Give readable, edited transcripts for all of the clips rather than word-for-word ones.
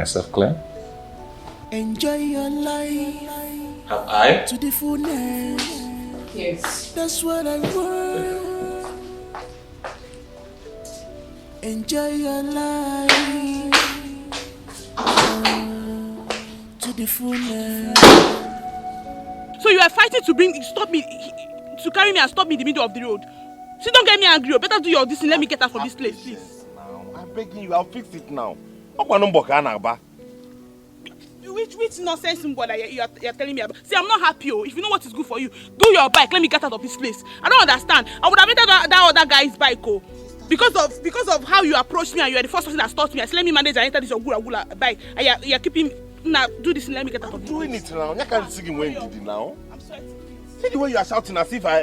myself clear? Enjoy your life. Have I? To the fullness. Yes. That's what I want. Enjoy your life. To the fullness. So you are fighting to stop me, to carry me and stop me in the middle of the road. So don't get me angry. Better do your this and let me get out from this place, please. Now, I'm begging you, I'll fix it now. Which nonsense symbol that you're telling me about? See, I'm not happy. Oh. If you know what is good for you, do your bike. Let me get out of this place. I don't understand. I would have entered that other guy's bike. Oh. Because of how you approached me and you are the first person that stopped me. I said, let me manage and enter this Ogura bike. And you're keeping now. Do this and let me get out of this place. I'm doing it now. I can't see him when you did now. I'm sweating. See the way you are shouting as if I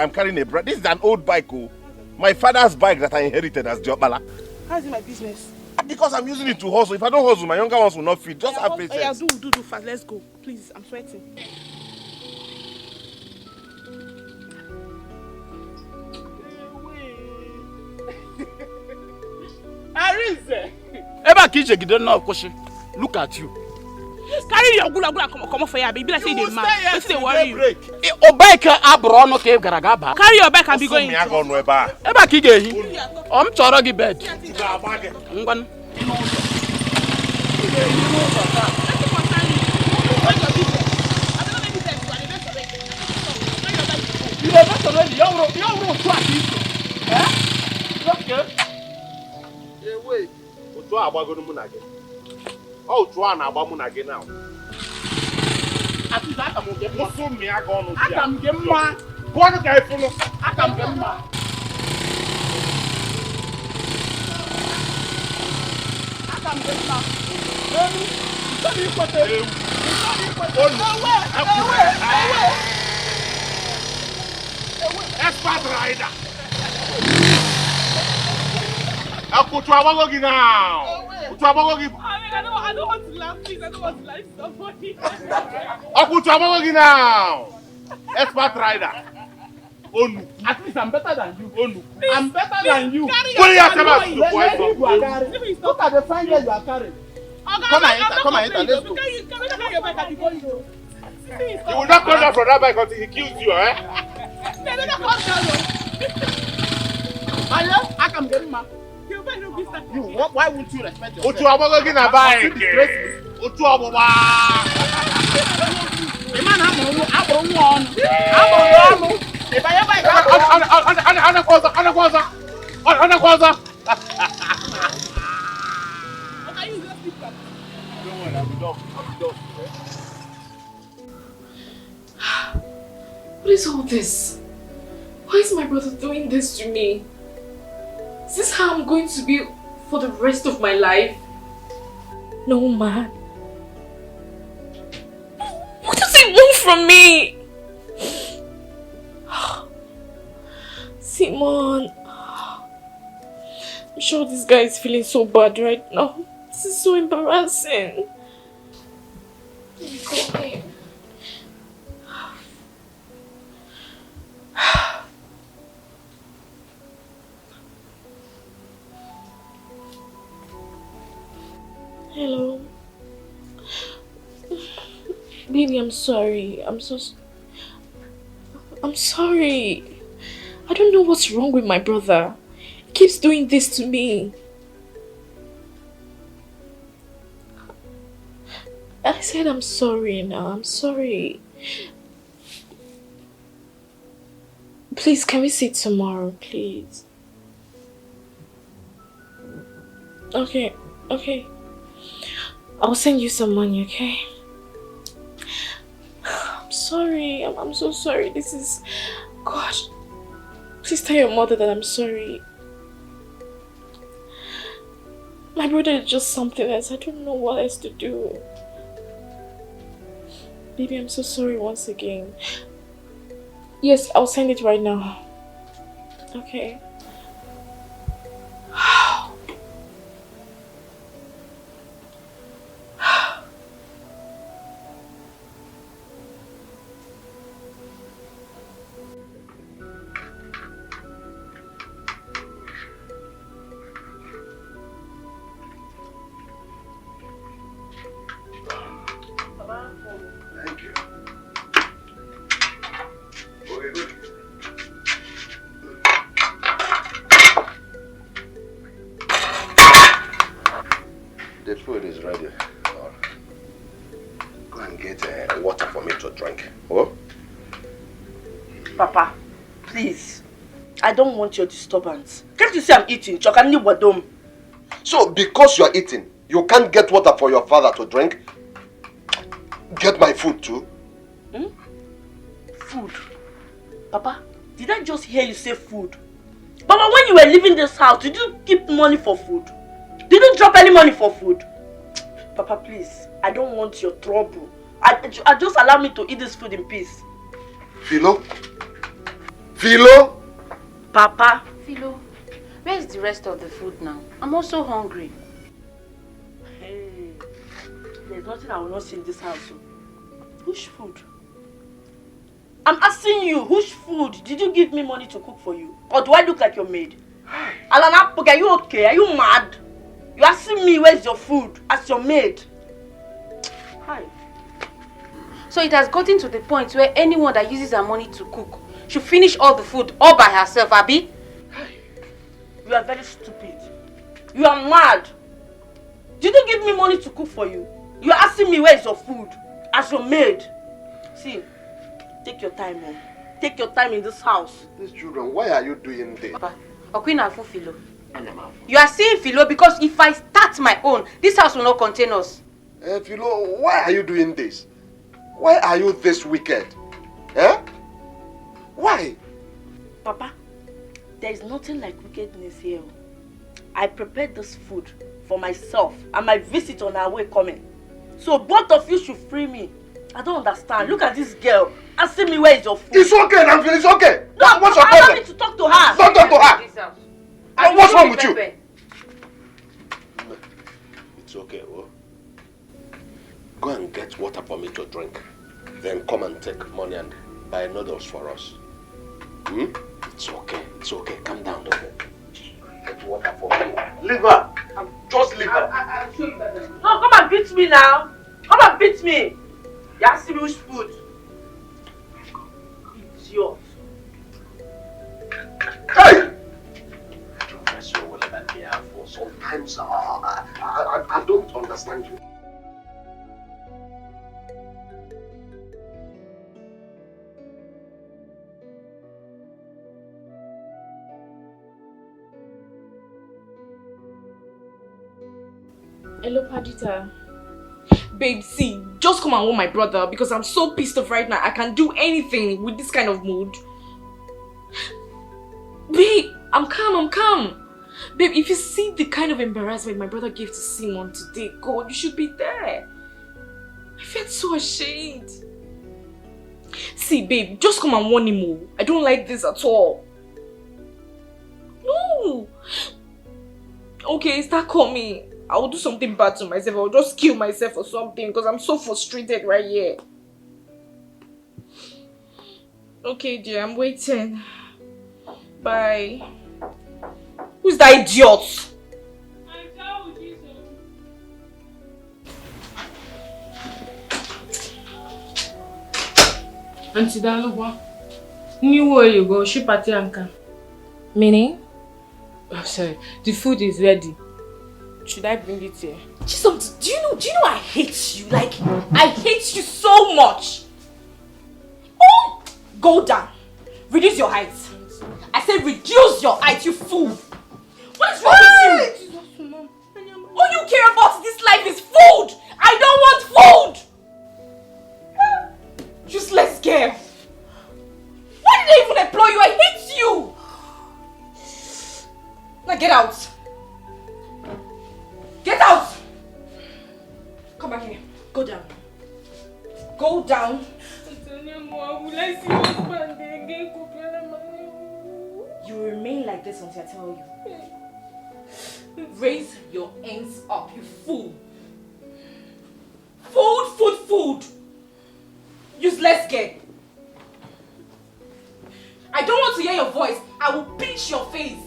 am carrying a brand. This is an old bike. Oh. My father's bike that I inherited as Jobala. How is it my business? Because I'm using it to hustle. If I don't hustle, my younger ones will not fit. Just have patience. Yeah, do fast. Let's go. Please, I'm sweating. Arise! Eba kije gidon na okoshi. Look at you. Carry your gula come for ya baby. Like say they mad. Wetin dey worry you? O bike abro no ke garaga ba. Carry your bike and be going. Eba kige hi. O m choro gi bed. Ngwan. Otu agbago mu na gị. Otu a na-agba mu na gị now. Ati aka mo ge mma. Musu mi aga ọnụ bịa. Aka m ge mma. Gụọnụ ka ifunu. Aka m ge mma. Aka m ge mma. Ewu. Nsọbi ikwote. Ewu. Nsọbi ikwote. Ewe. Expert rider. Akutu agbago gị now. Akutu agbago gị. I don't want to laugh, please. I don't want to laugh. It's not funny. Akutu agbago gị now. Expert rider. Onu. At least I'm better than you. Onu. I'm better than you. Put your camera to the boy. Look at the fine girl you are carrying. Come and enter. Let's go. Carry your bike and be going. You will not come down from that bike until he kills you, eh? They don't come down. I can get him. You, why won't you respect yourself? Otu agbago gị na bike. Otu ọgbụgba. Iman amụrụ nwa ọnụ. Amụrụ ọnụ. Ịbanye bike Anakwaza. What is all this? Why is my brother doing this to me? Is this how I'm going to be for the rest of my life? No, man. What does he want from me? Simon. I'm sure this guy is feeling so bad right now. This is so embarrassing. Let me call him. Hello. Baby, I'm sorry. I'm sorry. I don't know what's wrong with my brother. He keeps doing this to me. I said I'm sorry now. I'm sorry. Please, can we see it tomorrow, please? Okay. I'll send you some money, okay? I'm sorry. I'm so sorry. This is... Gosh. Please tell your mother that I'm sorry. My brother is just something else. I don't know what else to do. Baby, I'm so sorry once again. Yes, I'll send it right now. Okay. drink. Oh? Papa, please. I don't want your disturbance. Can't you see I'm eating? Chokani wadom. So, because you're eating, you can't get water for your father to drink? Get my food too? Food? Papa, did I just hear you say food? Papa, when you were leaving this house, did you keep money for food? Did you drop any money for food? Papa, please, I don't want your trouble. I just allow me to eat this food in peace. Philo? Philo? Papa. Philo, where's the rest of the food now? I'm also hungry. Hey, there's nothing I will not see in this house. Whose food? I'm asking you, whose food? Did you give me money to cook for you? Or do I look like your maid? Alana, are you okay? Are you mad? You asking me where's your food as your maid? Hi. So it has gotten to the point where anyone that uses her money to cook should finish all the food all by herself, Abby? You are very stupid. You are mad. Did you give me money to cook for you? You are asking me where is your food as your maid. See, take your time, Mom. Take your time in this house. These children, why are you doing this? Papa, Okwinafu Philo. You are saying Philo because if I start my own, this house will not contain us. Philo, why are you doing this? Why are you this wicked? Eh? Why? Papa, there is nothing like wickedness here. I prepared this food for myself and my visit on our way coming. So both of you should free me. I don't understand. Look at this girl asking me where is your food. It's okay, Nanfil, it's okay. No, what's your problem? problem? I need to talk to her. Don't talk to her. What's wrong with you? It's okay, oh. Go and get water for me to drink. Then come and take money and buy noodles for us. It's okay. Calm down, okay? Get water for me. Leave her. Just leave her. No, come and beat me now. Come and beat me. You asking me which food? Idiot. Hey! Sometimes I don't understand you. Hello, Padita. Babe, see, just come and warn my brother because I'm so pissed off right now. I can do anything with this kind of mood. Babe, I'm calm. Babe, if you see the kind of embarrassment my brother gave to Simon today, God, you should be there. I felt so ashamed. See, babe, just come and warn him. I don't like this at all. No. Okay, start coming. I will do something bad to myself. I will just kill myself or something because I'm so frustrated right here. Okay, dear, I'm waiting. Bye. Who's that idiot? Auntie Dalowa, new where you go, she party anka. Meaning? Oh, sorry, the food is ready. Should I bring it here? Chisom, do you know I hate you? Like, I hate you so much. Oh, go down. Reduce your height. I said reduce your height, you fool. What is wrong with you? All you care about in this life is food. I don't want food. Useless girl. Why did I even employ you? I hate you. Now get out. Get out! Come back here. Go down. Go down. You remain like this until I tell you. Raise your hands up, you fool. Food. Useless girl. I don't want to hear your voice. I will pinch your face.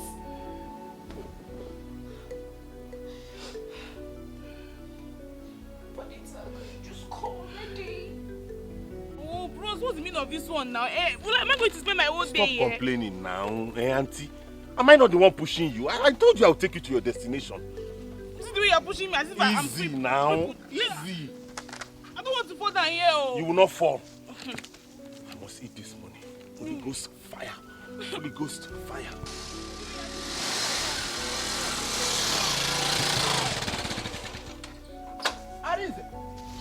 What's the meaning of this one now? Am I going to spend my whole day here? Stop complaining now, auntie. Am I not the one pushing you? I told you I would take you to your destination. This is the way you're pushing me as if I'm Easy now. Easy. I don't want to fall down here. Oh. You will not fall. Holy Ghost fire. Holy Ghost fire.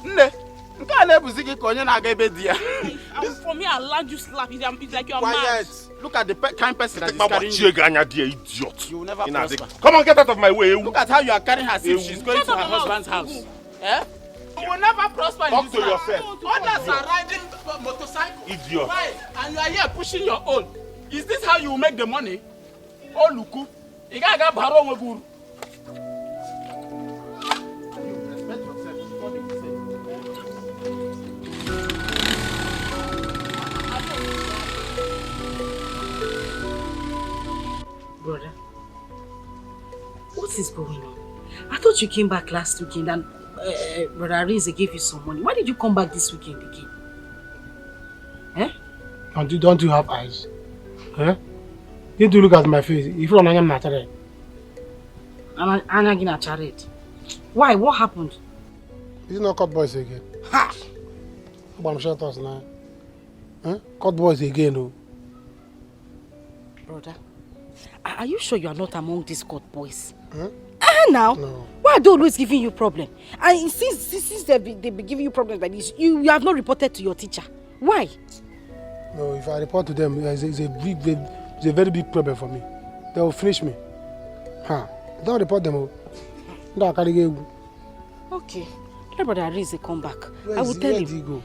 Nne, nke a na-ebuzi gị ka onye na-aga ebe di ya. For me, I'll land you slap. It's like you're Quiet. mad. Look at the kind person that is carrying you. Idiot. You will never prosper. Come on, get out of my way. Look at how you are carrying her as if she's going to her husband's house. Eh? You will never prosper in Talk this to life. yourself. Others are riding motorcycle. Idiot. Why? And you are here pushing your own. Is this how you will make the money? Oh, Luku. You can't get borrow my guru. Respect yourself before they say. Brother, what is going on? I thought you came back last weekend and Brother Arize gave you some money. Why did you come back this weekend again? Eh? Don't you have eyes? Eh? Didn't you look at my face? If you don't know, I'm not tired. I'm not tired. Why? What happened? This is not cut boys again. Ha! I'm shut us now. Eh? Cut boys again, oh. Brother, are you sure you are not among these court boys? Huh? Now, no. Why are they always giving you problems? And since they be giving you problems like this, you have not reported to your teacher. Why? No, if I report to them, it's a very big problem for me. They will finish me. Huh? Don't report them. Okay. Let Brother Arize come back. Where I will tell him. He go?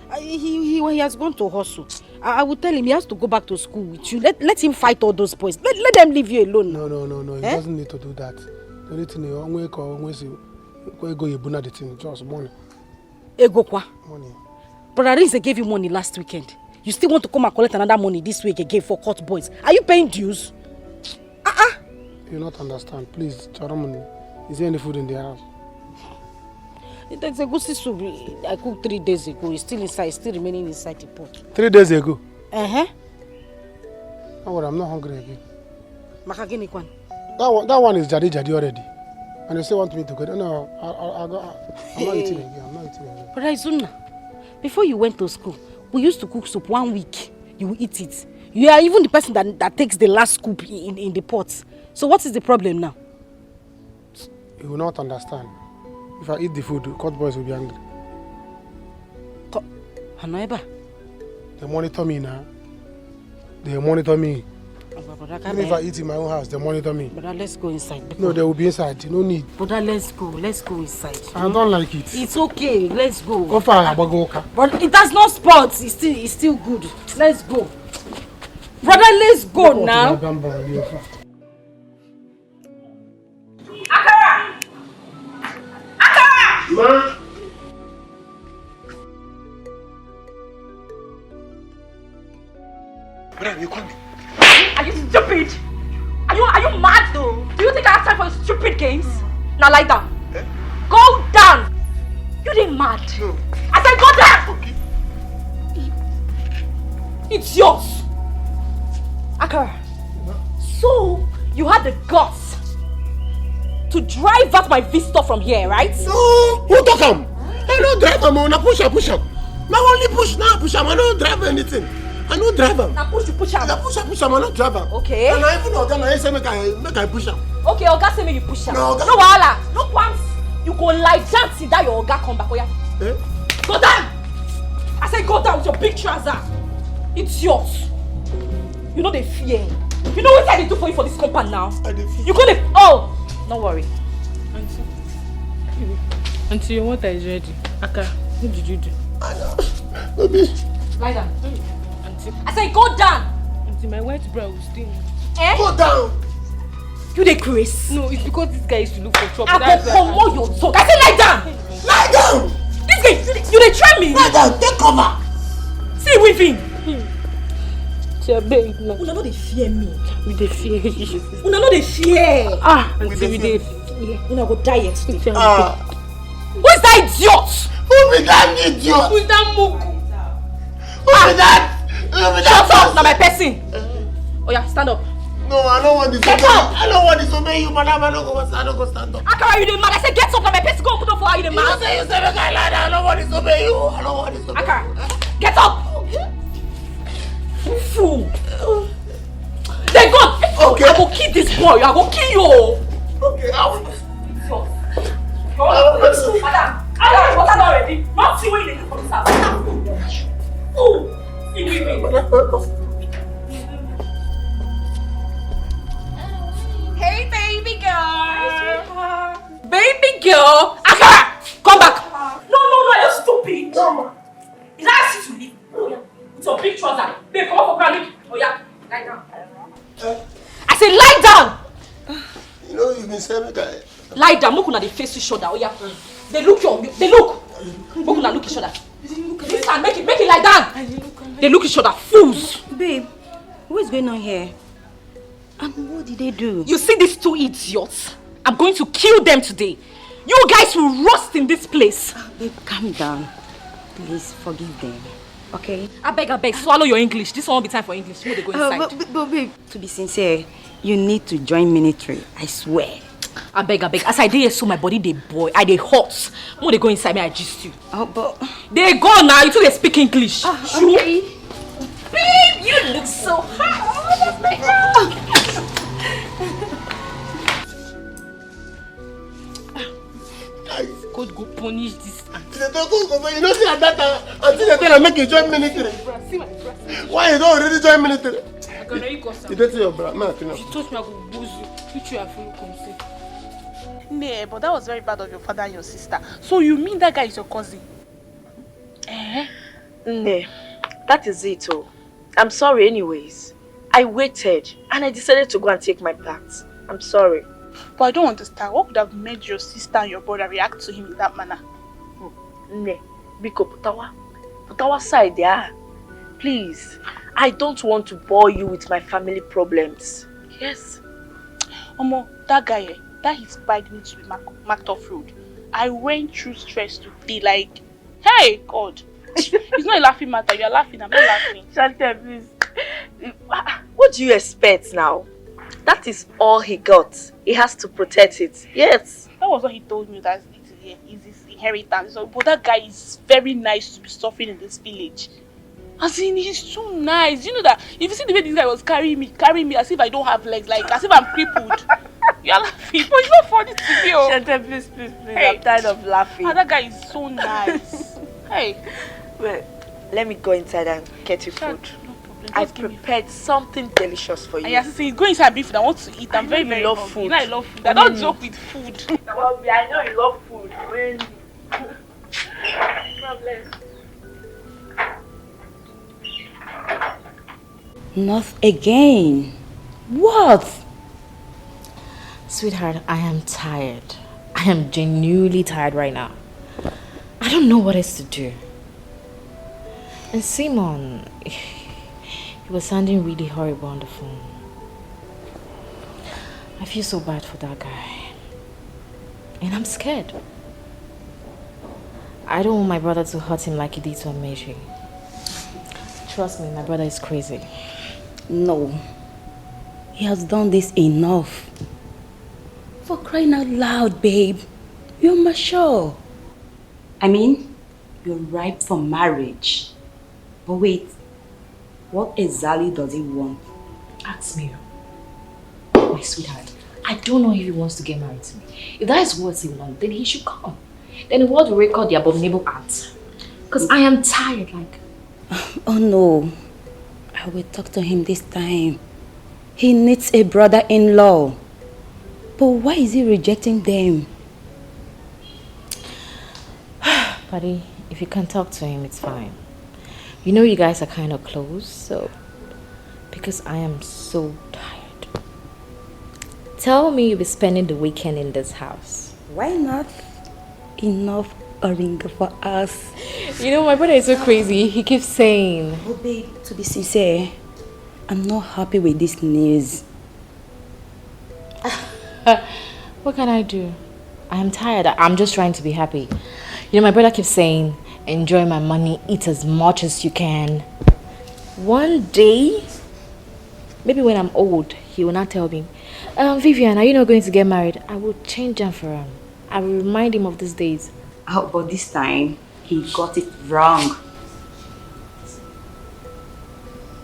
He has gone to hustle. I will tell him he has to go back to school with you. Let him fight all those boys. Let them leave you alone. No. He doesn't need to do that. The only thing the thing, just money. Ego kwa? Money. Brother Arize gave you money last weekend. You still want to come and collect another money this week again for court boys? Are you paying dues? You not understand. Please, Charamani. Is there any food in the house? There's a goosey soup I cooked 3 days ago. It's still inside. It's still remaining inside the pot. 3 days ago? Uh-huh. Oh, I'm not hungry again. Makagini kwan. That one is jadi already. And you still want me to go? No, I'm not eating again. I'm not eating again. But Izuna, before you went to school, we used to cook soup 1 week. You will eat it. You are even the person that takes the last scoop in the pot. So what is the problem now? You will not understand. If I eat the food, court boys will be angry. Hanoeba? They monitor me now. They monitor me. Even if I eat in my own house, they monitor me. Brother, let's go inside. No, they will be inside. No need. Brother, let's go. Let's go inside. I don't like it. It's okay. Let's go. Go far, but it has not spoiled. It's still good. Let's go. Brother, let's go now. Akara! Akara! Ma? Brother, you call me. Are you stupid? Are you mad though? Do you think I have time for stupid games? Now lie down. Eh? Go down. You didn't mad. No. I said go down. Okay. It's yours. Akara. So you had the guts to drive out my visitor from here, right? No. Who took him? I don't drive him. I push him. Now only push. Now push him. I don't drive anything. I don't drive him. Now push him. I push him. I don't drive him. Okay. And I even know say make I push him. Okay, Oga say make you push him. No, Oga. No wahala. No qualms. You go lie down till that your Oga come back. Oh yeah. Eh? Go down. I said go down with your big trouser. It's yours. You know they fear. You know what I do for you for this compound now? I dey fear. You gonna oh, don't worry. Auntie, your water is ready. Aka, what did you do? I know. Baby. Lie down. Auntie, I said go down. Auntie, my white bra will stay. Eh? Go down. You the Chris. No, it's because this guy used to look for trouble. I go promote your talk. I said lie down. Lie down. This guy, you dey try me. Lie down. Take cover. See weaving. Una no dey fear me. we dey fear you. Una no dey fear. Auntie, we dey fear. Una go die yesterday. Who is Ah. that idiot? Who be that idiot? Who is that moku? Who be that? Shut up, na my person. Oh yeah, stand up. No, I don't want this. Get up. I don't want this. Obey you, madam. I don't go stand up. Akara, you dey mad? I said get up, na my person. Go open door for her. You dey mad? You say make I lie down. I don't want this. Obey you. I don't want this. Akara, get up. Fool. Okay. I will kill this boy. I will kill you. Okay, Madam, I don't know what I'm already. Not see what you need for this house. Oh, hey, baby girl. Baby girl. Akara, come back. No, you're stupid. No. Is that a to leave? Oh, yeah. It's a big trouser. Babe, come up for granny. Oh, yeah. Lie down. I said lie down. You know, you've been saying that. Lie down. Look at the face you shoulder. Oh, yeah. They look you. They look. Look each other. This time, make it lie down. They look each other. Fools. Babe, what is going on here? And what did they do? You see these two idiots? I'm going to kill them today. You guys will rust in this place. Babe, calm down. Please forgive them. Okay? I beg, swallow your English. This won't be time for English. You they go inside. But babe, to be sincere, you need to join military. I swear. I beg. As I did so my body they boy, I they hot. When they go inside me, I gist you. Oh, but they go now. You two they speak English. Okay. Babe, you look so hot. God go punish this auntie. You know, see at that time, until they tell make you join military. Why you don't already join military? I can know you cause you don't see your brother. If you touch me, I will booze you. You are full come say. Nah, but that was very bad of your father and your sister. So you mean that guy is your cousin? Nah, that is it. Oh, I'm sorry anyways. I waited and I decided to go and take my part. I'm sorry. But I don't understand. What would have made your sister and your brother react to him in that manner? Nah, Biko Putawa side there. Please, I don't want to bore you with my family problems. Yes. Omo, that guy, that his bike needs to be marked off road. I went through stress today, like, hey, God. It's not a laughing matter. You're laughing. I'm not laughing. Shante, please. What do you expect now? That is all he got. He has to protect it. Yes. That was what he told me. That is his inheritance. So, but that guy is very nice to be suffering in this village. As in, he's so nice. You know that if you see the way this guy was carrying me as if I don't have legs, like as if I'm crippled. You're laughing, but it's not funny to me. Oh. Shante, please. Hey. I'm tired of laughing. That guy is so nice. Hey. Well, let me go inside and get you food. I prepared something delicious for you. And you're saying, go inside and be food. I want to eat. I'm very, very love hungry. food. You know I love food. I don't joke with food. I know you love food. When... problem. Not again. What? Sweetheart, I am tired. I am genuinely tired right now. I don't know what else to do. And Simon, he was sounding really horrible on the phone. I feel so bad for that guy. And I'm scared. I don't want my brother to hurt him like he did to Amechi. Trust me, my brother is crazy. No. He has done this enough. For crying out loud, babe. You're mature. I mean, you're ripe for marriage. But wait, what exactly does he want? Ask me. My sweetheart, I don't know if he wants to get married to me. If that is what he wants, then he should come. Then the world will record the abominable act. Because I am tired, like... Oh no. I will talk to him this time. He needs a brother-in-law. But why is he rejecting them? Buddy, if you can talk to him, it's fine. You know you guys are kind of close, so... Because I am so tired. Tell me you'll be spending the weekend in this house. Why not? Enough oringa for us. You know, my brother is so crazy. He keeps saying... Oh, babe, to be sincere, I'm not happy with this news. What can I do? I am tired. I'm just trying to be happy. You know, my brother keeps saying, enjoy my money, eat as much as you can. One day, maybe when I'm old, he will not tell me, Vivian, are you not going to get married? I will change them for him. I will remind him of these days. Oh, but this time, he got it wrong.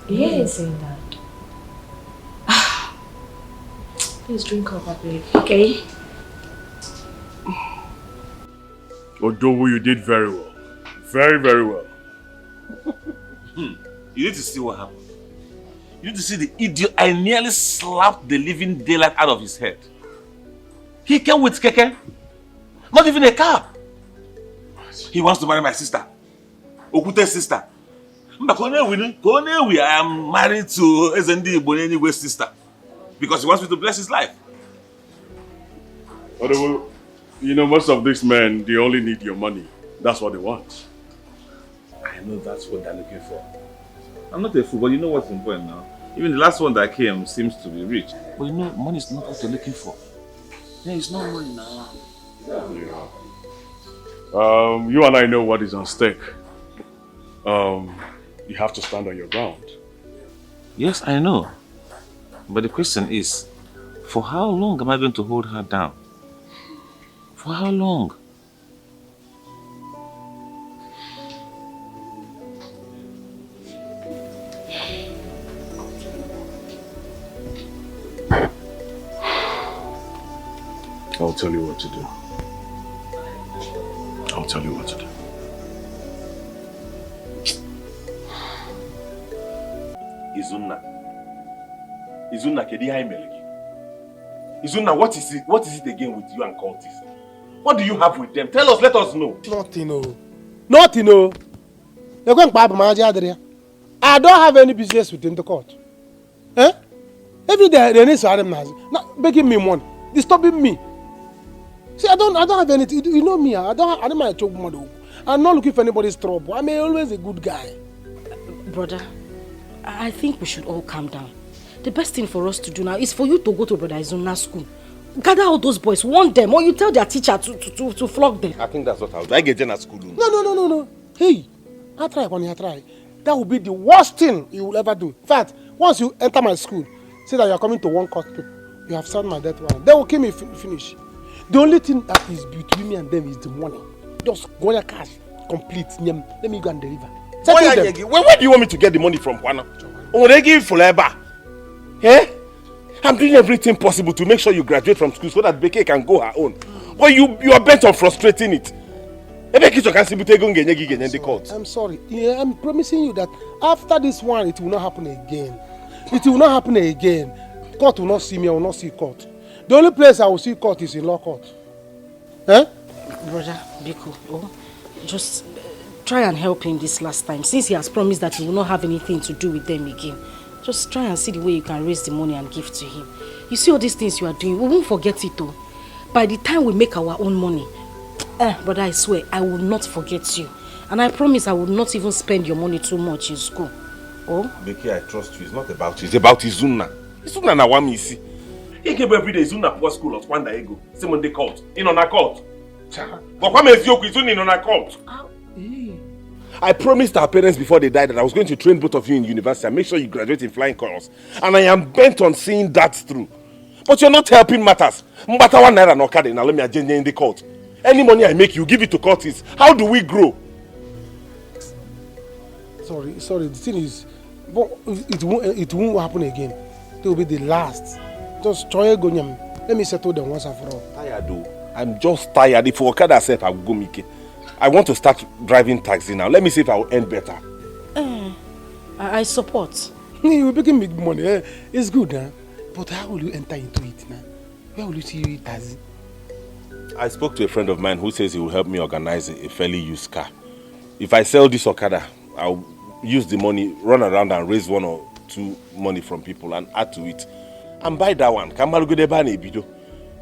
He ain't saying that. Please drink up, I beg. Okay. Odowu, you did very well. Very, very well. You need to see what happened. You need to see the idiot. I nearly slapped the living daylight out of his head. He came with keke. Not even a cab. He wants to marry my sister. Okute's sister. I am married to Ezendi Iboneniwe's sister. Because he wants me to bless his life. Odowu, you know, most of these men, they only need your money. That's what they want. I know that's what they're looking for. I'm not a fool, but you know what's important now? Even the last one that came seems to be rich. But you know, money is not what they're looking for. Yeah, it's not money now. Yeah. You and I know what is on stake. You have to stand on your ground. Yes, I know. But the question is, for how long am I going to hold her down? For how long? I'll tell you what to do. I'll tell you what to do. Izunna, kedi hai melegi. Izunna, what is it again with you and cultists? What do you have with them? Tell us, let us know. Nothing, no. Nothing, no. You're going to I don't have any business within the court. Eh? Every day they need to have them now, begging me money, disturbing me. See, I don't have anything. You know me. I don't mind choke money. I'm not looking for anybody's trouble. I'm always a good guy. Brother, I think we should all calm down. The best thing for us to do now is for you to go to Brother Izuna's school. Gather all those boys, warn them, or you tell their teacher to flog them. I think that's what I'll do. I get in at school. No. Hey, I try. That will be the worst thing you will ever do. In fact, once you enter my school, say that you are coming to one court people, you have signed my death warrant. They will kill me finish. The only thing that is between me and them is the money. Just go your cash, complete. Let me go and deliver. Where do you want me to get the money from, Juana? Oh, they give for labor. Eh? I'm doing everything possible to make sure you graduate from school so that Becky can go her own. But you are bent on frustrating it. I'm sorry. Yeah, I'm promising you that after this one, it will not happen again. It will not happen again. Court will not see me. I will not see court. The only place I will see court is in law court. Eh? Brother Biko, just try and help him this last time. Since he has promised that he will not have anything to do with them again. Just try and see the way you can raise the money and give to him. You see all these things you are doing, we won't forget it though. By the time we make our own money, brother, I swear, I will not forget you. And I promise I will not even spend your money too much in school. Oh? Becky, I trust you. It's not about you. It's about Izunna. Izunna na wami isi. He came every day. Izunna poor school of Wanda ego. Simon de court. In on a court. But kwame ezioku Izunna in on a court. I promised our parents before they died that I was going to train both of you in university and make sure you graduate in flying colors. And I am bent on seeing that through. But you're not helping matters. Mbata 1 naira no card na let me agenda in the court. Any money I make, you give it to courts. How do we grow? Sorry. The thing is, it won't happen again. It will be the last. Just try go nyam. Let me settle them once and for all. Tired though. I'm just tired. If Okada said I will go make it. I want to start driving taxi now. Let me see if I will earn better. I support. You will begin big money. It's good, huh? But how will you enter into it now? Where will you see it as? I spoke to a friend of mine who says he will help me organize a fairly used car. If I sell this Okada, I'll use the money, run around and raise 1 or 2 money from people and add to it. And buy that one.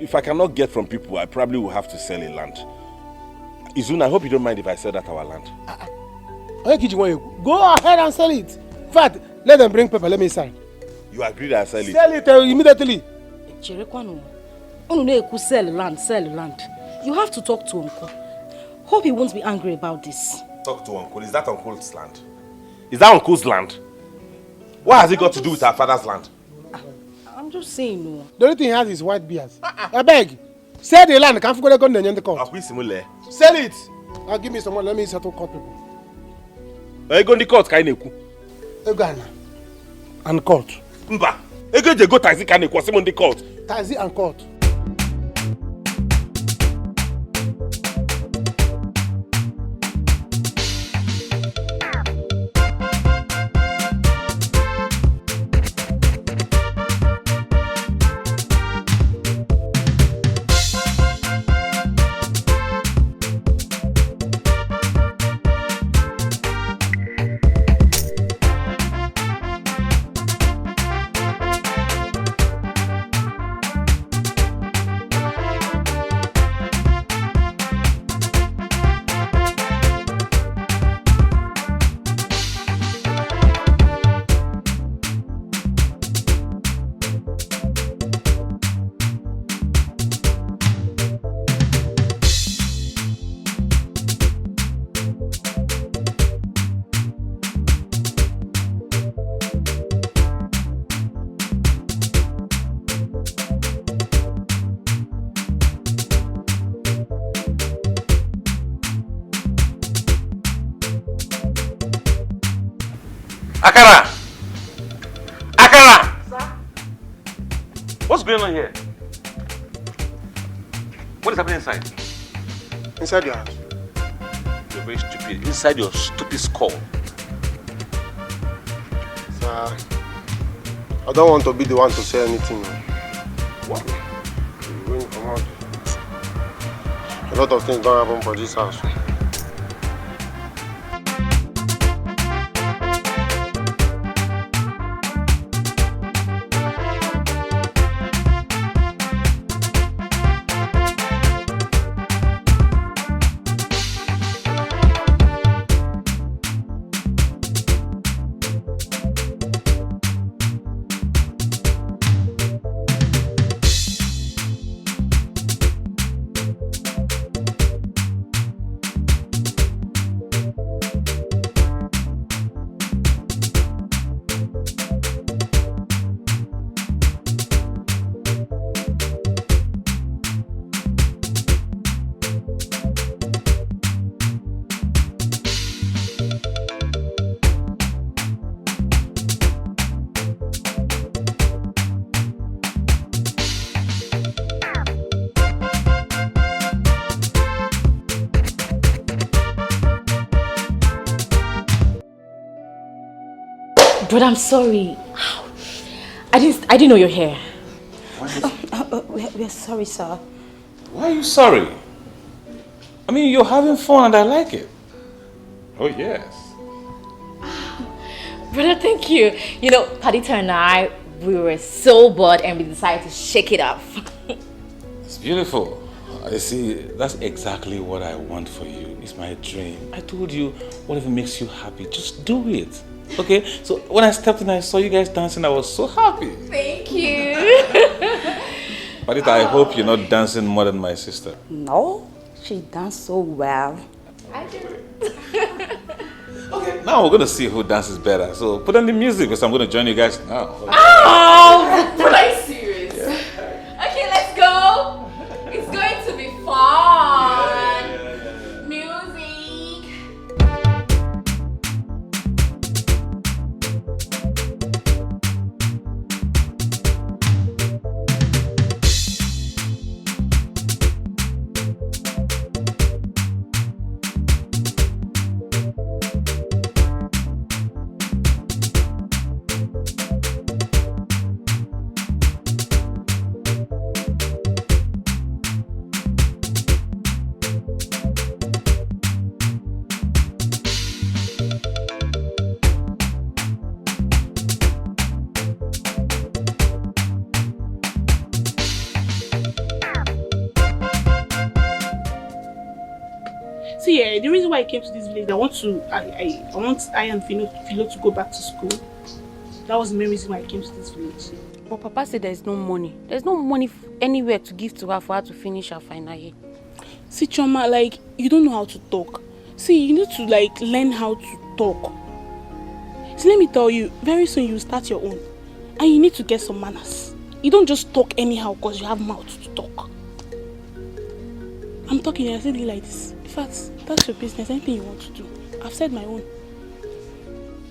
If I cannot get from people, I probably will have to sell a land. Izun, I hope you don't mind if I sell that our land. Go ahead and sell it. In fact, let them bring paper, let me sign. You agree that I sell it? Sell it immediately. Sell land. You have to talk to Uncle. Hope he won't be angry about this. Talk to Uncle. Is that Uncle's land? Is that Uncle's land? What has it got to do with our father's land? I'm just saying no. The only thing he has is white beards. I beg. Sell the land. Can't forget to go the court. Sell it. Now give me some money. Let me settle court people. Are you going to court? Uganda. And court. Mba. Ego je go taxi can kwa Simon the court. Taxi and court. Akara! Akara! Sir? What's going on here? What is happening inside? Inside your house. You're very stupid. Inside your stupid skull. Sir, I don't want to be the one to say anything. What? When you come out, a lot of things don't happen for this house. But I'm sorry. I didn't know you're here. We're sorry, sir. Why are you sorry? I mean, you're having fun and I like it. Oh, yes. Brother, thank you. You know, Padita and I, we were so bored and we decided to shake it up. It's beautiful. I see, that's exactly what I want for you. It's my dream. I told you, whatever makes you happy, just do it. Okay? So when I stepped in, I saw you guys dancing, I was so happy. Thank you. Padita, I hope you're not dancing more than my sister. No, she danced so well. I do. Okay, now we're going to see who dances better. So put on the music because I'm going to join you guys now. Oh, but are you serious? Yeah. Okay, let's go. It's going to be fun. Music. See, the reason why I came to this village, I want I and Philo to go back to school. That was the main reason why I came to this village. But Papa said there's no money. There's no money anywhere to give to her for her to finish her final year. See, Choma, like, you don't know how to talk. See, you need to, like, learn how to talk. See, let me tell you, very soon you start your own. And you need to get some manners. You don't just talk anyhow because you have mouth to talk. I'm talking, I said it like this. In fact, that's your business, anything you want to do. I've said my own.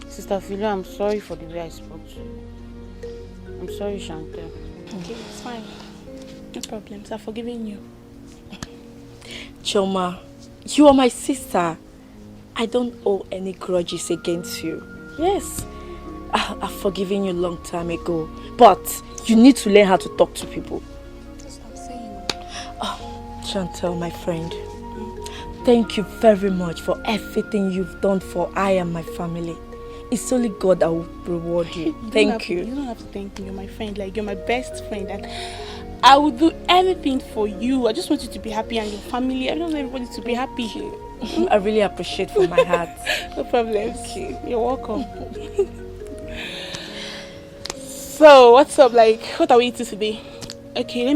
Sister Philo, I'm sorry for the way I spoke to you. I'm sorry, Chantel. Okay, it's fine. No problems. I've forgiven you. Choma, you are my sister. I don't owe any grudges against you. Yes, I've forgiven you a long time ago. But you need to learn how to talk to people. That's what I'm saying. Oh, Chantel, my friend. Thank you very much for everything you've done for I and my family. It's only God that will reward you. Thank you. You don't have to thank me. You're my friend. Like, you're my best friend. And I will do anything for you. I just want you to be happy and your family. I want everybody to be happy. I really appreciate from my heart. No problem. Thank you. You're welcome. So, what's up? Like, what are we eating today? Okay,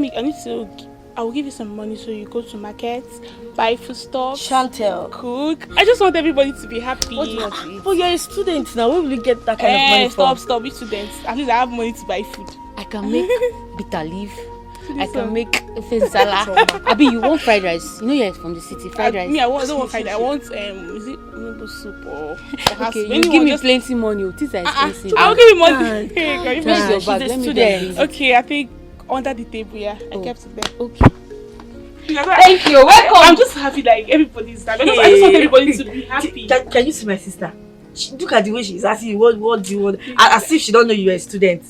I will give you some money so you go to market, buy food stuff, Chantel, cook. I just want everybody to be happy. What do you want to eat? But you're a student now. Where will you get that kind of money from? Stop, we students. At least I have money to buy food. I can make bitter leaf. I can make fezala. Abi, you want fried rice? You know you're from the city. Fried rice. Me, I don't want fried rice. I want is it noodle soup or okay, you give me plenty money. These are expensive. I'll give you money. Hey, girl, you Where's your bag? Let me get. Okay, I think under the table, yeah. I kept it there. Okay. Thank you. Welcome. I'm just happy like everybody's there. Because I just want everybody to be happy. Can you see my sister? Look at the way she's asking you, what do you want? As if she don't know you're a student.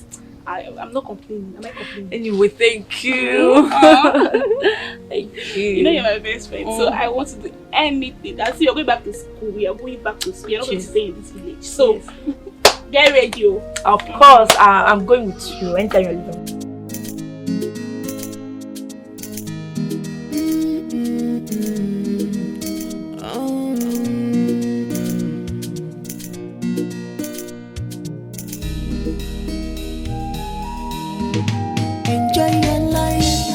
I'm not complaining. Am I complaining? Anyway, thank you. Thank you. You know you're my best friend, so I want to do anything. I see you're going back to school. We are going back to school. You're not going to stay in this village. So, get ready. Of course, I'm going with you anytime you're leaving. Enjoy your life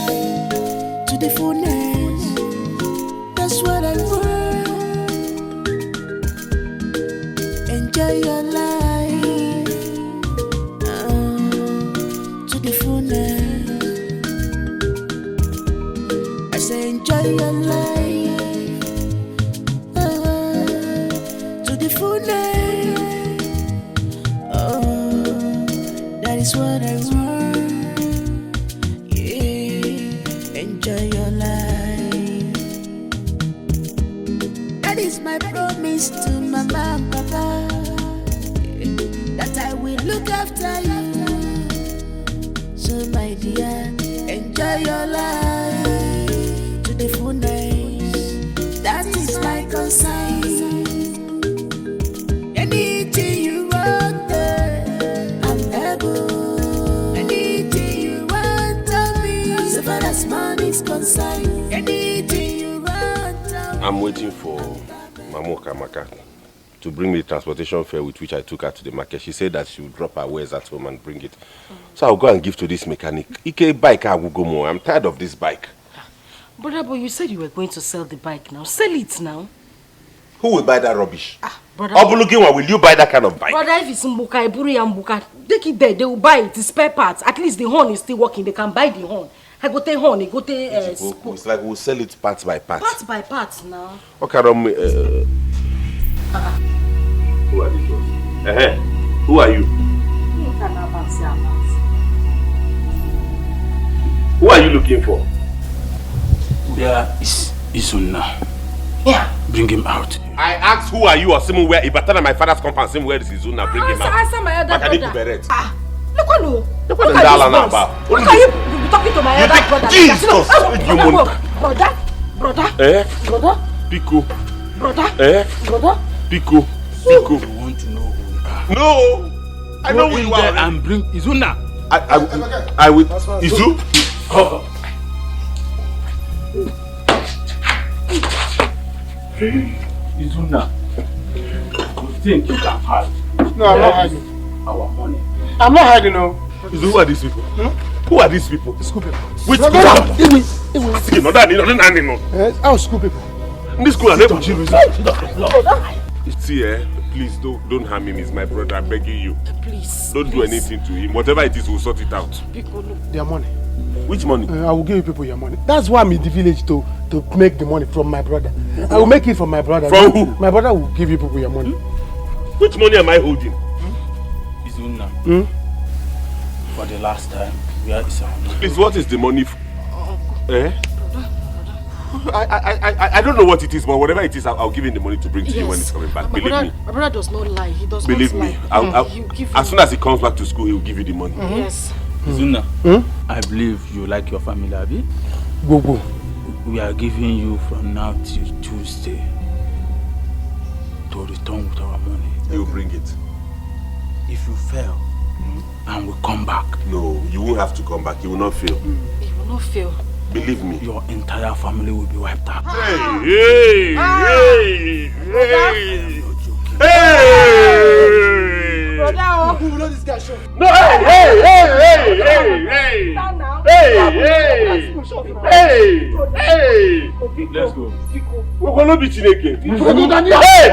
to the fullness. That's what I want. Enjoy your life to the fullness. I say enjoy your life to the fullness. That is what I want. Enjoy your life. That is my promise to Mama and Papa, that I will look after you. So my dear, enjoy your life to the fullness. That is my concern. Anything you want, I'm able. Anything you want of me, so far as money's concerned. Anything you want of me. I'm waiting for Mamoka Maka to bring me the transportation fare with which I took her to the market. She said that she would drop her wares at home and bring it. So I'll go and give to this mechanic. Ike bike I will go more. I'm tired of this bike. Brother, but you said you were going to sell the bike now. Sell it now. Who will buy that rubbish? Brother, Obulugiwa, will you buy that kind of bike? brother, if it's Mbuka, Iburi and Mbuka, take it there. They will buy it. It's spare parts. At least the horn is still working. They can buy the horn. I go take horn. I go take it's like we'll sell it parts by parts. parts by parts now. Okay, who are these ones? Who are you? Who are you looking for? Where is Izuna? Yeah. Bring him out. I asked who are you or Simon where Ibatana my father's compound, Simon where is Izuna, bring him out. Answer my other brother. Look at you. Look at this Look at you talking to my other brother. Jesus! Brother. Brother? Pico. Brother. Brother? Pico. You want to know who we are? No! I know who you are. And bring Izuna. I will. Izu? Oh. Izuna, you think you can hide? No, I'm not hiding. Our money. I'm not hiding, no. Izu, who are these people? Who are these people? School people. Which school? Our school people. This school are never children. See, please don't harm him. He's my brother. I'm begging you. Please. Don't do anything to him. Whatever it is, we'll sort it out. Their money. Which money? I will give you people your money. That's why I'm in the village to make the money from my brother. I will make it from my brother. From who? My brother will give you people your money. Which money am I holding? Izuna. For the last time, where is our money? Please, what is the money for? Eh? I don't know what it is, but whatever it is, I'll give him the money to bring to you when he's coming back. Believe me. My brother does not lie. He does Believe not lie. me. As soon as he comes back to school, he will give you the money. Yes. Zuna, I believe you like your family, Abi. Go. We are giving you from now till Tuesday to return with our money. You bring it. If you fail, and we come back. No, you won't have to come back. You will not fail. He will not fail. Believe me. Your entire family will be wiped out. Hey! Brother, who will this guy show? No, hey! Let's go. We're going to be Chineke. Hey!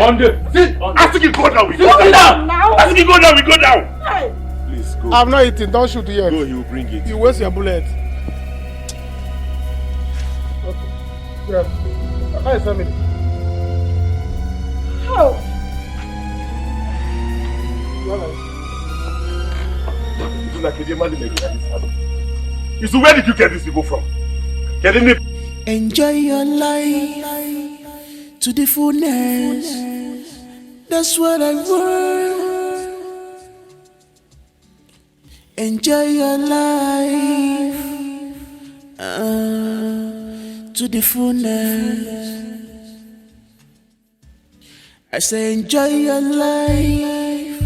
As you go down, we go down. As you go down, we go down. Please go. I'm not eating. Don't shoot yet. Go, he will bring it. You waste your bullet. Okay. Yeah. How is family? How? So where did you get this people from? Enjoy your life to the fullness. That's what I want. Enjoy your life to the fullness. I say enjoy your life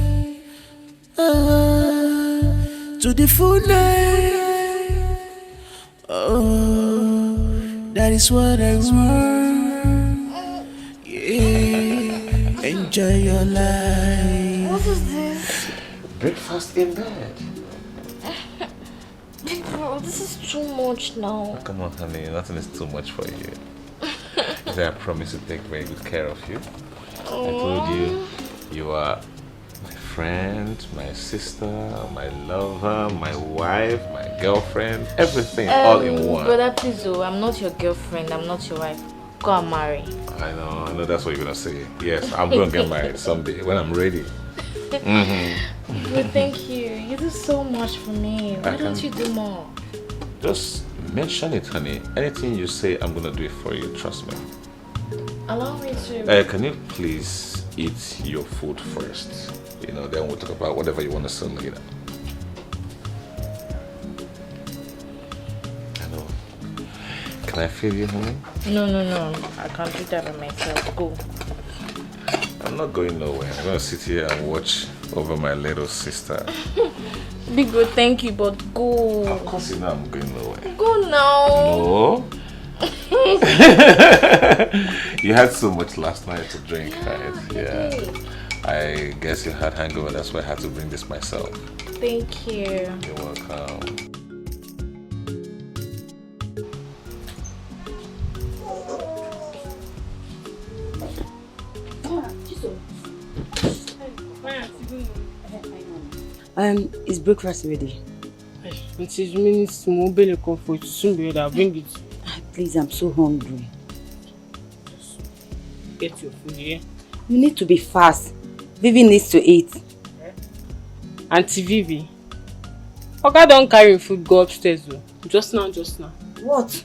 to the fullness. Oh, that is what I want. Yeah, enjoy your life. What is this? Breakfast in bed. Big bro, this is too much now. Come on, honey. Nothing is too much for you. I promise to take very good care of you. I told you, you are my friend, my sister, my lover, my wife, my girlfriend, everything all in one. Brother, please, I'm not your girlfriend, I'm not your wife. Go and marry. I know that's what you're gonna say. Yes, I'm gonna get married someday when I'm ready. But thank you. You do so much for me. Why don't you do more? Just mention it, honey. Anything you say, I'm gonna do it for you. Trust me. Allow me to. Can you please eat your food first? You know, then we'll talk about whatever you want to say later. I know. Can I feed you, honey? No. I can't do that by myself. Go. I'm not going nowhere. I'm gonna sit here and watch over my little sister. Big bro, thank you, but go. Of course you know I'm going nowhere. Go now. No. You had so much last night to drink, right? Yeah. I guess you had hangover, that's why I had to bring this myself. Thank you. You're welcome. Is breakfast ready? It is minutes mobile comfort. Soon be ready. I'll bring it. Please, I'm so hungry. Just get your food here. You need to be fast. Vivi needs to eat. Auntie Vivi. Oga don't carry food go upstairs though. Just now. What?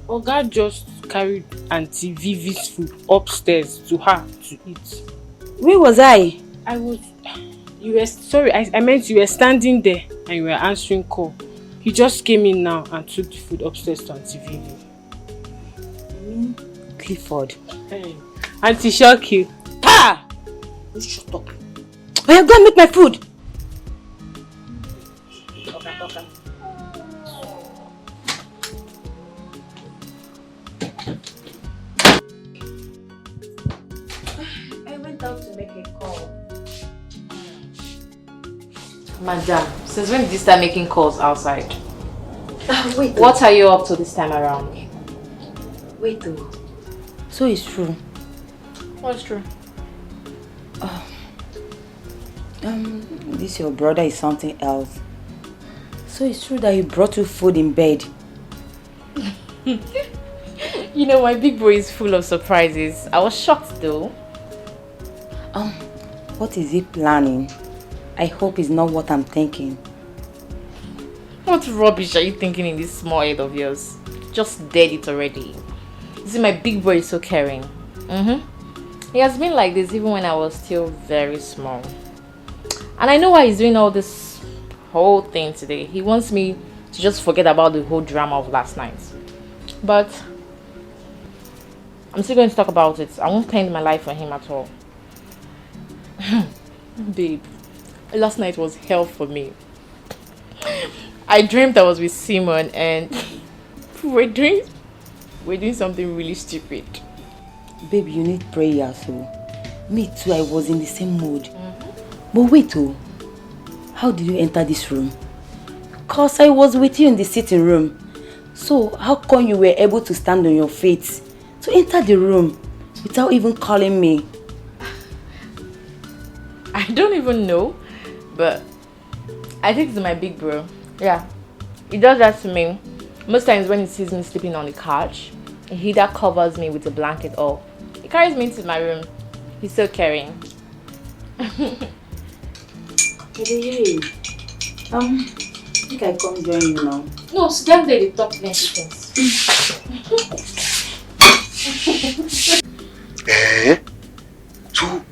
Oga just carried Auntie Vivi's food upstairs to her to eat. Where was I? You were sorry. I meant you were standing there and you were answering call. He just came in now and took the food upstairs to Auntie Vivi. Clifford. Hey, Auntie shock you. Ha! You shut up. I am going to make my food. Okay. I went out to make a call. Madam, since when did you start making calls outside? Wait. What are you up to this time around? Wait though. So it's true. What's true? This your brother is something else. So it's true that he brought you food in bed. You know, my big boy is full of surprises. I was shocked though. What is he planning? I hope it's not what I'm thinking. What rubbish are you thinking in this small head of yours? Just dead it already. You see, my big boy is so caring. He has been like this even when I was still very small. And I know why he's doing all this whole thing today. He wants me to just forget about the whole drama of last night. But I'm still going to talk about it. I won't end my life for him at all. Babe, last night was hell for me. I dreamt I was with Simon and we're doing something really stupid. Baby, you need prayer, so. Me too, I was in the same mood. But wait, how did you enter this room? Cause I was with you in the sitting room. So how come you were able to stand on your feet to enter the room without even calling me? I don't even know, but I think it's my big bro. Yeah, he does that to me. Most times when he sees me sleeping on the couch, he either covers me with a blanket or he carries me into my room. He's so caring. Hey, I think I come join you now. No, sit down there, they talk plenty things. So,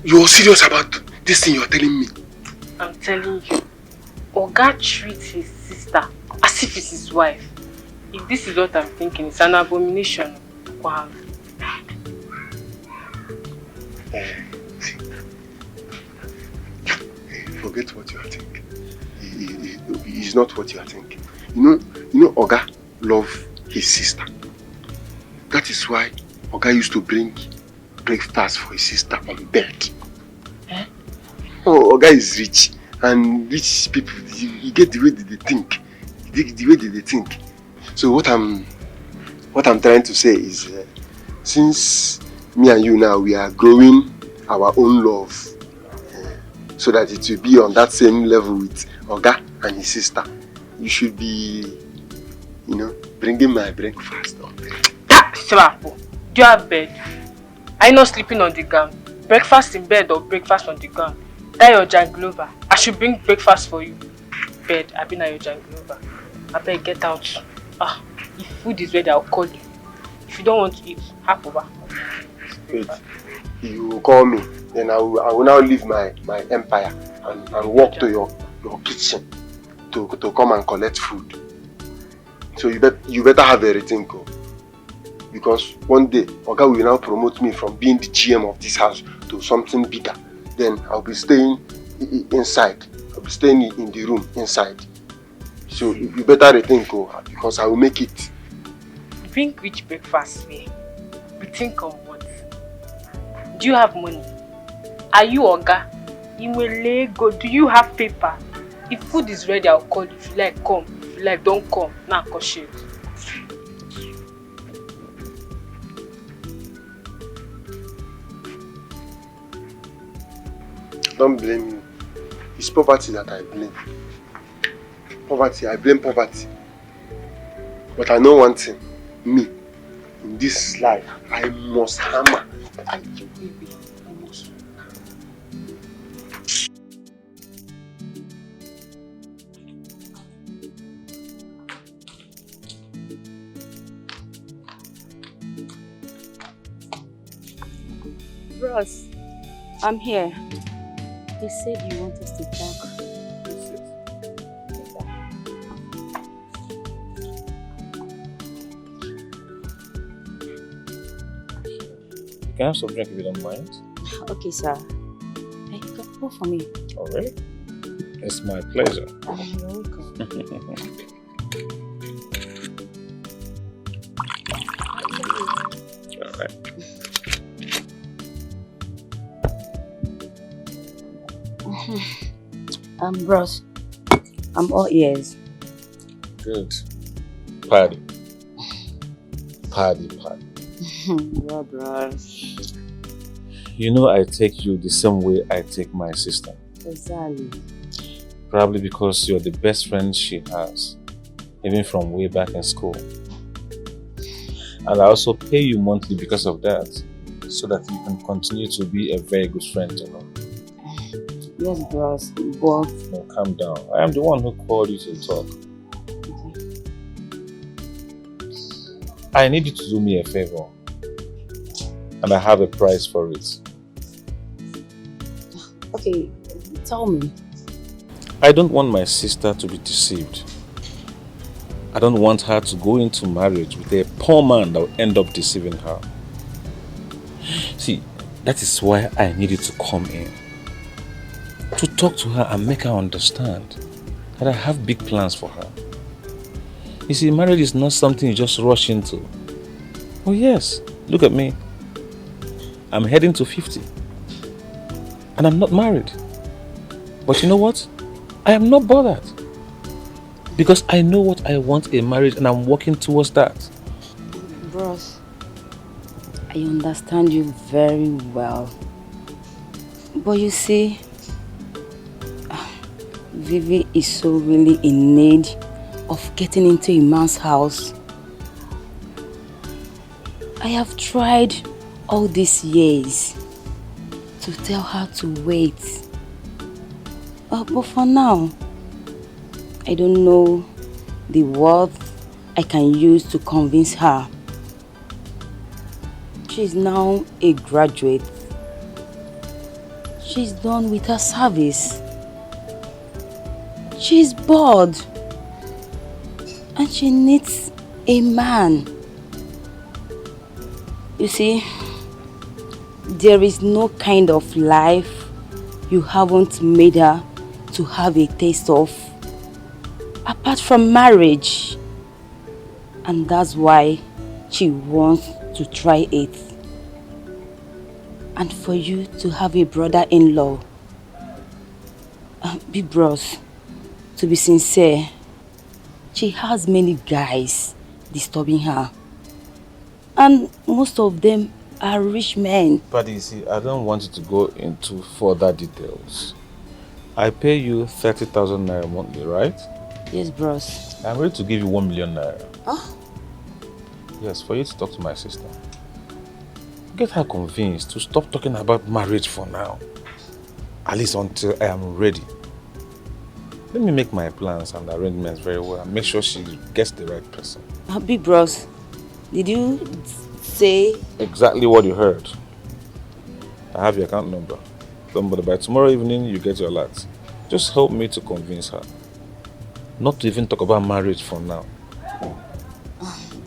you're serious about this thing you're telling me? I'm telling you, Oga treats his sister as if it's his wife. If this is what I'm thinking, it's an abomination. Wow. Forget what you are thinking. It's not what you are thinking. You know, Oga loves his sister. That is why Oga used to bring breakfast for his sister on bed. Oh, Oga is rich, and rich people, you get the way they think. The way they think. So what I'm trying to say is, since me and you now, we are growing our own love, so that it will be on that same level with Oga and his sister, you should be, bringing my breakfast on bed. Do you have bed? Are you not sleeping on the ground? Breakfast in bed or breakfast on the ground? That your janglover. I should bring breakfast for you. Bed, I've been at your janglover. I better get out. If food is ready, I'll call you. If you don't want to eat, hop over. Wait, you will call me, then I will now leave my empire and walk to your kitchen to come and collect food. So you better have everything, go. Because one day, Oga will now promote me from being the GM of this house to something bigger. Then I'll be staying inside. I'll be staying in the room inside. So you better rethink, go, because I will make it. Bring rich breakfast, me. We think of what? Do you have money? Are you Oga? Go. Do you have paper? If food is ready, I'll call you. If you like, come. If you like, don't come. Now, cause shit. Don't blame you. It's poverty that I blame. Poverty, I blame poverty. But I know one thing. Me, in this life, I must hammer. I must. Bros, I'm here. They said you want us to talk. Can I have some drink if you don't mind? Okay, sir. Hey, you can pour for me. Oh, really? It's my pleasure. You're welcome. All right. Bros, I'm all ears. Good. Party. Yeah, bros. You know I take you the same way I take my sister. Exactly. Probably because you're the best friend she has, even from way back in school. And I also pay you monthly because of that, so that you can continue to be a very good friend to her. Yes, bros, but... No, calm down. I am the one who called you to talk. I need you to do me a favor. And I have a price for it. Okay, tell me. I don't want my sister to be deceived. I don't want her to go into marriage with a poor man that will end up deceiving her. See, that is why I need you to come in. To talk to her and make her understand that I have big plans for her. You see, marriage is not something you just rush into. Oh yes, look at me. I'm heading to 50. And I'm not married. But you know what? I am not bothered. Because I know what I want in marriage and I'm working towards that. Bros, I understand you very well. But you see, Vivi is so really in need of getting into a man's house. I have tried all these years to tell her to wait. But for now, I don't know the words I can use to convince her. She's now a graduate. She's done with her service. She's bored. And she needs a man. You see, there is no kind of life you haven't made her to have a taste of apart from marriage. And that's why she wants to try it. And for you to have a brother-in-law, Big Bros, to be sincere, she has many guys disturbing her. And most of them are rich men. But you see, I don't want you to go into further details. I pay you 30,000 naira monthly, right? Yes, bros. I'm ready to give you 1 million naira. Oh? Yes, for you to talk to my sister. Get her convinced to stop talking about marriage for now. At least until I am ready. Let me make my plans and arrangements very well and make sure she gets the right person. Big Bros, did you say? Exactly what you heard. I have your account number. Don't bother, by tomorrow evening you get your alert. Just help me to convince her. Not to even talk about marriage for now.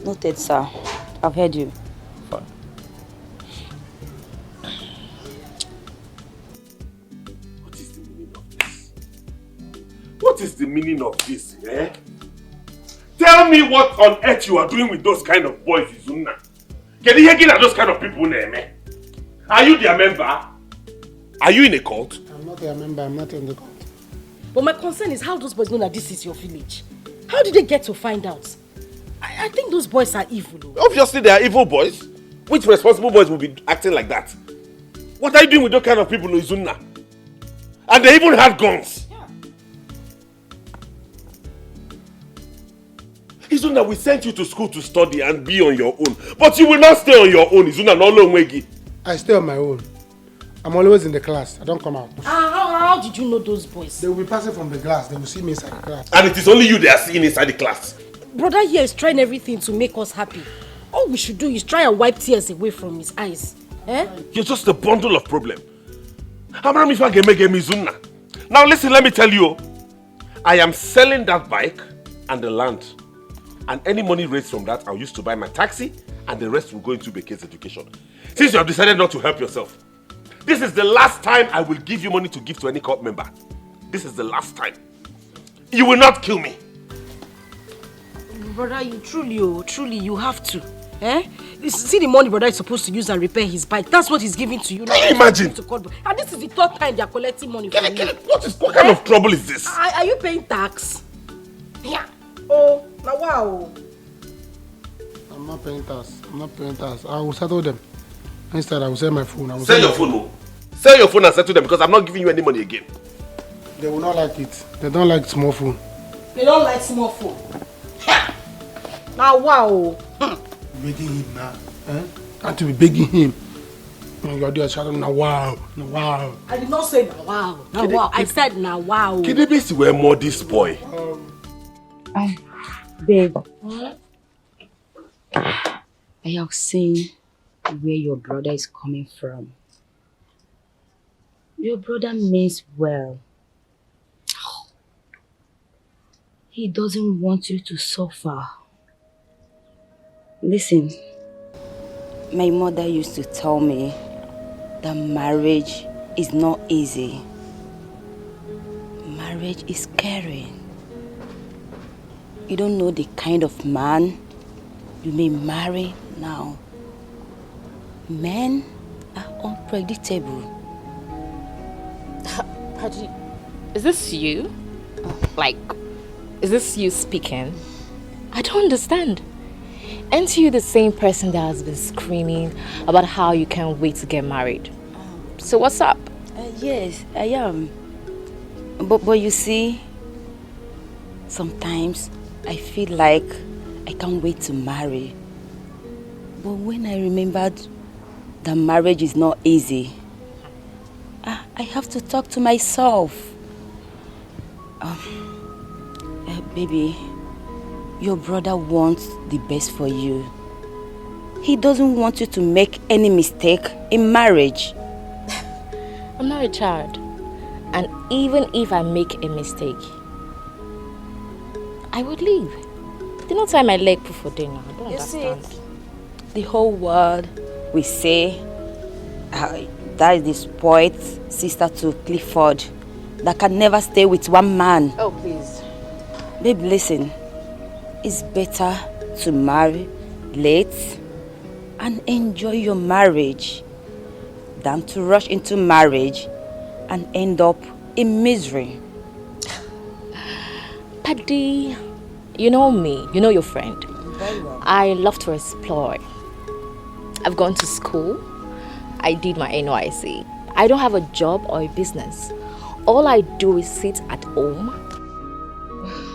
Noted, sir. I've heard you. Fine. What is the meaning of this, eh? Tell me what on earth you are doing with those kind of boys, Izuna. Can you get at those kind of people, eh? Are you their member? Are you in a cult? I'm not their member, I'm not in the cult. But my concern is how those boys know that this is your village. How did they get to find out? I think those boys are evil. Though. Obviously they are evil boys. Which responsible boys will be acting like that? What are you doing with those kind of people, Izuna? And they even had guns. Yeah. Izuna, we sent you to school to study and be on your own. But you will not stay on your own, Izuna, no Longwegi. I stay on my own. I'm always in the class. I don't come out. How did you know those boys? They will be passing from the class. They will see me inside the class. And it is only you they are seeing inside the class. Brother here is trying everything to make us happy. All we should do is try and wipe tears away from his eyes. Eh? You're just a bundle of problem. Now listen, let me tell you. I am selling that bike and the land. And any money raised from that, I'll use to buy my taxi and the rest will go into Beke's education. Since you have decided not to help yourself, this is the last time I will give you money to give to any cult member. This is the last time. You will not kill me. Brother, you truly, you have to. Eh? See the money brother is supposed to use and repair his bike. That's what he's giving to you. Can you imagine? And this is the third time they are collecting money from you. What kind of trouble is this? Are you paying tax? Yeah. Oh, now wow. I'm not paying tax. I'm not paying tax. I will settle them. Instead, I will sell my phone. Sell your phone, oh. Sell your phone and settle them because I'm not giving you any money again. They will not like it. They don't like small phone. They don't like small phone. Now wow. Begging him now. Eh? Can't you be begging him? You're there shouting now wow. Now wow. I did not say now wow. Now wow. I said now wow. Can they be where more this boy? Babe. I have seen where your brother is coming from. Your brother means well. He doesn't want you to suffer. Listen, my mother used to tell me that marriage is not easy. Marriage is scary. You don't know the kind of man you may marry now. Men are unpredictable. Paddy, is this you? Like, is this you speaking? I don't understand. Aren't you the same person that has been screaming about how you can't wait to get married? So what's up? Yes, I am. But you see, sometimes I feel like I can't wait to marry. But when I remembered that marriage is not easy, I have to talk to myself. Baby, your brother wants the best for you. He doesn't want you to make any mistake in marriage. I'm not a child. And even if I make a mistake, I would leave. Do not tie my leg for dinner. I don't understand. The whole world will say that is the spoiled sister to Clifford that can never stay with one man. Oh, please. Babe, listen. It's better to marry late and enjoy your marriage than to rush into marriage and end up in misery. Paddy, you know me, you know your friend. Very well. I love to explore. I've gone to school. I did my NYC. I don't have a job or a business. All I do is sit at home,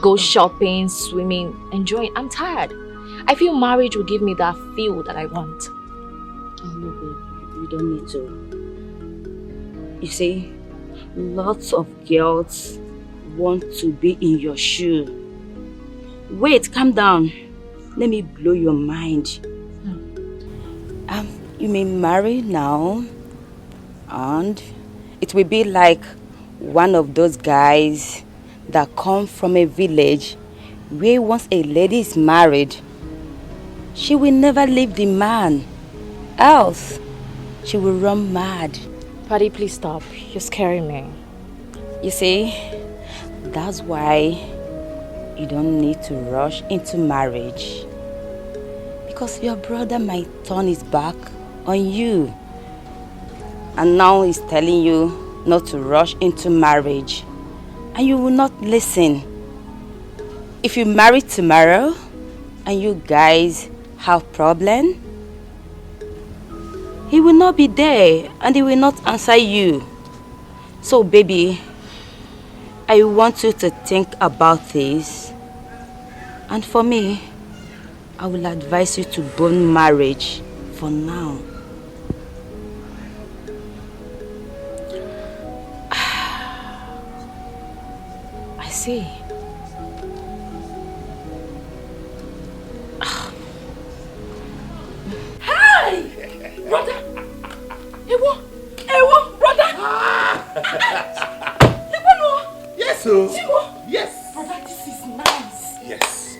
go shopping, swimming, enjoying. I'm tired. I feel marriage will give me that feel that I want. Oh, no, babe. You don't need to. You see, lots of girls want to be in your shoe. Wait, calm down. Let me blow your mind. You may marry now, and it will be like one of those guys that come from a village where once a lady is married, she will never leave the man, else she will run mad. Paddy, please stop. You're scaring me. You see, that's why you don't need to rush into marriage. Because your brother might turn his back on you. And now he's telling you not to rush into marriage. And you will not listen. If you marry tomorrow and you guys have problem, he will not be there and he will not answer you. So baby, I want you to think about this. And for me, I will advise you to bone marriage for now. I see. Hi! Brother! Ewo, brother! Yes, sir. Simo! Yes. Brother, this is nice. Yes.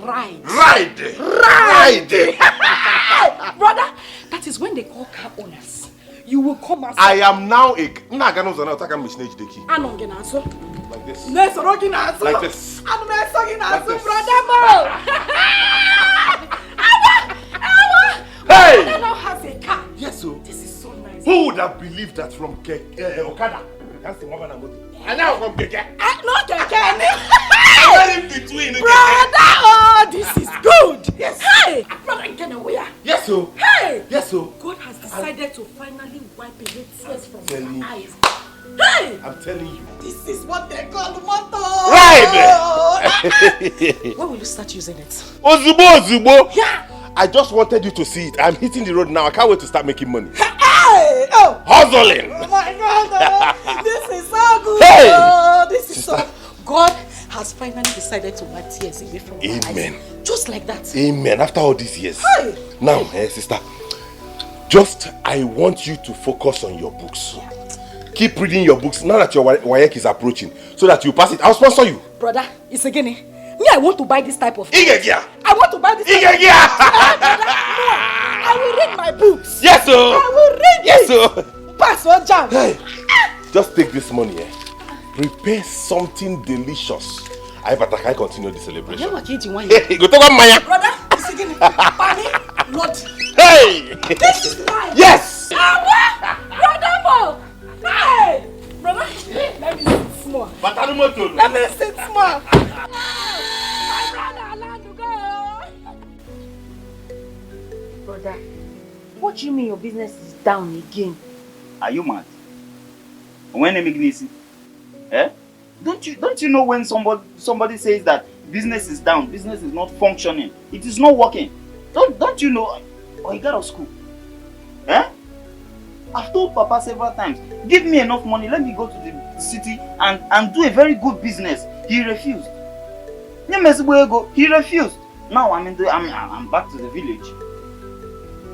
Ride. Brother, that is when they call car owners. You will come as I am now a... Like this. Like this. Hey! Brother now has a car. Yes, sir. This is so nice. Who would have believed that from Okada? That's the woman I'm with. And now from Keke. Not Keke. I'm in between. Brother, oh, this is good. Yes. Hey, brother, get away. Yes, sir. Hey. Yes, sir. God has decided to finally wipe away tears from telling your eyes. Hey. I'm telling you. This is what they call motto. Right. When will you start using it? Ozubo. Yeah. I just wanted you to see it. I'm hitting the road now. I can't wait to start making money. Hey! Oh! Hustling! Oh my God! This is so good! Hey! Oh, this is so... God has finally decided to wipe tears away from my eyes. Amen. Just Just like that. Amen. After all these years. Hey. Now, sister, I want you to focus on your books. Keep reading your books now that your WAEC is approaching, so that you pass it. I'll sponsor you. Brother, it's again. Me, I want to buy this type of thing. Igegia. I want to buy this type of thing. No, I will read my books. Yes, sir. I will read yes, it. Sir. Pass or jam. Hey, just take this money. Prepare something delicious. I continue the celebration. Go to one Maya. Brother, it's again. Pani, Lord. Hey. This is mine. Yes. Brother, Mo. Hey, brother, let me sit small. Let me sit small. My brother, allowed to go. Brother, what do you mean your business is down again? Are you mad? When they make this, Don't you know when somebody says that business is down, business is not functioning, it is not working? Don't you know? Or you got to school? I've told Papa several times, give me enough money, let me go to the city and do a very good business. He refused. He refused. Now I'm back to the village.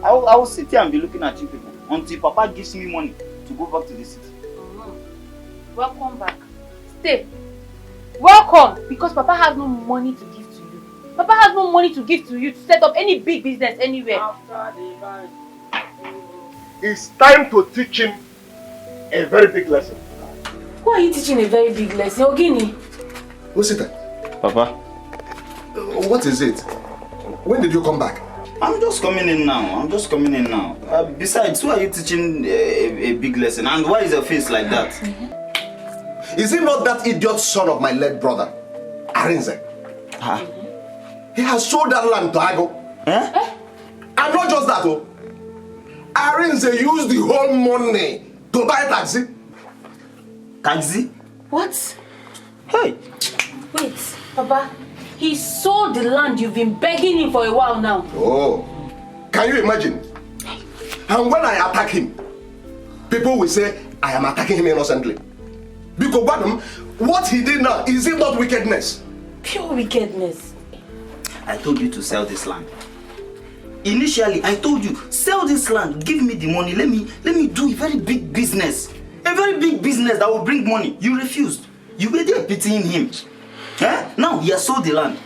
I will sit here and be looking at you people until Papa gives me money to go back to the city. Welcome back. Stay. Welcome, because Papa has no money to give to you. Papa has no money to give to you to set up any big business anywhere. It's time to teach him a very big lesson. Who are you teaching a very big lesson? Ogini? Who's it? Papa. What is it? When did you come back? I'm just coming in now. Besides, who are you teaching a big lesson? And why is your face like that? Is he not that idiot son of my late brother, Arinze? He has sold that land to Ago. And not just that, Arinze used the whole money to buy a taxi. Taxi? What? Hey! Wait, Papa. He sold the land. You've been begging him for a while now. Oh, can you imagine? And when I attack him, people will say I am attacking him innocently. Because what he did now, is it not wickedness? Pure wickedness. I told you to sell this land. Initially, I told you, sell this land, give me the money, let me do a very big business. A very big business that will bring money. You refused. You were there pitying him. Now he has sold the land.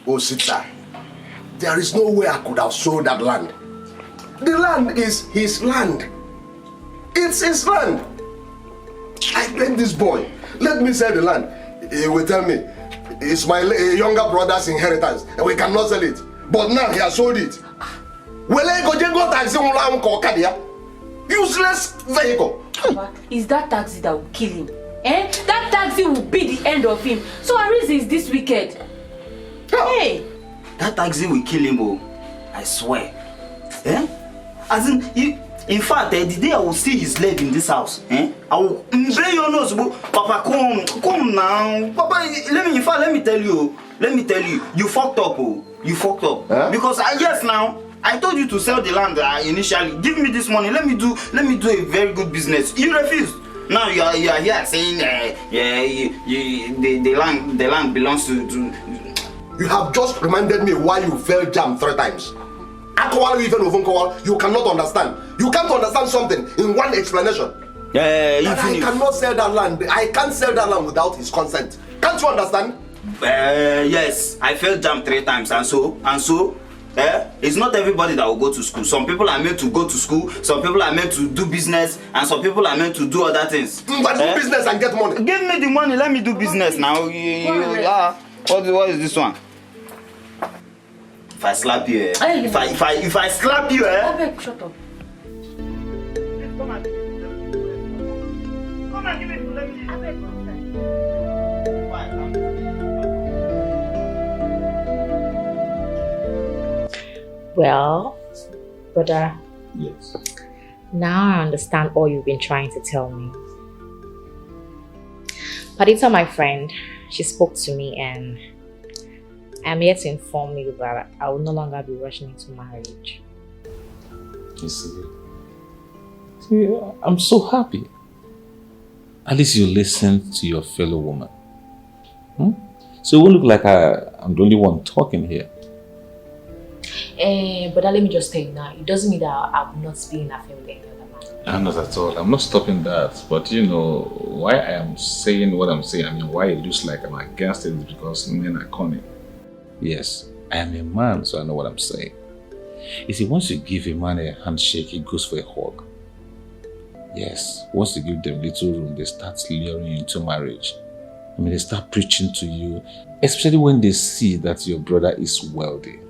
Oh, sister, there is no way I could have sold that land. The land is his land. It's his land. I blame this boy. Let me sell the land. He will tell me it's my younger brother's inheritance and we cannot sell it. But now he has sold it. Useless vehicle. Is that taxi that will kill him? That taxi will be the end of him. So Arinze is this wicked. Hey! That taxi will kill him, oh. I swear. As in fact, the day I will see his leg in this house, I will embrace your nose, Papa, come now. Papa, let me tell you, you fucked up, oh. You fucked up. Because yes now, I told you to sell the land initially. Give me this money, let me do a very good business. You refused. Now you are here saying the land belongs to. You have just reminded me why you failed jam 3 times. You cannot understand. You can't understand something in one explanation. I cannot sell that land. I can't sell that land without his consent. Can't you understand? Yes, I failed jam 3 times, and so. It's not everybody that will go to school. Some people are meant to go to school, some people are meant to do business, and some people are meant to do other things. But do business and get money. Give me the money, let me do business now. What is this one? If I slap you, if I slap you, Shut up. Come and give it to Well, brother. Yes. Now I understand all you've been trying to tell me. Padita, my friend, she spoke to me and I'm here to inform you that I will no longer be rushing into marriage. You see, I'm so happy. At least you listen to your fellow woman. So it won't look like I'm the only one talking here. But let me just tell you now, it doesn't mean that I will not be in a affair with any other man. I'm not at all. I'm not stopping that. But you know, why I am saying what I'm saying, I mean, why it looks like I'm against it is because men are cunning. Yes, I am a man, so I know what I'm saying. You see, once you give a man a handshake, he goes for a hug. Yes, once you give them little room, they start luring you into marriage. I mean, they start preaching to you, especially when they see that your brother is wealthy.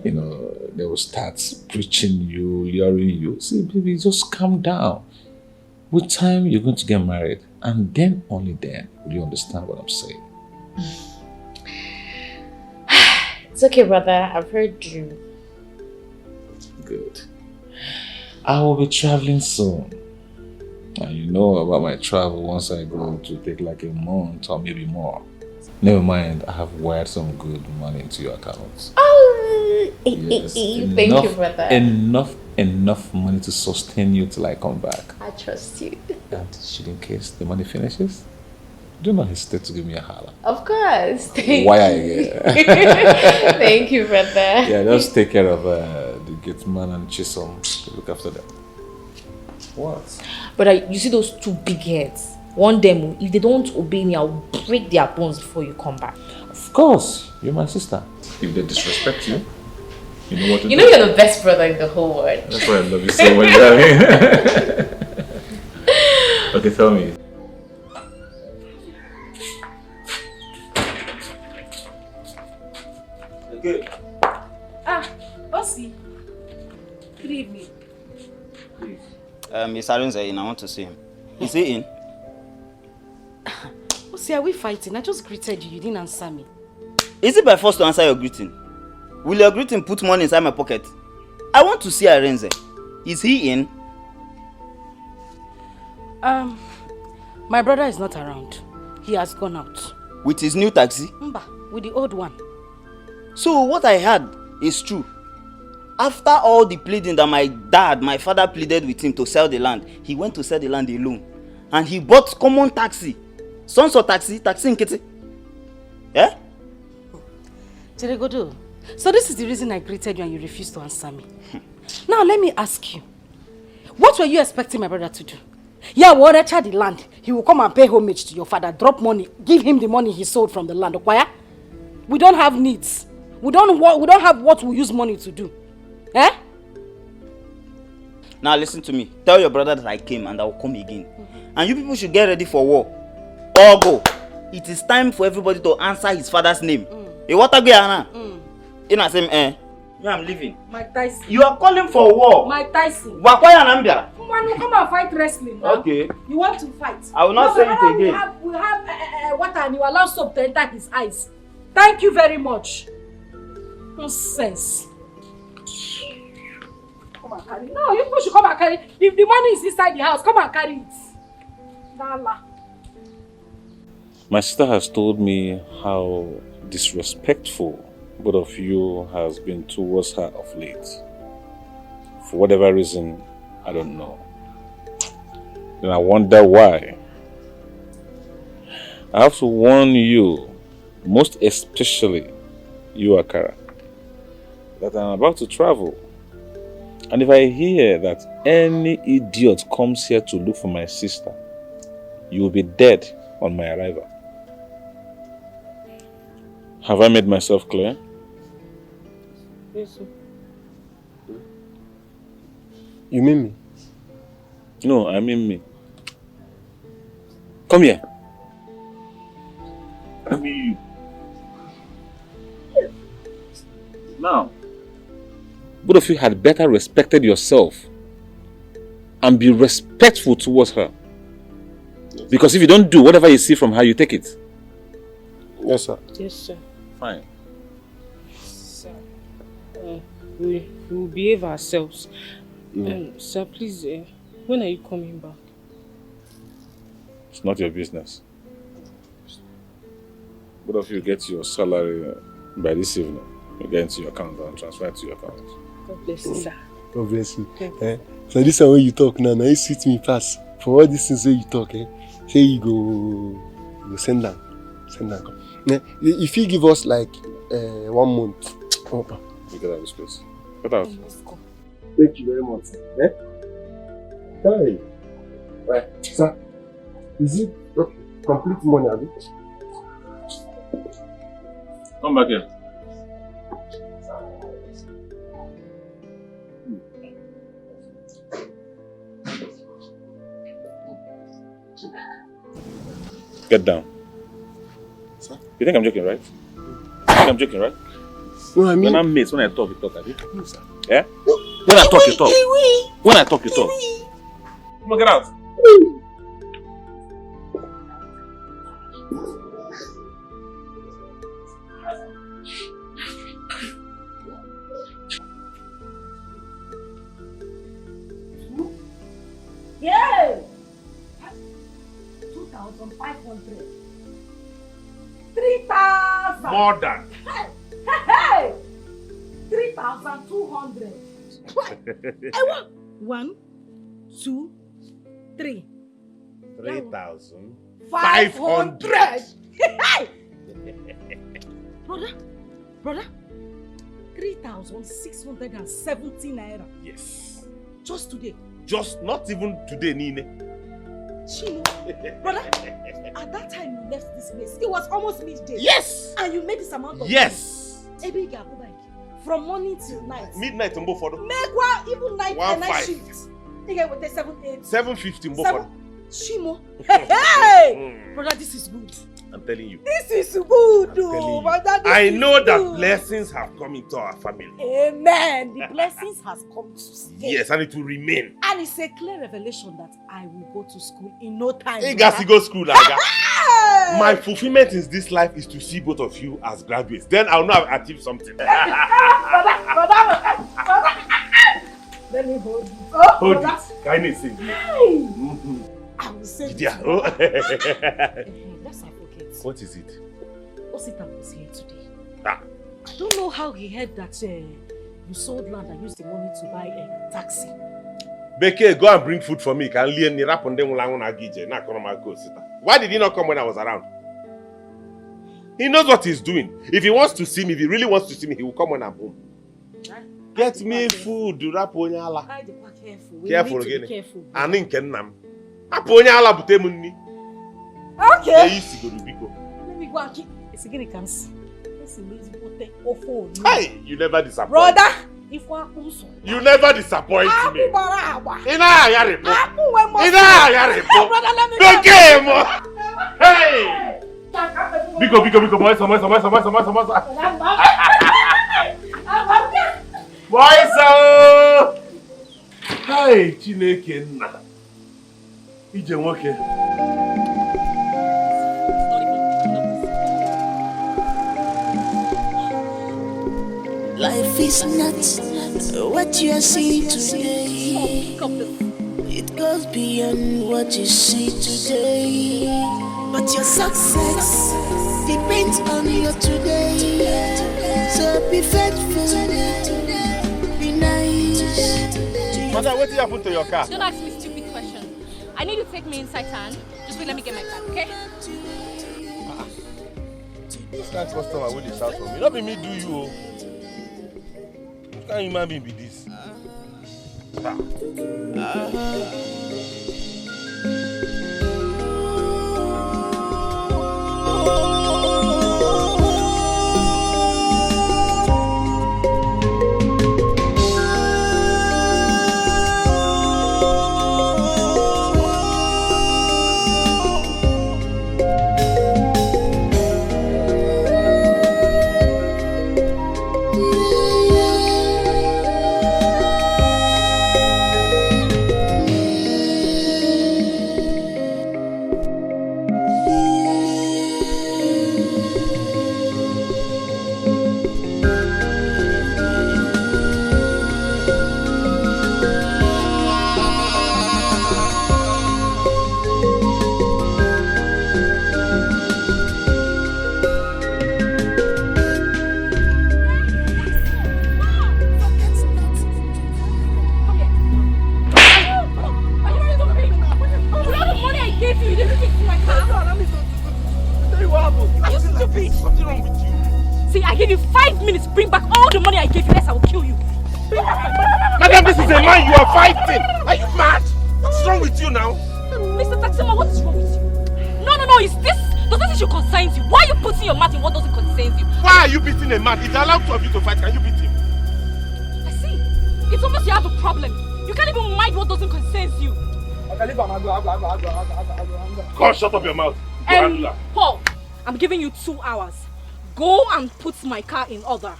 You know, they will start preaching you, luring you. See, baby, just calm down. With time, you're going to get married. And then, only then, will you understand what I'm saying. It's okay, brother. I've heard you. Good. I will be traveling soon. And you know about my travel once I go to take like a month or maybe more. Never mind, I have wired some good money into your account. Oh, yes, thank you, brother. Enough money to sustain you till I come back. I trust you. And should in case the money finishes, do not hesitate to give me a holler. Of course. Thank Why you. Thank you, brother. Yeah, just take care of the gate man and Chisom. Look after them. What? But you see those two big heads? One them, if they don't obey me, I'll break their bones before you come back. Of course, you're my sister. If they disrespect you, you know what to do. You know you're the best brother in the whole world. That's why I love you so much, darling. Okay, tell me. Okay. Bossy. Good evening. Miss Arin's in. I want to see him. Is he in? See, are we fighting? I just greeted you. You didn't answer me. Is it by force to answer your greeting? Will your greeting put money inside my pocket? I want to see Arenze. Is he in? My brother is not around. He has gone out. With his new taxi? Mba, with the old one. So what I heard is true. After all the pleading that my father pleaded with him to sell the land, he went to sell the land alone. And he bought common taxi. Sons of taxi in Kitty. Yeah? Cheregodo, so this is the reason I greeted you and you refused to answer me. Now let me ask you. What were you expecting my brother to do? Yeah, we'll nurture the land. He will come and pay homage to your father, drop money, give him the money he sold from the land. Why? We don't have needs. We don't have what we use money to do. Eh? Now listen to me. Tell your brother that I came and I will come again. And you people should get ready for war. Or go. It is time for everybody to answer his father's name. What are you in a same I'm leaving. Mike Tyson. You are calling for war. Mike Tyson. Wakwaya Nambia. Come and fight wrestling now. Okay. You want to fight? I will not say it again. We have water and you allow soap to enter his eyes. Thank you very much. Nonsense. Come and carry it. No, you people should come and carry it. If the money is inside the house, come and carry it. Dala. My sister has told me how disrespectful both of you has been towards her of late. For whatever reason, I don't know. And I wonder why. I have to warn you, most especially you, Akara, that I'm about to travel. And if I hear that any idiot comes here to look for my sister, you will be dead on my arrival. Have I made myself clear? Yes, sir. You mean me? No, I mean me. Come here. I mean you. Now, both of you had better respected yourself and be respectful towards her. Yes. Because if you don't do whatever you see from her, you take it. Yes, sir. Yes, sir. Fine. Sir, we will behave ourselves. Sir, please, when are you coming back? It's not your business. Both of you get your salary by this evening. You get into your account and transfer it to your account. God bless you, sir. God bless you. So this is when you talk now. Now you suit me pass. For all these things where you talk, say you go send down. Send down. If you give us like 1 month, You get out of this place. Get out. Thank you very much. Eh? Hey. Right, sir. Is it okay? Complete money, Abi? Come back here. Get down. Sir? You think I'm joking, right? You think I'm joking, right? No, I mean... When I'm mates, when I talk, you talk, Abi? No, sir. Yeah? When I talk, you talk. When I talk, you talk. Come on, get out. Yeah. 2,500. 3,000. More than. Hey. 3,200. I want 1, 2, 3. 3,500. Brother, 3,670 naira. Yes. Just today. Just not even today, Nine. Chino, brother, at that time you left this place, it was almost midday. Yes. And you made this amount of yes. money. Yes. From morning till night. Midnight in Boforo. Make one even night and night shift. You get with the 7, 8. 7:50 in Boforo. Shimo. Hey! Brother, this is good. I'm telling you. This is good, brother. I know that blessings have come into our family. Amen. The blessings has come to stay. Yes, and it will remain. And it's a clear revelation that I will go to school in no time. Hey, guys, you go to school, Aga. My fulfillment in this life is to see both of you as graduates. Then I'll know I've achieved something. brother. Let me hold you. Hold it. Can you sing? Hey. I will say it. Yeah. Let's not forget. What is it? Osita was here today. Ah. I don't know how he heard that you sold land and used the money to buy a taxi. Beke, go and bring food for me. Why did he not come when I was around? He knows what he's doing. If he wants to see me, if he really wants to see me, he will come when I'm home. Get me food. Careful again. Careful. Okay. Let me go and keep. It's again cancer. Hey, you never disappoint. Brother, if you never disappoint me. Hey! Biko, Moisa! Hey, Chineke nna. Ije nwoke. Life is not what you are seeing today. It goes beyond what you see today. But your success depends on your today. So be faithful, be nice. Mother, what happened to your car? Don't ask me stupid questions. I need you to take me inside town. Just wait, let me get my card, okay? This kind of customer will shout for me. Not be me do you. What kind of human being be this? See, I gave you 5 minutes. Bring back all the money I gave you, else I will kill you. Bring back my money. Madam, this is a man you are fighting. Are you mad? What's wrong with you now? Mr. Taxima, what is wrong with you? No, is this... Does this issue concern you? Why are you putting your mouth in what doesn't concern you? Why are you beating a man? If you're allowed two of you to fight, can you beat him? I see. It's almost you have a problem. You can't even mind what doesn't concern you. God, shut up your mouth. Paul, I'm giving you 2 hours. Go and put my car in order.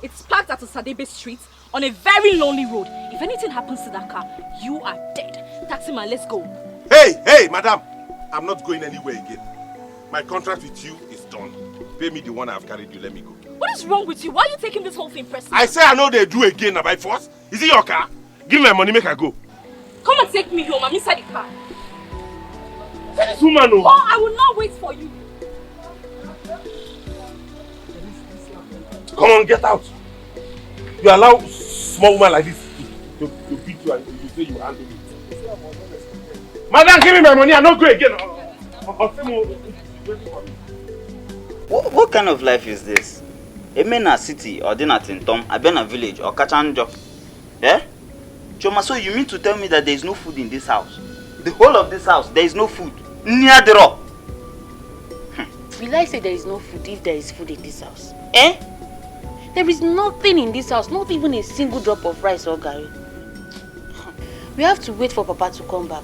It's parked at a Sadebe Street on a very lonely road. If anything happens to that car, you are dead. Taxi man, let's go. Hey, madam. I'm not going anywhere again. My contract with you is done. Pay me the one I've carried you. Let me go. What is wrong with you? Why are you taking this whole thing personally? I say I know they do again by force. Is it your car? Give me my money, make her go. Come and take me home. I'm inside the car. This woman, no. Oh, I will not wait for you. Come on, get out. You allow small woman like this to beat you and you say you handle it. Madam, give me my money. I'm not going again. What kind of life is this? A man in city or dinner in Tom, I been a village or Kachanjo. Eh? Choma, so you mean to tell me that there is no food in this house? The whole of this house, there is no food. Near the rock. Will I say there is no food if there is food in this house? Eh? There is nothing in this house, not even a single drop of rice or curry. We have to wait for Papa to come back.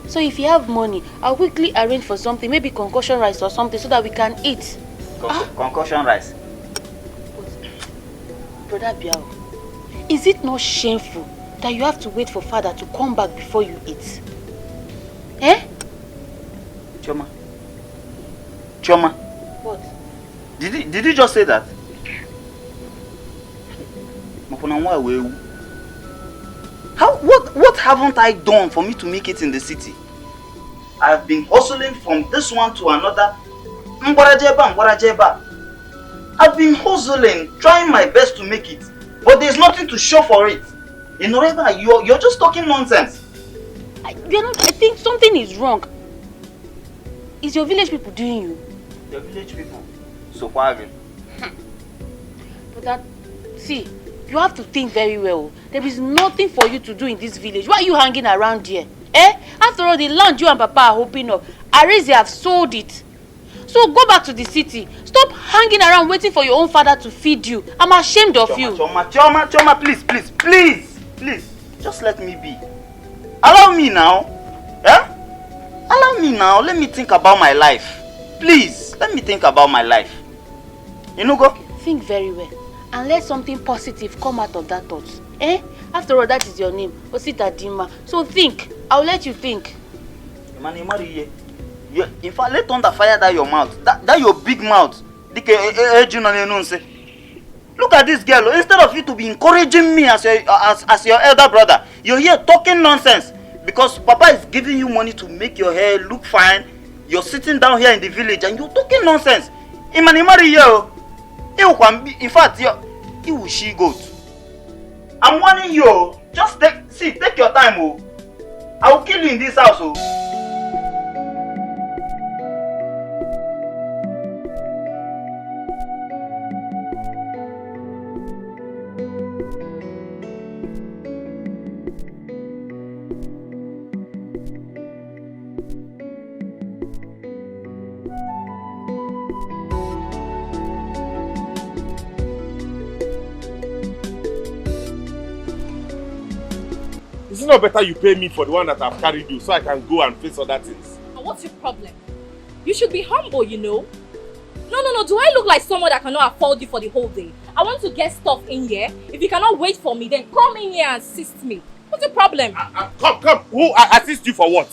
So if you have money, I'll quickly arrange for something, maybe concussion rice or something, so that we can eat. Concussion rice? Brother Biao, is it not shameful that you have to wait for Father to come back before you eat? Eh? Choma. What? Did you just say that? What haven't I done for me to make it in the city? I've been hustling from this one to another. I've been hustling, trying my best to make it, but there's nothing to show for it. You know, you're just talking nonsense. I think something is wrong. Is your village people doing you? Your village people? So why? But see, you have to think very well. There is nothing for you to do in this village. Why are you hanging around here? Eh? After all, the land you and Papa are hoping of, Arezi have sold it. So go back to the city. Stop hanging around waiting for your own father to feed you. I'm ashamed of you. Choma, please. Just let me be. Allow me now. Eh? Allow me now. Let me think about my life. Please, let me think about my life. You know, go? Think very well. And let something positive come out of that thought. Eh? After all, that is your name. Osita Dima. So think. I'll let you think. In fact, let thunder fire that your mouth. That your big mouth. Look at this girl. Instead of you to be encouraging me as your elder brother, you're here talking nonsense. Because Papa is giving you money to make your hair look fine. You're sitting down here in the village and you're talking nonsense. In fact, you will she goat. I'm warning you. Just take your time. Oh. I will kill you in this house. Oh. Is it not better you pay me for the one that I've carried you so I can go and face other things? And what's your problem? You should be humble, you know. No. Do I look like someone that cannot afford you for the whole day? I want to get stuff in here. If you cannot wait for me, then come in here and assist me. What's the problem? Come. Who assist you for what?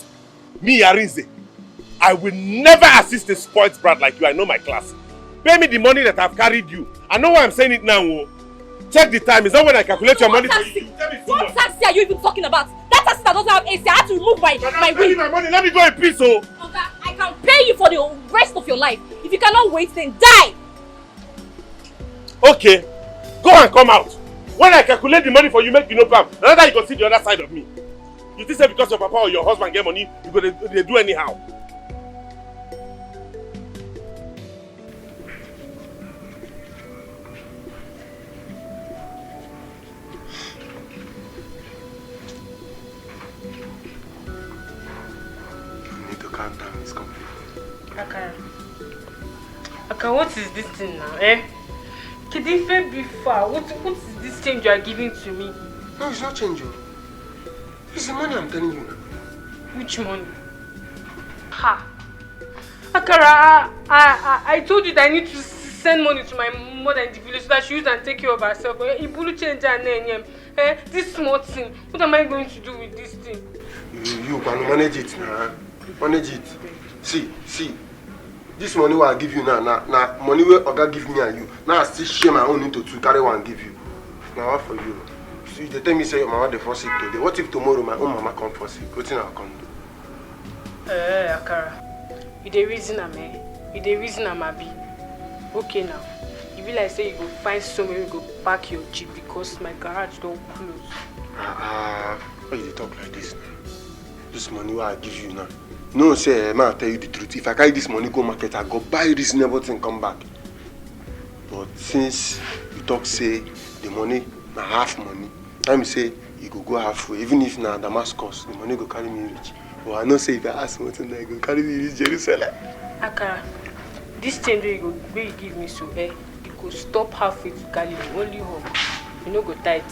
Me, Arinze. I will never assist a spoiled brat like you. I know my class. Pay me the money that I've carried you. I know why I'm saying it now. Check the time. It's not when I calculate your money for you. What taxi are you even talking about? That taxi that doesn't have AC. I had to remove my wheel. My money. Let me go in peace, oh. Okay, I can pay you for the rest of your life. If you cannot wait, then die. Okay. Go and come out. When I calculate the money for you, make you no problem. Another you can see the other side of me. You think say because your papa or your husband get money, you go they do anyhow. countdown is complete. Akara, what is this thing now, eh? Kidife before, what is this change you are giving to me? No, it's not change. It's the money I'm telling you now. Which money? Ha! Akara, I told you that I need to send money to my mother in the village so that she use and take care of herself. Ibulu change her name. This small thing, what am I going to do with this thing? You can manage it now. Manage it. See. This money what I give you now, money where Oga give me and you. Now I still share my own into two, carry one give you. Now what for you? See, they tell me say your mama dey fall sick today. What if tomorrow my own mama come fall sick? What thing I come do? Akara, you the reason I'm You the reason I'm happy. Okay now. You be like say you go find somewhere you go park your jeep because my garage don't close. Why you talk like this now? This money what I give you now. No, say, man, I tell you the truth. If I carry this money go market, I go buy reasonable thing, come back. But since you talk, say, the money, na half money, time say, you go halfway. Even if na Damascus, the money go carry me rich. But I know say, if I ask something, I go carry me rich Jerusalem. Akara, this change where you give me so, you go stop halfway to Galilee, only hug. You no go tight.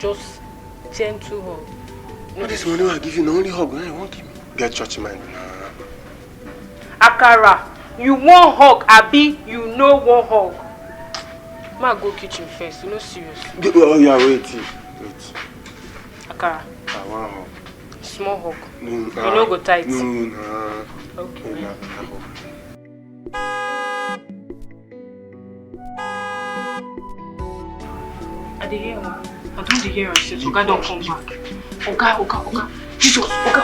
Just gentle hug. No, this money I give you, no only hug, you won't give me. Get church mind. Akara, you want hug, Abi, you know one hug. Ma go kitchen first, you know serious. Oh yeah, wait. Akara. I want hug. Small hug. No, you know go tight. No. Okay. I dey hear one. I don't dey hear shit. Oga don't come back. Oga. Jesus, Oga.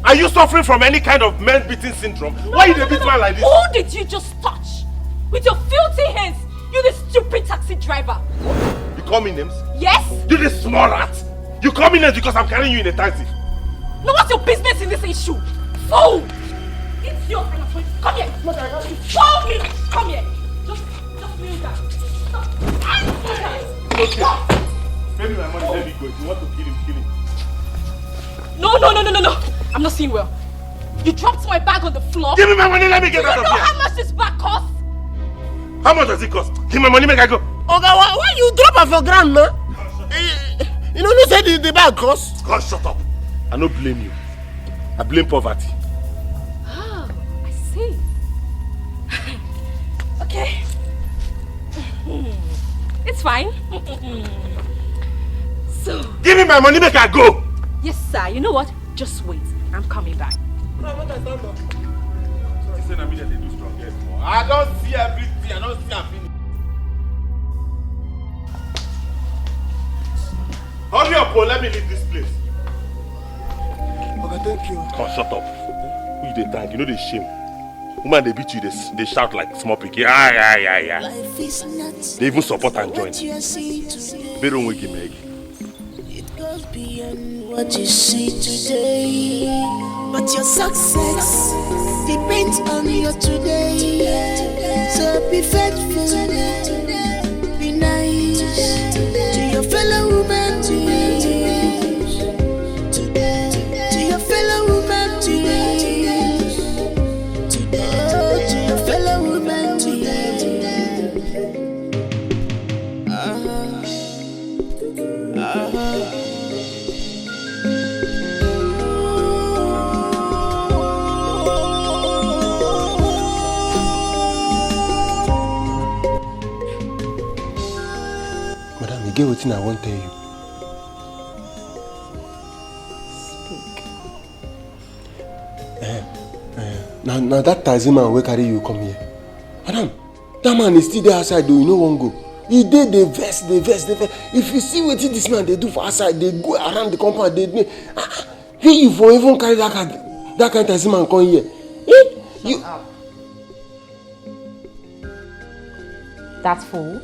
Are you suffering from any kind of man-beating syndrome? Why you beat man like this? Who did you just touch? With your filthy hands, you the stupid taxi driver. You call me names? Yes? You the small rat. You call me names because I'm carrying you in a taxi. Now what's your business in this issue? Fool! It's your kind of place. Come here. Follow me. Come here. Just kneel down. Stop. Pay me my money, let me go. If you want to kill him, kill him. No. I'm not seeing well. You dropped my bag on the floor. Give me my money, let me get out of here. Do you know how much this bag costs? How much does it cost? Give me my money, make I go. Oga, why you drop off your ground, man? You know who said the bag cost? God, shut up. I don't blame you. I blame poverty. Oh, I see. Okay. It's fine. So... Give me my money, make I go. Yes, sir. You know what? Just wait. I'm coming back. I don't see everything. I don't see everything. Hurry up, let me leave this place. Okay, thank you. Come, shut up. Who you dey thank? You know they shame. Woman, they beat you, they shout like small pig. Yeah. They even support and join. They don't wake him egg. It goes beyond what you see today, but your success depends on your today. So be faithful, be nice to your fellow woman, to your fellow woman, to your fellow woman, Madam, you get what I won't tell you. Speak. Now that Tazi man will carry you come here. Madam, That man is still there outside though, you no wan go. He did the vest. If you see what this man they do for outside, they go around the compound, he for even carry that kind of man come here. You That's fool.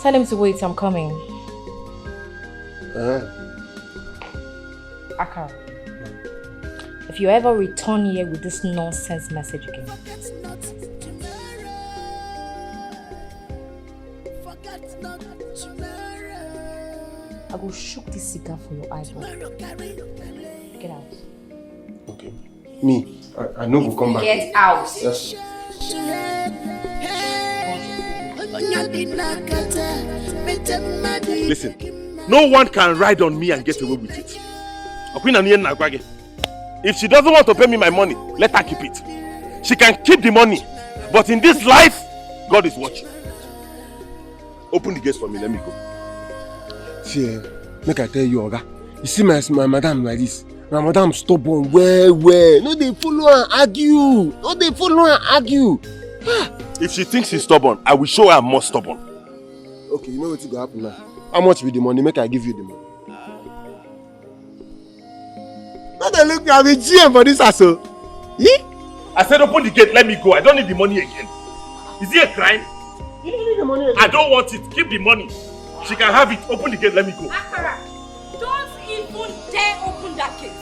Tell him to wait, I'm coming. Akara, if you ever return here with this nonsense message again, I will shoot this cigar for your eyeball. Get out. Okay. Me, I know we'll come back. Get out. Yes. Listen, no one can ride on me and get away with it. If she doesn't want to pay me my money, let her keep it. She can keep the money. But in this life, God is watching. Open the gates for me, let me go. See, make I tell you, Oga. You see my madam like this. My madam stubborn well. No, they follow and argue. If she thinks she's stubborn, I will show her I'm more stubborn. Okay, you know what's going to happen now? How much will the money? Make I give you the money. Not a look at me GM for this asshole. I said open the gate, let me go. I don't need the money again. Is it a crime? You don't need the money again. I don't want it. Keep the money. She can have it. Open the gate, let me go. Akara, don't even dare open that gate.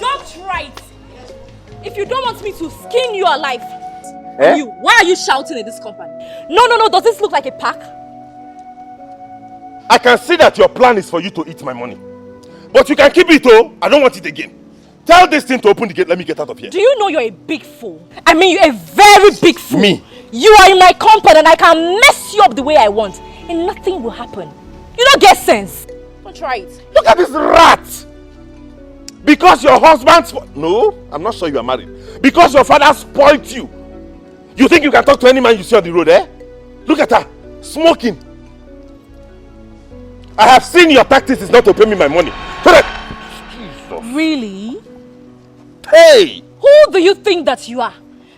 Don't try it. If you don't want me to skin you alive, why are you shouting in this company? No. Does this look like a pack? I can see that your plan is for you to eat my money. But you can keep it, oh. I don't want it again. Tell this thing to open the gate. Let me get out of here. Do you know you're a big fool? I mean, you're a very big fool. Me? You are in my compound and I can mess you up the way I want. And nothing will happen. You don't get sense. Don't try it. Look at this rat. Because your husband... No, I'm not sure you are married. Because your father spoiled you. You think you can talk to any man you see on the road, eh? Look at her. Smoking. I have seen your tactics is not to pay me my money. Really? Hey! Who do you think that you are?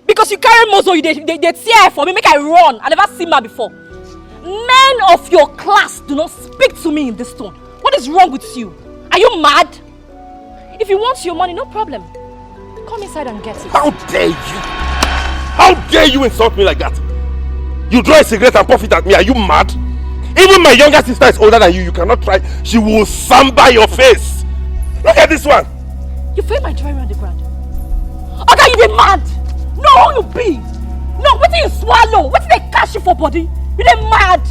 Because you carry muscle, they tear for me, make I run. I never seen man before. Men of your class do not speak to me in this tone. What is wrong with you? Are you mad? If you want your money, no problem. Come inside and get it. How dare you? How dare you insult me like that? You draw a cigarette and puff it at me. Are you mad? Even my younger sister is older than you. You cannot try. She will samba your face. Look at this one. You feel my drawing on the ground. Okay, you be mad. No, you be. No, what do you swallow? What do they catch you for body? You dey mad.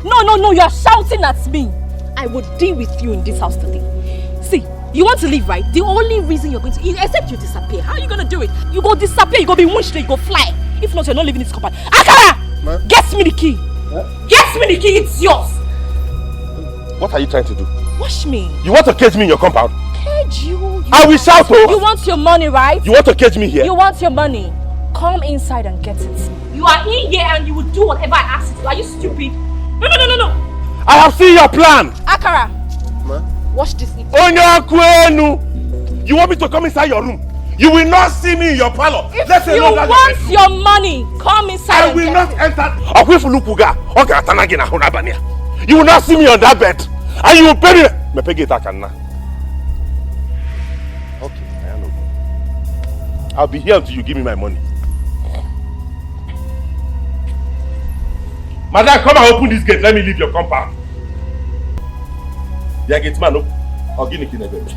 No, you are shouting at me. I will deal with you in this house today. See, you want to leave, right? The only reason you're going to, except you disappear. How are you going to do it? You go disappear, you go be winched, you go fly. If not, you're not leaving this compound. Akara! Ma? Get me the key. Huh? Get me the key, it's yours. What are you trying to do? Wash me. You want to cage me in your compound? Cage you? I will shout, oh! You want your money, right? You want to cage me here? You want your money. Come inside and get it. You are in here and you will do whatever I ask you to. Are you stupid? No. I have seen your plan. Akara. Ma? Watch this. You want me to come inside your room? You will not see me in your parlor. If you want your money, come inside. I will not enter. You will not see me on that bed. And you will pay me. Okay, I know. I'll be here until you give me my money. Madam, come and open this gate. Let me leave your compound. Yeah, gate man, I'll give you the name.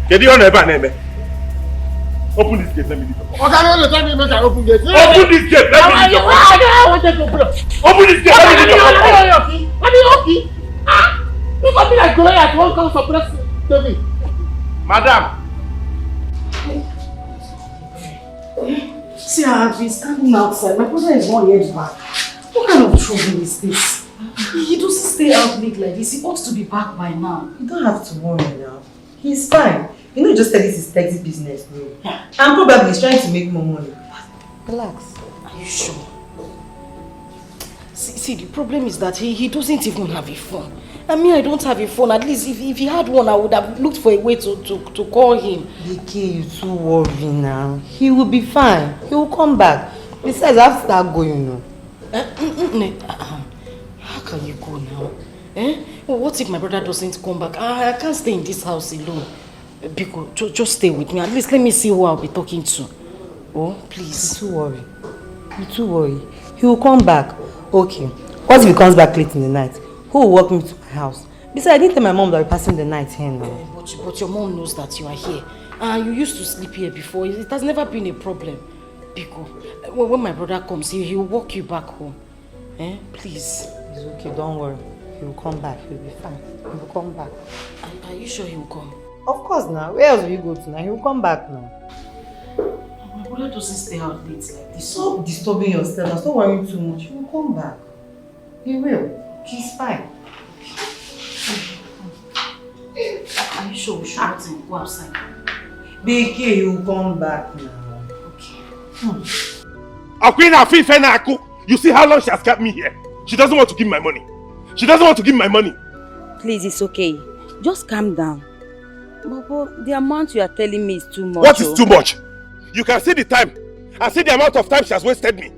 Get you on the name. Open this gate. Let me leave your compound. Okay, let me open this gate. Open this gate. Let me leave your compound. Open this gate. Let me leave your compound. You got me like going at one come suppress David. Madam. See, I've been standing outside. My brother is 1 year back. What kind of trouble is this? He doesn't stay out late like this. He ought to be back by now. You don't have to worry now. He's fine. You know, he just said this is taxi business, bro. And probably he's trying to make more money. Relax. Are you sure? See, the problem is that he doesn't even have a phone. I mean, I don't have a phone. At least if he had one, I would have looked for a way to call him. Vicky, you too worry now. He will be fine. He will come back. Besides, I have to start going now. How can you go now? What if my brother doesn't come back? I can't stay in this house alone. Biko, just stay with me. At least let me see who I'll be talking to. Oh, please. You too worry. You too worry. He will come back. Okay. What if he comes back late in the night? Who will walk me to my house? Besides, I didn't tell my mom that we're passing the night here now. But your mom knows that you are here. You used to sleep here before. It has never been a problem. Biko, when my brother comes, he will walk you back home. Please. It's okay, don't worry. He will come back. He will be fine. He will come back. Are you sure he will come? Of course now. Where else will you go to now? He will come back now. My brother doesn't stay out late like this. Stop disturbing yourself and stop worrying too much. He will come back. He will. He's fine. Are you sure we should let him go outside? BK, he will come back now. Okay. You see how long she has kept me here? She doesn't want to give me my money. She doesn't want to give me my money. Please, it's okay. Just calm down. Bobo, the amount you are telling me is too much. What is too much? You can see the time and see the amount of time she has wasted me.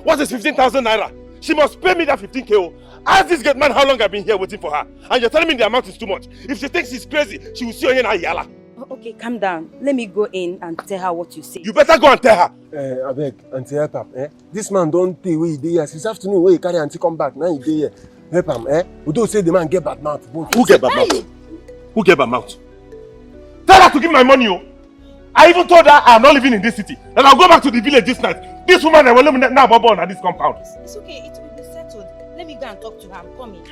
What is 15,000 naira? She must pay me that 15k. Ask this gate man how long I've been here waiting for her. And you're telling me the amount is too much. If she thinks she's crazy, she will see you in her yala. Okay, calm down. Let me go in and tell her what you say. You better go and tell her. I beg, Auntie help him. This man don't stay where he dey here. Since afternoon where he carry Auntie come back, now he dey here. Help him, We don't say the man get bad mouth. Who get bad mouth? Who get bad mouth? Tell her to give my money, I even told her I'm not living in this city. And I'll go back to the village this night. This woman I will live now born at this compound. It's okay, it will be settled. Let me go and talk to her. I'm coming.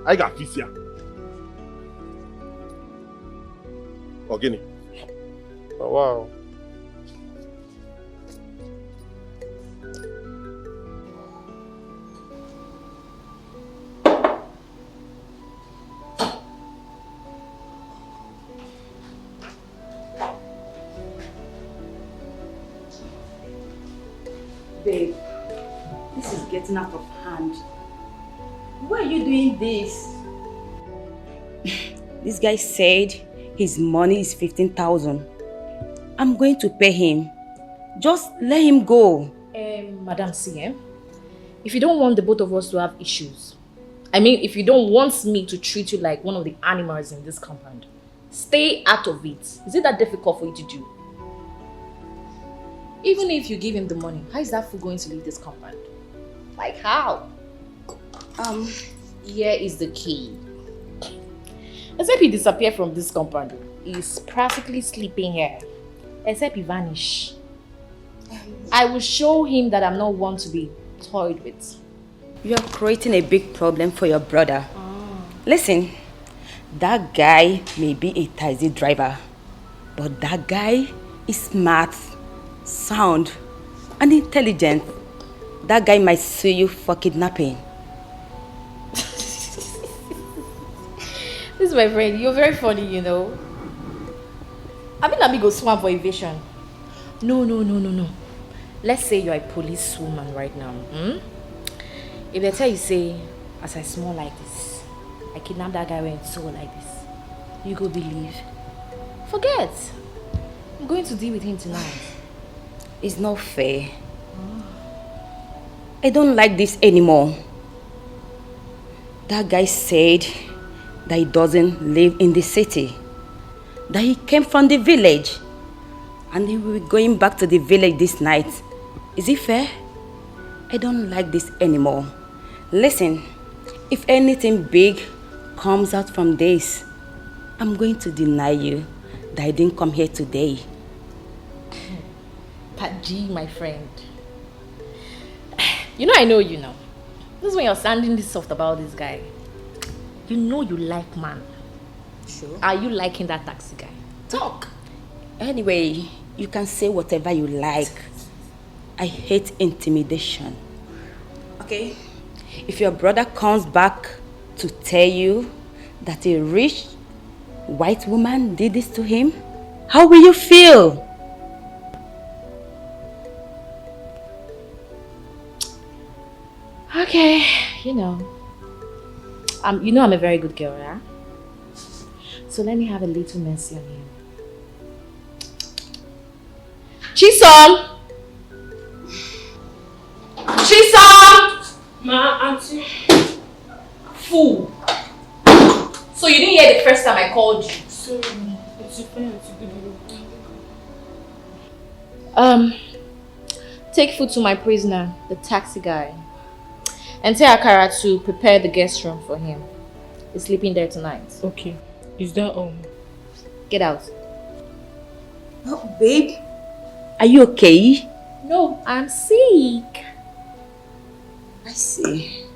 I got this here. Ogini. Oh, wow. Babe, this is getting out of hand. Why are you doing this? This guy said his money is 15,000. I'm going to pay him. Just let him go. Madam CM, if you don't want the both of us to have issues, I mean, if you don't want me to treat you like one of the animals in this compound, stay out of it. Is it that difficult for you to do? Even if you give him the money, how is that fool going to leave this compound? Like how? Here is the key. Except he disappeared from this compound, he's practically sleeping here. Except he vanish. I will show him that I'm not one to be toyed with. You are creating a big problem for your brother. Listen, that guy may be a taxi driver, but that guy is smart, sound, and intelligent. That guy might sue you for kidnapping. This is my friend. You're very funny, you know. I mean, let me go swam for evasion. No. Let's say you're a policewoman right now. If they tell you, say, as I smell like this, I kidnapped that guy when so like this, you go believe. Forget. I'm going to deal with him tonight. It's not fair. I don't like this anymore. That guy said that he doesn't live in the city, that he came from the village, and he will be going back to the village this night. Is it fair? I don't like this anymore. Listen, if anything big comes out from this, I'm going to deny you that I didn't come here today. Paji, my friend. You know I know you now. This is when you're sounding this soft about this guy. You know you like man. Sure. Are you liking that taxi guy? Talk. Anyway, you can say whatever you like. I hate intimidation. Okay? If your brother comes back to tell you that a rich white woman did this to him, how will you feel? Okay. Okay, you know I'm a very good girl, yeah? So let me have a little mercy on him. Chisom! Chisom! Ma, auntie. Fool! So you didn't hear the first time I called you? Sorry, it's fine, it's good. Take food to my prisoner, the taxi guy. And tell Akara to prepare the guest room for him. He's sleeping there tonight. Okay. Is that Get out. Oh, babe. Are you okay? No, I'm sick. I see.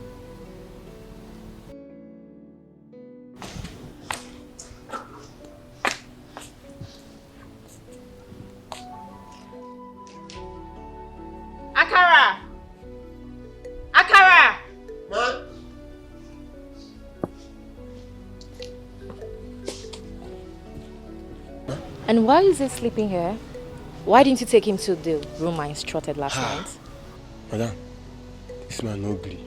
Akara! Akara! Ma? And why is he sleeping here? Why didn't you take him to the room I instructed last night? Madam, this man no gree.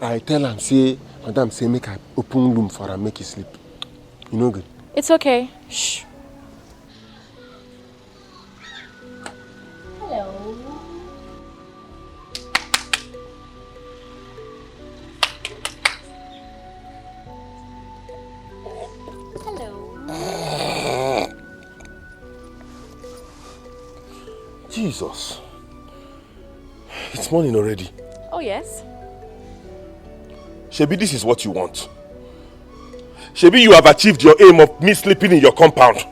I tell him, say, Madam, say, make I open room for him, make him sleep. You know good? It's okay. Shh. Hello. Jesus. It's morning already. Oh, yes. Shebi, this is what you want. Shebi, you have achieved your aim of me sleeping in your compound.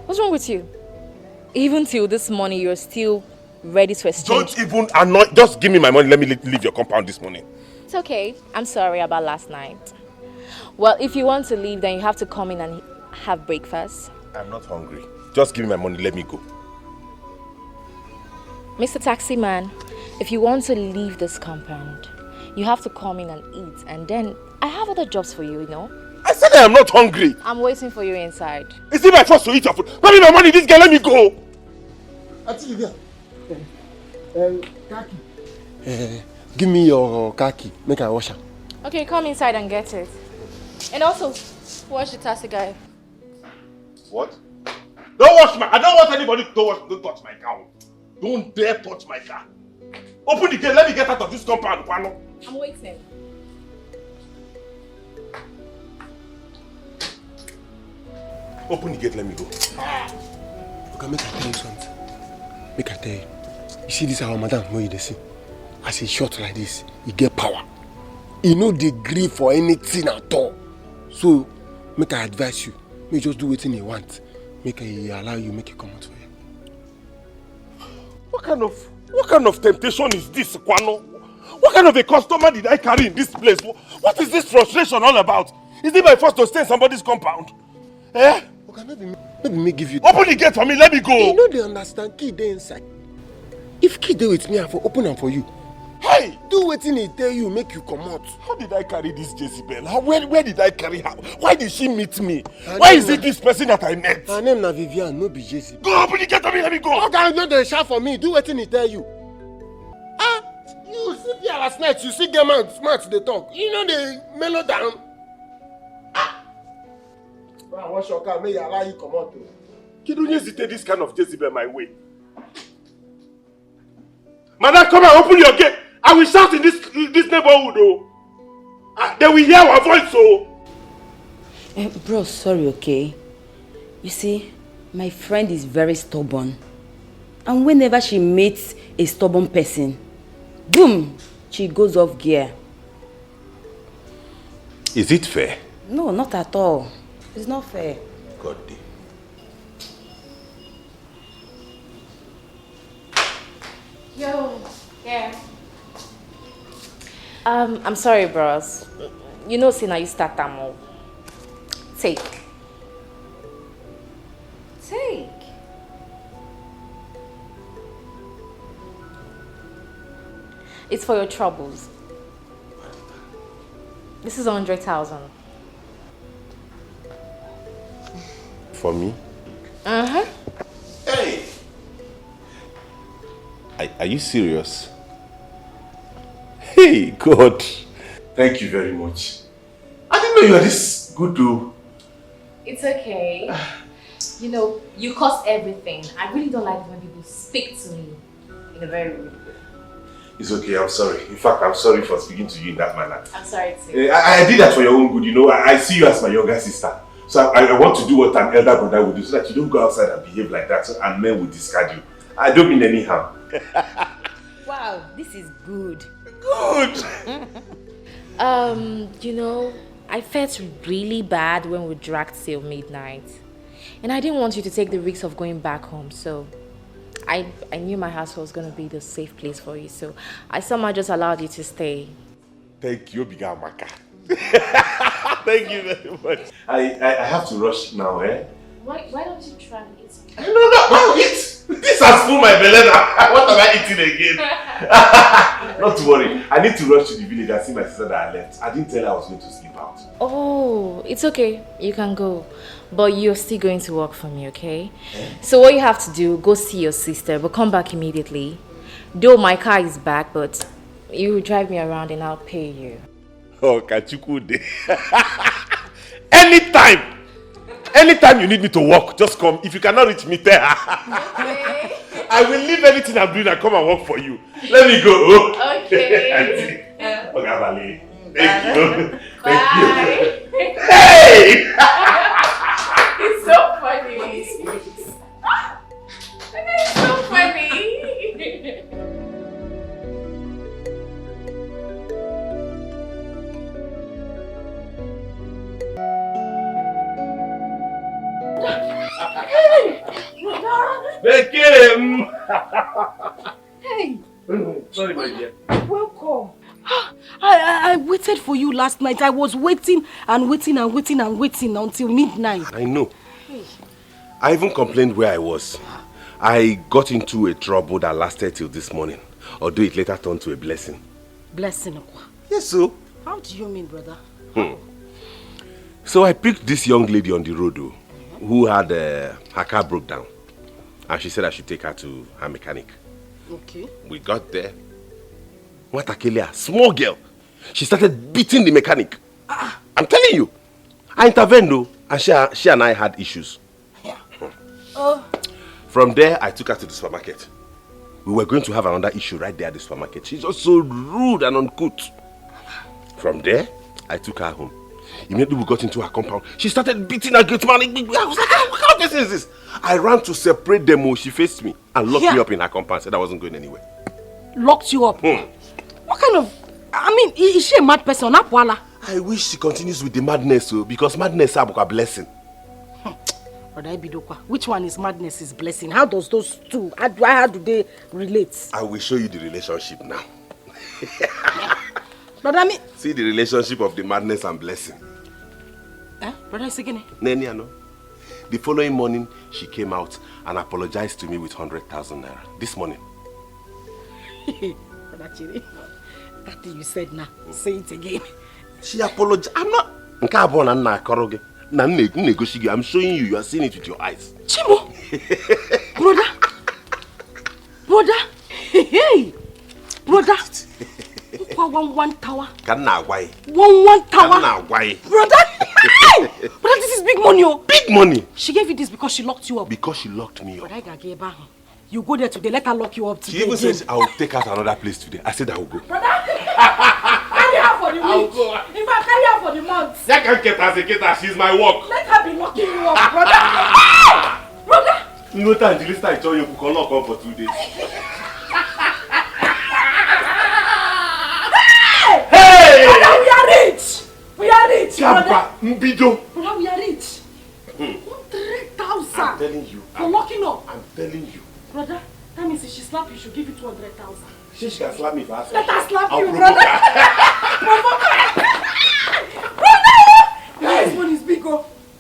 What's wrong with you? Even till this morning, you're still ready to exchange. Don't even annoy. Just give me my money. Let me leave your compound this morning. It's okay. I'm sorry about last night. Well, if you want to leave, then you have to come in and have breakfast. I'm not hungry. Just give me my money. Let me go. Mr. Taxi Man, if you want to leave this compound, you have to come in and eat. And then I have other jobs for you, you know. I said I am not hungry. I'm waiting for you inside. Is it my first to eat your food? Give me my money. This girl, let me go. Auntie Lydia. Khaki. Give me your khaki. Make I wash her. Okay, come inside and get it. And also, watch the taxi guy. What? Don't watch my... I don't want anybody to don't touch my car. Don't dare touch my car. Open the gate. Let me get out of this compound, Kwano. I'm waiting. Open the gate. Let me go. Okay, make I tell you something. Make I tell you. You see this our madam where you see? As he shot like this, he get power. He no dey gree for anything at all. So, make I advise you. Make just do what he want. Make I allow you, make it come out for you. What kind of temptation is this, Kwano? What kind of a customer did I carry in this place? What is this frustration all about? Is it my first to stay in somebody's compound? Eh? Okay, maybe me give you... Open the gate for me, let me go. You know they understand key dey inside. If key dey with me, I will open them for you. Hey! Do what he tell you, make you come out. How did I carry this Jezebel? Where did I carry her? Why did she meet me? Why is it this person that I met? Her name na Vivian, no be Jezebel. Go open the gate for me, let me go. Okay, no dey shout for me. Do what he tell you. Ah, you sit here last night, you see them out smart they talk. You know they mellow down. Ah! Wash your car, may you allow you come out. Kidunye hesitate this kind of Jezebel my way. Madam, come and open your gate. I will shout in this neighborhood, oh. They will hear our voice, oh. Bro, sorry, okay? You see, my friend is very stubborn. And whenever she meets a stubborn person, boom, she goes off gear. Is it fair? No, not at all. It's not fair. God damn. Yo, yeah. I'm sorry, bros. You know, see now you start tamo. Take. It's for your troubles. This is 100,000. For me? Uh-huh. Hey! Are you serious? Hey, God. Thank you very much. I didn't know you were this good though. It's okay. You know, you cause everything. I really don't like when people speak to me in a very rude way. It's okay, I'm sorry. In fact, I'm sorry for speaking to you in that manner. I'm sorry too. I did that for your own good, you know. I see you as my younger sister. So I want to do what an elder brother would do so that you don't go outside and behave like that and men will discard you. I don't mean any harm. Wow, this is good. Good! You know, I felt really bad when we dragged till midnight. And I didn't want you to take the risk of going back home, so I knew my house was going to be the safe place for you, so I somehow just allowed you to stay. Thank you, Bigamaka. Thank you very much. I have to rush now, eh? Why don't you try and eat something? No, I'll eat. This has full my belly now. What am I eating again? Not to worry. I need to rush to the village and see my sister that I left. I didn't tell her I was going to sleep out. Oh, it's okay. You can go. But you're still going to work for me, okay? So what you have to do, go see your sister, but come back immediately. Though my car is back, but you drive me around and I'll pay you. Oh, Kachukude. Anytime you need me to work, just come. If you cannot reach me there, I will leave anything I'm doing and come and work for you. Let me go. Okay. Okay, Valley. Thank you. Thank you. Hey! It's so funny. It's so funny. Hey! Sorry, my dear. Welcome. I waited for you last night. I was waiting and waiting until midnight. I know. I even complained where I was. I got into a trouble that lasted till this morning, although it later turned to a blessing. Blessing? Yes, so. How do you mean, brother? So I picked this young lady on the road who had her car broke down. And she said I should take her to her mechanic. Okay. We got there. What a Kelia, small girl. She started beating the mechanic. I'm telling you. I intervened though, and she and I had issues. Yeah. From there, I took her to the supermarket. We were going to have another issue right there at the supermarket. She's just so rude and uncouth. From there, I took her home. Immediately we got into her compound. She started beating her gate man. I was like, how this is this? I ran to separate them. She faced me and locked me up in her compound. Said I wasn't going anywhere. Locked you up? What kind of... I mean, is she a mad person? I wish she continues with the madness, because madness is a blessing. Which one is madness is blessing? How does those two, how do they relate? I will show you the relationship now. Brother, see the relationship of the madness and blessing. Brother, is again? Nenia, no. The following morning, she came out and apologized to me with 100,000 naira. This morning. Brother Chiri, that thing you said now, say it again. She apologized. I'm not. I'm showing you. You are seeing it with your eyes. Chimo! Brother! Hey! Brother! One tower. One tower. Brother! Brother, this is big money. Big money. She gave you this because she locked you up. Because she locked me up. Brother, you go there today, let her lock you up today. She even says I will take her to another place today. I said I will go. Brother! Carry her for the week. In fact, carry her for the month. I can't get her, she's my work. Let her be locking you up, brother. Brother! You know that Angelista is telling you to lock up for 2 days. Hey! Brother, we are rich! We are rich, brother! Brother, we are rich! 100,000! I'm telling you. For locking up! I'm telling you. Brother, that means if she slap you, she'll give you 200,000. She can slap me fast. Let her slap you, brother! Brother! This one is big,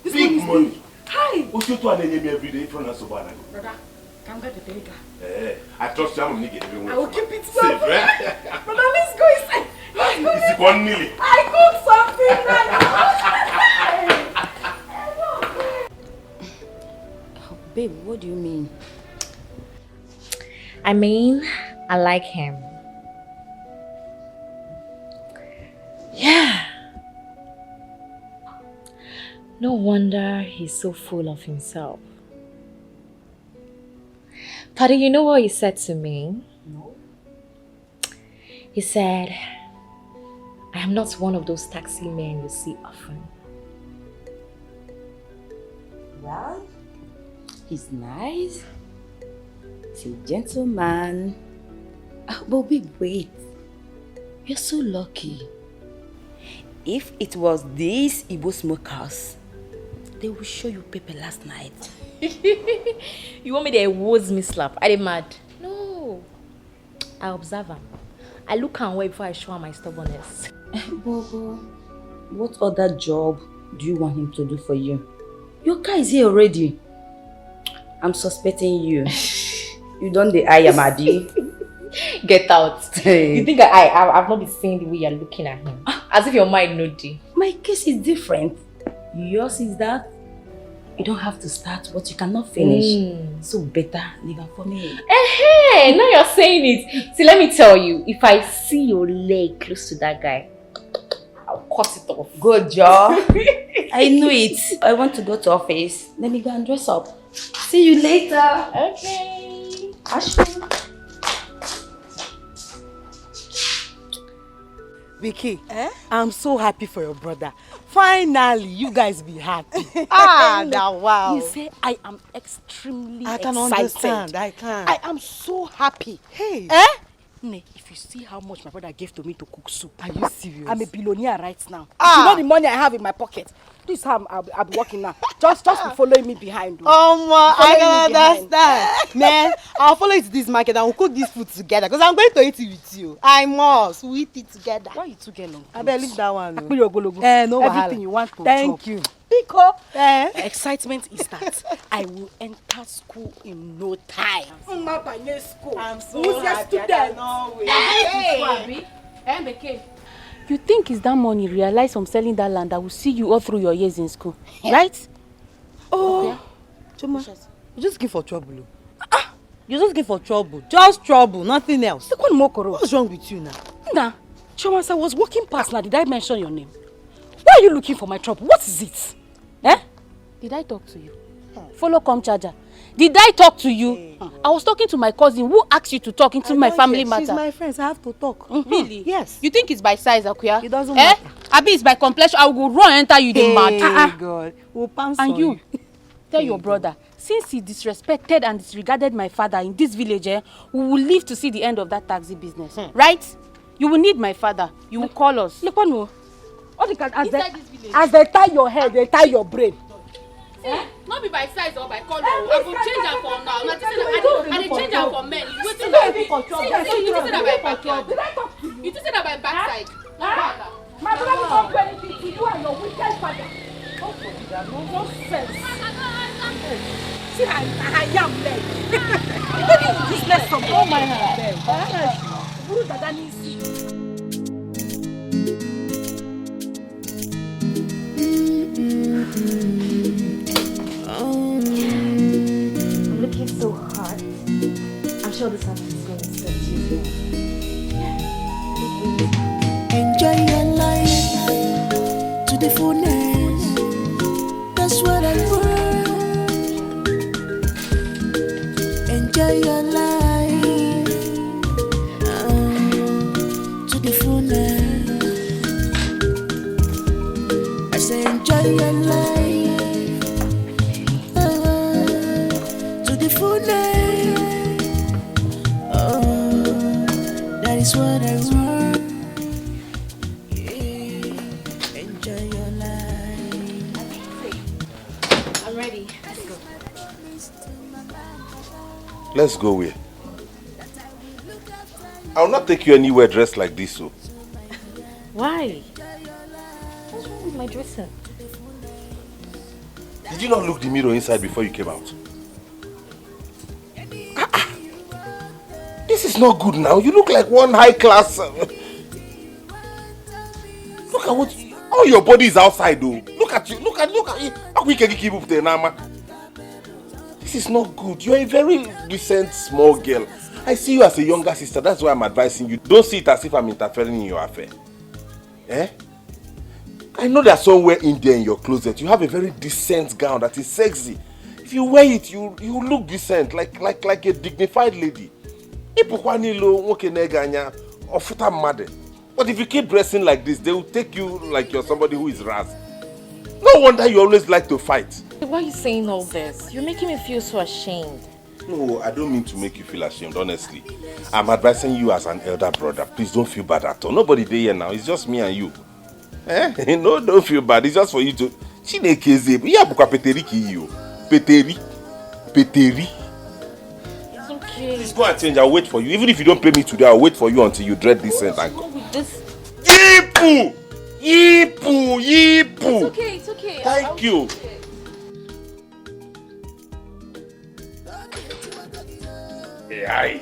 This big one is money. Big. Hi! What you do an enemy every day from us? Brother, come get the tega. I trust you. I'm going to get everyone. I will keep it safe. Safe, right? Brother, let's go inside. Let's go inside. 1 million. I cooked something now. Babe, what do you mean? I mean, I like him. wonder he's so full of himself. Paddy, you know what he said to me? No. He said, I am not one of those taxi men you see often. Well, he's nice. He's a gentleman. But wait. You're so lucky. If it was these Igbo smokers, they will show you paper last night. You want me to awards me slap? Are they mad? No. I observe him. I look and wait before I show him my stubbornness. Bobo, what other job do you want him to do for you? Your car is here already. I'm suspecting you. You don't the eye Amadi. Get out. You think I've not been seeing the way you're looking at him? As if your mind knows. My case is different. Yours is that you don't have to start what you cannot finish. So better leave it for me. Hey, now you're saying it. See, let me tell you, if I see your leg close to that guy, I'll cut it off. Good job. I knew it. I want to go to office. Let me go and dress up. See you later. Okay. Ashton. Vicky, I'm so happy for your brother. Finally, you guys be happy. Now wow. You say I am extremely excited. I can understand. I can. I am so happy. Hey. Ne, if you see how much my brother gave to me to cook soup. Are you serious? I'm a billionaire right now. You know the money I have in my pocket. This is how I'll be working now. Just be following me behind. I can understand. Man, I'll follow you to this market and we'll cook this food together because I'm going to eat it with you. I must. We'll eat it together. Why you two get long? I better leave that one. No everything you want to Thank you. Because excitement is that I will enter school in no time. I'm so happy. I cannot wait. You think it's that money realized from selling that land that will see you all through your years in school, right? Oh, okay. Chuma, you just give for trouble. You just give for trouble. Just trouble, nothing else. What's wrong with you now? Nah, Chuma, I was walking past now. Did I mention your name? Why are you looking for my trouble? What is it? Did I talk to you? Follow come charger. Did I talk to you? I was talking to my cousin who asked you to talk into my family matter. She's my friend, so I have to talk. Really? Yes. You think it's by size, Akuya? It doesn't matter. Abi, it's by complexion. I will go run enter you the mad. God. We'll pounce and on you, tell your brother, since he disrespected and disregarded my father in this village, we will live to see the end of that taxi business. Right? You will need my father. You will call us. Look on you. As they tie your head, they tie your brain. Not be by size or by color. I will change her for now. I will change her for men. You think that by backside. My brother will not do anything to you and your wicked father. Don't forget that. No sense. See, I am leg. Maybe you just let some. Oh my hand. Guru Dada needs you. I'm looking so hot. I'm sure this house is going to set you down. Enjoy your life to the fullness. That's what I want. Enjoy your life to the fullness. I say enjoy your life to the fullness. That is what I want. Let's go where? I'll not take you anywhere dressed like this, so. Why? What's wrong with my dressing? Did you not look the mirror inside before you came out? This is not good now. You look like one high class. Look at what. All your body is outside, though. Look at you. Look at you. How we can keep up there, Nama? This is not good. You're a very decent small girl. I see you as a younger sister. That's why I'm advising you. Don't see it as if I'm interfering in your affair. I know that somewhere in there in your closet, you have a very decent gown that is sexy. If you wear it, you look decent, like a dignified lady. But if you keep dressing like this, they will take you like you're somebody who is ras. No wonder you always like to fight. Why are you saying all this? You're making me feel so ashamed. No, I don't mean to make you feel ashamed, honestly. I'm advising you as an elder brother. Please don't feel bad at all. Nobody there here now. It's just me and you. Eh? No, don't feel bad. It's just for you to... Peteri. It's okay. Please go and change. I'll wait for you. Even if you don't pay me today, I'll wait for you until you dread this scent and go. Yipu! It's okay. Thank you. Aye.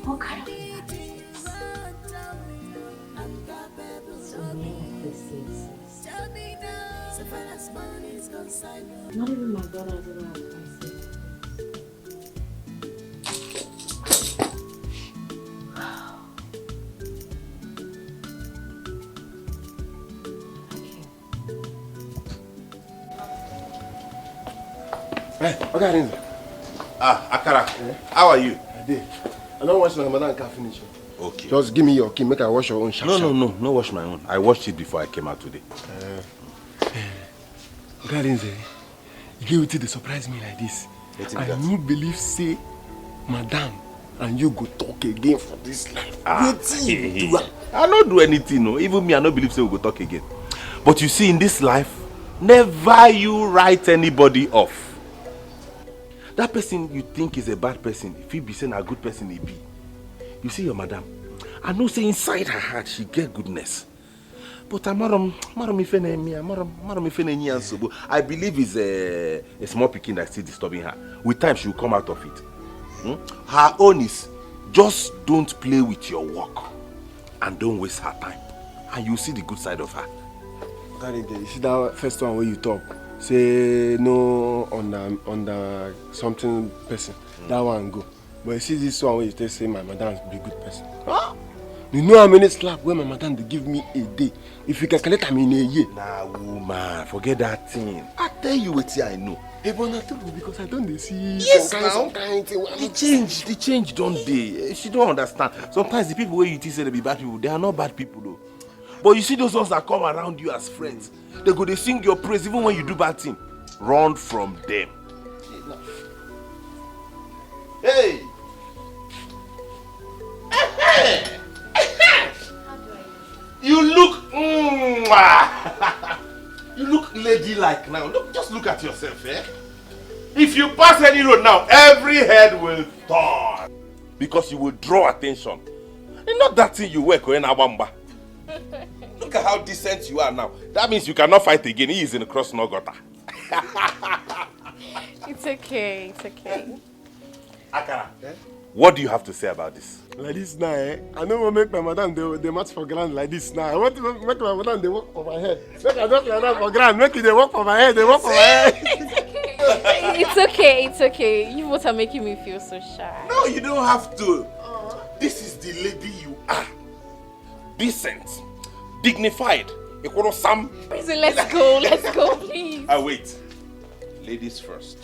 What kind of life is this? So many of this is. Not even my brother has ever advised me. Hey, okay. Akara, how are you? I did. I don't wash my madam can finish. Okay. Just give me your key, make I wash your own sharp. No, wash my own. I washed it before I came out today. Garinze, you give it to surprise me like this. I don't believe say, madam, and you go talk again for this life. I don't do anything, no. Even me, I don't believe say we go talk again. But you see, in this life, never you write anybody off. That person you think is a bad person, if he be saying a good person, he be. You see your madam, I know say inside her heart she get goodness. But I believe it's a small picking that's still disturbing her. With time she will come out of it. Her own is just don't play with your work and don't waste her time. And you'll see the good side of her. You see that first one where you talk? Say no on the something person. That one go. But you see this one where you just say my madam be a good person. Huh? You know how many slap when my madam they give me a day? If you calculate them in a year. Nah, woman, forget that thing. I tell you what I know. Hey, but not because I don't see. Yes, some kind thing. The change don't they? She don't understand. Sometimes the people where you think say they be bad people, they are not bad people though. But you see those ones that come around you as friends, they go they sing your praise even when you do bad thing. Run from them. Hey! You look you look ladylike now. Just look at yourself, eh? If you pass any road now, every head will turn. Because you will draw attention. And not that thing you wear, Koena. Look at how decent you are now. That means you cannot fight again. He is in the cross Nogota. It's okay. Akara, what do you have to say about this? Like this now, eh? I don't want to make my madam they match for grand like this now. I want to make my madam they work for my head. Make I just like that for grand. Make it they work for my head. They work for my head. It's okay. You both are making me feel so shy. No, you don't have to. This is the lady you are. Decent, dignified. Sam. Prison, let's go, please. Wait. Ladies first.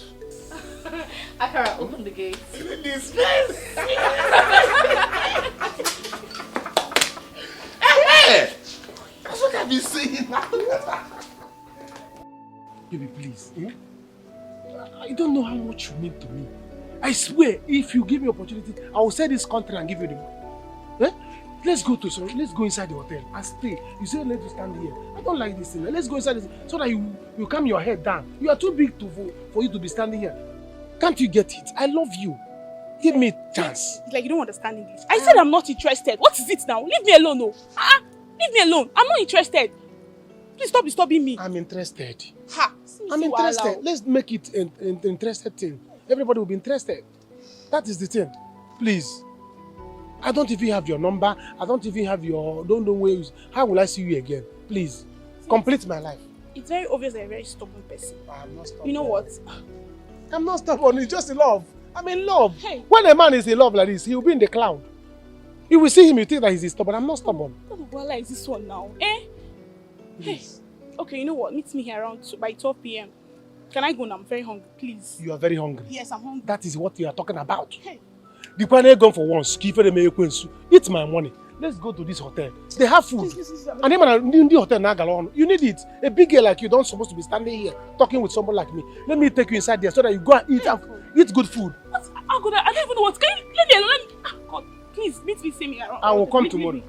Akara, open the gate. Ladies first. Hey! That's what I've been saying. Baby, please. I don't know how much you mean to me. I swear, if you give me opportunity, I will sell this country and give you the money. Eh? Let's go inside the hotel and stay. You say let us stand here. I don't like this thing. Let's go inside this so that you calm your head down. You are too big for you to be standing here. Can't you get it? I love you. Give me a chance. It's like you don't understand English. I said I'm not interested. What is it now? Leave me alone, no. Leave me alone. I'm not interested. Please stop disturbing me. I'm interested. Ha! I'm interested. Let's make it an interested thing. Everybody will be interested. That is the thing. Please. I don't even have your number. I don't even have your... Don't know where you... How will I see you again? Please. Complete my life. It's very obvious that you're a very stubborn person. I'm not stubborn. You know what? I'm not stubborn. It's just love. I'm in love. Hey. When a man is in love like this, he will be in the cloud. You will see him, you think that he's stubborn. I'm not stubborn. What is this one now? Eh? Please. Hey. Okay, you know what? Meet me here around by 12 p.m. Can I go now? I'm very hungry, please. You are very hungry. Yes, I'm hungry. That is what you are talking about. Hey. The plan ain't gone for once. Eat my money. Let's go to this hotel. They have food. And even in the hotel, you need it. A big girl like you don't supposed to be standing here talking with someone like me. Let me take you inside there so that you go and eat good food. I don't even know what. Can you let me alone? God, please meet me, see me around. I will come tomorrow.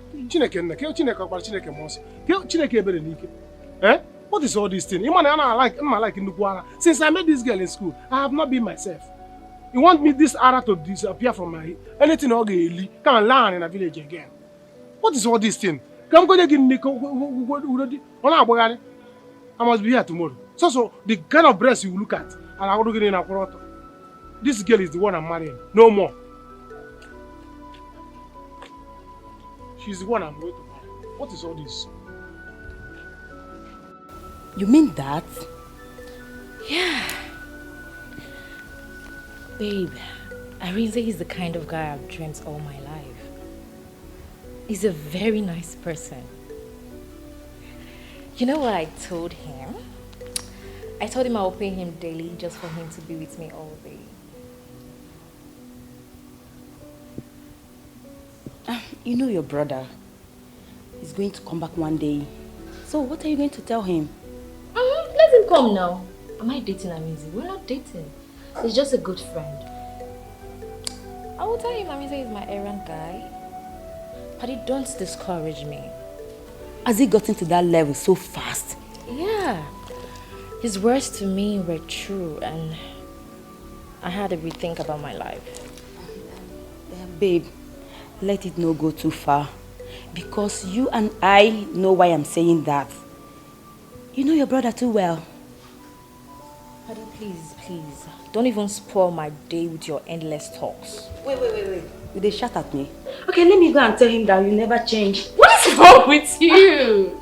Eh? What is all this thing? Since I met this girl in school, I have not been myself. You want me this ara to disappear from my anything come and learn in a village again. What is all this thing? Come go get I must be here tomorrow. So the kind of breast you look at, and I want to get in a quarter. This girl is the one I'm marrying. No more. She's the one I'm going to marry. What is all this? You mean that? Yeah. Babe, Arinze is the kind of guy I've dreamt all my life. He's a very nice person. You know what I told him? I told him I will pay him daily just for him to be with me all day. You know your brother is going to come back one day. So what are you going to tell him? Let him come now. Am I dating Arinze? We're not dating. He's just a good friend. I will tell him Arinze is my errand guy. But he don't discourage me. Has he gotten to that level so fast? Yeah. His words to me were true and I had to rethink about my life. Babe, let it not go too far. Because you and I know why I'm saying that. You know your brother too well. Paddy, please. Don't even spoil my day with your endless talks. Wait. Will they shout at me? Okay, let me go and tell him that you never change. What is wrong with you?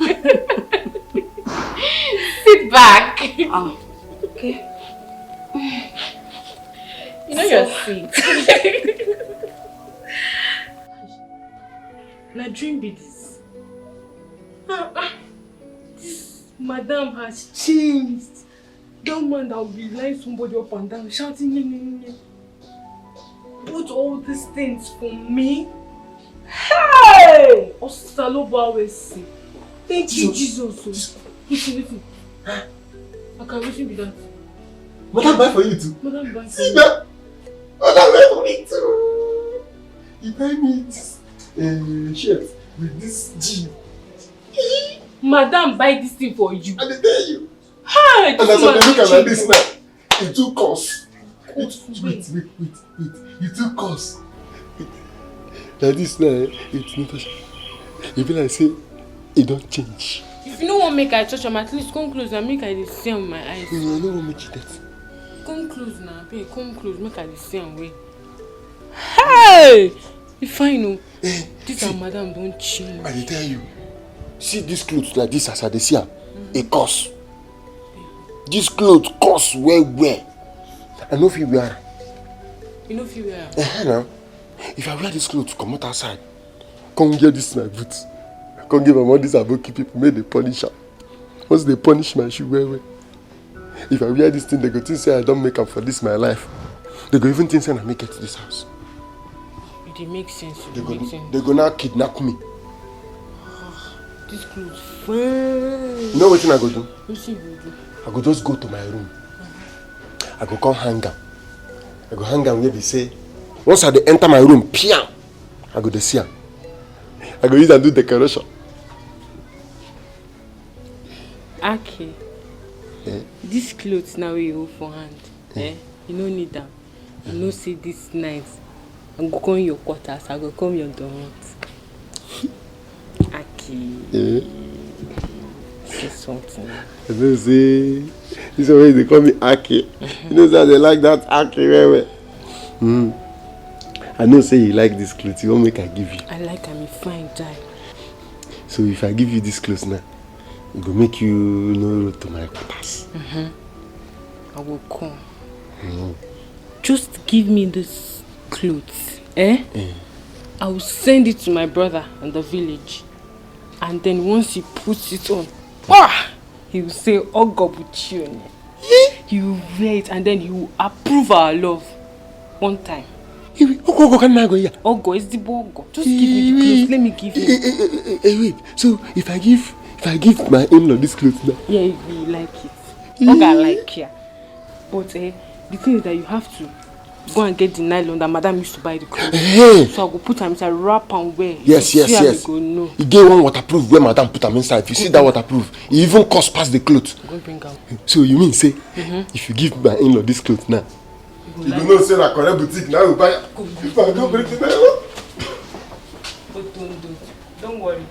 Sit back. Okay. You know you're sweet. My dream be this. This madam has changed. That man that will be lying somebody up and down, shouting, nye. Put all these things for me. Hey! Thank you, Jesus. Listen. I can wish you be that. Madam buy for you too. Madam buy for see you. That? Madam buy for me too. You buy me this shirt with this jean. Madam buy this thing for you. I dey tell you. Hey! And as I look at this now, it too cost. Wait. You too cost. Like this now, it's not. Even I say, it don't change. If you don't want to make I touch them, at least come close and make I see with my eyes. No, I don't want to make it that. Come close now, babe. Come close, make I see way. Hey! If I know, this and madam don't change. I tell you, see this clothes like this as I see them, it costs. This clothes cost well. I know if you wear. You know if you wear? Now, if I wear this clothes to come out outside, come get this my boots. Come give them all these aboki people, make they punish her. Once they punish my shoe, well. If I wear this thing, they go think say I don't make up for this my life. They go even think say I make it to this house. It makes sense. They go now kidnap me. This clothes fine. You know what I go do? What you do? I go just go to my room. I go come hang am. I go hang am where they say, once I enter my room, piam, I go to see am. I go use and do decoration. Okay. This clothes now you hold for hand. You no need them. You no see this nice. I go come your quarters. I go come your donuts. Okay. Say something. I know say this way they call me Aki. You know that they like that Aki well. I know say you like this clothes. You won't make I give you. I like I'm a fine guy. So if I give you this clothes now, it will make you know road to my quarters. I will come. Just give me this clothes, I will send it to my brother in the village. And then once he puts it on, he will say, Ogo Buchione. He will wear it and then he will approve our love. One time. Ogo is the Bogo. Just give me the clothes. Let me give you. Wait. So if I give my in-law this clothes now? Yeah, he will like it. Oga like here. But the thing is that you have to go and get the nylon that Madam used to buy the clothes. So I go put them inside, wrap and wear. Yes. You get one waterproof where Madam put them inside. If you see that waterproof, it even cost past the clothes. Go bring out. So you mean say, if you give my in-law this clothes now, you do not say that correct boutique now you buy. If I don't bring it now. But don't worry.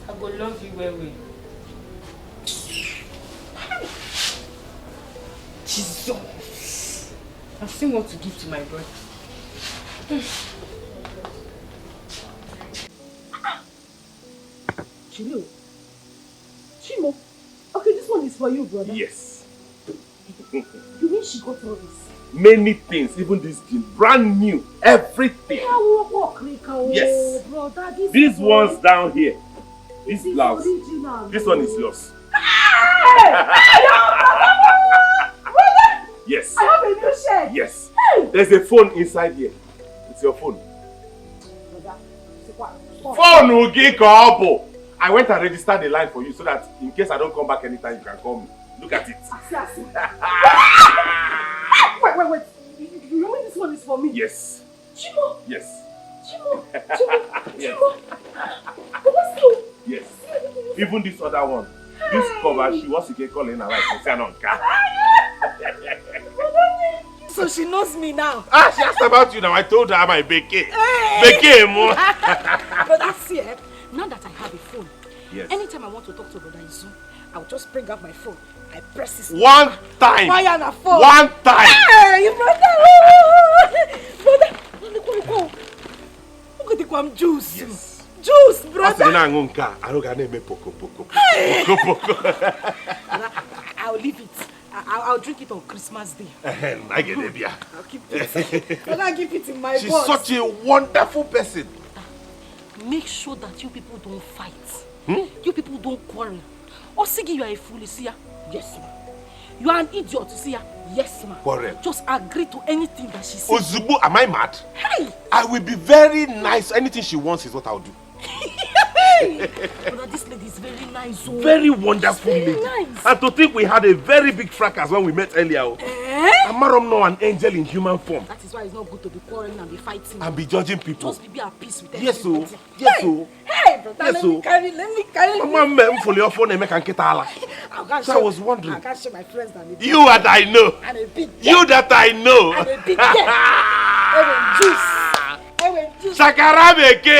I go love you well. Jesus. I still want to give to my brother. Chimo. Okay, this one is for you, brother. Yes. You mean she got all this? Many things, even this jean, brand new, everything. Yes. Brother, These ones down here, this blouse, this one is yours. Yes. I have a new shirt. Yes. There's a phone inside here. It's your phone. Phone will get call. I went and registered the line for you so that in case I don't come back anytime, you can call me. Look at it. Wait. You mean this one is for me? Yes. Chimo. Yes. Chimo. Yes. Chimo. Yes. Even this other one. This cover, she wants to get calling her like So she knows me now. She asked about you now. I told her I'm a Beke. Beke, mo. But that's it. Now that I have a phone, yes. Anytime I want to talk to Brother Izu, I'll just bring up my phone. I press this. One time. Fire the phone. One time. Hey, brother. Brother. Look at the quam juice. Yes. Juice, brother. I'll leave it. I'll drink it on Christmas Day. I get it, yeah. I'll keep it. I'll keep it in my She's box. such a wonderful person. Make sure that you people don't fight. You people don't quarrel. Osigi, you are a fool, you see ya? Yes, ma'am. You are an idiot, you see ya? Yes, ma'am. Quarrel. Just agree to anything that she says. Ozubu, am I mad? Hey! I will be very nice. Anything she wants is what I'll do. Brother, this lady is very nice. Oh. Very wonderful very lady. Nice. And to think we had a very big fracas when we met earlier. Amarom know an angel in human form. That is why it's not good to be quarreling and be fighting. And be judging people. Just be at peace with yes, everybody. So. Yes, so. Hey, brother, yes, let me carry. So I was wondering. I can't show my friends that you that I know. And a big you that I know. And a big juice. Sakarabeke!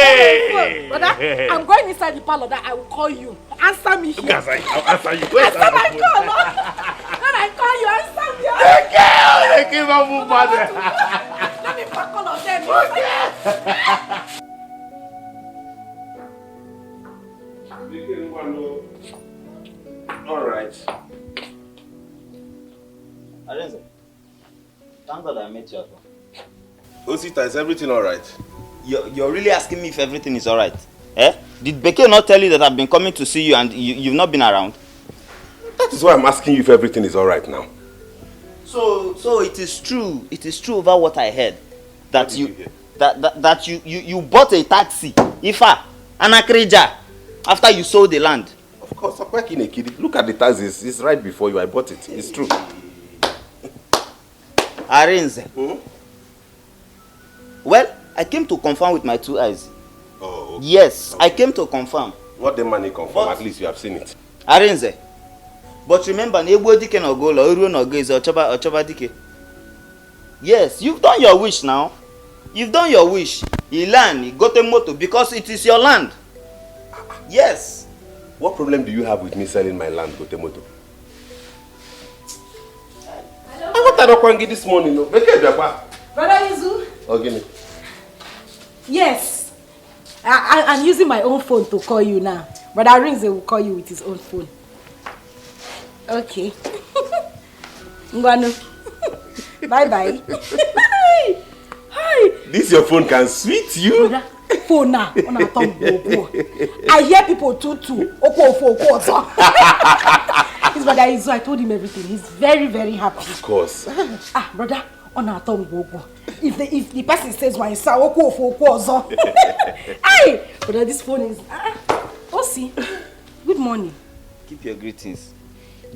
Brother, I'm going inside the parlor that I will call you. Answer me here. Yes, I'll answer you. Answer my call. When I call you, answer me. Let me pack all of them. All right. Arenze, thank God I met you at home. Osita, is everything all right? You're really asking me if everything is all right? Eh? Did Beke not tell you that I've been coming to see you and you've not been around? That is why I'm asking you if everything is all right now. So it is true. It is true over what I heard. That you bought a taxi, Ifa, Anakreja, after you sold the land. Of course, I'm working a kid. Look at the taxis. It's right before you. I bought it. It's true. Arenze. Well, I came to confirm with my two eyes. Oh. Okay. Yes, okay. I came to confirm. What the money confirm? At least you have seen it. Arenze. But remember, Dike no go, Oru no go is Ochoba Dike. Yes, you've done your wish now. You've done your wish. You land, you got a motor because it is your land. Yes. What problem do you have with me selling my land, Gotemoto? I got that up this morning. No? Brother Izu. Okay. Yes. I'm using my own phone to call you now. Brother Rings will call you with his own phone. Okay. Ngwanu. Bye-bye. Hi. This your phone can sweet you? Brother, phone now. I hear people too. His brother Izu, I told him everything. He's very, very happy. Of course. Brother, if the person says why hey, brother, this phone is see. Good morning. Keep your greetings.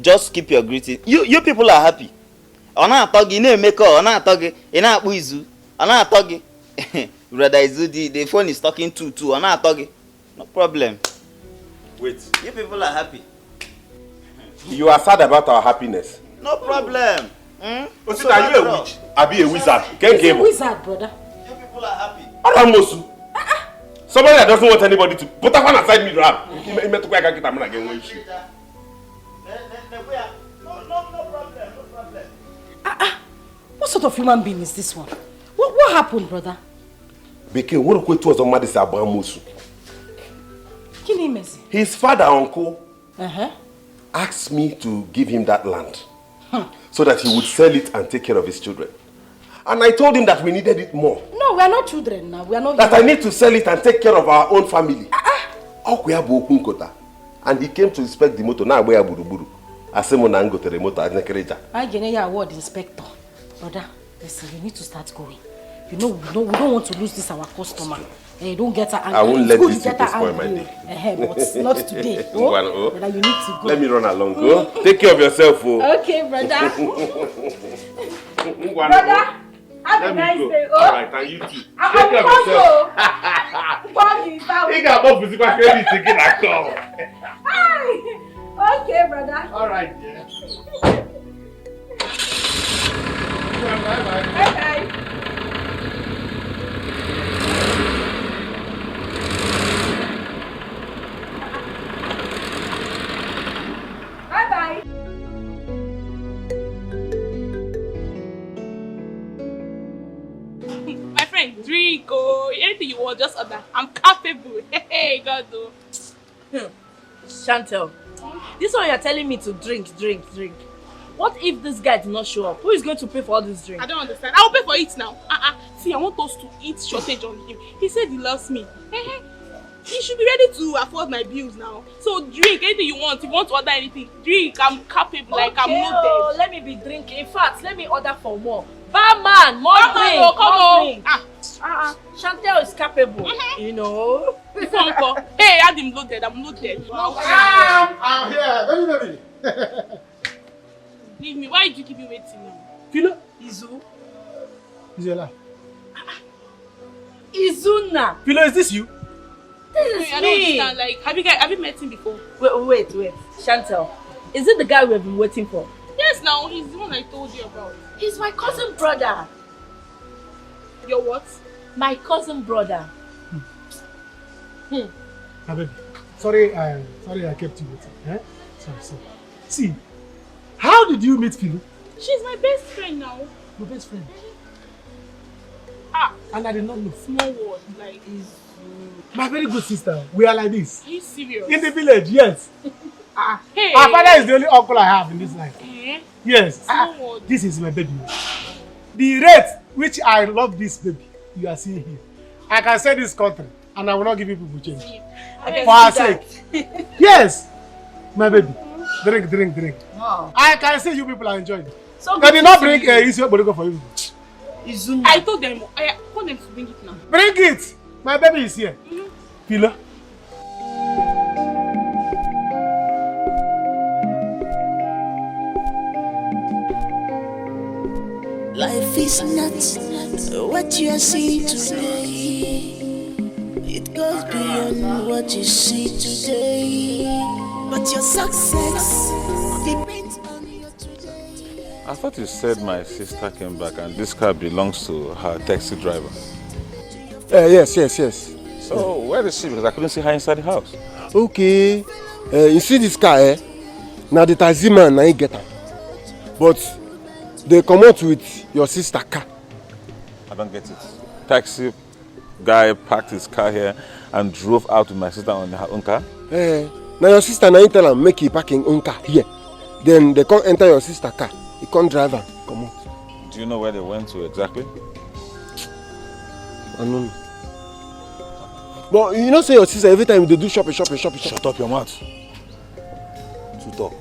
Just keep your greetings. You people are happy. Ona atogi na emeko, ona atogi, ina akpu Izu. Ona atogi. Brother Izu, the phone is talking to. Ona atogi. No problem. Wait. You people are happy. You are sad about our happiness. No problem. So are you a witch? Abi a wizard? He's a wizard, brother. You people are happy. Aramosu. Somebody that doesn't want anybody to put that one aside me, Ram. No problem. What sort of human being is this one? What happened, brother? Beke, what do you want to Abramosu? His father, uncle, asked me to give him that land so that he would sell it and take care of his children. And I told him that we needed it more. No, we are not children now. We are not. That I need to sell it and take care of our own family. And he came to inspect the motor. Now we are buruburu. Asemona ngo tere motor anekereja. I get your award, inspector. Brother, listen, you need to start going. We don't want to lose this our customer. You don't get her angry. I won't let these people spoil my day. But not today. Brother, you need to go. Let me run along. Go. Take care of yourself. Okay, brother. Brother, have a nice day. All right, and you too. Take care of yourself. You got more physical credit to get a call. Okay, brother. All right, yeah. Bye-bye. Bye-bye. Bye-bye. My friend, drink, anything you want, just order. I'm capable. Hey, God, though. Chantel, this one you're telling me to drink. What if this guy did not show up? Who is going to pay for all this drink? I don't understand. I will pay for it now. See, I want us to eat shortage on him. He said he loves me. He should be ready to afford my bills now. So drink anything you want. If you want to order anything, drink. I'm capable, like I'm not dead. Let me be drinking. In fact, let me order for more. Barman, more drink. Come on. Chantel is capable. You know. Hey, I'm loaded. I'm loaded. I'm here. Baby. Leave me. Why did you keep me waiting now? Philo? Izu? Izola. Izuna. Philo, is this you? This is I me. don't understand. Like, have you met him before? Wait. Chantel, is it the guy we have been waiting for? Yes, now he's the one I told you about. He's my cousin brother. Your what? My cousin brother. My baby. Sorry I kept you waiting. Sorry. See, how did you meet Philo? She's my best friend now. Your best friend? And I did not know. Small word, like my very good sister. We are like this. Are you serious? In the village, yes. Hey. Our father is the only uncle I have in this life. Yes. Small word. This is my baby. The rate which I love this baby, you are seeing here. I can say this country and I will not give you people change. For her sake. Yes. My baby. Drink. Wow. I can say you people are enjoying it. So they did not bring easy bodego for you. Izuna. I told them. I told them to bring it now. Bring it. My baby is here. Philo. Life is not what you are seeing today. It goes beyond what you see today. But your success depends on your today. I thought you said my sister came back and this car belongs to her taxi driver. Yes. So where is she? Because I couldn't see her inside the house. Okay. You see this car, Now the taxi man, now he get her. But they come out with your sister car. I don't get it. Taxi guy parked his car here and drove out with my sister on her own car? Now your sister now you tell her make you parking own car here. Then they can't enter your sister car. You can't drive her. Come on. Do you know where they went to exactly? I don't know. But you know say your sister every time they do shopping. Shut up your mouth. To talk.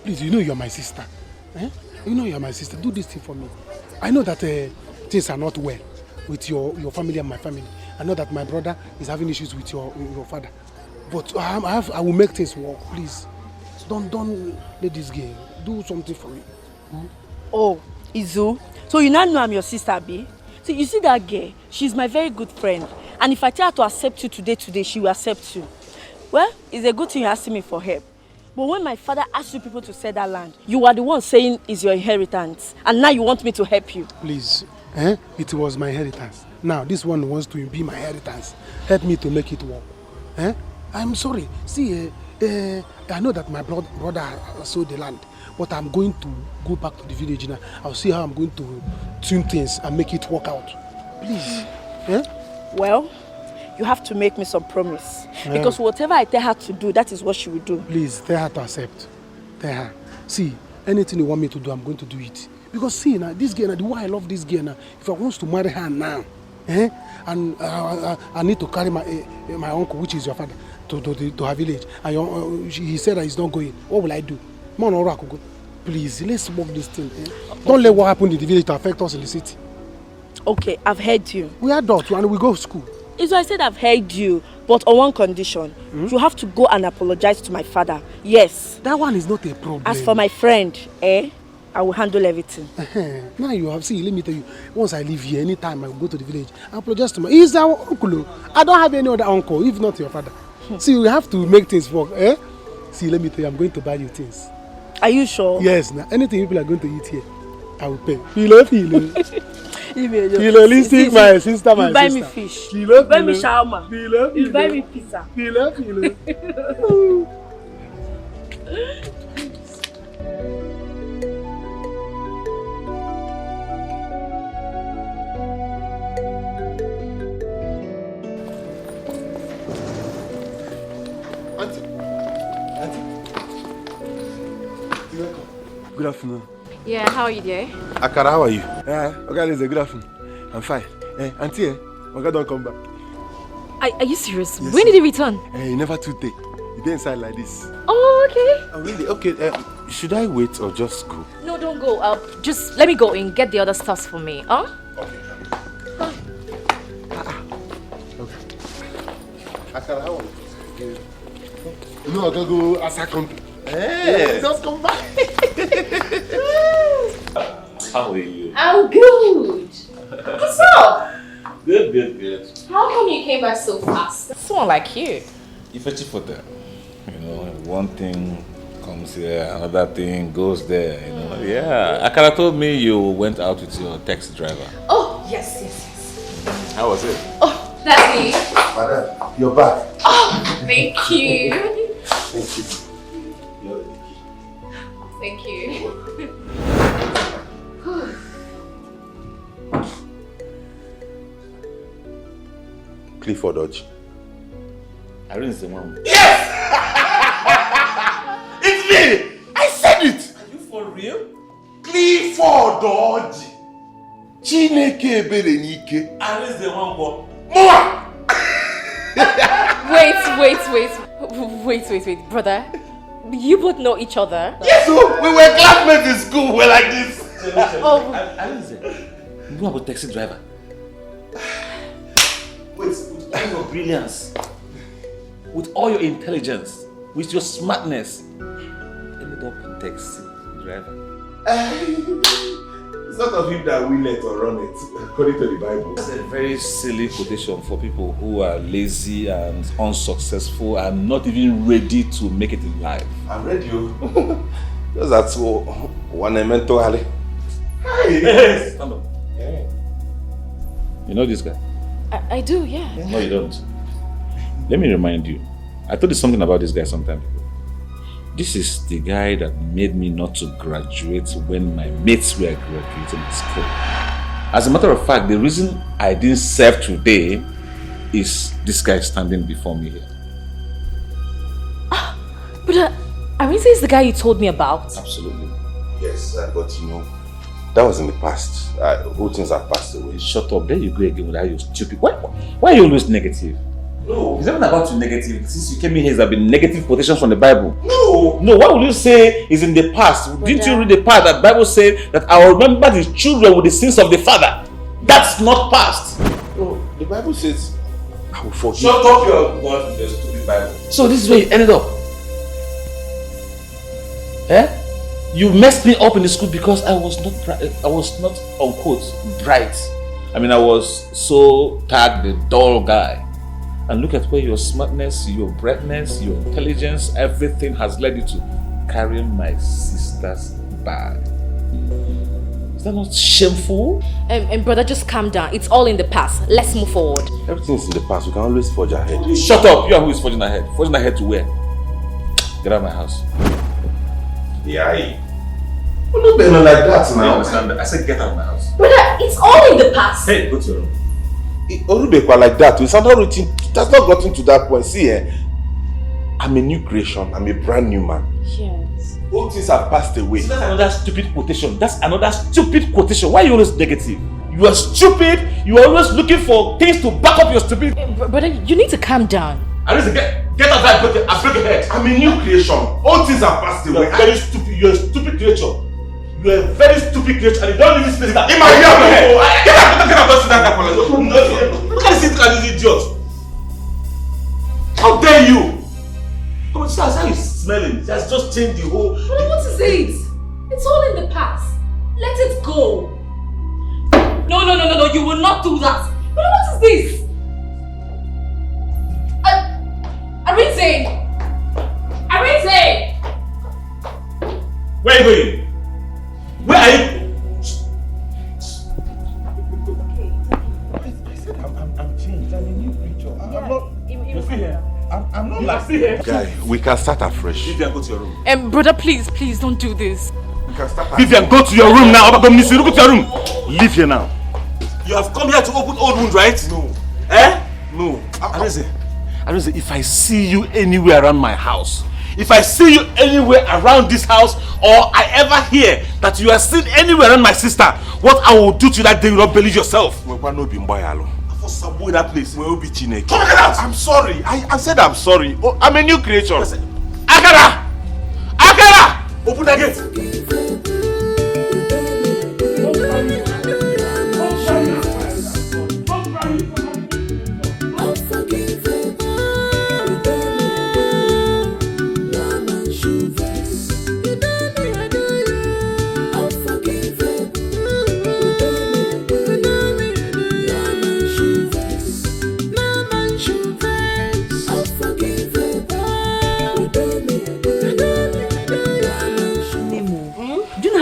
Please, you know you're my sister. You know you're my sister. Do this thing for me. I know that things are not well with your family and my family. I know that my brother is having issues with your father. But I will make things work, please. Don't let this game. Do something for me. Oh, Izu. So you now know I'm your sister, B? So you see that girl? She's my very good friend. And if I tell her to accept you today, she will accept you. Well, it's a good thing you're asking me for help. But when my father asked you people to sell that land, you are the one saying it's your inheritance. And now you want me to help you. Please, it was my inheritance. Now this one wants to be my inheritance. Help me to make it work. I'm sorry. See, I know that my brother sold the land. But I'm going to go back to the village now. I'll see how I'm going to tune things and make it work out. Please. Well, you have to make me some promise. Because whatever I tell her to do, that is what she will do. Please, tell her to accept. Tell her. See, anything you want me to do, I'm going to do it. Because see, now, this girl, the way I love this girl now, if I want to marry her now, and I need to carry my uncle, which is your father, to her village, and he said that he's not going, what will I do? Please, let's work this thing. Don't let what happened in the village to affect us in the city. Okay, I've heard you. We are adults and we go to school. So I said I've heard you, but on one condition. You have to go and apologize to my father. Yes. That one is not a problem. As for my friend, I will handle everything. Now you have, see, let me tell you, once I leave here, anytime I will go to the village, I apologize to my, he's our uncle. I don't have any other uncle, if not your father. See, we have to make things work, See, let me tell you, I'm going to buy you things. Are you sure? Yes, now anything people are going to eat here, I will pay. Filo. Listen, my sister, my sister. You buy me fish. You buy me shawarma. You buy me pizza. Good afternoon. Yeah, how are you there? Akara, how are you? Okay, Lisa, good afternoon. I'm fine. Auntie, Oga don't come back. Are you serious? Yes, when did he return? He never too take. He did inside like this. Oh, okay. Oh, really? Okay, should I wait or just go? No, don't go. Just let me go and get the other stuffs for me. Huh? Okay. Okay. Akara, how are you? No, I gotta go ask her company. Hey, just come back. How are you? I'm good. What's up? Good. How come you came back so fast? Someone like you. If it's for them, one thing comes here, another thing goes there, Yeah, Akara told me you went out with your taxi driver. Oh, yes. How was it? Oh, that's me. Madam, you're back. Oh, thank you. Thank you. Thank you. Clifford Dodge. Irene is the one. Yes! It's me! I said it! Are you for real? Clifford Dodge. Chineke ebere n'ike. Irene is the one, boy. More! Wait, brother. you both know each other? Yes, so we were classmates in school. We're like this. You are a taxi driver. With all your brilliance, with all your intelligence, with your smartness, ended up a taxi driver. It's not of him that will it or run it, according to the Bible. That's a very silly quotation for people who are lazy and unsuccessful and not even ready to make it in life. I'm ready. Just that's one mental alley. Hey, stand up. Yeah. You know this guy? I do, yeah. No, you don't. Let me remind you. I told you something about this guy some time ago. This is the guy that made me not to graduate when my mates were graduating in school. As a matter of fact, the reason I didn't serve today is this guy standing before me here. But Arinze is the guy you told me about. Absolutely. Yes, but you know, that was in the past. All things have passed away. Shut up. There you go again with that, you stupid. Why are you always negative? No. It's not about you negative. Since you came in here, there have been negative quotations from the Bible. No. No, what will you say is in the past? Didn't you read the part that Bible said that I will remember the children with the sins of the father? That's not past. No, the Bible says, I will forgive. Shut up your mouth with the stupid Bible. So this is where you ended up. Eh? You messed me up in the school because I was not unquote bright. I mean, I was so tagged the dull guy. And look at where your smartness, your brightness, your intelligence, everything has led you to carrying my sister's bag. Is that not shameful? And brother, just calm down. It's all in the past. Let's move forward. Everything's in the past. We can always forge ahead. Shut up! You are who is forging ahead. Forging ahead to where? Get out of my house. Yeah. We're not being like that now. I understand that. I said get out of my house. Brother, it's all in the past. Hey, go to your room. Orubekwa like that. It's not routine. It has not gotten to that point. See, I'm a new creation. I'm a brand new man. Yes. All things have passed away. See, that's another stupid quotation. That's another stupid quotation. Why are you always negative? You are stupid. You are always looking for things to back up your stupid. Brother, you need to calm down. I need to get out of that. I break your head. I'm a new creation. All things have passed away. You're very stupid. You're a stupid creature. You're a very stupid creature, and you don't even space that. In my head. Get out! Don't sit down. Look at this idiot. How dare you? Come on, see how he's smelling. He has just changed the whole. Brother, what is it? It's all in the past. Let it go. No, you will not do that. Brother, what is this? Arinze! Where are you going? Where are you? I said I'm changed. I'm a new creature. I'm not like this. Guy, we can start afresh. Vivian, go to your room. Brother, please don't do this. We can start Vivian, go to your room now. Go to your room. Leave here now. You have come here to open old wounds, right? No. Eh? No. Arinze, if I see you anywhere around my house, if I see you anywhere around this house, or I ever hear that you are seen anywhere around my sister, what I will do to you that day you will not believe yourself. I For some boy that place. Come get out! I'm sorry. I said I'm sorry. Oh, I'm a new creature. Akara! Open the gate.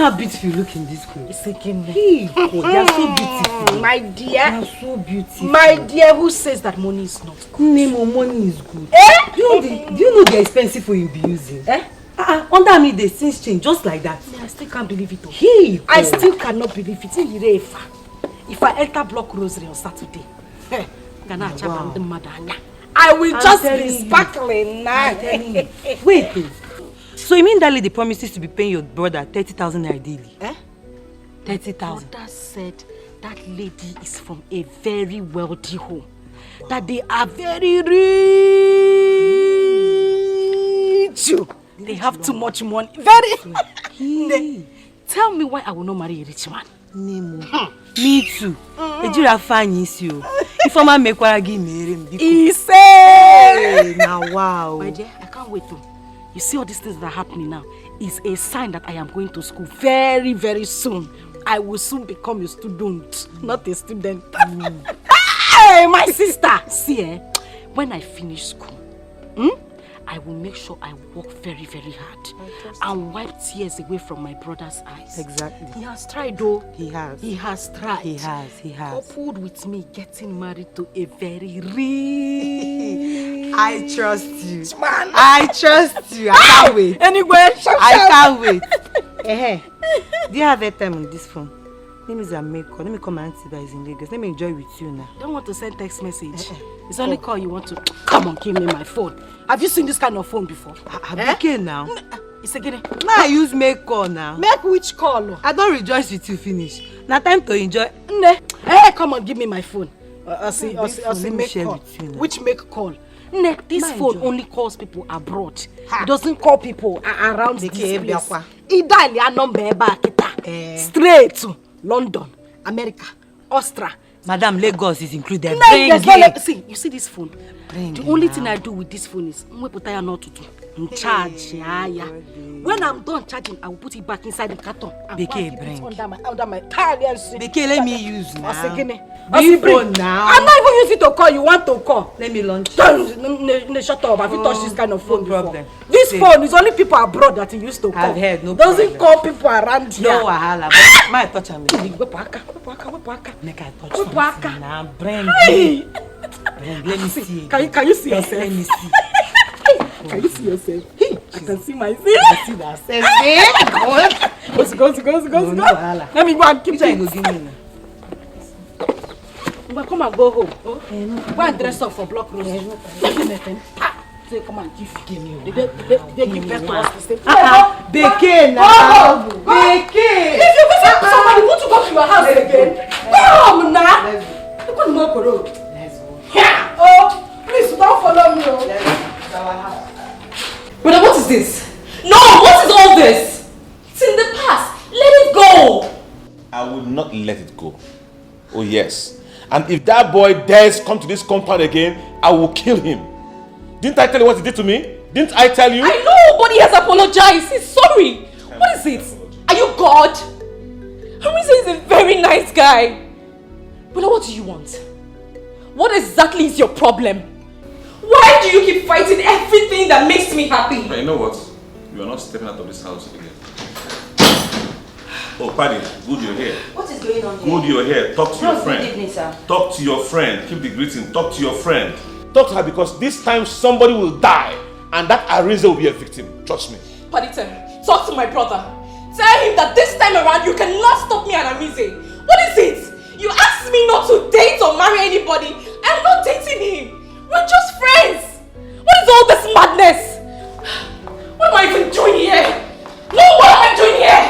How beautiful you look in this clothes. It's again. Hey, God, they are so beautiful. My dear. They are so beautiful. My dear, who says that money is not good? Nemo, money is good. Eh? Do you know the expensive phone you'll be using? Eh? Under me, the things change just like that. I still can't believe it. Hey, I still cannot believe it. If I enter Block Rosary on Saturday, I will just be sparkling now. Wait, so you mean that lady promises to be paying your brother 30,000 naira daily? Eh? 30,000. Brother said that lady is from a very wealthy home. That they are very rich. They have too much money. Very. Tell me why I will not marry a rich man. Nemo. Me too. Ejira fine is you. If I'm a make what give me him. He said. Now wow. My dear, I can't wait to. You see all these things that are happening now. It's a sign that I am going to school very, very soon. I will soon become a student, not a student. Hey, my sister! See, when I finish school, I will make sure I work very, very hard and wipe tears away from my brother's eyes. Exactly. He has tried though. He has. He has tried. He has. Coupled with me getting married to a very rich... I trust you. Man. I trust you. I can't wait. Anyway, I can't wait. Do you have airtime on this phone? Let me make call. Let me come and see that is in Lagos. Let me enjoy with you now. Don't want to send text message. It's only call you want to. Come on, give me my phone. Have you seen this kind of phone before? I'm okay now. It's again. Now I use make call now. Make which call? I don't rejoice with you finish. Now time to enjoy. Hey, come on, give me my phone. I'll see make call. Which make call? This phone only calls people abroad. It doesn't call people around this place. Straight to London, America, Austria. Madam, Lagos is included. See, you see this phone? The only thing I do with this phone is charge. When I'm done charging, I will put it back inside the carton. Under my tire. Let me use now. Phone now. I'm not even using it to call. You want to call? Let me launch. Shut up. Have you touched this kind of phone before? This phone is only people abroad that you used to call. I've heard. No doesn't call people around here. No wahala. My touch me. Make I touch something now. Brain. Let me see. Can you see yourself? Let me see. Can you see yourself? I can see myself. I see myself. Go. Let me go and keep it. Come and go home. Go and dress up for block room. So come and give me. They give birth to us the same. Beke now. Beke. If you visit somebody, want to go to your house again? Come now. You couldn't walk around. Let's go. Oh, please don't follow me. Brother, what is this? No, what is all this? It's in the past. Let it go. I will not let it go. Oh yes. And if that boy dares come to this compound again, I will kill him. Didn't I tell you what he did to me? Didn't I tell you? I know, but he has apologized. He's sorry. What is it? Are you God? Harisa is a very nice guy. But what do you want? What exactly is your problem? Why do you keep fighting everything that makes me happy? But you know what? You are not stepping out of this house again. Oh, Paddy, good you're here. What is going on here? Good you're here. Talk to your friend. Good evening, sir. Talk to your friend. Keep the greeting. Talk to your friend. Talk to her because this time somebody will die and that Arisa will be a victim. Trust me. Paddy, talk to my brother. Tell him that this time around you cannot stop me and Arise. What is it? You asked me not to date or marry anybody. I'm not dating him. We're just friends. What is all this madness? What am I even doing here? No, what am I doing here?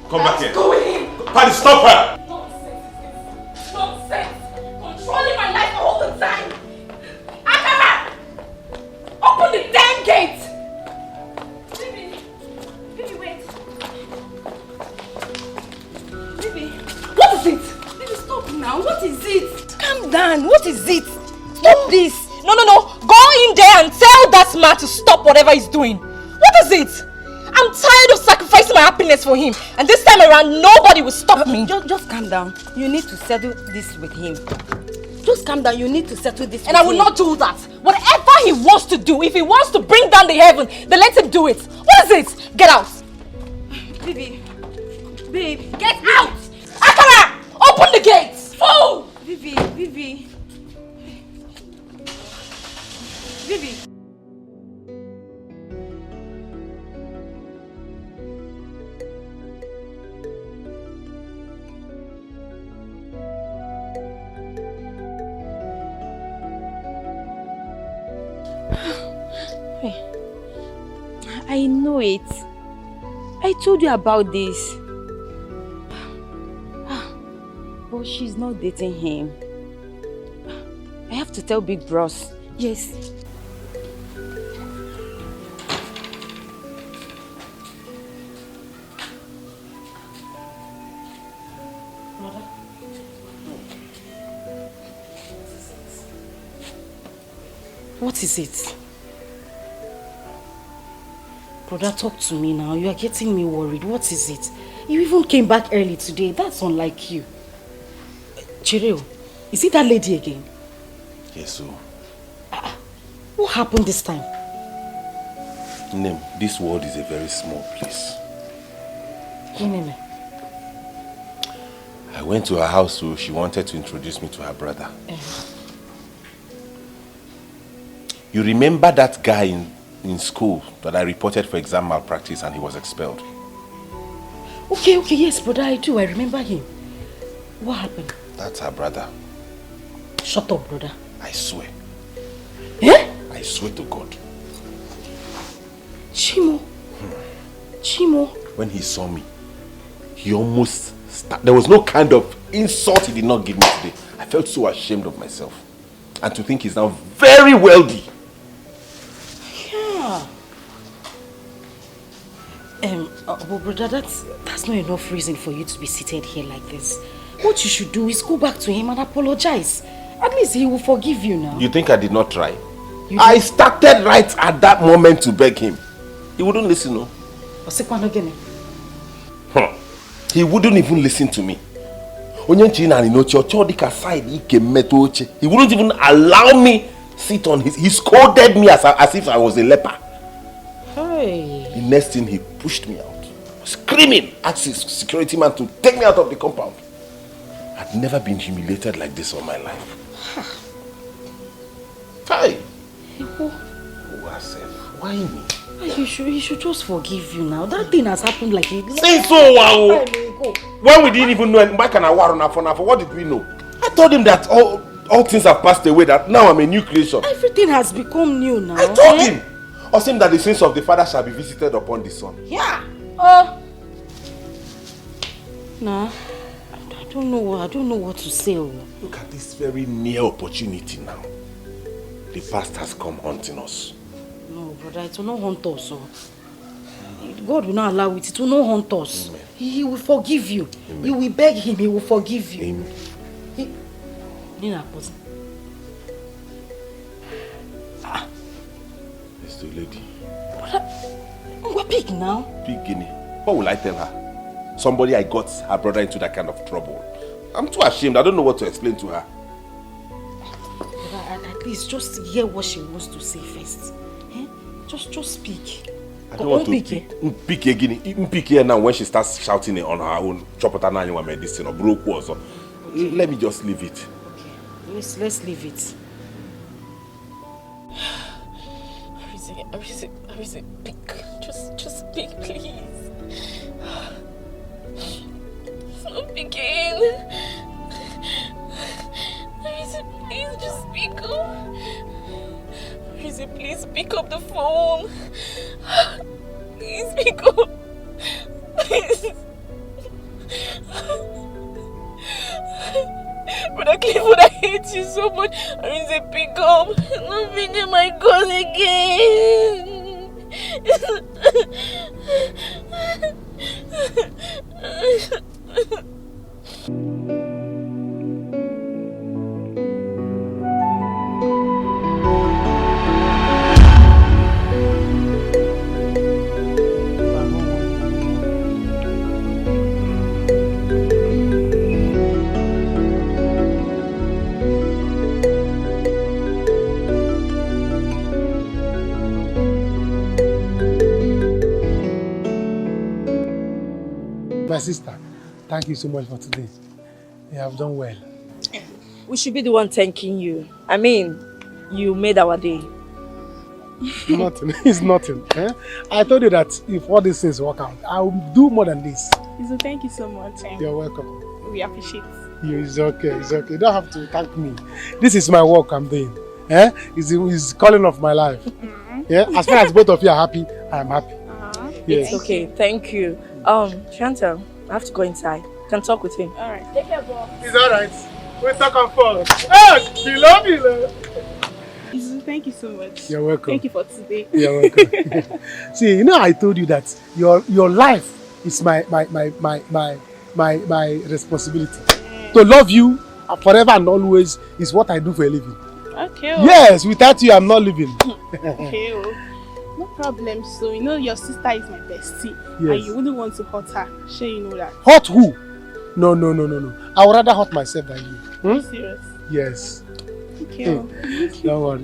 Come back here. Go with him. Paddy, stop her. Nonsense. Controlling my life all the time. Akara! Open the damn gate. Baby, wait. Baby. What is it? Baby, stop now. What is it? Calm down. What is it? Stop this. No. Go in there and tell that man to stop whatever he's doing. What is it? I'm tired of sacrificing my happiness for him. And this time around, nobody will stop me. Just calm down. You need to settle this with him. Just calm down. You need to settle this with him. And I will not do that. Whatever he wants to do, if he wants to bring down the heaven, then let him do it. What is it? Get out. Baby. Get out. Akara! Open the gates. Fool! Vivi. I know it. I told you about this. But she's not dating him. I have to tell Big Bros. Yes. What is it? Brother, talk to me now. You are getting me worried. What is it? You even came back early today. That's unlike you. Chireo, is it that lady again? Yes, so. What happened this time? Name, this world is a very small place. Nene. I went to her house, so she wanted to introduce me to her brother. You remember that guy in school that I reported for exam malpractice and he was expelled? Okay, yes, brother, I do. I remember him. What happened? That's her brother. Shut up, brother. I swear. Eh? I swear to God. Chimo. Chimo. When he saw me, he almost there was no kind of insult he did not give me today. I felt so ashamed of myself. And to think he's now very wealthy. Yeah. Well, brother, that's not enough reason for you to be seated here like this. What you should do is go back to him and apologize. At least he will forgive you now. You think I did not try? I started right at that moment to beg him. He wouldn't listen, no? He wouldn't even listen to me. He wouldn't even allow me sit on his... He scolded me as if I was a leper. Hey. The next thing, he pushed me out, screaming, asked his security man to take me out of the compound. I'd never been humiliated like this all my life. Hey! Why me? He should just forgive you now. That thing has happened like a Say so, wow! When we didn't even know, what did we know? I told him that all things have passed away, that now I'm a new creation. Everything has become new now. I told him! Also, that the sins of the father shall be visited upon the son. Yeah. Nah. I don't know what to say. Look at this very near opportunity now. The past has come haunting us. No, brother, it will not haunt us. God will not allow it. It will not haunt us. Amen. He will forgive you. Amen. You will beg him. He will forgive you. Amen. It's the lady. Brother, we're big now. Big guinea. What will I tell her? Somebody I got her brother into that kind of trouble. I'm too ashamed. I don't know what to explain to her. Brother, at least just hear what she wants to say first. Eh? Just speak. I don't want to speak here now when she starts shouting it on her own. This thing or broke or so. Let me just leave it. Okay. Let's leave it. Arisi, speak. Just speak, please. It's not speaking. Arisi, please just speak up. Arisi, please pick up the phone. Please pick up. Please. Brother Clifford, I hate you so much. Arisi, pick up. I'm not picking my call again. My sister, thank you so much for today. You have done well. We should be the one thanking you. I mean, you made our day. Nothing. It's nothing. Eh? I told you that if all these things work out, I will do more than this. So thank you so much. You're welcome. We appreciate it. It's okay. It's okay. You don't have to thank me. This is my work I'm doing. Eh? It's calling of my life. Yeah? As far as both of you are happy, I am happy. Yes. It's okay. Thank you. Chantal, I have to go inside. Can talk with him. Alright. Take care, bro. It's alright. We'll talk on phone. Hey! Below. Thank you so much. You're welcome. Thank you for today. You're welcome. See, you know I told you that your life is my responsibility. To love you forever and always is what I do for a living. Okay. Okay. Yes, without you, I'm not living. Okay. No problem. So, you know your sister is my bestie. Yes. And you wouldn't want to hurt her. Sure you know that. Hurt who? No. I would rather hurt myself than you. Are you serious? Yes. Okay. Don't worry.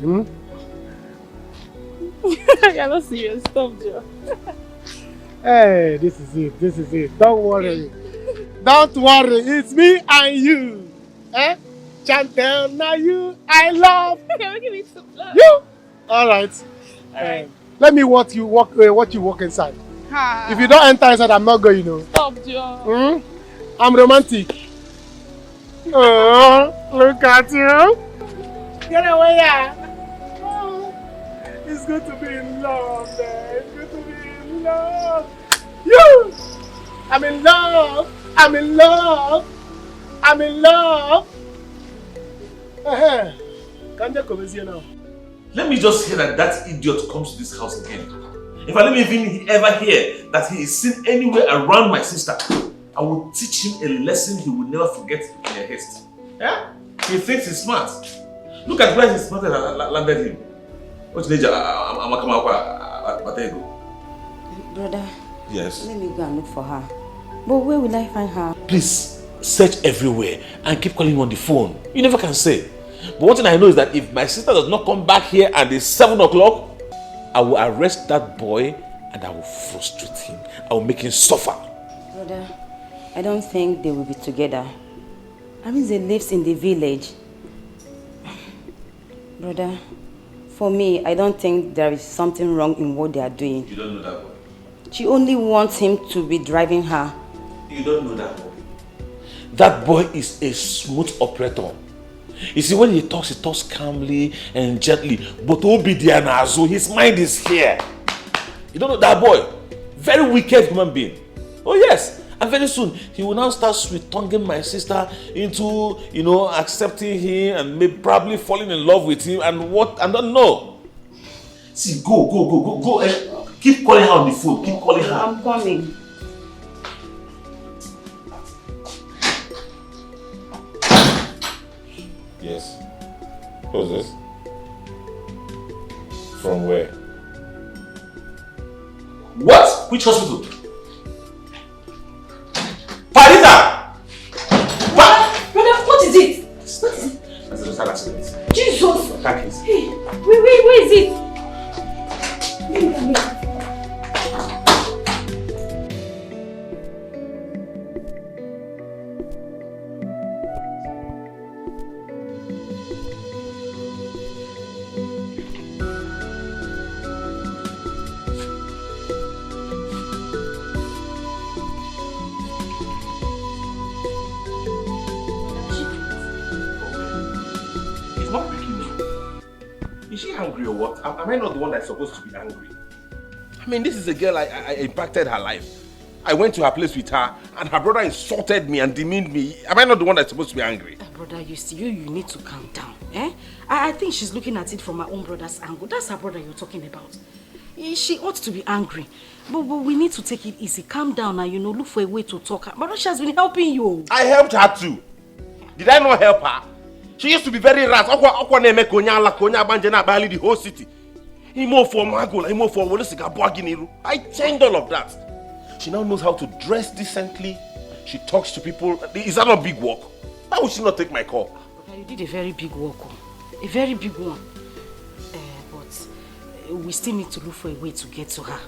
You're not serious. Stop, Joe. Hey, this is it. Don't worry. Don't worry. It's me and you. Chantel, now you, I love. You're making me so love. You. All right. Let me watch you walk inside. If you don't enter inside, I'm not going. Stop, Joe. I'm romantic. Oh, look at you. Get away here. Oh, it's good to be in love, man. It's good to be in love. You. I'm in love. I'm in love. I'm in love. Can you come here now? Let me just hear that idiot comes to this house again. If I let me even ever hear that he is seen anywhere around my sister, I will teach him a lesson he will never forget in a haste. Yeah? He thinks he's smart. Look at where his mother landed him. What's the Brother. Yes. Let me go and look for her. But where will I find her? Please search everywhere and keep calling on the phone. You never can say. But one thing I know is that if my sister does not come back here and it's 7 o'clock, I will arrest that boy and I will frustrate him. I will make him suffer. Brother, I don't think they will be together. I mean, they live in the village. Brother, for me, I don't think there is something wrong in what they are doing. You don't know that boy? She only wants him to be driving her. You don't know that boy? That boy is a smooth operator. You see, when he talks calmly and gently. But Obidianazo, his mind is here. You don't know that boy? Very wicked human being. Oh yes. And very soon, he will now start sweet-tonguing my sister into, accepting him and maybe probably falling in love with him and what, I don't know. See, go. Keep calling her on the phone. Keep calling her. I'm coming. Yes. Who's this? From where? What? Which hospital? Farida! Brother, what is it? That's a sad accident. Jesus! Hey, where is it? Is she angry or what? Am I not the one that's supposed to be angry? I mean, this is a girl I impacted her life. I went to her place with her and her brother insulted me and demeaned me. Am I not the one that's supposed to be angry? Brother, you see, you need to calm down. I think she's looking at it from her own brother's angle. That's her brother you're talking about. She ought to be angry. But we need to take it easy. Calm down and, look for a way to talk. But she has been helping you. I helped her too. Did I not help her? She used to be very rash. The whole city. I changed all of that. She now knows how to dress decently. She talks to people. Is that not big work? Why would she not take my call? You did a very big work. A very big one. But we still need to look for a way to get to her.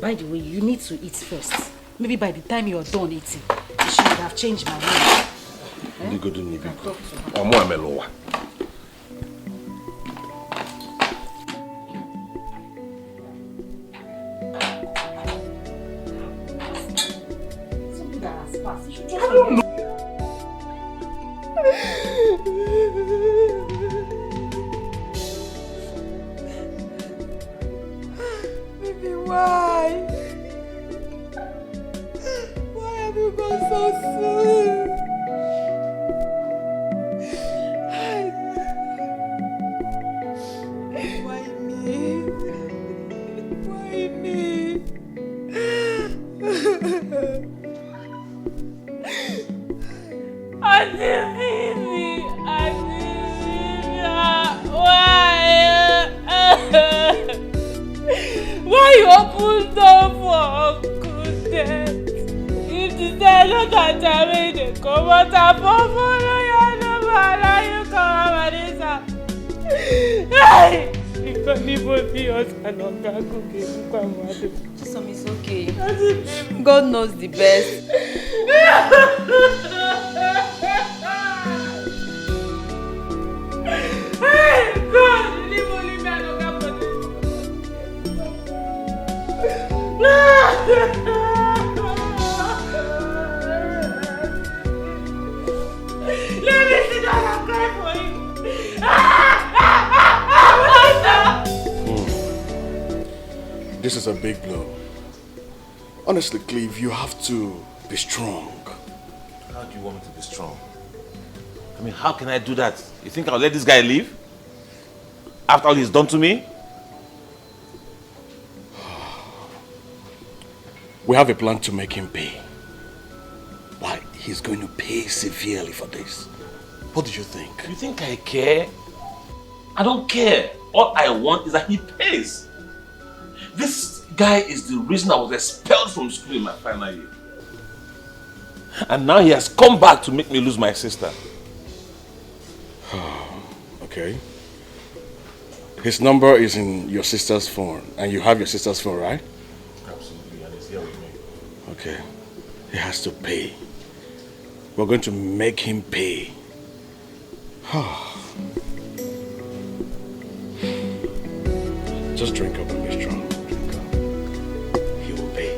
By the way, you need to eat first. Maybe by the time you're done eating, she would have changed my mind. I'm Baby, why? Why have you gone so soon? Hi. you open door for goodness. If the seller can tell me they come out and follow you, come out this house. Because both of us cannot go get Chisom, it's okay. God knows the best. God, leave only me, I don't got for this. Let me sit down and cry for you. This is a big blow. Honestly, Cleve, you have to be strong. How do you want me to be strong? I mean, how can I do that? You think I'll let this guy leave? After all he's done to me? We have a plan to make him pay. Why? He's going to pay severely for this. What do you think? You think I care? I don't care. All I want is that he pays. This guy is the reason I was expelled from school in my final year. And now he has come back to make me lose my sister. Okay. His number is in your sister's phone. And you have your sister's phone, right? Absolutely, and he's here with me. Okay. He has to pay. We're going to make him pay. Just drink up and be strong. Drink up. He will pay.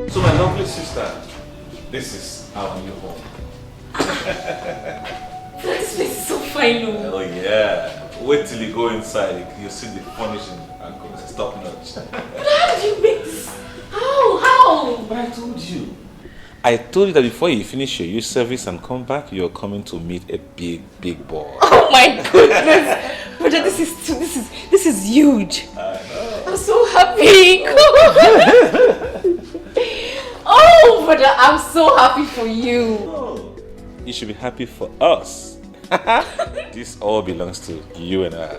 So my lovely sister, this is our new home. This place is so fine, no? Oh yeah. Wait till you go inside, you'll see the furnishing and it's top notch. But how did you make this? How? But I told you. I told you that before you finish your youth service and come back, you're coming to meet a big boy. Oh my goodness! Brother, this is huge. I know. I'm so happy. Oh, brother, I'm so happy for you. Oh, you should be happy for us. This all belongs to you and I.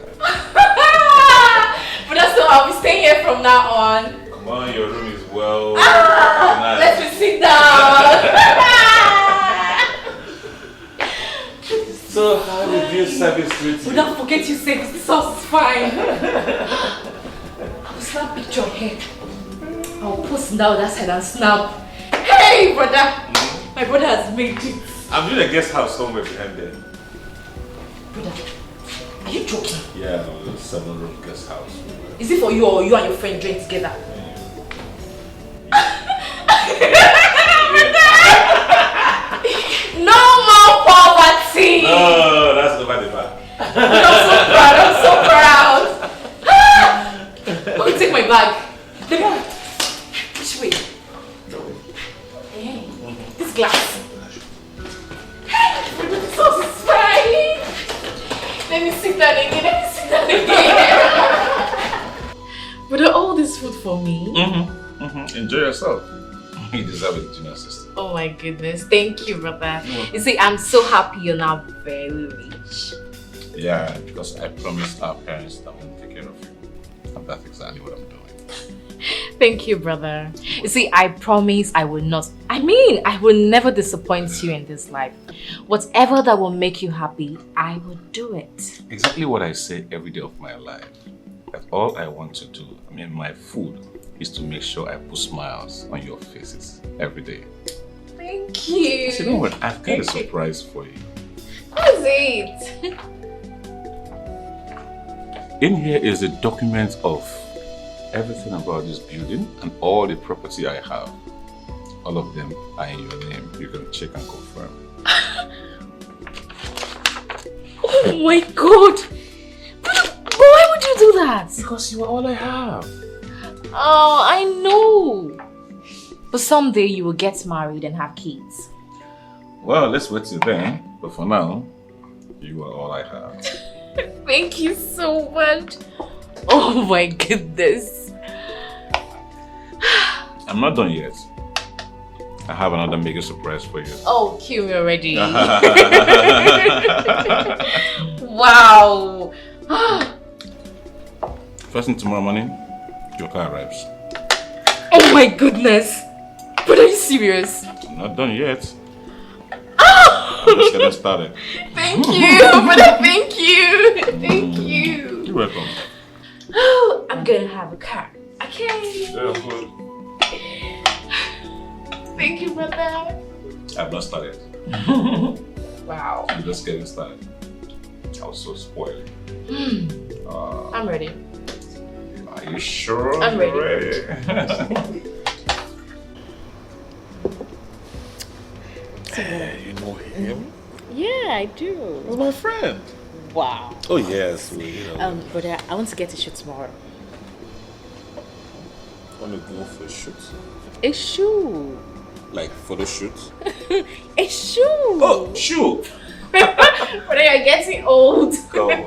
Brother, so I'll be staying here from now on. Come on, your room is well. Let me sit down. So how did your service treat you? Don't forget you said this house is fine. I'll snap picture of her. I'll post now that side and snap. Hey, brother! My brother has made it. I'm doing a guest house somewhere behind there. Brother, are you joking? Yeah, a 7-room guest house. Is it for you or you and your friend drink together? No more poverty! No, that's over the back. I'm so proud. Oh, take my bag. Let me. Which way? Hey, this glass. Hey, this sauce is fine. Let me sit down again. But are all this food for me? Enjoy yourself. You deserve it, junior sister. Oh my goodness. Thank you, brother. You see, I'm so happy you're now very rich. Yeah, because I promised our parents that I'm going to take care of you. And that's exactly what I'm doing. Thank you, brother. You see, I promise I will never disappoint you in this life. Whatever that will make you happy, I will do it. Exactly what I say every day of my life. That all I want to do, my food, is to make sure I put smiles on your faces every day. Thank you. So, you know what? I've got a surprise for you. What is it? In here is a document of everything about this building and all the property I have. All of them are in your name. You can check and confirm. Oh my God! Why would you do that? Because you are all I have. Oh, I know. But someday you will get married and have kids. Well, let's wait till then. But for now, you are all I have. Thank you so much. Oh my goodness. I'm not done yet. I have another mega surprise for you. Oh, kill me already. Wow. First thing tomorrow morning, your car arrives. Oh my goodness. But are you serious? I'm not done yet. I'm just getting started. Thank you, brother. Thank you. Thank you. You're welcome. Oh, I'm gonna have a car. Okay. Yeah, good. Thank you, brother. I've not started. Wow. I'm just getting started. I was so spoiled. I'm ready. Are you sure? I'm ready. You know him? Yeah, I do. He's my friend. Wow. Oh yes, we know. Brother, I want to get a shoot tomorrow. Want to go for a shoot? A shoe. Like photo shoot? A shoe. Oh, shoot! Brother, you're getting old. Come on.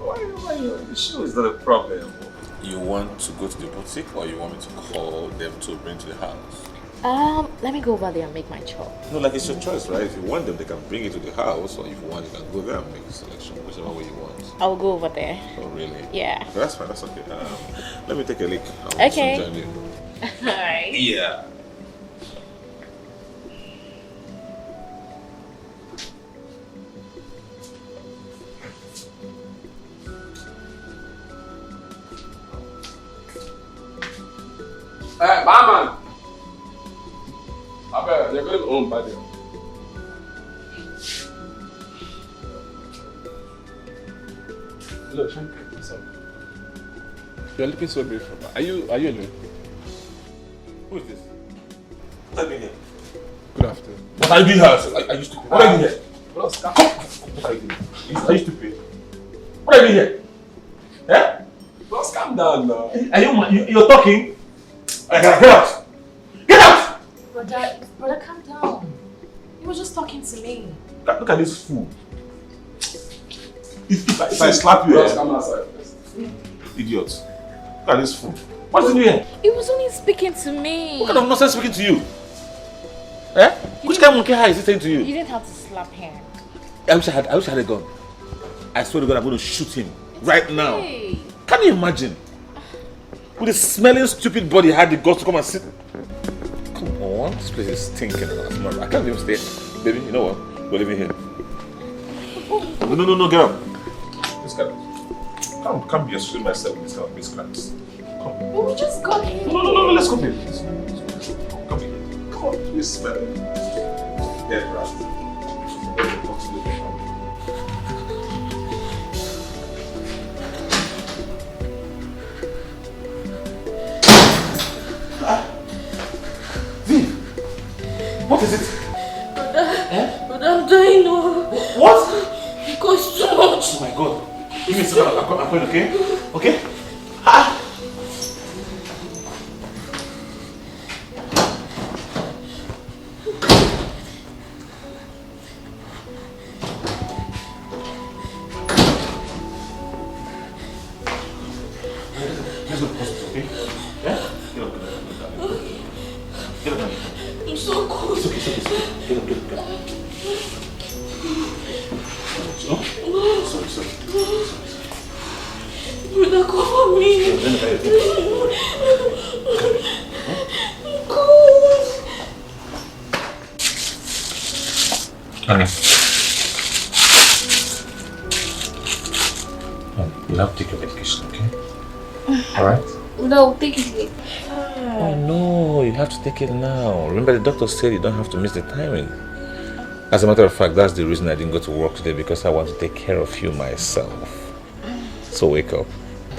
Why the shoe is not a problem. You want to go to the boutique or you want me to call them to bring to the house? Let me go over there and make my choice. No, like it's your choice, right? If you want them, they can bring it to the house, or if you want, you can go there and make the selection, whichever way you want. I'll go over there. Oh, really? Yeah. That's fine, that's okay. Let me take a look. Okay. Join you. Alright. Yeah. Hey, barman! I bet you're going home by there. Hello, Shankar. Sorry. You're looking so beautiful. Are you alone? Who is this? What are you doing here? Good afternoon. What are you doing here? Are you stupid? What are you doing here? Bros, What are you doing? Are you stupid? What are you doing here? Eh? Bros, calm down now. You're talking? Get out! Get out! Brother, calm down. He was just talking to me. Look at this fool. If I slap you, Bros, come outside first. Idiot. Look at this fool. What's he doing? He was only speaking to me. What kind of nonsense speaking to you? Eh? Which kind of monkey high is he saying to you? You didn't have to slap him. I wish I had a gun. I swear to God, I'm going to shoot him right now. Hey. Can you imagine? With a smelling stupid body, had the guts to come and sit. Come on, this place is stinking. I can't even stay. Baby, you know what? We're living here. No, get up. Let's get up. Can't be associating myself with this kind of miscreants. Come. But we just got here. No, let's go here. Come here. Come on, please smell it. Dead rat. What is it? Brother, I'm dying now. What? It costs too much. Oh my God. Give me a second. I'm going, okay? Okay? Let's go to the hospital, okay? Yeah? Get up. I'm so cold. It's okay. Get up. Oh? Sorry. Brother, cover me. Let me tell you. I'm cold. Honey. You have to take your medication, okay? Alright? No, take it. Oh no, you have to take it now. Remember, the doctor said you don't have to miss the timing. As a matter of fact, that's the reason I didn't go to work today, because I want to take care of you myself. So wake up.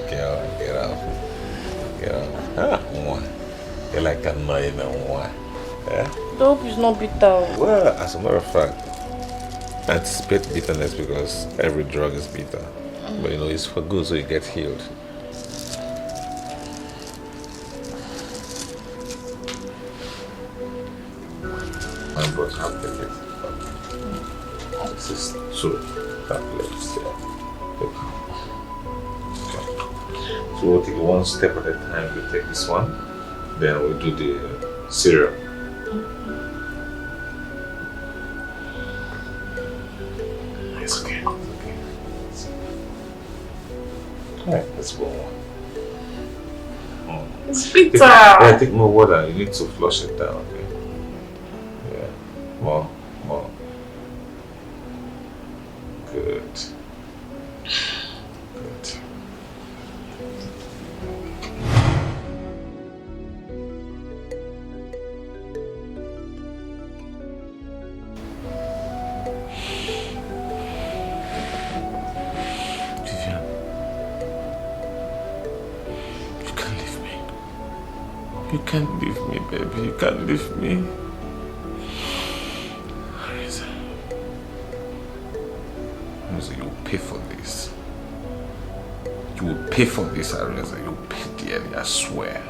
Get up, get up. Get up. Ah, mwah. You're like annoying mwah. Yeah? The hope is not bitter. Well, as a matter of fact, I anticipate bitterness because every drug is bitter. But you know, it's for good so you get healed. My brother, have the it. This is two tablets. Okay. So we'll take one step at a time. We'll take this one, then we'll do the cereal. It's okay. It's okay. Alright, let's go on. It's bitter. Yeah, take more water. You need to flush it down, okay? Yeah. More. Good. Good. Vivian, you can't leave me. You can't leave me, baby. You can't leave me. Areza, you will pay for this. You will pay for this, Areza. You will pay dearly, I swear.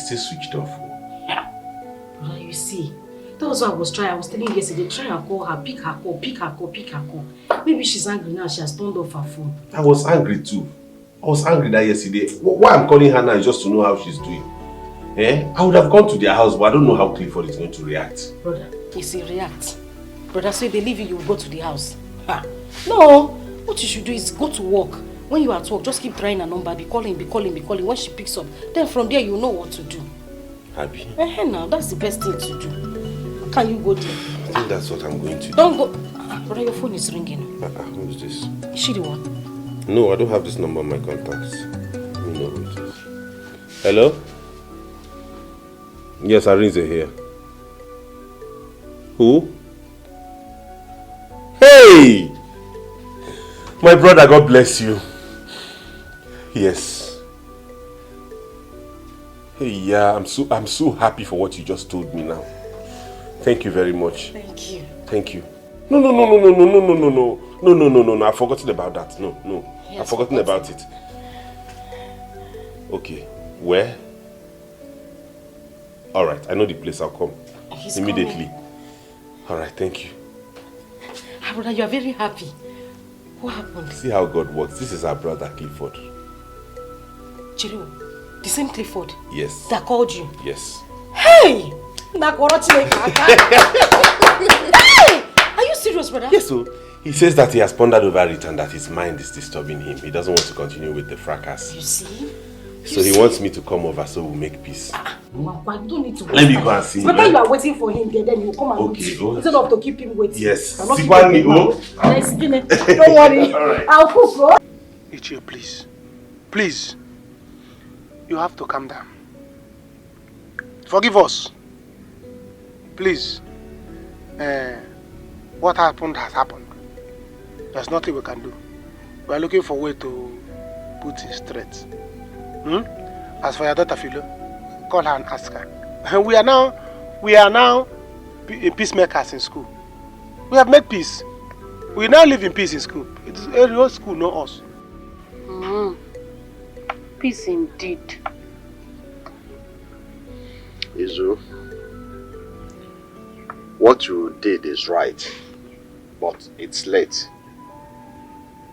Still switched off. Well, you see, that was what I was trying. I was telling you yesterday, try and call her, pick her call, pick her call, pick her call. Maybe she's angry now, she has turned off her phone. I was angry too. I was angry that yesterday. Why I'm calling her now is just to know how she's doing. Eh? I would have gone to their house, but I don't know how Clifford is going to react. Brother, you see, react. Brother, so if they leave you, you will go to the house. Ha. No, what you should do is go to work. When you are at work, just keep trying her number, be calling. When she picks up, then from there you know what to do. Happy? Now, that's the best thing to do. Can you go there? I think that's what I'm going to do. Don't go. Brother, your phone is ringing. Who's this? Is she the one? No, I don't have this number in my contacts. Let me know who it is. Hello? Yes, Arinze here. Who? Hey! My brother, God bless you. Yes. Hey, yeah, I'm so happy for what you just told me now. Thank you very much. Thank you. Thank you. No. I've forgotten about that. No. I've forgotten about it. Okay. Where? Alright, I know the place. I'll come. He's immediately. Coming. Alright, thank you. Brother, you are very happy. What happened? See how God works. This is our brother Clifford. Chiro, the same Clifford? Yes. That called you? Yes. Hey! Hey! Are you serious, brother? Yes, so he says that he has pondered over it and that his mind is disturbing him. He doesn't want to continue with the fracas. You see? So he wants me to come over so we'll make peace. You don't need to wait. Let me go and see him. But then you are waiting for him there, then you come and okay, go. Instead of to keep him waiting. Yes. Don't worry. I'll cook, bro. Ichie, please. Please. You have to calm down. Forgive us. Please. What happened has happened. There's nothing we can do. We are looking for a way to put it straight. As for your daughter Philo, call her and ask her. We are now peacemakers in school. We have made peace. We now live in peace in school. It is a real school, not us. Peace indeed. Izu, what you did is right, but it's late.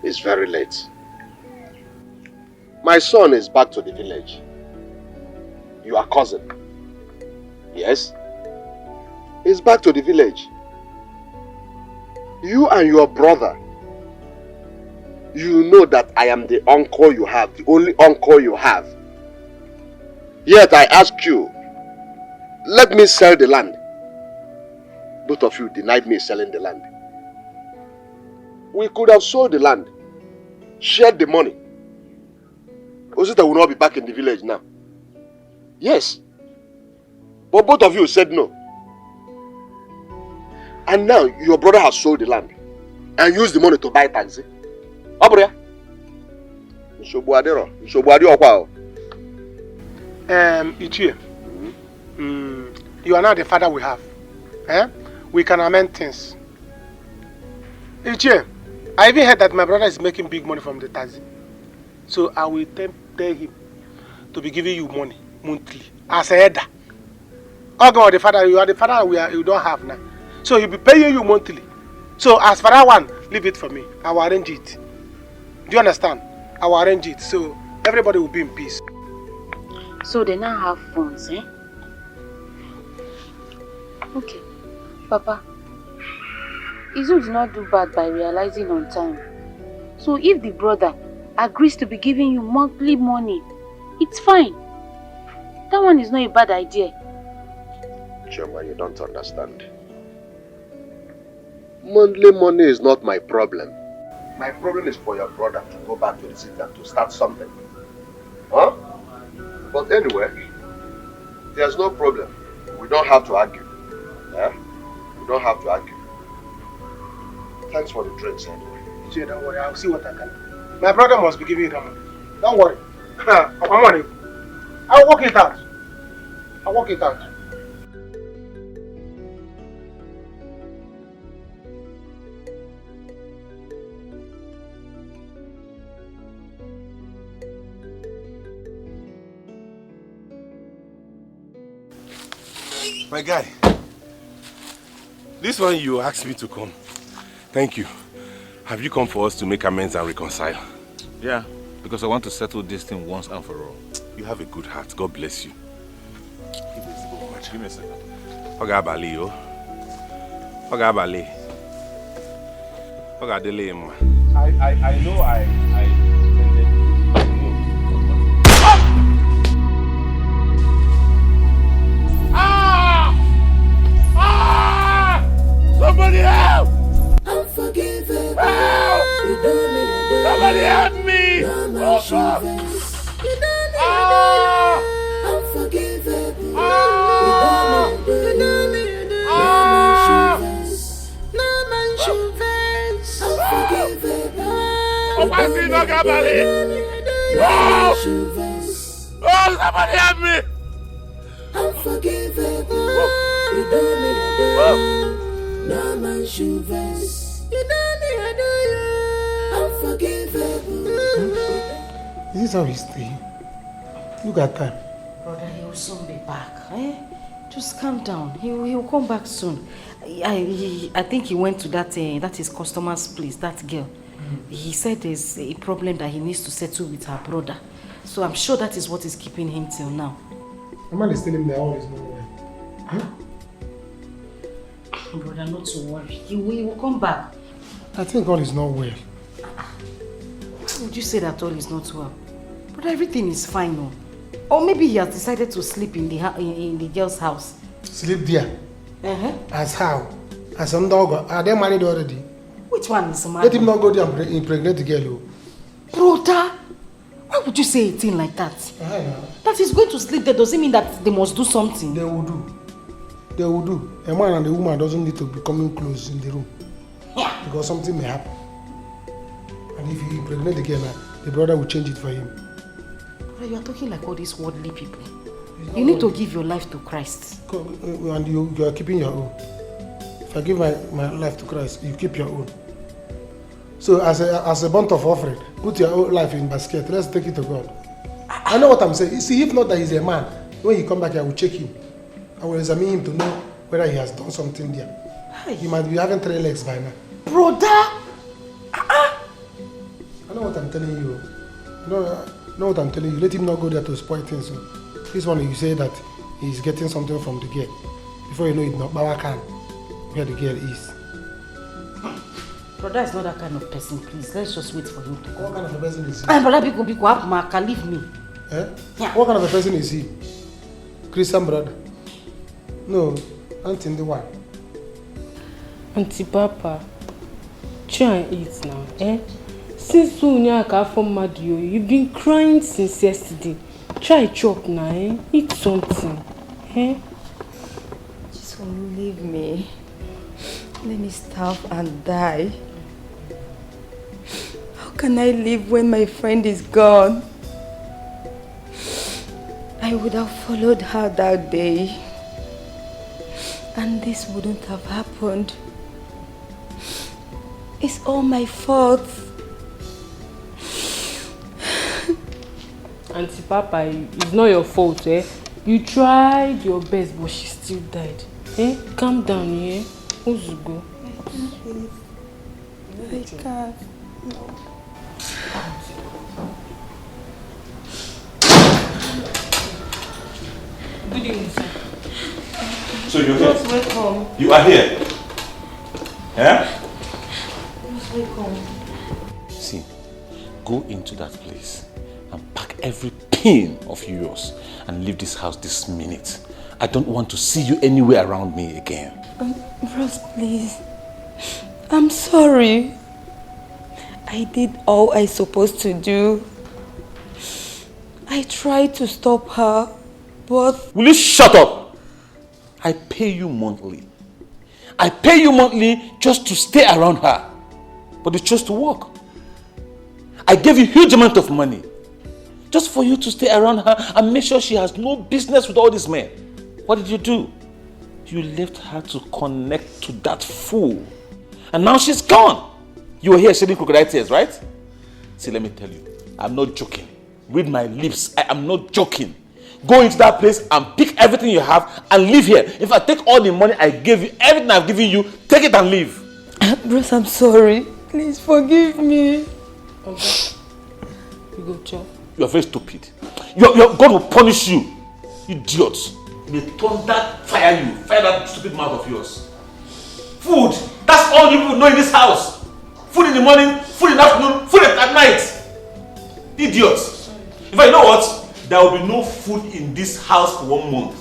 It's very late. My son is back to the village. Your cousin. Yes? He's back to the village. You and your brother You know that I am the uncle you have, the only uncle you have. Yet I ask you, let me sell the land. Both of you denied me selling the land. We could have sold the land, shared the money. Osita will not be back in the village now. Yes. But both of you said no. And now your brother has sold the land and used the money to buy taxi. Obria. Ichie, you are now the father we have. We can amend things. Ichie, I even heard that my brother is making big money from the taxi. So I will tell him to be giving you money monthly as a header. The father, you are the father you don't have now. So he'll be paying you monthly. So as for that one, leave it for me. I will arrange it. Do you understand? I will arrange it. So everybody will be in peace. So they now have funds, eh? Okay. Papa, Izu did not do bad by realizing on time. So if the brother agrees to be giving you monthly money, it's fine. That one is not a bad idea. Choma, you don't understand. Monthly money is not my problem. My problem is for your brother to go back to the city and to start something. Huh? But anyway, there's no problem. We don't have to argue. Yeah? We don't have to argue. Thanks for the drinks anyway. Jay, don't worry, I'll see what I can do. My brother must be giving you that money. Don't worry. My money. I'll work it out. I'll work it out. My guy, this one you asked me to come. Thank you. Have you come for us to make amends and reconcile? Yeah, because I want to settle this thing once and for all. You have a good heart. God bless you. Give me a second. Ogabali, yo. Ogabali. Ogadele, man. I know I Somebody help! Unforgivable. Help! You don't need Somebody help me! Oh God! Unforgivable. You don't need No man should vex. Unforgivable. Oh my God, Gabali! Oh, somebody help me! Unforgivable. You don't need no man should vex. You don't need unforgivable. Is this how he's staying? Look at time. Brother, he will soon be back. Eh? Just calm down. He will come back soon. I think he went to that his customer's place, that girl. He said there's a problem that he needs to settle with her brother. So I'm sure that is what is keeping him till now. The man is telling me that all is not well. Huh? Brother, not to worry. He will come back. I think all is not well. Why would you say that all is not well? But everything is fine, no? Or maybe he has decided to sleep in the girl's house. Sleep there? As how? As some dog? Are they married already? Which one is married? Let him not go there and impregnate the girl. Brother, why would you say a thing like that? That he's going to sleep there doesn't mean that they must do something. They will do. They will do. A man and a woman doesn't need to be coming close in the room. Yeah. Because something may happen. And if you impregnate the girl, the brother will change it for him. Brother, you are talking like all these worldly people. You need to give your life to Christ. And you are keeping your own. If I give my life to Christ, you keep your own. So as a bunch of offering, put your own life in basket. Let's take it to God. I know what I'm saying. You see, if not that he's a man, when he come back, I will check him. I will examine him to know whether he has done something there. He might be having 3 legs by now. Brother! I know what I'm telling you. Know what I'm telling you. Let him not go there to spoil things. So this one, you say that he's getting something from the girl. Before you know it, not Bawa can where the girl is. Brother is not that kind of person, please. Let's just wait for him to come. What kind of a person is he? Brother Biko, leave me. Eh? Yeah. What kind of a person is he? Christian brother? No, Auntie in the one. Auntie Papa, try and eat now, eh? Since you've been crying since yesterday. Try chop now, eh? Eat something, eh? Just won't leave me. Let me starve and die. How can I live when my friend is gone? I would have followed her that day, and this wouldn't have happened. It's all my fault. Auntie Papa, it's not your fault, eh? You tried your best, but she still died. Eh? Calm down, yeah? Who's to go? I can't. No. Good evening, sir. So you're here? Just wait home. You are here? Yeah? Just wait home. See, go into that place and pack every pin of yours and leave this house this minute. I don't want to see you anywhere around me again. Bros, please. I'm sorry. I did all I supposed to do. I tried to stop her, but... Will you shut up? I pay you monthly. I pay you monthly just to stay around her. But you chose to work. I gave you a huge amount of money just for you to stay around her and make sure she has no business with all these men. What did you do? You left her to connect to that fool. And now she's gone. You were here shedding crocodile tears, right? See, let me tell you, I'm not joking. Read my lips, I am not joking. Go into that place and pick everything you have and leave here. If I take all the money I gave you, everything I've given you, take it and leave. Bros, I'm sorry. Please forgive me. Okay. You go chop. You are very stupid. Your God will punish you. Idiot. May thunder fire you. Fire that stupid mouth of yours. Food. That's all you people know in this house. Food in the morning, food in the afternoon, food at night. Idiot. In fact, you know what? There will be no food in this house for 1 month.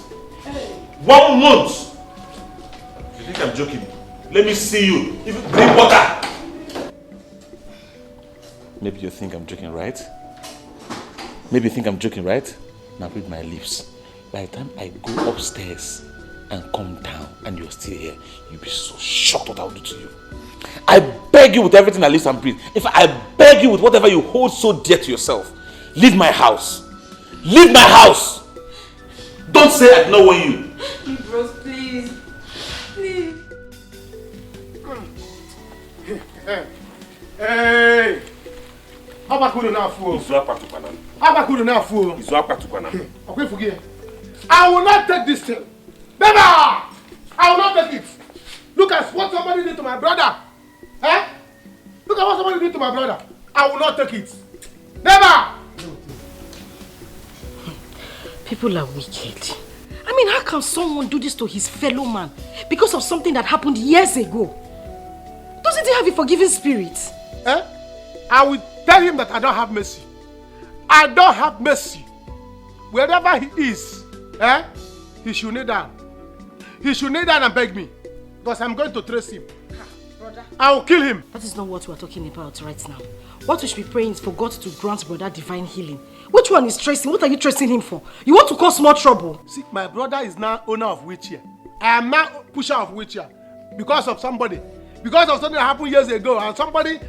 1 month. You think I'm joking? Let me see you. If you drink water. Maybe you think I'm joking, right? Maybe you think I'm joking, right? Now read my lips. By the time I go upstairs and come down and you're still here, you'll be so shocked what I'll do to you. I beg you with everything that lives and breathes. If I beg you with whatever you hold so dear to yourself, leave my house. Leave my house. Don't say I don't know you. Bros, please. Please. Hey! Abakuru na fool. Abakuru na fool. Okay, forgive. I will not take this thing. Never! I will not take it. Look at what somebody did to my brother. Eh? Look at what somebody did to my brother. I will not take it. Never! People are wicked. I mean, how can someone do this to his fellow man because of something that happened years ago? Doesn't he have a forgiving spirit? Eh? I will tell him that I don't have mercy. I don't have mercy. Wherever he is, eh? He should kneel down. He should kneel down and beg me. Because I'm going to trace him. Brother. I will kill him. That is not what we are talking about right now. What we should be praying is for God to grant brother divine healing. Which one is tracing? What are you tracing him for? You want to cause more trouble? See, my brother is now owner of wheelchair. I am now pusher of wheelchair. Because of somebody. Because of something that happened years ago. And somebody...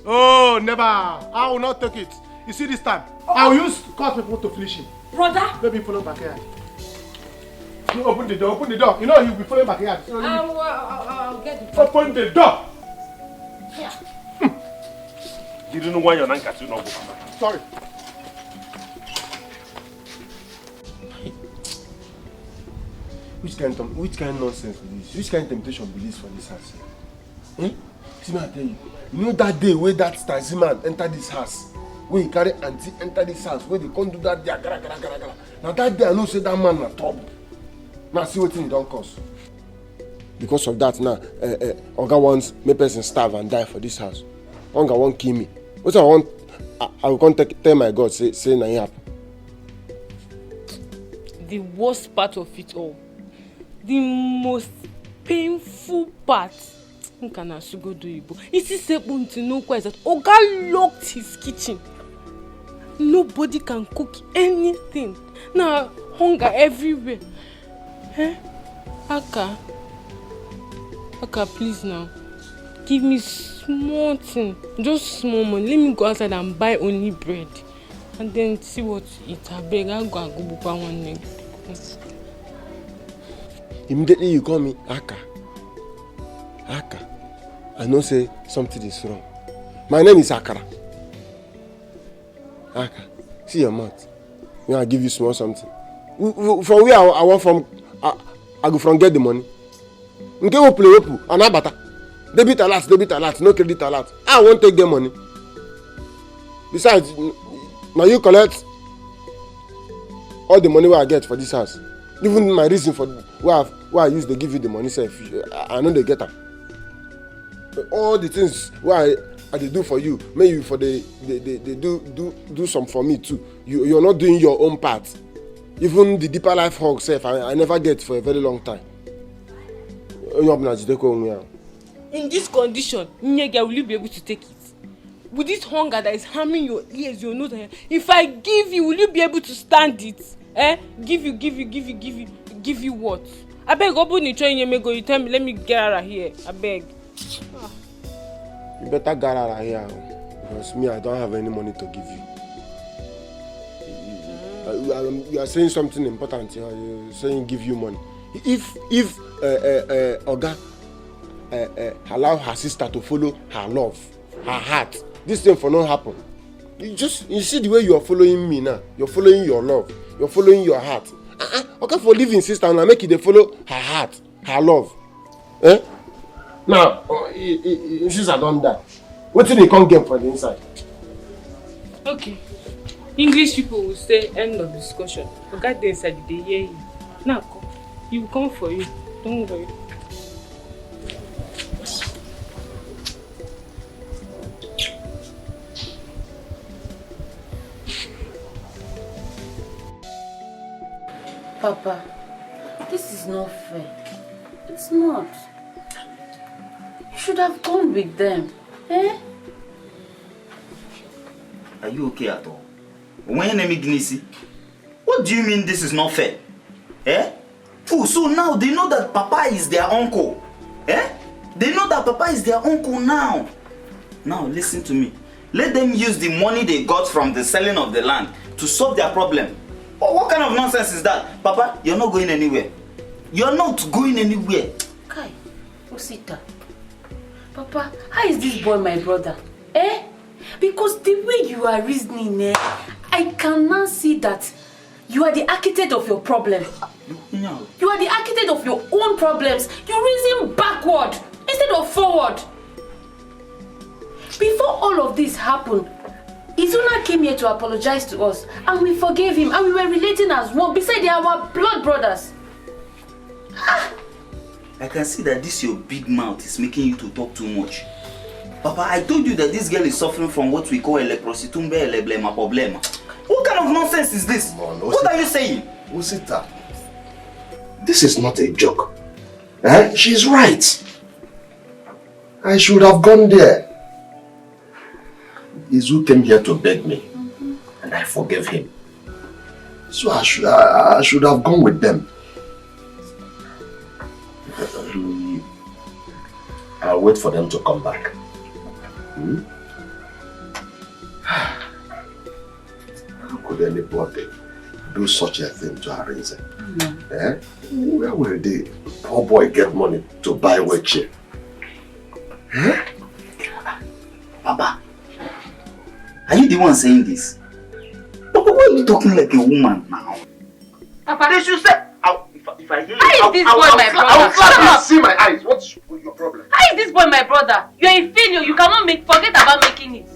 Oh, never. I will not take it. You see this time? I will use cause people to finish him. Brother? Let me follow back here. You open the door, open the door. You know he'll be following back here. So I'll get the door. Open the door. Yeah. You don't know why you're not catching up. Sorry. Which kind of nonsense is this? Which kind of temptation be this for this house? Eh? See me, I tell you. You know that day where that Stasi man entered this house? When he carry auntie enter this house, where they can't do that there, Now that day I know say that man na trouble. Now see what he don't cause. because of that now, Oga wants me person starve and die for this house. Hunger won't kill me. What I want, I will come tell my God, say na happen. The worst part of it all, the most painful part, is that Oga locked his kitchen. Nobody can cook anything. Now, hunger everywhere. Aka, please now. Give me small thing. Just small money. Let me go outside and buy only bread. And then see what to eat. I beg, I'll go buy one leg. Immediately you call me Aka. I know say something is wrong. My name is Akara. Aka, see your mouth. I'll give you small something. From where I want from, I go from get the money. Nke opu anabata. Debit alert, no credit alert. I won't take the money. Besides, now you collect all the money I get for this house. Even my reason for why I used to give you the money, say I know they get them. All the things why I do for you, maybe for they do some for me too. You're not doing your own part. Even the deeper life hug self, I never get for a very long time. In this condition, Nyega, will you be able to take it? With this hunger that is harming your ears, your nose, if I give you, will you be able to stand it? Give you what? I beg, open the train, you tell me, let me get out of here. I beg. You better get out of here, because me, I don't have any money to give you. You are saying something important here. You're saying give you money. If Oga allow her sister to follow her love, her heart, this thing for not happen. You see the way you are following me now. You're following your love. You're following your heart. Okay, for living sister now, make it they follow her heart, her love. Now, since I done that, what did they come get for the inside? Okay. English people will say end of discussion. Forget the inside, they hear you. Now, he will come for you. Don't worry. Papa, this is not fair. It's not. You should have gone with them. Are you okay at all? What do you mean this is not fair? Oh, so now they know that Papa is their uncle. They know that Papa is their uncle now. Now listen to me. Let them use the money they got from the selling of the land to solve their problem. What kind of nonsense is that? Papa, you're not going anywhere. You're not going anywhere. Kai, Osita. Papa, how is this boy my brother? Because the way you are reasoning, I cannot see that you are the architect of your problem. No. You are the architect of your own problems. You reason backward instead of forward. Before all of this happened, Izuna came here to apologize to us, and we forgave him, and we were relating as one. Besides, they are our blood brothers. I can see that this your big mouth is making you to talk too much. Papa, I told you that this girl is suffering from what we call leprositumbe eleblema problema. What kind of nonsense is this? What are you saying? Usita, this is not a joke. She's right. I should have gone there. Izu came here to beg me, and I forgave him. So I should have gone with them. I'll wait for them to come back. How could anybody do such a thing to Arinze? Where will the poor boy get money to buy weche? Papa, are you the one saying this? Papa, why are you talking like a woman now? Papa, they should say, if I hear you, how is this boy my brother? I will slap you. See my eyes. What's your problem? How is this boy my brother? You're a failure. You cannot forget about making it.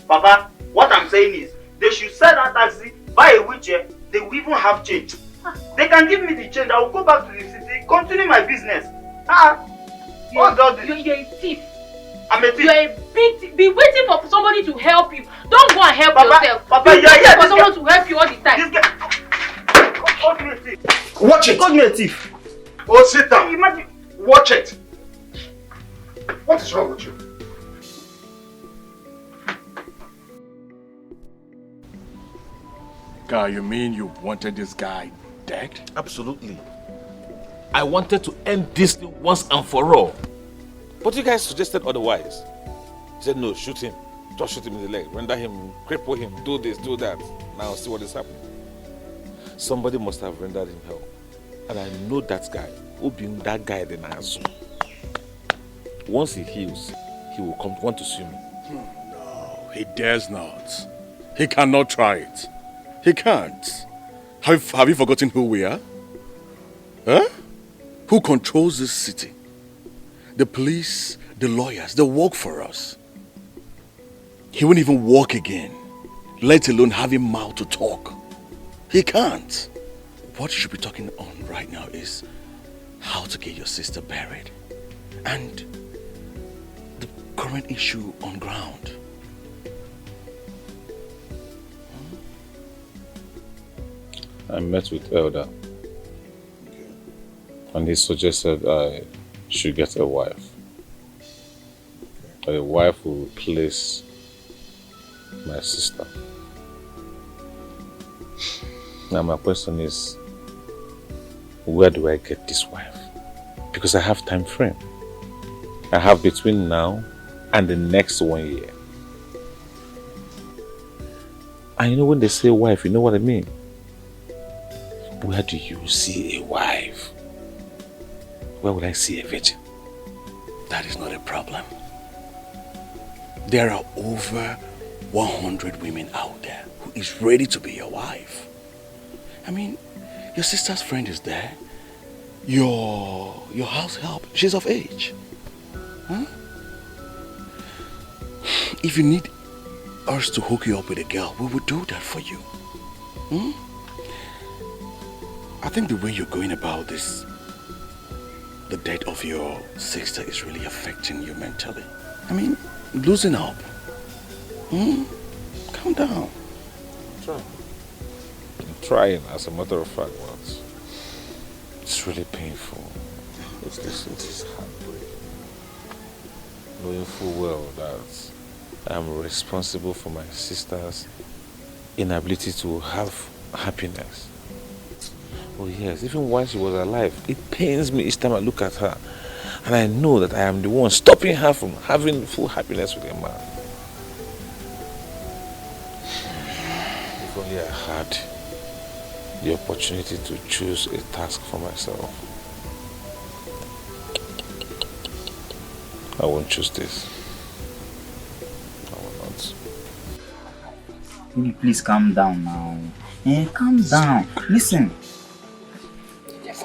Papa, what I'm saying is, they should sell that taxi, buy a wheelchair, they will even have change. They can give me the change. I will go back to the city, continue my business. What's all this? You're a thief. I'm a thief. You're a big thief. Be waiting for somebody to help you. Don't go and help yourself. Papa, Be waiting for someone to help you all the time. Call me a thief. Watch it. Call me a thief. Oh, sit down. Imagine. Watch it. What is wrong with you? Guy, you mean you wanted this guy dead? Absolutely. I wanted to end this thing once and for all. But you guys suggested otherwise. He said, no, shoot him. Just shoot him in the leg. Render him, cripple him, do this, do that. Now see what is happening. Somebody must have rendered him hell. And I know that guy. Who being that guy then Azu. Once he heals, he will want to sue me. No, he dares not. He cannot try it. He can't. Have you forgotten who we are? Huh? Who controls this city? The police, the lawyers, they work for us. He won't even walk again, let alone have him mouth to talk. He can't. What you should be talking on right now is how to get your sister buried and the current issue on ground. I met with Elder and he suggested I should get a wife. A wife who will replace my sister. Now my question is, where do I get this wife? Because I have time frame. I have between now and the next 1 year. And you know when they say wife, you know what I mean? Where do you see a wife? Where would I see a virgin? That is not a problem. There are over 100 women out there who is ready to be your wife. I mean, your sister's friend is there. Your house help, she's of age. Huh? If you need us to hook you up with a girl, we will do that for you. Hmm? I think the way you're going about this, the death of your sister is really affecting you mentally. I mean, loosen up. Calm down. I'm trying, as a matter of fact, but it's really painful. It is heartbreaking. Knowing full well that I'm responsible for my sister's inability to have happiness. Oh yes, even while she was alive, it pains me each time I look at her. And I know that I am the one stopping her from having full happiness with a man. If only I had the opportunity to choose a task for myself. I won't choose this. I will not. Baby, please calm down now. Calm down. Listen.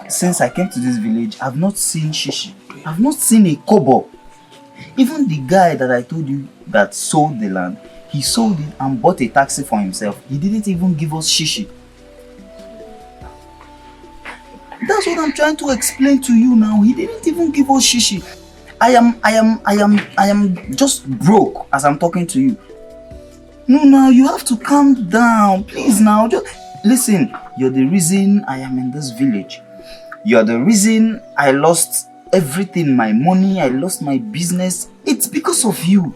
Since I came to this village, I've not seen shishi. I've not seen a kobo. Even the guy that I told you that sold the land, he sold it and bought a taxi for himself. He didn't even give us shishi. That's what I'm trying to explain to you now. He didn't even give us shishi. I am just broke as I'm talking to you. No, now you have to calm down. Please now, just listen. You're the reason I am in this village. You're the reason I lost everything, my money, I lost my business. It's because of you.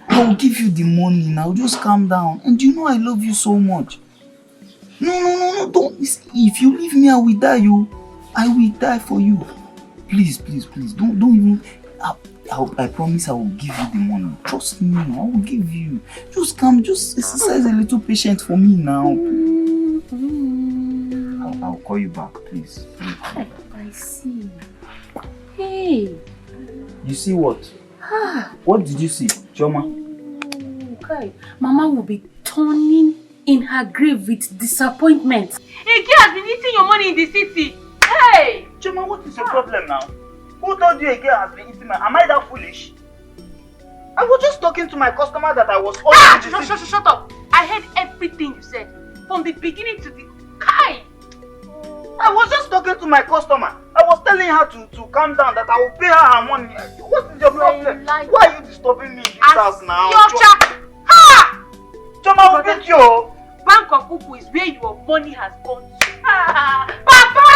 I'll give you the money now, just calm down. And you know I love you so much. No, don't. If you leave me, I will die, I will die for you. Please, don't even. I promise I will give you the money. Trust me, I will give you. Just exercise a little patience for me now. I'll call you back, please. I see. Hey. You see what? What did you see, Choma? Okay. Mama will be turning in her grave with disappointment. Ike has been eating your money in the city. Hey! Choma, what is your problem now? Who told you Ike has been eating my... Am I that foolish? I was just talking to my customer that I was... Shut up! I heard everything you said. From the beginning to the... Kai! I was just talking to my customer. I was telling her to calm down, that I will pay her money. What is your problem? Why are you disturbing me in this house now? Ha! Choma will get you. Bank of Uku is where your money has gone to. Papa!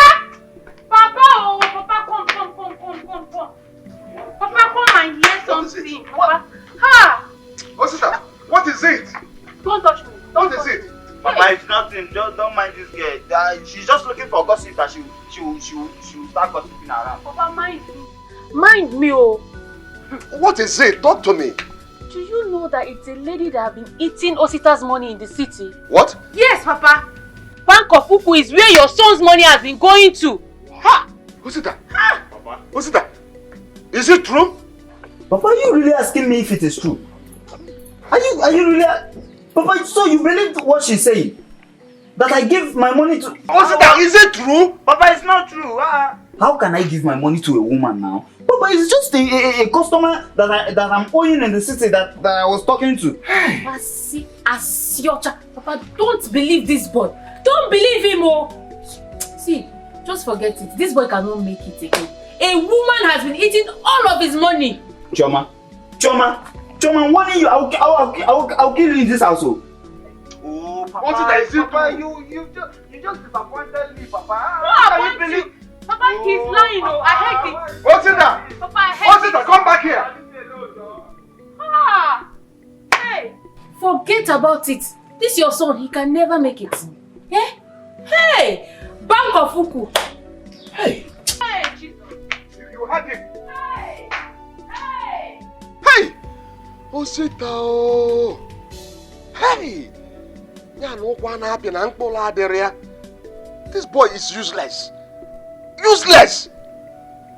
Papa, oh, Papa, come. Papa, come and hear something. Papa. Ha! What's that? What is it? Don't touch me. What is it? Papa, it's nothing. Just don't mind this girl. She's just looking for gossip that she will start gossiping around. Papa, mind me. Mind me, oh. What is it? Talk to me. Do you know that it's a lady that have been eating Osita's money in the city? What? Yes, Papa. Bank of Uku is where your son's money has been going to. Ha! Osita. Papa. Osita. Is it true? Papa, are you really asking me if it is true? Are you really... Papa, so you believe what she's saying? That I give my money to... Osita, is it true? Papa, it's not true. How can I give my money to a woman now? Papa, it's just a customer that I'm owing in the city that I was talking to. Papa, see, Asiocha. Papa, don't believe this boy. Don't believe him, oh. See, just forget it. This boy cannot make it again. A woman has been eating all of his money. Choma, I'm warning you. I'll kill you in this household. Oh, Papa, Papa, you just disappointed me, Papa. How can you believe? Papa, he's lying, oh. I heard it. What's it that? Papa, I heard What's it that? Come back here. Hey, forget about it. This your son. He can never make it. Eh? Hey, Bank of Uku. Hey, Jesus. You had it. Hey. Hey! Osita. Hey! This boy is useless. Useless!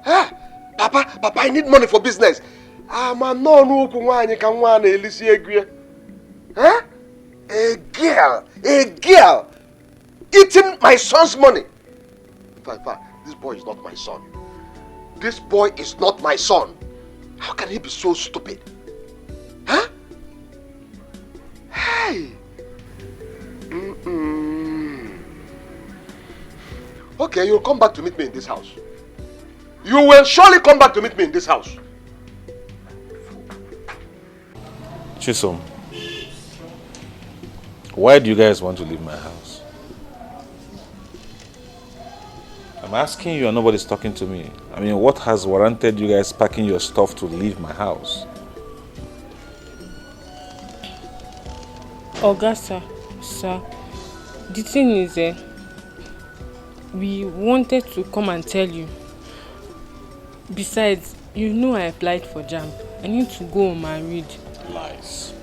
Huh? Papa, I need money for business. I'm a Huh? A girl eating my son's money. In fact, this boy is not my son. This boy is not my son. How can he be so stupid? Huh? Hey! Okay, you'll come back to meet me in this house. You will surely come back to meet me in this house. Chisom, why do you guys want to leave my house? I'm asking you and nobody's talking to me. I mean, what has warranted you guys packing your stuff to leave my house? Augusta, sir, the thing is, we wanted to come and tell you. Besides, you know I applied for JAMB. I need to go home and read. Lies.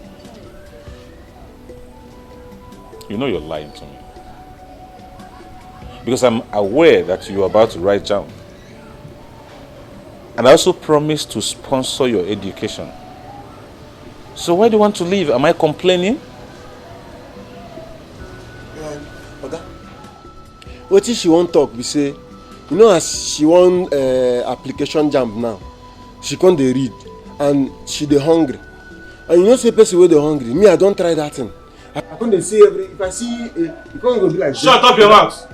You know you're lying to me. Because I'm aware that you're about to write JAMB. And I also promised to sponsor your education. So why do you want to leave? Am I complaining? Oga, what if she won't talk? We say, you know, as she want application JAMB now, she can't read and she dey hungry. And you know, say person where they hungry. Me, I don't try that thing. I can't see if I see, you can't go be like. Shut up your mouth!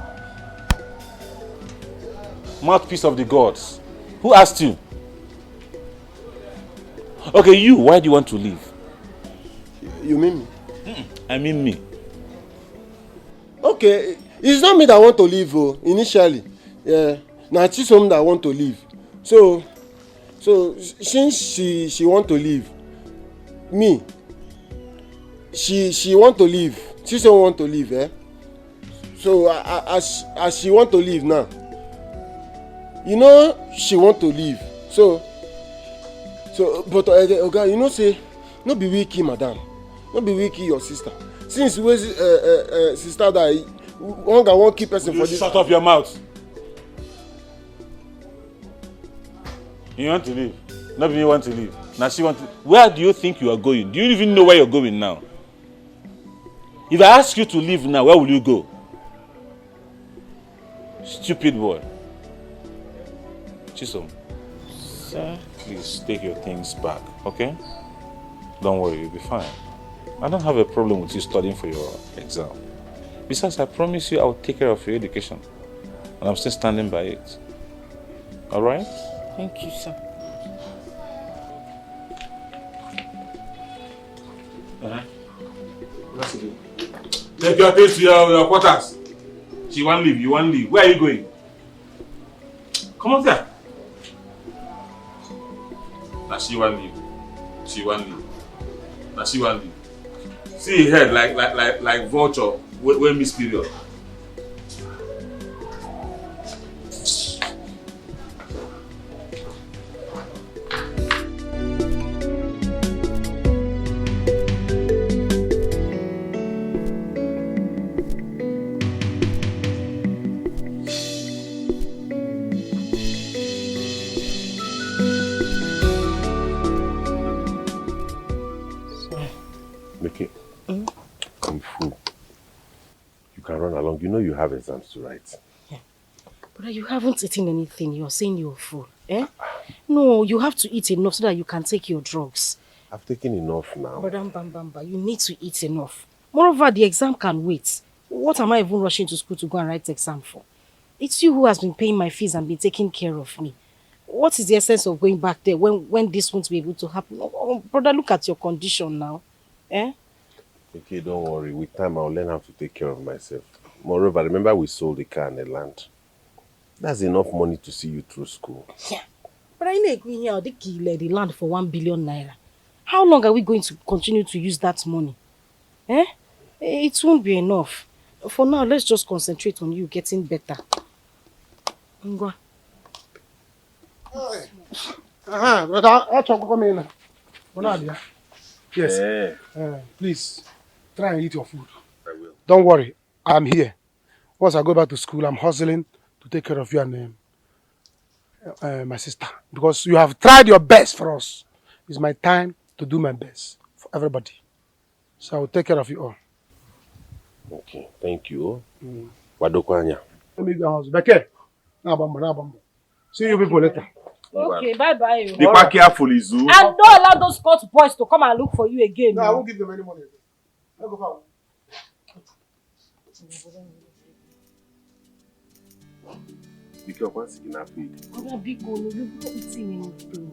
Mouthpiece of the gods. Who asked you? Okay, you, why do you want to leave? You mean me? I mean me. Okay, it's not me that want to leave initially. Yeah, now it's someone that want to leave. So since she want to leave, me, she want to leave. She don't want to leave, eh? So as she want to leave now, you know she want to leave. So but okay, you know say, no be wiki, madam, no be wiki your sister. Since we sister that one key person for this. Shut up your mouth. You want to leave? Not me want to leave. Now she want to. Where do you think you are going? Do you even know where you're going now? If I ask you to leave now, where will you go? Stupid boy. Chisom. Sir. Please take your things back, okay? Don't worry, you'll be fine. I don't have a problem with you studying for your exam. Besides, I promise you I'll take care of your education. And I'm still standing by it. Alright? Thank you, sir. Take your things to your quarters. She won't leave, you won't leave. Where are you going? Come on there. Now she won't leave. She won't leave. Now she won't leave. See her head like vulture when miss period. You know you have exams to write. Yeah. But you haven't eaten anything. You're saying you're full. Eh? No, you have to eat enough so that you can take your drugs. I've taken enough now. But you need to eat enough. Moreover, the exam can wait. What am I even rushing to school to go and write the exam for? It's you who has been paying my fees and been taking care of me. What is the essence of going back there when this won't be able to happen? Oh, brother, look at your condition now. Eh? Okay, don't worry. With time, I'll learn how to take care of myself. Moreover, remember we sold the car and the land. That's enough money to see you through school. Yeah. But I know here the land for 1 billion naira. How long are we going to continue to use that money? Eh? It won't be enough. For now, let's just concentrate on you getting better. Ngwa. Brother, I'll come in. Yes. Please, try and eat your food. I will. Don't worry. I'm here. Once I go back to school, I'm hustling to take care of you and my sister. Because you have tried your best for us. It's my time to do my best for everybody. So I will take care of you all. Okay, thank you. Wadokwanya. Let me go house. Beke. See you people later. Okay, bye-bye. Be quite careful, Izu. And don't allow those court boys to come and look for you again. No, I won't give them any money. I'll go far. Because once you have food. I'm a big one. You're not eating anything.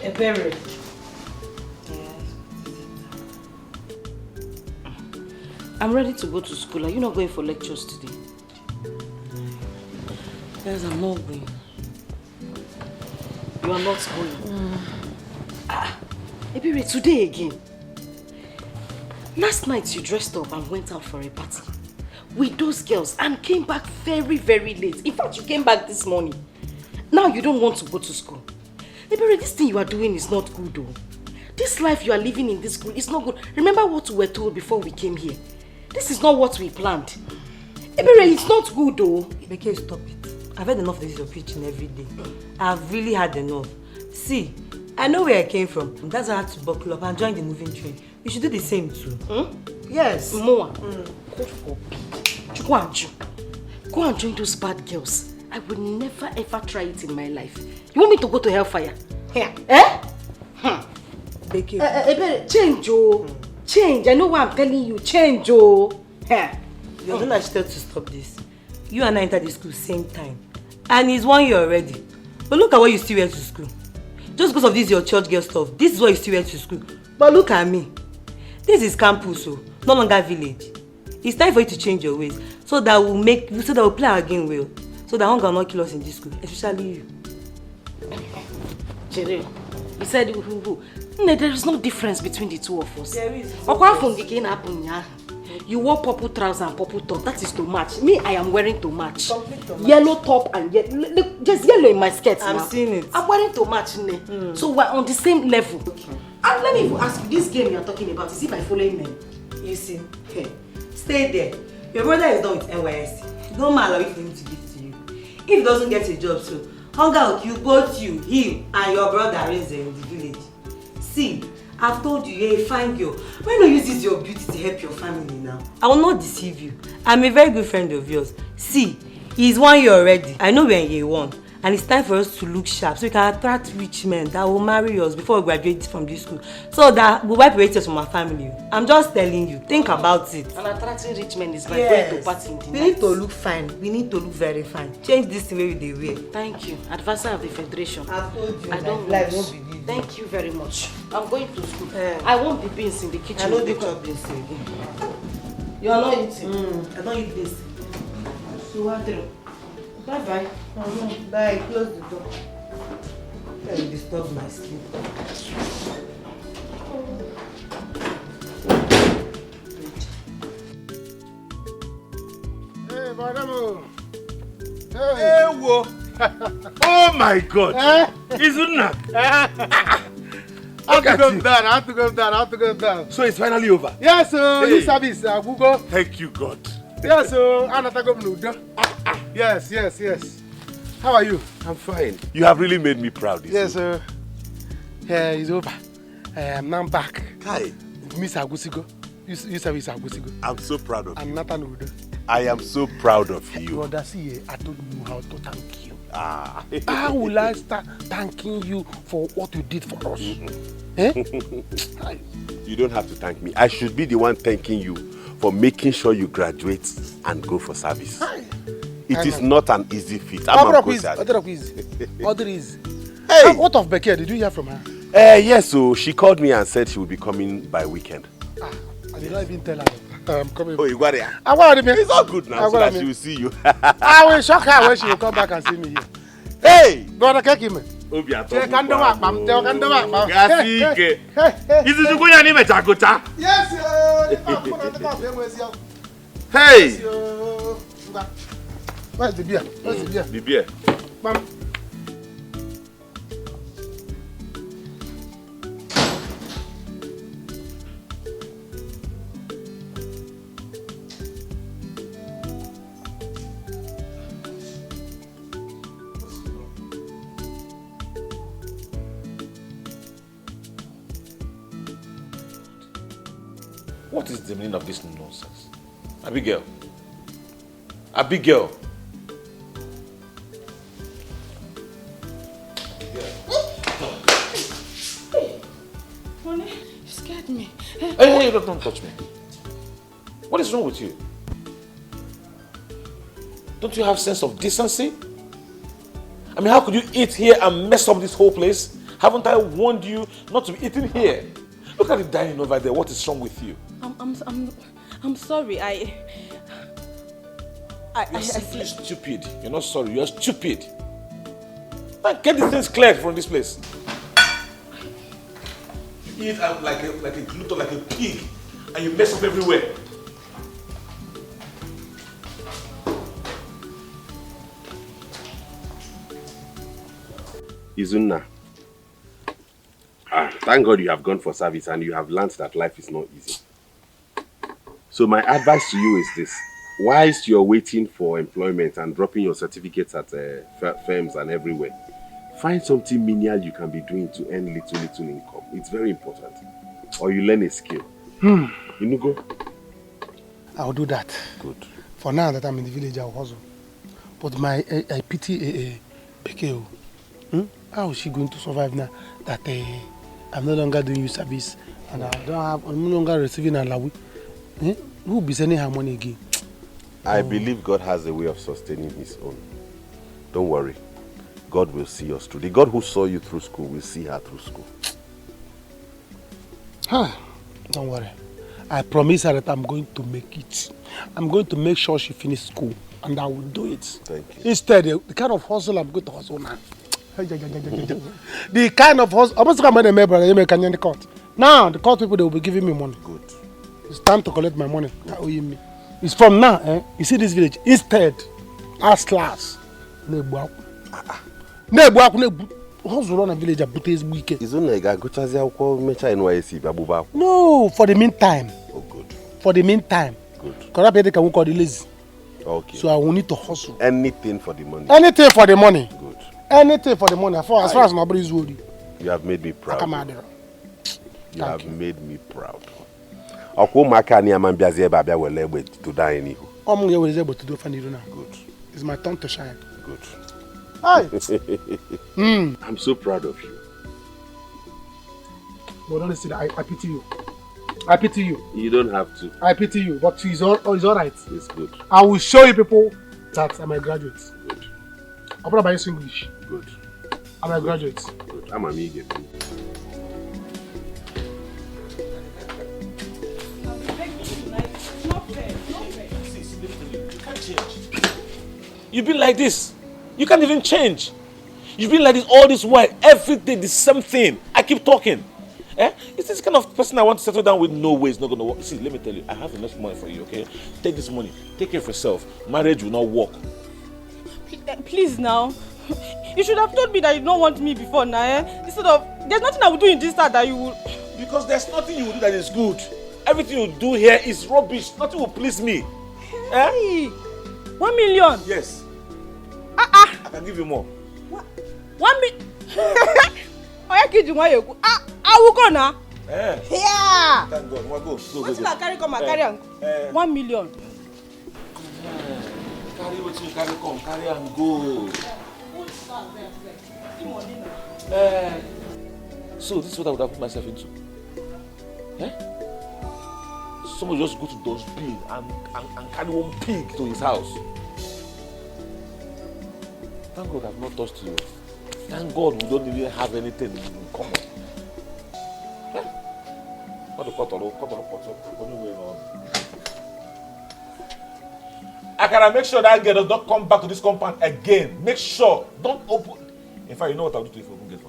Ebere. I'm ready to go to school. Are you not going for lectures today? Yes, I'm not going. You are not going. Ebere, today again. Last night you dressed up and went out for a party with those girls and came back very, very late. In fact, you came back this morning. Now you don't want to go to school. Ebere, this thing you are doing is not good though. This life you are living in this school is not good. Remember what we were told before we came here. This is not what we planned. Ebere, it's not good though. Beke, stop it. I've had enough of this you're preaching every day. I've really had enough. See, I know where I came from. That's why I had to buckle up and join the moving train. You should do the same too. Yes. Moa, go and join those bad girls. I will never ever try it in my life. You want me to go to hellfire? Here. Eh? Beke. Ebere, change, oh. Change. I know what I'm telling you. Change, oh. You're not agitated to stop this. You and I entered the school same time. And it's 1 year already. But look at what you still went to school. Just because of this your church girl stuff, this is what you still went to school. But look at me. This is campus, so no longer village. It's time for you to change your ways. So that we'll play our game well. So that hunger will not kill us in this school. Especially you. Jerry, you said who? No, there is no difference between the two of us. There is. You wore purple trousers and purple top. That is to match. Me, I am wearing to match. Yellow top and there's yellow in my skirt now. I'm seeing it. I'm wearing to match. So we're on the same level. And let me even ask you, this game you're talking about, is it by following men? You see, stay there. Your brother is done with NYSC. No matter if he needs to give to you. If he doesn't get a job soon, hunger will kill both you, him, and your brother in the village. See, I've told you, you're a fine girl. Why not use this your beauty to help your family now? I will not deceive you. I'm a very good friend of yours. See, he's 1 year already. I know we're in year 1. And it's time for us to look sharp so we can attract rich men that will marry us before we graduate from this school. So that we'll wipe away from our family. I'm just telling you, think about it. And attracting rich men is like going to party in the night. We need to look fine. We need to look very fine. Change this the way they wear. Thank you. Advisor of the Federation. I've told you, I don't life know. won't be easy. Thank you very much. I'm going to school. I won't be beans in the kitchen. I don't eat beans again. You are not eating. I don't eat this. So what do? Bye-bye. Bye. Close the door. Don't disturb my sleep. Hey, madam. Hey, whoa. Oh my God. Isn't I have to go down. So it's finally over? Yes, sir. This service, Google. Thank you, God. Yes, sir. Yes. How are you? I'm fine. You have really made me proud. Yes, sir. Yeah, it's over. I'm now back. Hi. Miss Agusigo. You service Agusigo. I'm so proud of you. I'm Nathan Udo. I am so proud of you. Brother, see, I don't know how to thank you. How will I start thanking you for what you did for us? You don't have to thank me. I should be the one thanking you for making sure you graduate and go for service. It is not an easy feat. Hey! What of Becky? Did you hear from her? Yes, so she called me and said she will be coming by weekend. I did not even tell her. I'm coming. Oh, you got it? It's all good now, so that she will see you. I will shock her when she will come back and see me here. Hey! Go on, take him. Yes, hey! Where's the beer? The beer. Mom. What is the meaning of this nonsense? Abigail. Abigail. Honey, you scared me. Hey, don't touch me. What is wrong with you? Don't you have sense of decency? I mean, how could you eat here and mess up this whole place? Haven't I warned you not to be eating here? Look at the dining over there. What is wrong with you? I'm sorry. You're simply stupid. You're not sorry. You're stupid. Now get these things cleared from this place. You eat like a glutton, like a pig, and you mess up everywhere. Izunna, thank God you have gone for service and you have learned that life is not easy. So my advice to you is this. Whilst you're waiting for employment and dropping your certificates at firms and everywhere, find something menial you can be doing to earn little income. It's very important. Or you learn a skill. You know, go? I'll do that. Good. For now that I'm in the village, I'll hustle. But I pity Becky. How is she going to survive now that I'm no longer doing youth service and I'm no longer receiving a lawi? Who will be sending her money again? I believe God has a way of sustaining his own. Don't worry. God will see us through. The God who saw you through school will see her through school. Don't worry. I promise her that I'm going to make it. I'm going to make sure she finishes school and I will do it. Thank you. Instead, the kind of hustle I'm going to hustle now. The kind of hustle. Almost come when they can the court. Now, the court people, they will be giving me money. Good. It's time to collect my money. It's from now, you see this village. Instead, as class, hustle on a village at Butte's weekend. No, for the meantime. Oh, good. For the meantime. Good. Because they can work on the lazy. Okay. So I will need to hustle. Anything for the money. Anything for the money. Good. Anything for the money. As far as nobody is worried. You have made me proud. You have made me proud. Good. It's my turn to shine. Good. Hi. I'm so proud of you. But honestly, I pity you. I pity you. You don't have to. I pity you, but it's all right. It's good. I will show you people that I'm a graduate. Good. I'm not by English. Good. I'm a graduate. Good. I'm a meager. You've been like this. You can't even change. You've been like this all this while. Every day the same thing. I keep talking. It's this kind of person I want to settle down with. No way it's not going to work. See, let me tell you, I have enough money for you, okay? Take this money. Take care of yourself. Marriage will not work. Please now. You should have told me that you don't want me before now, Instead of, there's nothing I will do in this town that you will... Because there's nothing you will do that is good. Everything you do here is rubbish. Nothing will please me. Hey, 1 million? Yes. I can give you more. 1 million? I will go now. Yeah. Thank God. Go. What's that carry come and carry on? 1 million. Carry what you carry come, carry and go. So this is what I would have put myself into. Someone just go to dustbin and carry one pig to his house. Thank God I've not touched you. Thank God we don't even have anything in common. I can make sure that girl does not come back to this compound again. Make sure. Don't open. In fact, you know what I'll do to you if you open gate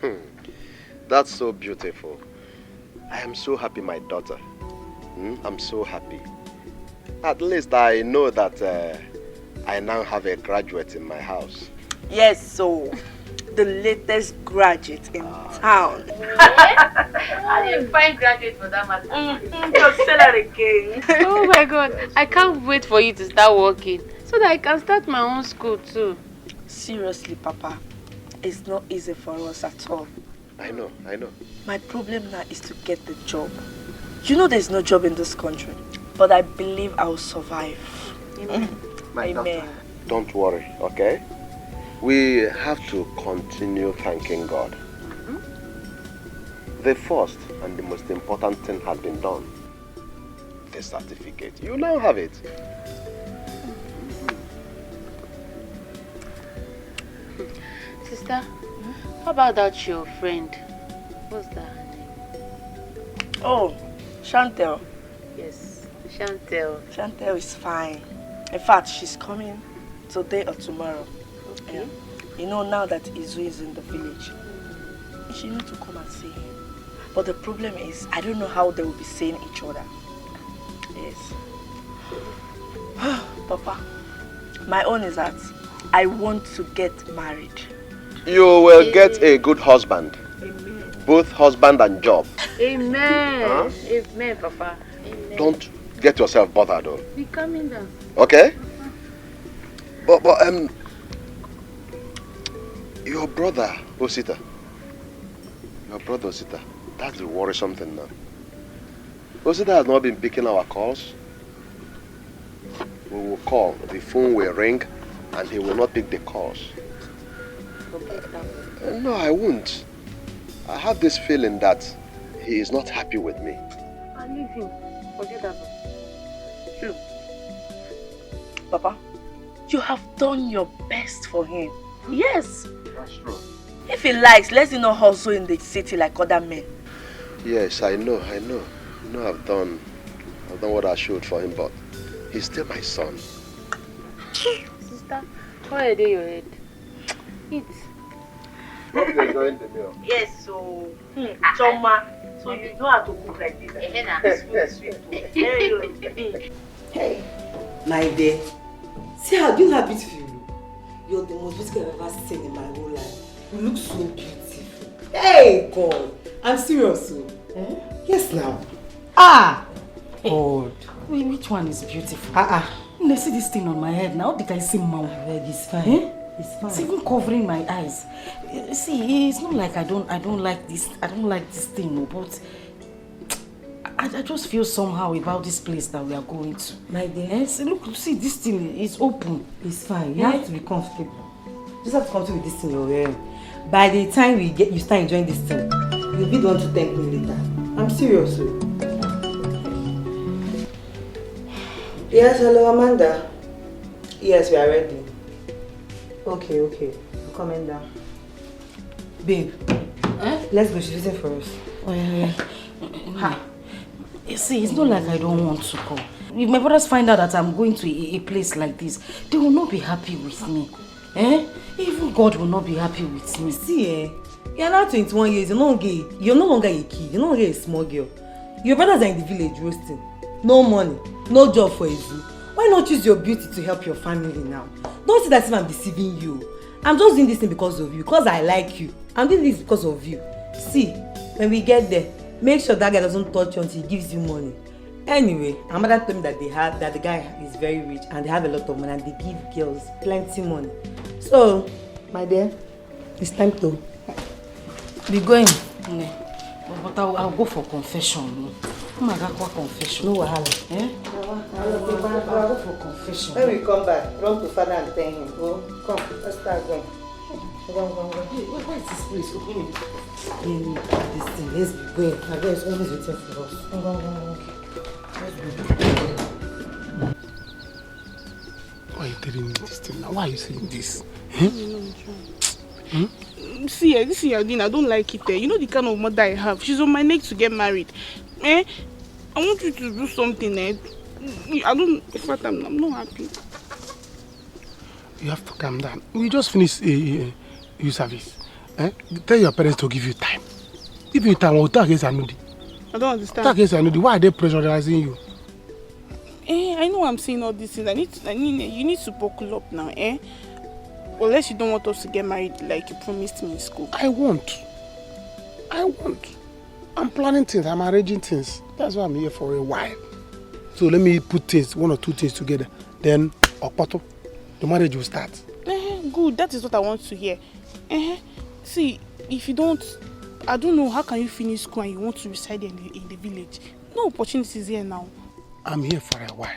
for her. That's so beautiful. I am so happy, my daughter. I'm so happy. At least I know that I now have a graduate in my house. Yes, so the latest graduate in town. And a fine graduate for that matter. Just say that again. Oh my God, I can't wait for you to start working so that I can start my own school too. Seriously, Papa, it's not easy for us at all. I know. My problem now is to get the job. You know there's no job in this country, but I believe I will survive. Amen. My Amen. daughter, don't worry, okay? We have to continue thanking God. The first and the most important thing has been done. The certificate. You now have it. Sister, how about that your friend? What's that? Oh, Chantel. Yes, Chantel. Chantel is fine. In fact, she's coming today or tomorrow. Okay. Yeah. You know, now that Izu is in the village, she needs to come and see him. But the problem is, I don't know how they will be seeing each other. Yes. Papa, my own is that I want to get married. You will get a good husband. Amen. Both husband and job. Amen. Huh? Amen, Papa. Amen. Don't get yourself bothered though. Be coming down. Okay? But your brother Osita. That's the worrisome thing now. Osita has not been picking our calls. We will call, the phone will ring, and he will not pick the calls. No, I won't. I have this feeling that he is not happy with me. I'll leave him. Forget that. Papa, you have done your best for him. Yes. That's true. If he likes, let him not hustle in the city like other men. Yes, I know. I've done what I should for him, but he's still my son. Sister, why are they your head? Eat. What is enjoying the meal? Yes, so Choma, so you know how to cook like this. Hey, my dear. See how happy to you. You're the most beautiful I've ever seen in my whole life. You look so beautiful. Hey, God. I'm serious, so. Yes, now. God. Which one is beautiful? They see this thing on my head now. Did I see my head is fine? It's fine. It's even covering my eyes. See, it's not like I don't like this thing, no, but I just feel somehow about this place that we are going to. My dear. See, look, see, this thing is open. It's fine. You have to be comfortable. You just have to comfortable with this thing you're wearing. By the time you start enjoying this thing, you'll be the one to thank me later. I'm serious. Yes, hello, Amanda. Yes, we are ready. Okay. I'm coming down. Babe, let's go. She's waiting for us. Oh, yeah. Ha. You see, it's not like I don't want to go. If my brothers find out that I'm going to a place like this, they will not be happy with me. Even God will not be happy with me. See, you're now 21 years, you're no longer a kid, you're no longer a small girl. Your brothers are in the village roasting. No money, no job for a zoo. Why not use your beauty to help your family now? Don't see that if I'm deceiving you. I'm just doing this thing because of you, because I like you. I'm doing this because of you. See, when we get there, make sure that guy doesn't touch you until he gives you money. Anyway, Amanda told me that the guy is very rich and they have a lot of money and they give girls plenty money. So, my dear, it's time to be going. But I'll go for confession. Oh my God, what confession? No wahala. I'll go for confession. When we come back, run to father and tell him. Oh, come, let's start going. Go. Where is this place? Open it. This thing, let's be going. My girl is always waiting for us. Go. Why are you telling me this thing now? Why are you saying this? See, this is your thing. I don't like it. You know the kind of mother I have. She's on my neck to get married. I want you to do something. In fact, I'm not happy. You have to calm down. We just finished your service. Tell your parents to give you time. Give you time. I don't understand. Why are they pressurizing you? I know I'm saying all these things. You need to buckle up now, Unless you don't want us to get married like you promised me in school. I want. I'm planning things. I'm arranging things. That's why I'm here for a while. So let me put things, one or two things together. Then, the marriage will start. Good. That is what I want to hear. See, if you don't, I don't know, how can you finish school and you want to reside in the village? No opportunities here now. I'm here for a while.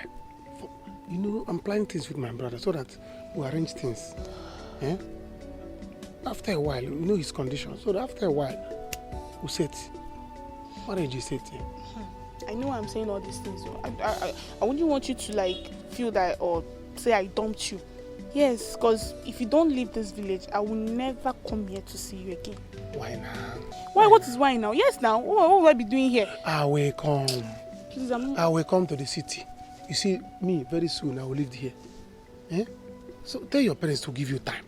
I'm planning things with my brother so that we arrange things. After a while, his condition. So after a while, we set. Marriage is set. I know I'm saying all these things. I wouldn't want you to feel that or say I dumped you. Yes, because if you don't leave this village, I will never come here to see you again. Why now? Why? What is why now? Yes, now. What will I be doing here? I will come. Please, I'm not... I will come to the city. You see, me, very soon I will live here. So tell your parents to give you time.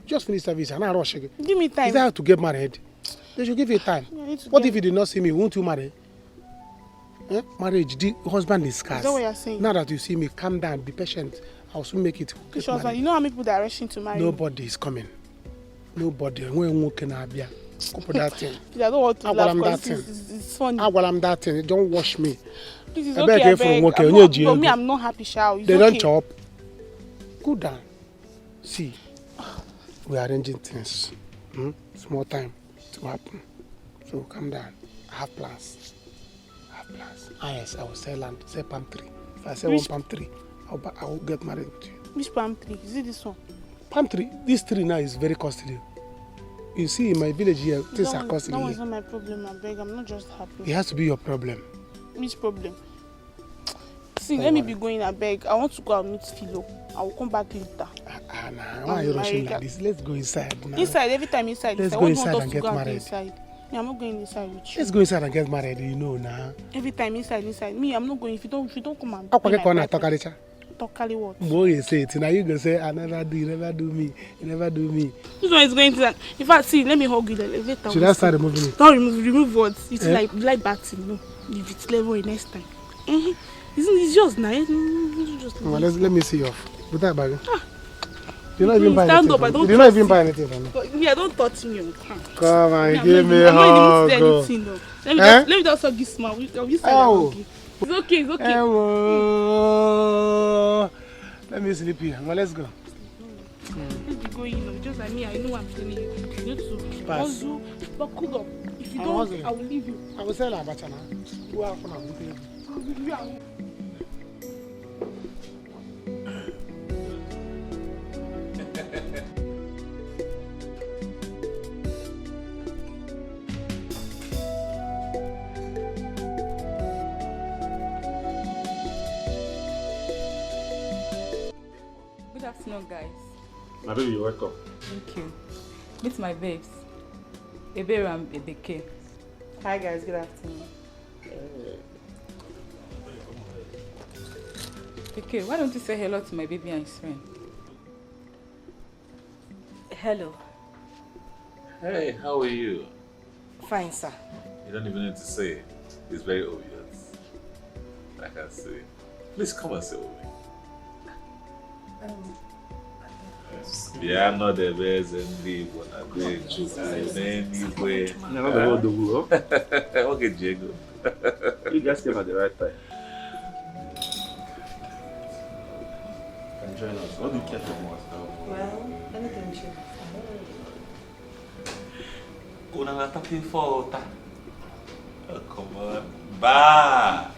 Just finish service and I rush again. Give me time. Is that how to get married? They should give you time. What if you did not see me? Won't you marry? Marriage, the husband is scarce. Is that what you're saying? Now that you see me, calm down, be patient. I'll soon make it. You know how many people that are rushing to marry? Nobody is coming. Nobody. When can I be? Couple that thing. I don't want to laugh because it's funny. That thing. Don't wash me. This is okay, but me, I'm not happy, shall they don't chop. Go down. See, we are arranging things. Small time to happen. So calm down. I have plans. Yes, I will sell land, sell palm tree. If I sell one palm tree, I will get married with you. Which palm tree? Is it this one? Palm tree. This tree now is very costly. You see, in my village here, things are costly. That was not my problem, I beg. I'm not just happy. It has to be your problem. Which problem? See, let me be going, I beg. I want to go and meet Philo. I will come back later. Why are you rushing like this? Let's go inside now. Inside, every time inside. Let's go inside and get married. Me, I'm not going inside with you. Let's go inside and get married, now. Every time inside. Me, I'm not going. If you don't come and talk what? Boy, you say it. Now you gonna say I never do, you never do me. This one is going to. In fact, see, let me hug you later. Should I start removing it? Don't remove what? It's like batting. No, leave it level next time. It's just nice. Well, let me see you off. Put that bag. You don't even buy anything from me. Yeah, don't touch me. Come on, give me a hug. Let me just hug you small. It's okay. Let me sleep here. Well, let's go. Let's go. going. Just like me, I know I'm telling you. You need to Pass. hustle, but cool up. If you don't, I will leave you. I will sell Abacha now. Go out for now. I will leave you. Good afternoon, guys. My baby, you're welcome. Thank you. Meet my babes. Ebere and Ebeke. Hi guys, good afternoon. Okay, why don't you say hello to my baby and his friend? Hello. Hey, how are you? Fine, sir. You don't even need to say it. It's very obvious. I can see. Please come and sit with me. Yeah, I'm not the best and the one I did you anyway. You're not the one to go. Okay, Diego. You just came at the right time. And join us. What do you care for more? Well, anything you Una na tapi foto. Come on. Ba.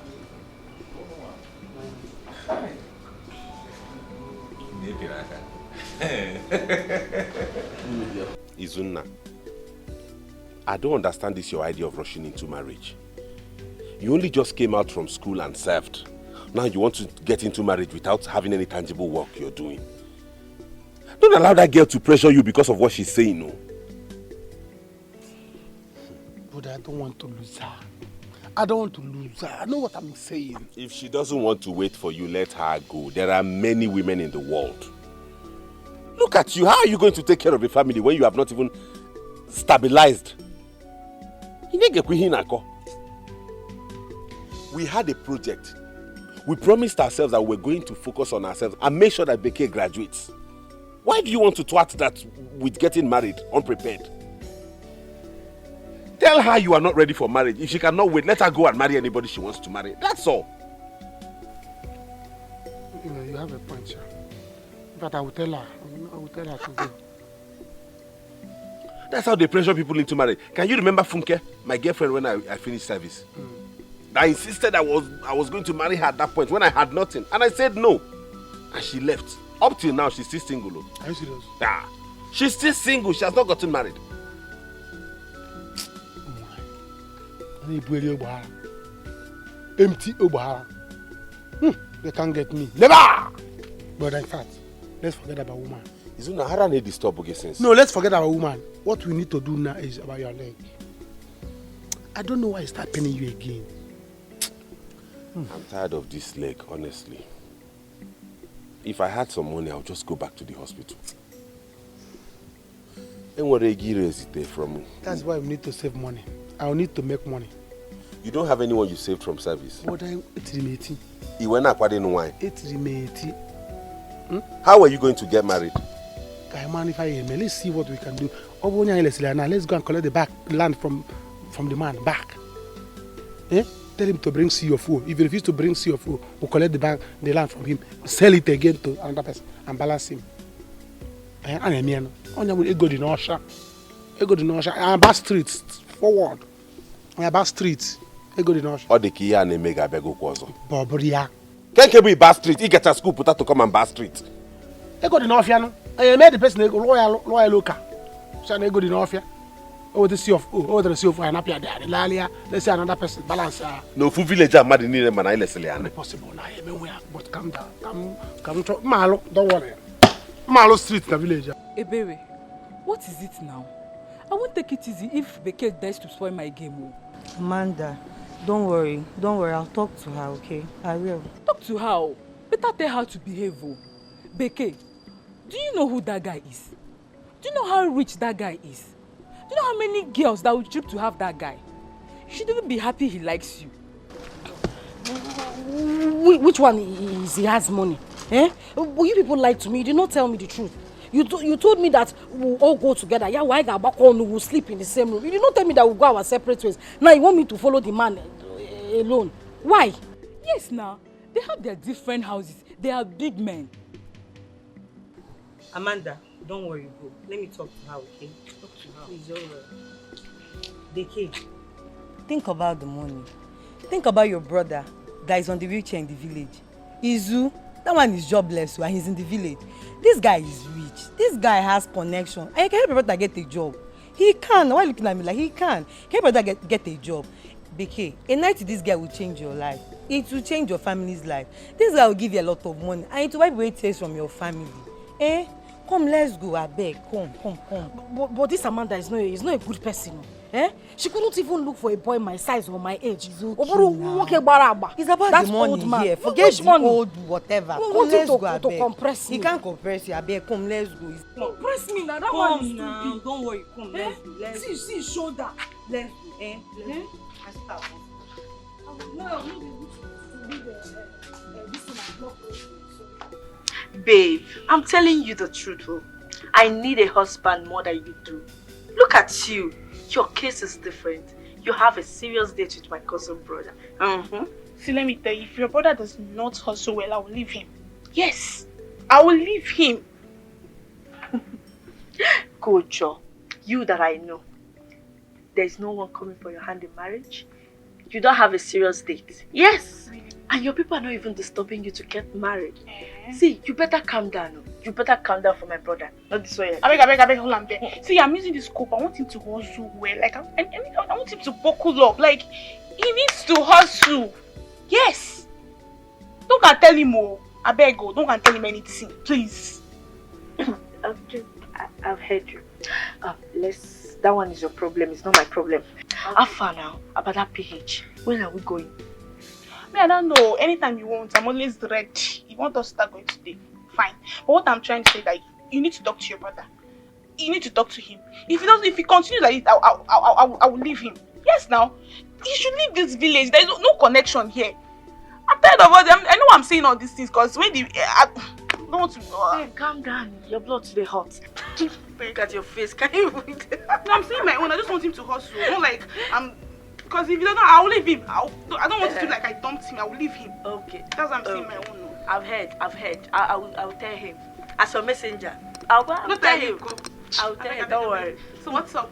Izunna, I don't understand this your idea of rushing into marriage. You only just came out from school and served. Now you want to get into marriage without having any tangible work you're doing. Don't allow that girl to pressure you because of what she's saying, no. But I don't want to lose her. I don't want to lose her. I know what I'm saying. If she doesn't want to wait for you, let her go. There are many women in the world. Look at you. How are you going to take care of a family when you have not even stabilized? We had a project. We promised ourselves that we're going to focus on ourselves and make sure that Beke graduates. Why do you want to twat that with getting married unprepared? Tell her you are not ready for marriage. If she cannot wait, let her go and marry anybody she wants to marry. That's all. You know, you have a point, sir. But I will tell her. I will tell her to go. That's how they pressure people into marriage. Can you remember Funke, my girlfriend, when I finished service? I insisted I was going to marry her at that point when I had nothing. And I said no. And she left. Up till now, she's still single. Are you serious? Yeah. She's still single. She has not gotten married. Empty Obahara. They can't get me. Never! But in fact, let's forget about woman. Izuna, how do disturb sense? No, let's forget about woman. What we need to do now is about your leg. I don't know why it start paining you again. I'm tired of this leg, honestly. If I had some money, I'll just go back to the hospital. And what from? That's why we need to save money. I'll need to make money. You don't have anyone you saved from service? But it's remaining. You went up wine. It's remaining. How are you going to get married? Let's see what we can do. Let's go and collect the land from the man back. Eh? Tell him to bring CFO. If he refuses to bring CFO, we'll collect the land from him, sell it again to another person, and balance him. And back streets forward. Back streets. Or the Kia and Mega Bego Kwazo. Bobria. Can't be back street. He gets a school put to come and back street. Ego the Norfiano. I made the person loyal local. So I go the Norfia. Oh, the sea of the CFO and appear there. Lalia, let's say another person balance. No full villager mad in the man. Possible now. But come down. Come to Malo. Don't worry. Malo Street, the village. Ebere, what is it now? I won't take it easy if Beke dares to spoil my game. Amanda, don't worry. I'll talk to her, okay? I will. Talk to her. Better tell her to behave. Beke, do you know who that guy is? Do you know how rich that guy is? Do you know how many girls that would trip to have that guy? You should even be happy he likes you. Which one is he has money? Eh? Well, you people lied to me. You did not tell me the truth. You told me that we'll all go together. Yeah, why go back on? We'll sleep in the same room. You did not tell me that we'll go our separate ways. Now you want me to follow the man alone. Why? Yes, now. They have their different houses. They are big men. Amanda, don't worry, go. Let me talk to her, okay? Talk to her. Please, alright. Deke, think about the money. Think about your brother that is on the wheelchair in the village. Izu, that one is jobless and he's in the village. This guy is rich. This guy has connection. And he can help your brother get a job. He can. Why are you looking at me like he can? Can your brother get a job? Beke, a night to this guy will change your life. It will change your family's life. This guy will give you a lot of money and it will wipe away tears from your family. Eh? Come, let's go, abeg. Come. But this Amanda is not a good person. Eh? She couldn't even look for a boy my size or my age. It's about That's the money old man. here. Forget the money. old whatever. We Come, want let's him go, to abeg. compress me. He can't compress you, abeg. Come, let's go. Compress me now. That Come one is now. stupid. Don't worry. Come, let's go. Let's go. See shoulder. Let's go. Let's go. I start. Babe, I'm telling you the truth. Oh. I need a husband more than you do. Look at you. Your case is different. You have a serious date with my cousin brother. See, let me tell you, if your brother does not hustle well, I will leave him. Yes, I will leave him. Coach, you that I know, there's no one coming for your hand in marriage. You don't have a serious date. Yes. And your people are not even disturbing you to get married. See, you better calm down. You better calm down for my brother. Not this way. I beg, hold on there. See, I'm using this scope. I want him to hustle well. Like, I want him to buckle up. Like, he needs to hustle. Yes. Don't can tell him more. I beg you. Don't can tell him anything. Please. I've heard you. That one is your problem. It's not my problem. How far now? About that PH? When are we going? I don't know. Anytime you want, I'm always ready. You want us to start going today? Fine. But what I'm trying to say is that you need to talk to your brother. You need to talk to him. If he continues like this, I will leave him. Yes, now. He should leave this village. There is no connection here. I'm tired of all them. I know I'm saying all these things because when I don't want to. Hey, calm down. Your blood today hot. Look at your face. Can you read? No, I'm saying my own. I just want him to hustle. Not like because if you don't know, I will leave him. I don't want to feel like I dumped him. I will leave him. Okay. That's what I'm saying my own. I've heard. I will tell him. As a messenger. I'll tell him. I'll tell him. Don't worry. So what's up?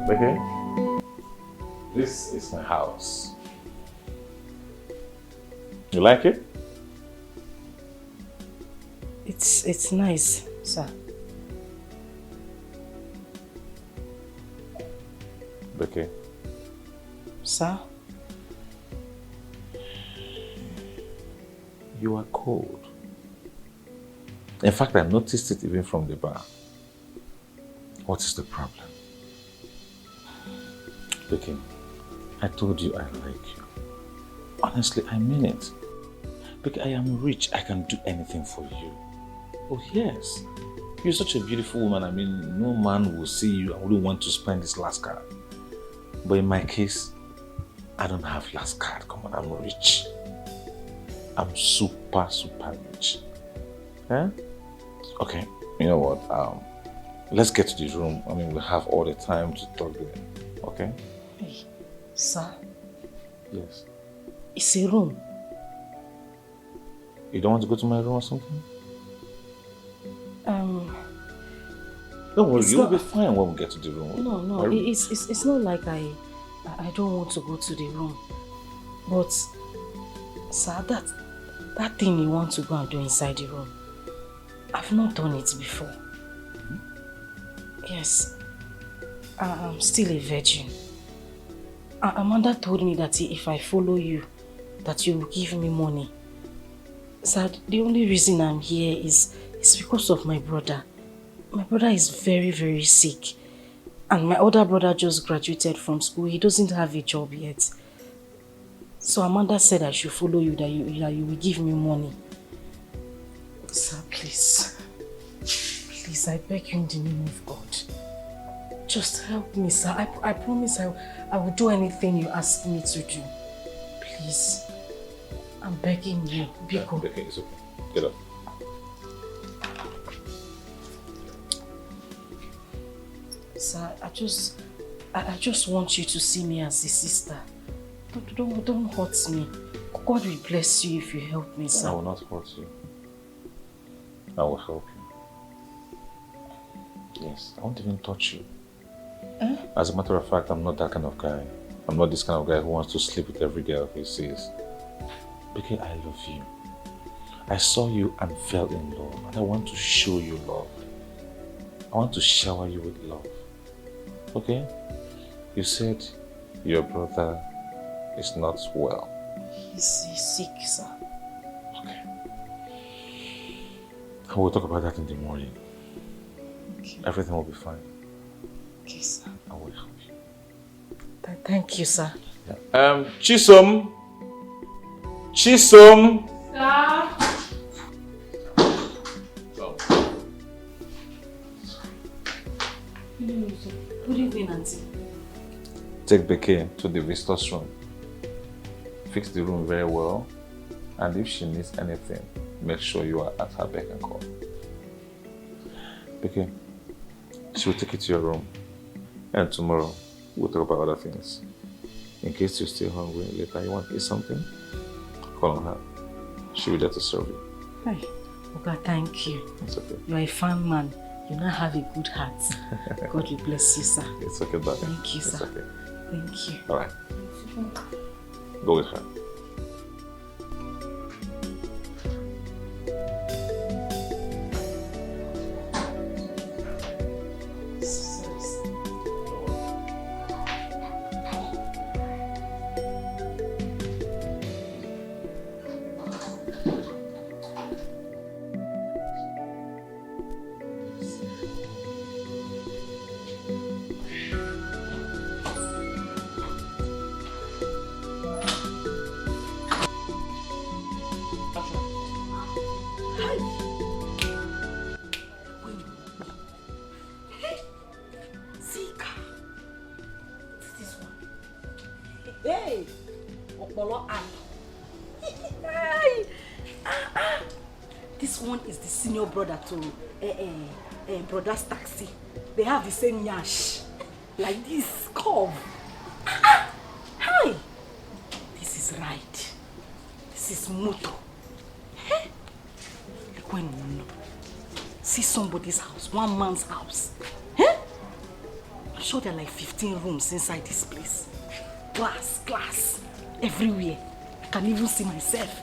Okay. This is my house. You like it? It's nice, sir. Okay. Sir? You are cold. In fact, I noticed it even from the bar. What is the problem? Becky, I told you I like you. Honestly, I mean it. Becky, I am rich. I can do anything for you. Oh yes. You're such a beautiful woman. I mean, no man will see you and wouldn't want to spend his last card. But in my case, I don't have last card. Come on, I'm rich. I'm super rich. Yeah? Okay, you know what? Let's get to the room. I mean, we'll have all the time to talk there. Okay? Hey, sir? Yes. It's a room. You don't want to go to my room or something? Don't worry, you'll be fine when we get to the room. No, it's not like I don't want to go to the room. But, sir, that thing you want to go and do inside the room, I've not done it before. Yes, I'm still a virgin. Amanda told me that if I follow you, that you will give me money. Sir, the only reason I'm here is because of my brother. My brother is very sick. And my older brother just graduated from school. He doesn't have a job yet. So Amanda said I should follow you, that you will give me money. Sir, please. Please, I beg you in the name of God. Just help me, sir. I promise I will do anything you ask me to do. Please. I'm begging you. Biko. Okay, it's okay. Get up. Sir, I just want you to see me as a sister. Don't hurt me. God will bless you if you help me, sir. I will not hurt you. I will help you. Yes, I won't even touch you. As a matter of fact, I'm not that kind of guy. I'm not this kind of guy who wants to sleep with every girl he sees. Because I love you. I saw you and fell in love, and I want to show you love. I want to shower you with love. Okay? You said your brother is not well. He's sick, sir. Okay. I will talk about that in the morning. Okay. Everything will be fine. Okay, sir. I will help you. Thank you, sir. Yeah. Chisom! Chisom! Sir? Good evening, Auntie. Take Becky to the visitor's room. Fix the room very well, and if she needs anything, make sure you are at her beck and call. Becky, she will take you to your room, and tomorrow we'll talk about other things. In case you're still hungry later, you want to eat something, call on her. She'll be there to serve you. Hey, Oga, thank you. It's okay. You are a fine man. You now have a good heart. God will bless you, sir. It's okay, darling. Thank you, sir. It's okay. Thank you. All right. Go with her. Hey, Okpolo app. This one is the senior brother to brother's taxi. They have the same yash, like this curve. Hi, this is right. This is moto. Hey, look when you see somebody's house, one man's house. Hey, I'm sure there are like 15 rooms inside this place. Glass, everywhere. I can even see myself.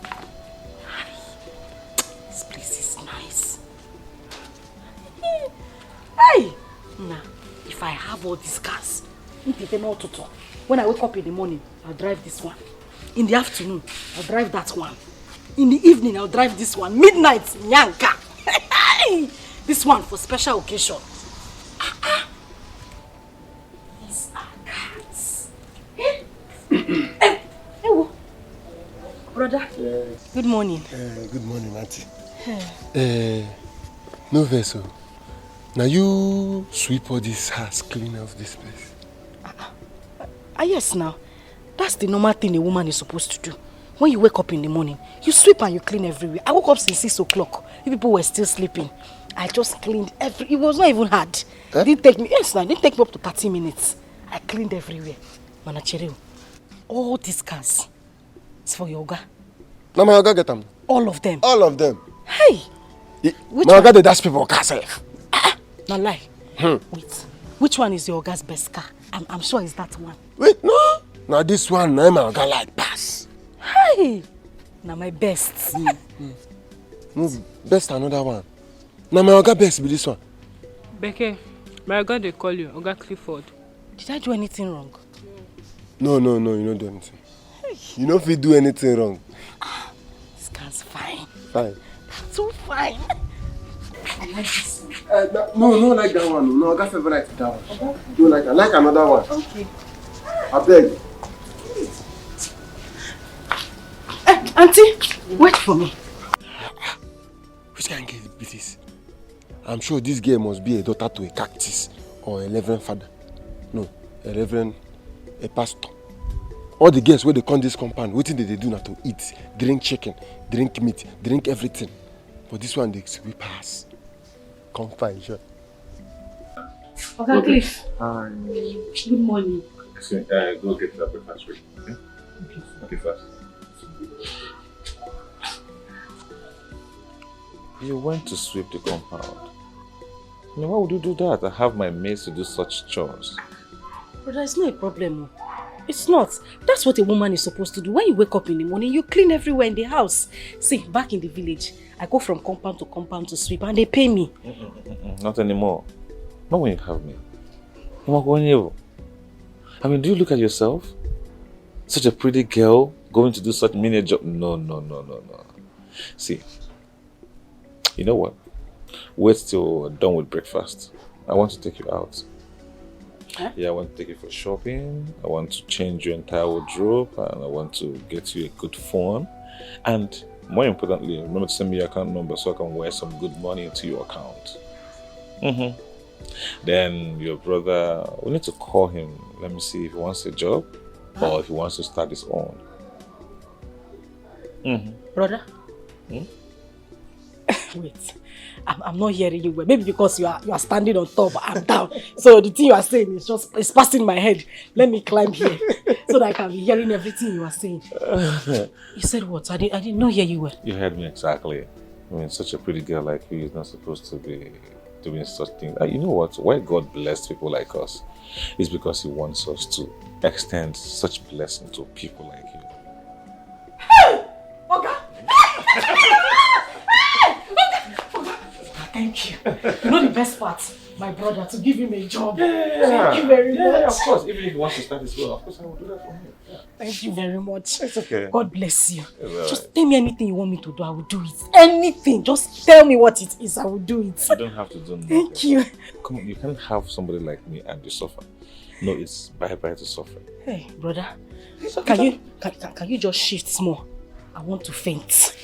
This place is nice. Hey! Now, if I have all these cars, when I wake up in the morning, I'll drive this one. In the afternoon, I'll drive that one. In the evening, I'll drive this one. Midnight, Nyanka. This one for special occasion. These are cars. Hey, brother. Yes. Good morning. Good morning, Auntie. No vessel. Now you sweep all this house, clean off this place. Yes, now. That's the normal thing a woman is supposed to do. When you wake up in the morning, you sweep and you clean everywhere. I woke up since 6 o'clock. You people were still sleeping. I just cleaned it was not even hard. It didn't take me, it didn't take me up to 30 minutes. I cleaned everywhere. Manachireo, all these cars, it's for yoga. Now my Oga get them. All of them. All of them. Hey! My Oga dey dash people car sef. Not lie. Wait. Which one is your Oga's best car? I'm sure it's that one. Wait, no. Now this one, now my Oga like pass. Hey! Now my best. No, best another one. Now my Oga best be this one. Becky, my God, they call you Oga Clifford. Did I do anything wrong? No, you don't do anything. You know if you do anything wrong. This car's fine. Fine. So fine. I like this one. No, like that one. No, I got favorite that one. Okay. No, like another one. Okay. I beg. Auntie, wait for me. Which kind of girl be this? I'm sure this girl must be a daughter to a cactus or a reverend father. No, a reverend, a pastor. All the girls where they come this compound, what did they do now to eat? Drink chicken, drink meat, drink everything. But this one, they sweep pass. Come fine, sure. Okay, Cliff. Hi. Good morning. So, go get the breakfast ready, okay? Okay, first. You went to sweep the compound. I mean, why would you do that? I have my maids to do such chores. Brother, it's not a problem. It's not. That's what a woman is supposed to do. When you wake up in the morning, you clean everywhere in the house. See, back in the village, I go from compound to sweep and they pay me. Not anymore. Not when you have me. I mean, do you look at yourself? Such a pretty girl going to do such menial job? No. See, you know what? Wait till we're done with breakfast. I want to take you out. Huh? Yeah, I want to take you for shopping. I want to change your entire wardrobe, and I want to get you a good phone. And more importantly, remember to send me your account number so I can wire some good money into your account. Then your brother, we need to call him. Let me see if he wants a job or if he wants to start his own. Brother? Wait, I'm not hearing you well. Maybe because you are standing on top, I'm down. So the thing you are saying is it's passing my head. Let me climb here so that I can be hearing everything you are saying. You said what? I did not hear you well. You heard me exactly. I mean, such a pretty girl like you is not supposed to be doing such things. You know what? Why God blessed people like us is because He wants us to extend such blessing to people like you. Hey! Okay. Thank you. You know the best part? My brother, to give him a job. Yeah. Thank you very much. Yeah, of course. Even if he wants to start his well, of course I will do that for him. Yeah. Thank you very much. It's okay. God bless you. Just tell me anything you want me to do, I will do it. Anything. Just tell me what it is, I will do it. You don't have to do nothing. Thank you. Come on, you can't have somebody like me and you suffer. No, it's bye-bye to suffering. Hey, brother. Can you just shift small? I want to faint.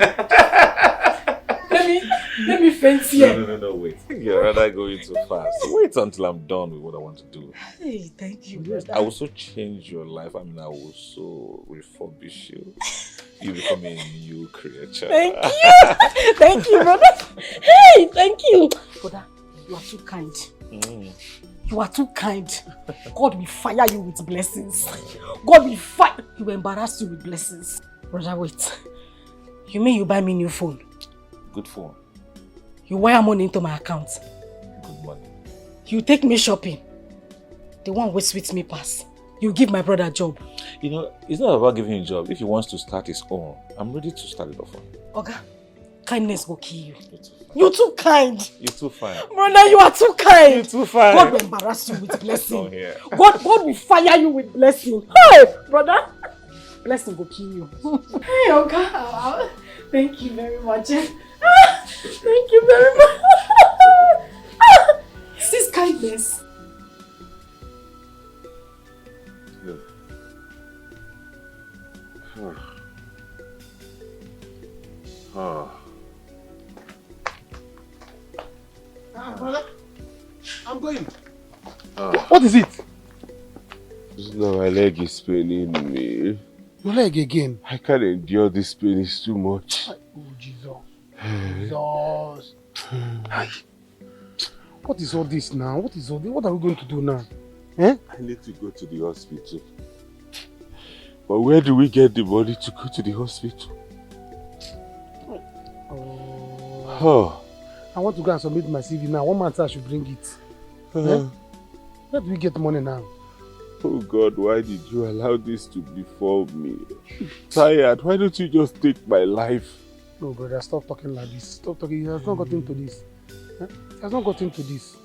Let me faint here. No, wait. You're rather going too fast. Wait until I'm done with what I want to do. Hey, thank you, brother. I will so change your life. I mean, I will so refurbish you. You become a new creature. Thank you. Thank you, brother. Hey, thank you. Brother, you are too kind. You are too kind. God will fire you with blessings. God will fire. He will embarrass you with blessings. Brother, wait. You mean you buy me a new phone? Good phone. You wire money into my account. Good money. You take me shopping. The one with sweet me pass. You give my brother a job. You know, it's not about giving him a job. If he wants to start his own, I'm ready to start it off for him. Okay. Kindness will kill you. You're too kind. You're too fine. Brother, you are too kind. You're too fine. God will embarrass you with blessing. Here. God will fire you with blessing. Hey, brother. Blessing will kill you. Hey, Oga. Thank you very much. Thank you very much. Is this kindness? Look. Brother, I'm going. What is it? My leg is paining me. Your leg again? I can't endure this pain, it's too much. Oh, Jesus. Jesus. What is all this now? What is all this? What are we going to do now? I need to go to the hospital. But where do we get the money to go to the hospital? I want to go and submit my CV now. One man said I should bring it. Where do we get money now? Oh God, why did you allow this to befall me? Tired, why don't you just take my life? No, brother, stop talking like this. Stop talking. He has not got into this. He has not got into this.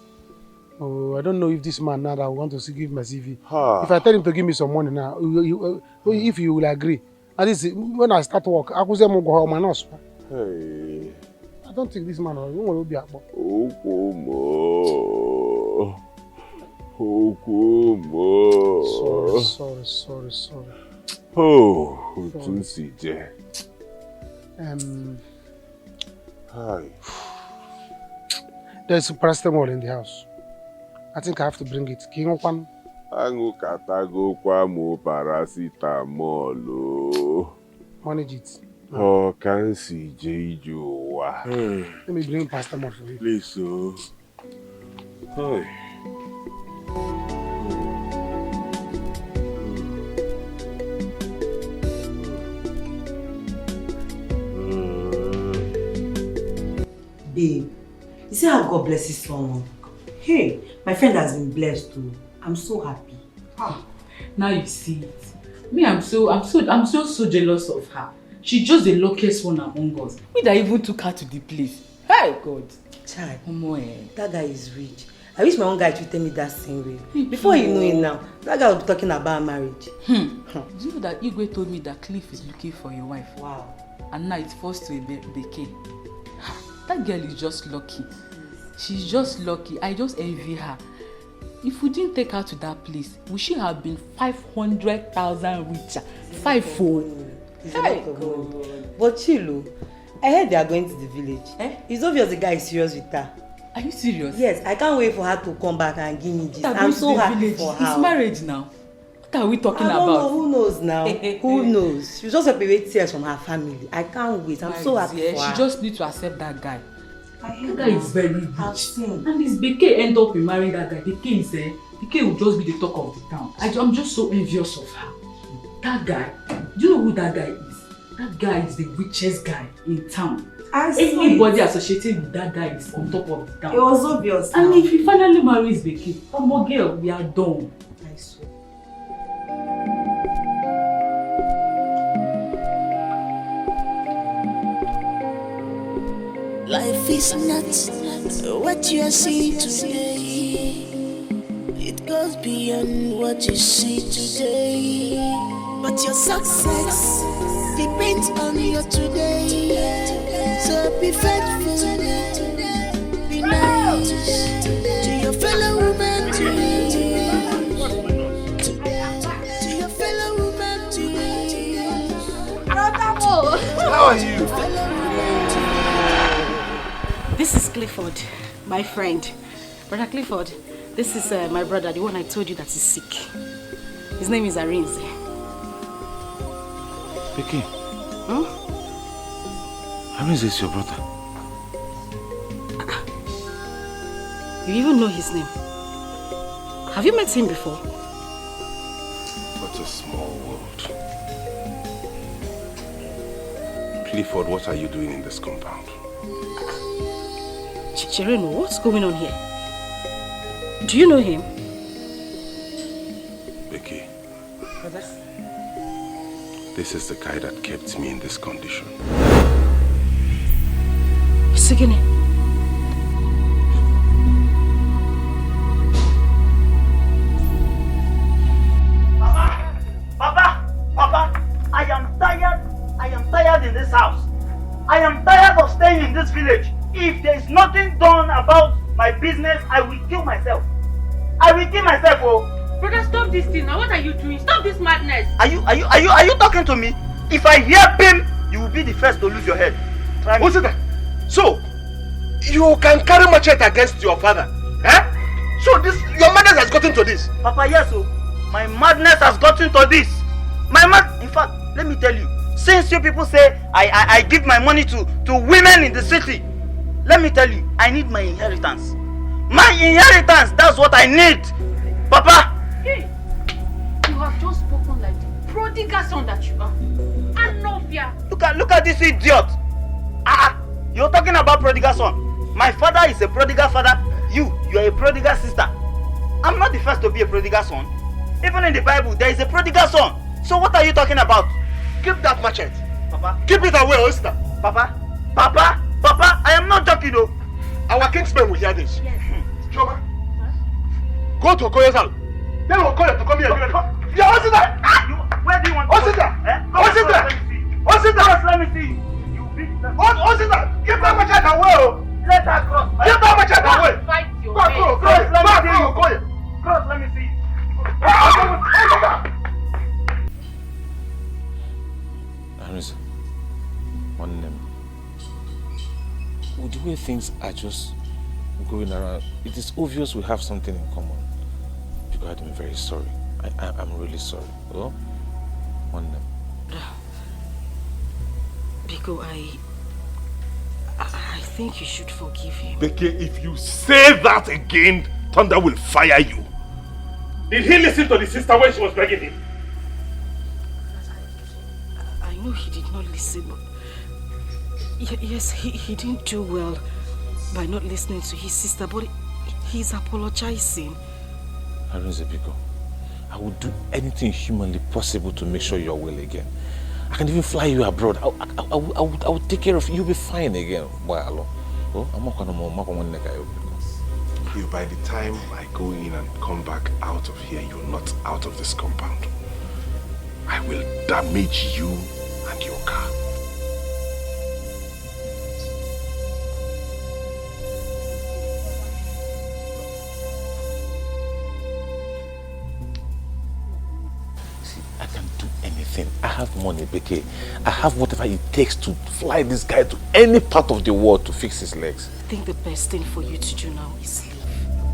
Oh, I don't know if this man now that I want to give my CV. If I tell him to give me some money now, if you will agree. At least when I start work, I will say go home and not. Hey. I don't think this man will be up. Sorry. Oh, Tunsi there. Hi. There's paracetamol in the house. I think I have to bring it. King of one. Angu katago kwa mo paracetamol. Manage it. Oh, can't see Jeju. Let me bring paracetamol for you. Please, so. Hi. Babe, you see how God blesses someone? Hey, my friend has been blessed too. I'm so happy. Now you see it. Me, I'm so jealous of her. She's just the luckiest one among us. We that even took her to the place. Hey God. Child, that guy is rich. I wish my own guy treated me that same way. Before you know it now, that guy will be talking about marriage. Do you know that Igwe told me that Cliff is looking for your wife? Wow. And now it's forced to a Beke. That girl is just lucky. She's just lucky. I just envy her. If we didn't take her to that place, we should have been 500,000 richer. 5-fold. It's a lot of money. But Chilo, I heard they are going to the village. It's obvious the guy is serious with her. Are you serious? Yes, I can't wait for her to come back and give me this. I'm so happy for her. It's marriage now. What are we talking about? I don't know. Who knows now? Who knows? She'll just separate tears from her family. I can't wait. I'm so happy for her. She just needs to accept that guy. That guy is very rich. And if Beke end up in marrying that guy, Beke will just be the talk of the town. I'm just so envious of her. That guy, do you know who that guy is? That guy is the richest guy in town. Anybody associated with that guy is on top of the town. It was obvious. And if he finally marries Beke, oh girl, we are done. I swear. Life is not what you are seeing today. It goes beyond what you see today. But your success depends on your today. So be faithful, be nice to your fellow woman today. To your fellow woman today. How are you? This is Clifford, my friend. Brother Clifford, this is my brother, the one I told you that is sick. His name is Arinze. Vicky. Arinze is your brother. You even know his name. Have you met him before? What a small world. Clifford, what are you doing in this compound? Chireno, what's going on here? Do you know him? Vicky. Brother? This is the guy that kept me in this condition. Sigine. Papa, I am tired in this house. I am tired of staying in this village. If there is nothing done about my business, I will kill myself. I will kill myself, oh. Brother, stop this thing now. What are you doing? Stop this madness. Are you talking to me? If I hear PIM, you will be the first to lose your head. What's it? So, you can carry machete against your father, eh? So your madness has gotten to this. Papa, yes, oh. My madness has gotten to this. In fact, let me tell you, since you people say I give my money to women in the city, let me tell you, I need my inheritance. My inheritance, that's what I need. Papa! Hey, you have just spoken like the prodigal son that you are. Anofia. Look at this idiot. You're talking about prodigal son. My father is a prodigal father. You're a prodigal sister. I'm not the first to be a prodigal son. Even in the Bible, there is a prodigal son. So what are you talking about? Keep that machete. Papa. Keep it away, oyster. Papa, I am not joking though. Our kingsmen will hear this. Yes. Choma, go to Okoye's house. Tell Okoye to come here. Yeah, what's it there? Where do you want to What's go? it there? What's it there? What's it there? Let me see. You big. What's it there? Keep that machete away, oh. Let her cross. Keep that machete away. Fight your Cross, let me see Okoye. Cross, let me see. Arinze, one name. With the way things are just going around, it is obvious we have something in common. Because I'm very sorry. I'm really sorry. Oh? One name. Biko, I think you should forgive him. Beke, if you say that again, Thunder will fire you. Did he listen to the sister when she was begging him? I know he did not listen. Yes, he didn't do well. by not listening to his sister, but he's apologizing. Arinze, I will do anything humanly possible to make sure you're well again. I can even fly you abroad. I will take care of you. You'll be fine again. If by the time I go in and come back out of here, you're not out of this compound, I will damage you and your car. I can do anything. I have money, Beke. I have whatever it takes to fly this guy to any part of the world to fix his legs. I think the best thing for you to do now is leave.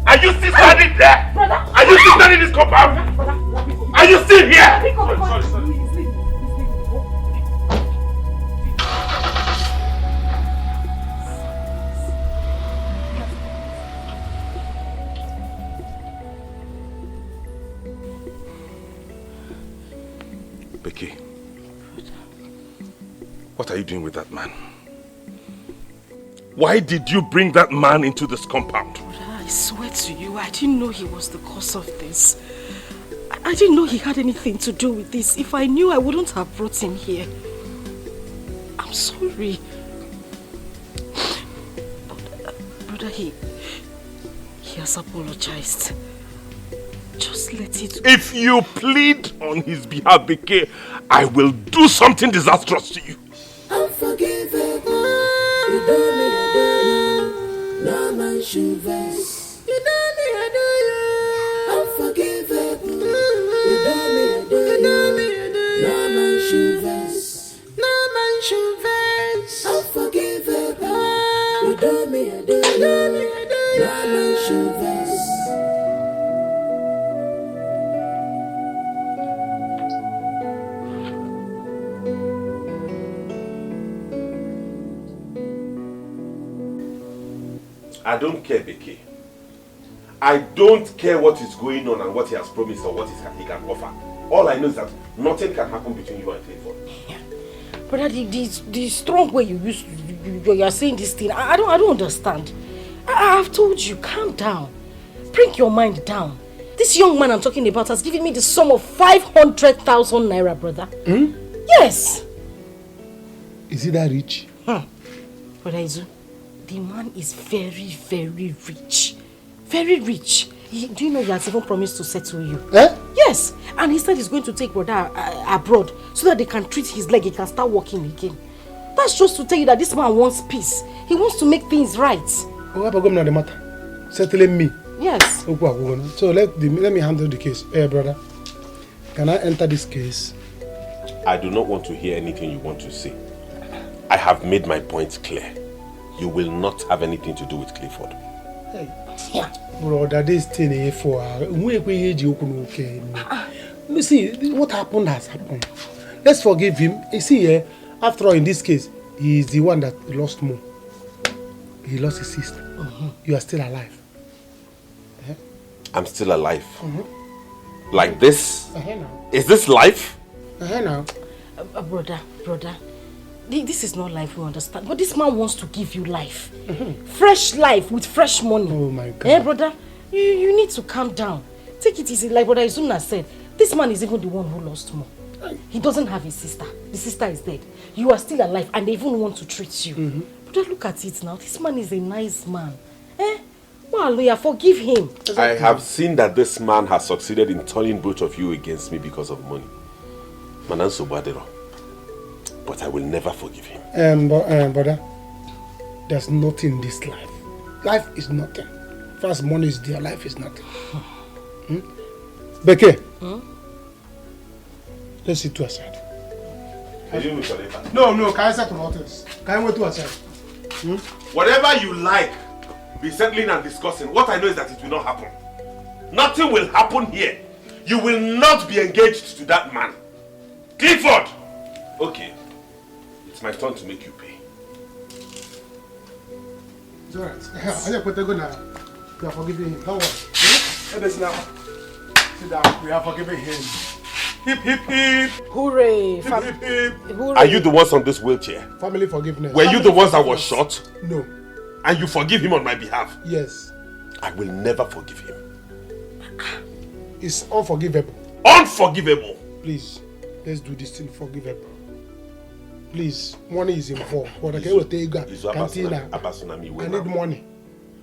Are you still standing there? Brother! Are you still standing in this compound? Are you still here? Sorry. Becky, what are you doing with that man? Why did you bring that man into this compound? I swear to you, I didn't know he was the cause of this. I didn't know he had anything to do with this. If I knew, I wouldn't have brought him here. I'm sorry. Brother, he has apologized. Just let it go. If you plead on his behalf, Becky, I will do something disastrous to you. Unforgivable. You do me, I do you. No man should vex. You do me, I do you. Unforgivable. You do me, I do you. No man should vex. No man should vex. Unforgivable. You do me, I do you. No man should vex. I don't care, Becky. I don't care what is going on and what he has promised or what he can offer. All I know is that nothing can happen between you and Clifford. Brother, the strong way you are saying this thing, I don't understand. I've told you, calm down. Bring your mind down. This young man I'm talking about has given me the sum of 500,000 naira, brother. Yes. Is he that rich? Brother Izu, the man is very, very rich. Very rich. Do you know he has even promised to settle you? Yes. And he said he's going to take brother abroad so that they can treat his leg. He can start walking again. That's just to tell you that this man wants peace. He wants to make things right. What about the matter? Settling me? Yes. So let me handle the case. Hey, brother. Can I enter this case? I do not want to hear anything you want to say. I have made my points clear. You will not have anything to do with Clifford. Hey. Brother, this thing here for see, what happened has happened. Let's forgive him. You see, after all, in this case, he is the one that lost more. He lost his sister. You are still alive. I'm still alive. Like this? Is this life? Brother. This is not life, we understand. But this man wants to give you life. Fresh life with fresh money. Oh my God. Brother, you need to calm down. Take it easy. Like Brother Izuna said, this man is even the one who lost more. He doesn't have his sister. The sister is dead. You are still alive and they even want to treat you. Brother, look at it now. This man is a nice man. Well, forgive him. I have seen that this man has succeeded in turning both of you against me because of money. Mananso Badero. But I will never forgive him. Brother, there's nothing in this life. Life is nothing. First, money is there, life is nothing. Becky, let's sit to aside. No, can I say to others? Can I wait to aside? Whatever you like, be settling and discussing. What I know is that it will not happen. Nothing will happen here. You will not be engaged to that man. Clifford! Okay. It's my turn to make you pay. It's alright. I just put the good now. We are forgiving him. Don't worry. Let us now. Sit down. We are forgiving him. Hip, hip, hip. Hooray. Hip, hip, hip. Hooray. Are you the ones on this wheelchair? Family forgiveness. Were you the ones that was shot? No. And you forgive him on my behalf? Yes. I will never forgive him. It's unforgivable. Unforgivable! Please, let's do this thing forgivable. Please, money is involved. But I need money.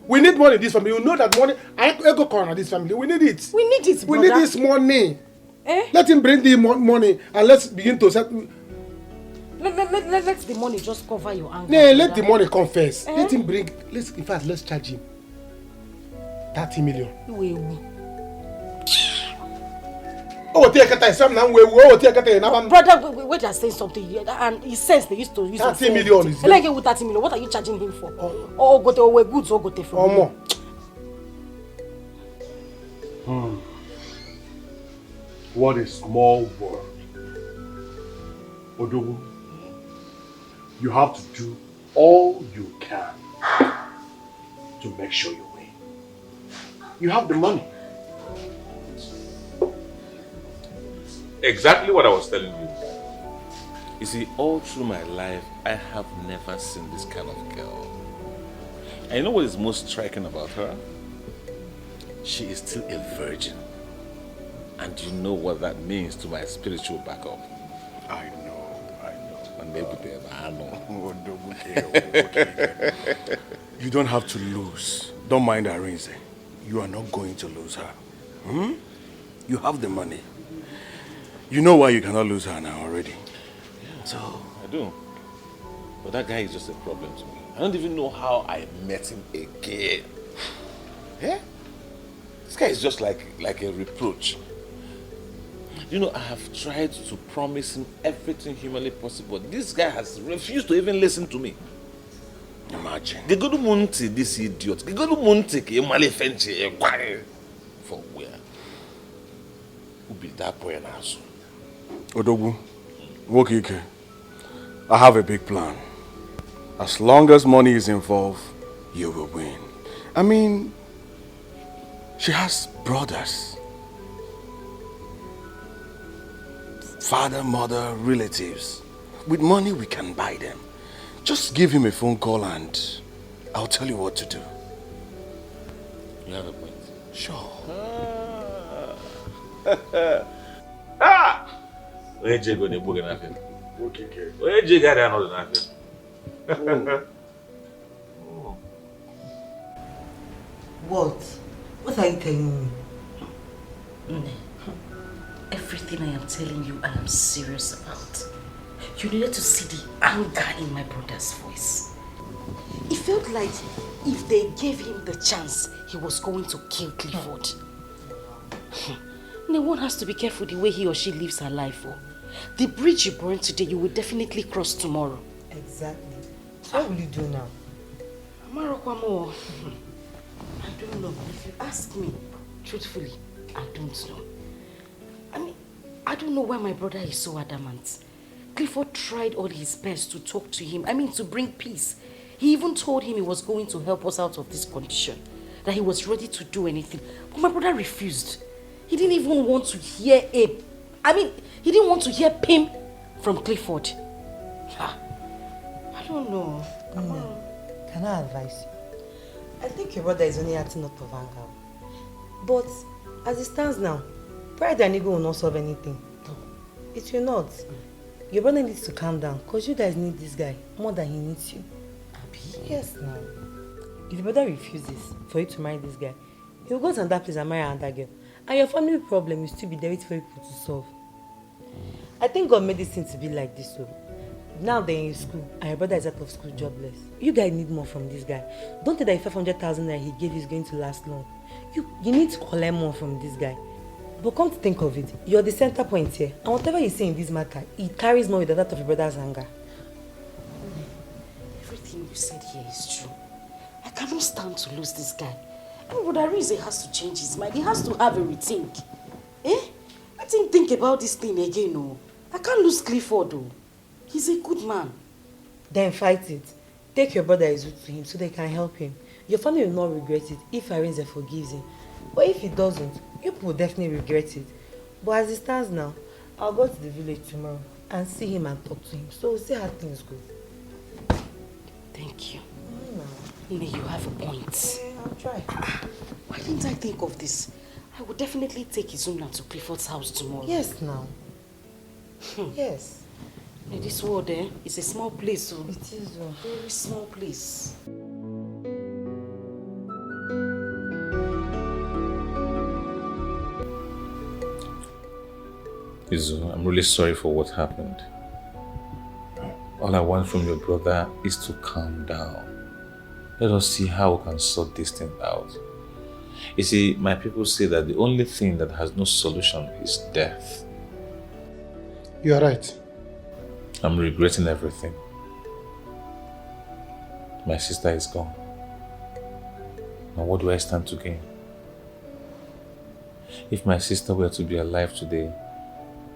We need money in this family. You know that money, I go corner this family. We need it. We need it, We brother. need this money. Eh? Let him bring the money and let's begin to set. Let the money just cover your anger. No, let the money come first. Eh? Let him bring. In fact, let's charge him 30 million. Oh, take a time. Brother, wait, are saying something, and he says they used to use 30 million. Is like with 30 million. What are you charging him for? Oh, go to we goods or go to for more. What a small world. Odogu, you have to do all you can to make sure you win. You have the money. Exactly what I was telling you. You see, all through my life, I have never seen this kind of girl. And you know what is most striking about her? She is still a virgin. And you know what that means to my spiritual backup. I know. And maybe I know. You don't have to lose. Don't mind Arinze. You are not going to lose her. You have the money. You know why you cannot lose her now already. Yeah, so I do. But that guy is just a problem to me. I don't even know how I met him again. Yeah? This guy is just like a reproach. You know, I have tried to promise him everything humanly possible. This guy has refused to even listen to me. Imagine. This idiot. For where? Who be that boy and asshole? Odogu, Wokike, I have a big plan. As long as money is involved, you will win. I mean, she has brothers. Father, mother, relatives. With money, we can buy them. Just give him a phone call and I'll tell you what to do. You have a point. Sure. Where you go to book nothing? Where you got another nothing? What? What are you telling me? Everything I am telling you, I am serious about. You needed to see the anger in my brother's voice. It felt like if they gave him the chance, he was going to kill Clifford. No one has to be careful the way he or she lives her life. The bridge you burn today, you will definitely cross tomorrow. Exactly. So what will you do now? Marokwamo, I don't know. If you ask me, truthfully, I don't know. I mean, I don't know why my brother is so adamant. Clifford tried all his best to talk to him. I mean, to bring peace. He even told him he was going to help us out of this condition. That he was ready to do anything. But my brother refused. He didn't even want to hear he didn't want to hear Pim from Clifford. I don't know. Can I advise you? I think your brother is only acting out of anger. But as it stands now, pride and ego will not solve anything. No. It will not. Your brother needs to calm down because you guys need this guy more than he needs you. Yes, now. If your brother refuses for you to marry this guy, he'll go to another place and marry another girl. And your family problem will still be there for people to solve. I think God made this thing to be like this. So now they're in school and your brother is out of school jobless. You guys need more from this guy. Don't think that 500,000 that he gave you is going to last long. You need to collect more from this guy. But come to think of it, you're the center point here. And whatever you say in this matter, it carries more with the that of your brother's anger. Everything you said here is true. I cannot stand to lose this guy. I mean, Brother Rize has to change his mind. He has to have a rethink. Let him think about this thing again, no. I can't lose Clifford, though. He's a good man. Then fight it. Take your brother Izu to him so they can help him. Your family will not regret it if Arinze forgives him. But if he doesn't, you will definitely regret it. But as it stands now, I'll go to the village tomorrow and see him and talk to him. So we'll see how things go. Thank you. Nne, you have a point. I'll try. Why didn't I think of this? I would definitely take Izuna to Clifford's house tomorrow. Yes, now. Yes. This world, is a small place. So it is a very small place. Izu, I'm really sorry for what happened. All I want from your brother is to calm down. Let us see how we can sort this thing out. You see, my people say that the only thing that has no solution is death. You are right. I'm regretting everything. My sister is gone. Now what do I stand to gain? If my sister were to be alive today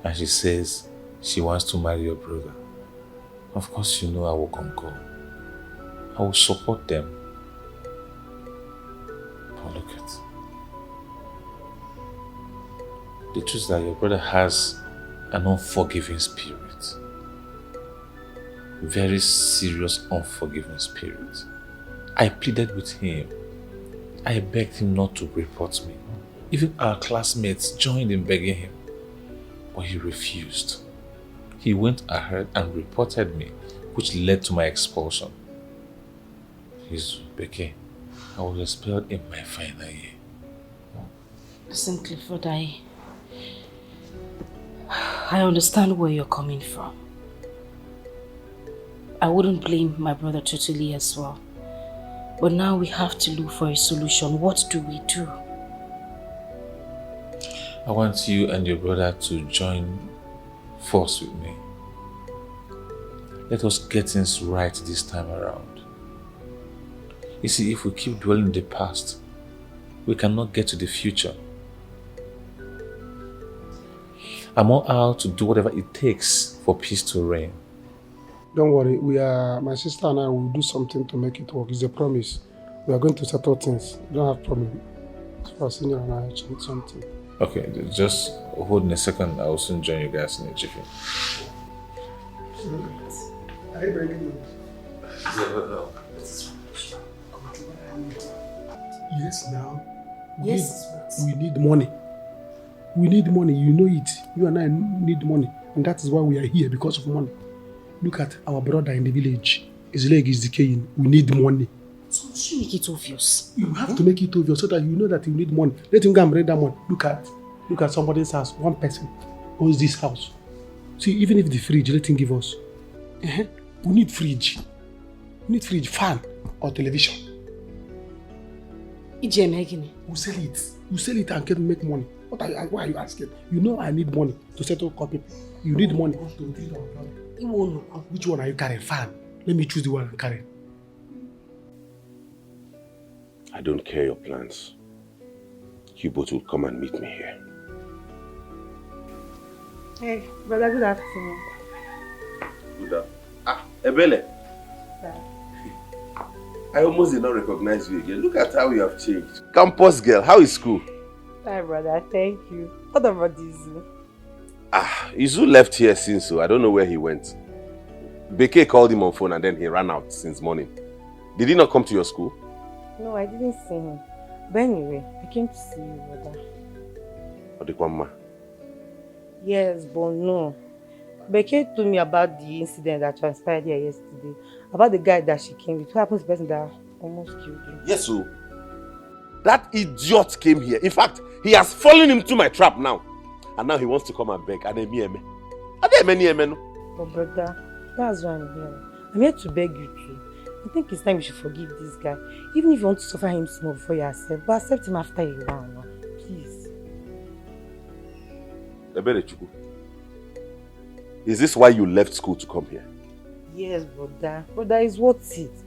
and she says she wants to marry your brother, of course you know I will concur. I will support them. But look at the truth is that your brother has an unforgiving spirit. Very serious unforgiving spirit. I pleaded with him. I begged him not to report me. Even our classmates joined in begging him. But he refused. He went ahead and reported me, which led to my expulsion. He's Beke. I was expelled in my final year. Listen, Clifford, I understand where you're coming from. I wouldn't blame my brother totally as well. But now we have to look for a solution. What do we do? I want you and your brother to join force with me. Let us get things right this time around. You see, if we keep dwelling in the past, we cannot get to the future. I'm all out to do whatever it takes for peace to reign. Don't worry, my sister and I will do something to make it work. It's a promise. We are going to settle things. You don't have problem. For senior and I change something. Okay, just hold in a second. I will soon join you guys in a jiffy. Are you bringing me? Yes, now. We need money. We need money. You know it. You and I need money. And that is why we are here, because of money. Look at our brother in the village. His leg is decaying. We need money. So you make it obvious. You have to make it obvious so that you know that you need money. Let him go and bring that money. Look at somebody's house. One person owns this house. See, even if the fridge, let him give us. We need fridge. We need fridge, fan, or television. We sell it. You sell it and can make money. Why are you asking? You know I need money to settle copy. You need money to treat our brother. Which one are you carrying? Fan. Let me choose the one I'm carrying. I don't care your plans. You both will come and meet me here. Hey, brother, good afternoon. Good afternoon. Ebele. Yeah. I almost did not recognize you again. Look at how you have changed. Campus girl, how is school? Hi, brother, thank you. What about Izu? Izu left here since, so I don't know where he went. Beke called him on phone and then he ran out since morning. Did he not come to your school? No, I didn't see him. But anyway, I came to see you, brother. Odekwama. Yes, but no. Beke told me about the incident that transpired here yesterday. About the guy that she came with. What happened to the person that almost killed him? Yes, so that idiot came here. In fact, he has fallen into my trap now. And now he wants to come and beg. And But brother, that's why I'm here. I'm here to beg you too. I think it's time you should forgive this guy. Even if you want to suffer him small before you accept. But accept him after a while. Please. Is this why you left school to come here? Yes, brother. Brother, it's worth it.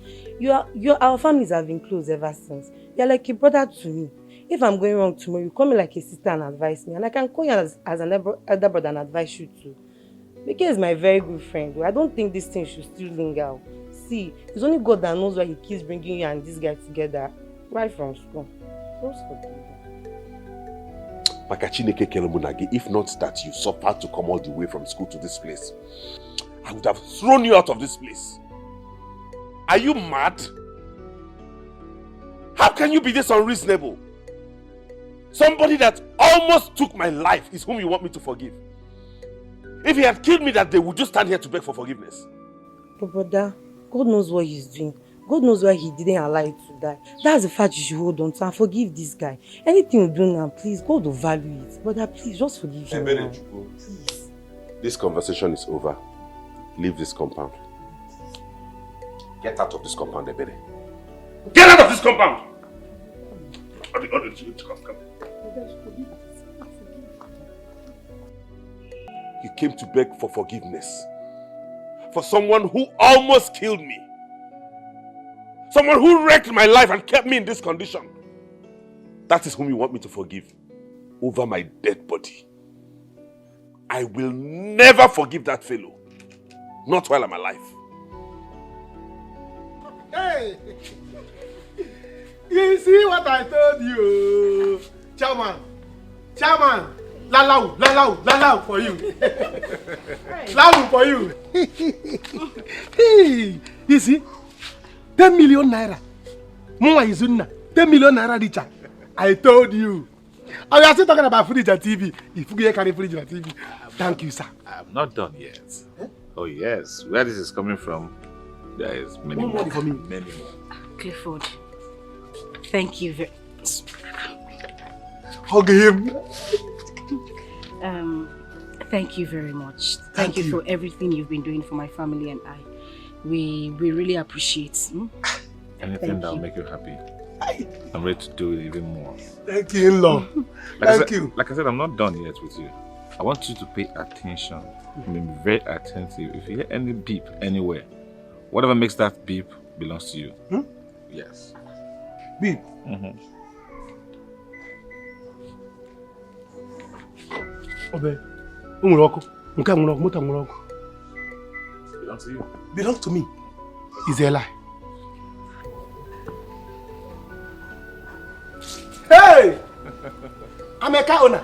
Our families have been close ever since. You're like a brother to me. If I'm going wrong tomorrow, you call me like a sister and advise me. And I can call you as an elder brother and advise you too. Beke is my very good friend. I don't think this thing should still linger. See, it's only God that knows why he keeps bringing you and this guy together right from school. Just forgive me. If not that you suffered to come all the way from school to this place, I would have thrown you out of this place. Are you mad? How can you be this unreasonable? Somebody that almost took my life is whom you want me to forgive. If he had killed me that day, would you stand here to beg for forgiveness? But brother, God knows what he's doing. God knows why he didn't allow you to die. That's the fact you should hold on to and forgive this guy. Anything you do now, please, God will value it. Brother, please, just forgive him now. Please. This conversation is over. Leave this compound. Get out of this compound, Ebere. Get out of this compound! You came to beg for forgiveness. For someone who almost killed me. Someone who wrecked my life and kept me in this condition. That is whom you want me to forgive. Over my dead body. I will never forgive that fellow. Not while I'm alive. Hey! You see what I told you? Chairman! Lalau for you. Lalau for you. Hey! You see? 10 million naira. Mwa izuna. 10 million naira richer. I told you. Oh, we are still talking about fridge and TV. If you carry fridge and TV. Thank you, sir. I'm not done yet. Huh? Oh yes. Where this is coming from, there is many more. Money for me. Many more. Clifford, thank you very much. Hug him. Thank you very much. Thank you for everything you've been doing for my family and I. We really appreciate. Anything that will make you happy. I'm ready to do it even more. Thank you, in-law. Thank you. Like I said, I'm not done yet with you. I want you to pay attention. Be very attentive. If you hear any beep anywhere, whatever makes that beep belongs to you. Hmm? Yes. Beep? Obe, belongs to you. Belongs to me. Is a lie. Hey! I'm a car owner.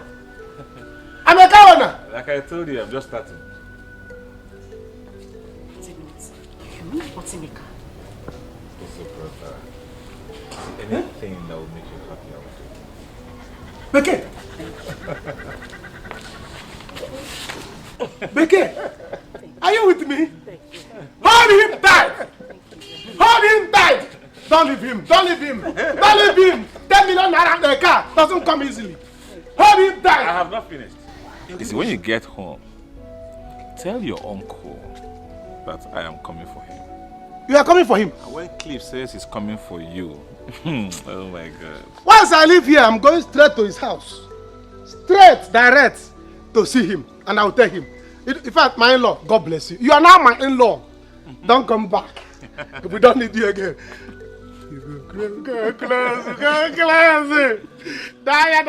I'm a car owner. Like I told you, I'm just starting. What's in the car? It's a brother. Anything that will make you happy, I will do. Becky! Are you with me? Hold him tight! Hold him tight! Don't leave him! Don't leave him! Don't leave him! 10 million naira in the car doesn't come easily. Hold him tight! I have not finished. You see, when you get home, tell your uncle that I am coming for him. You are coming for him? And when Cliff says he's coming for you, oh my God. Once I leave here, I'm going straight to his house. Straight, direct, to see him. And I'll tell him. In fact, my in-law, God bless you. You are now my in-law. Don't come back. We don't need you again. Go close. Die.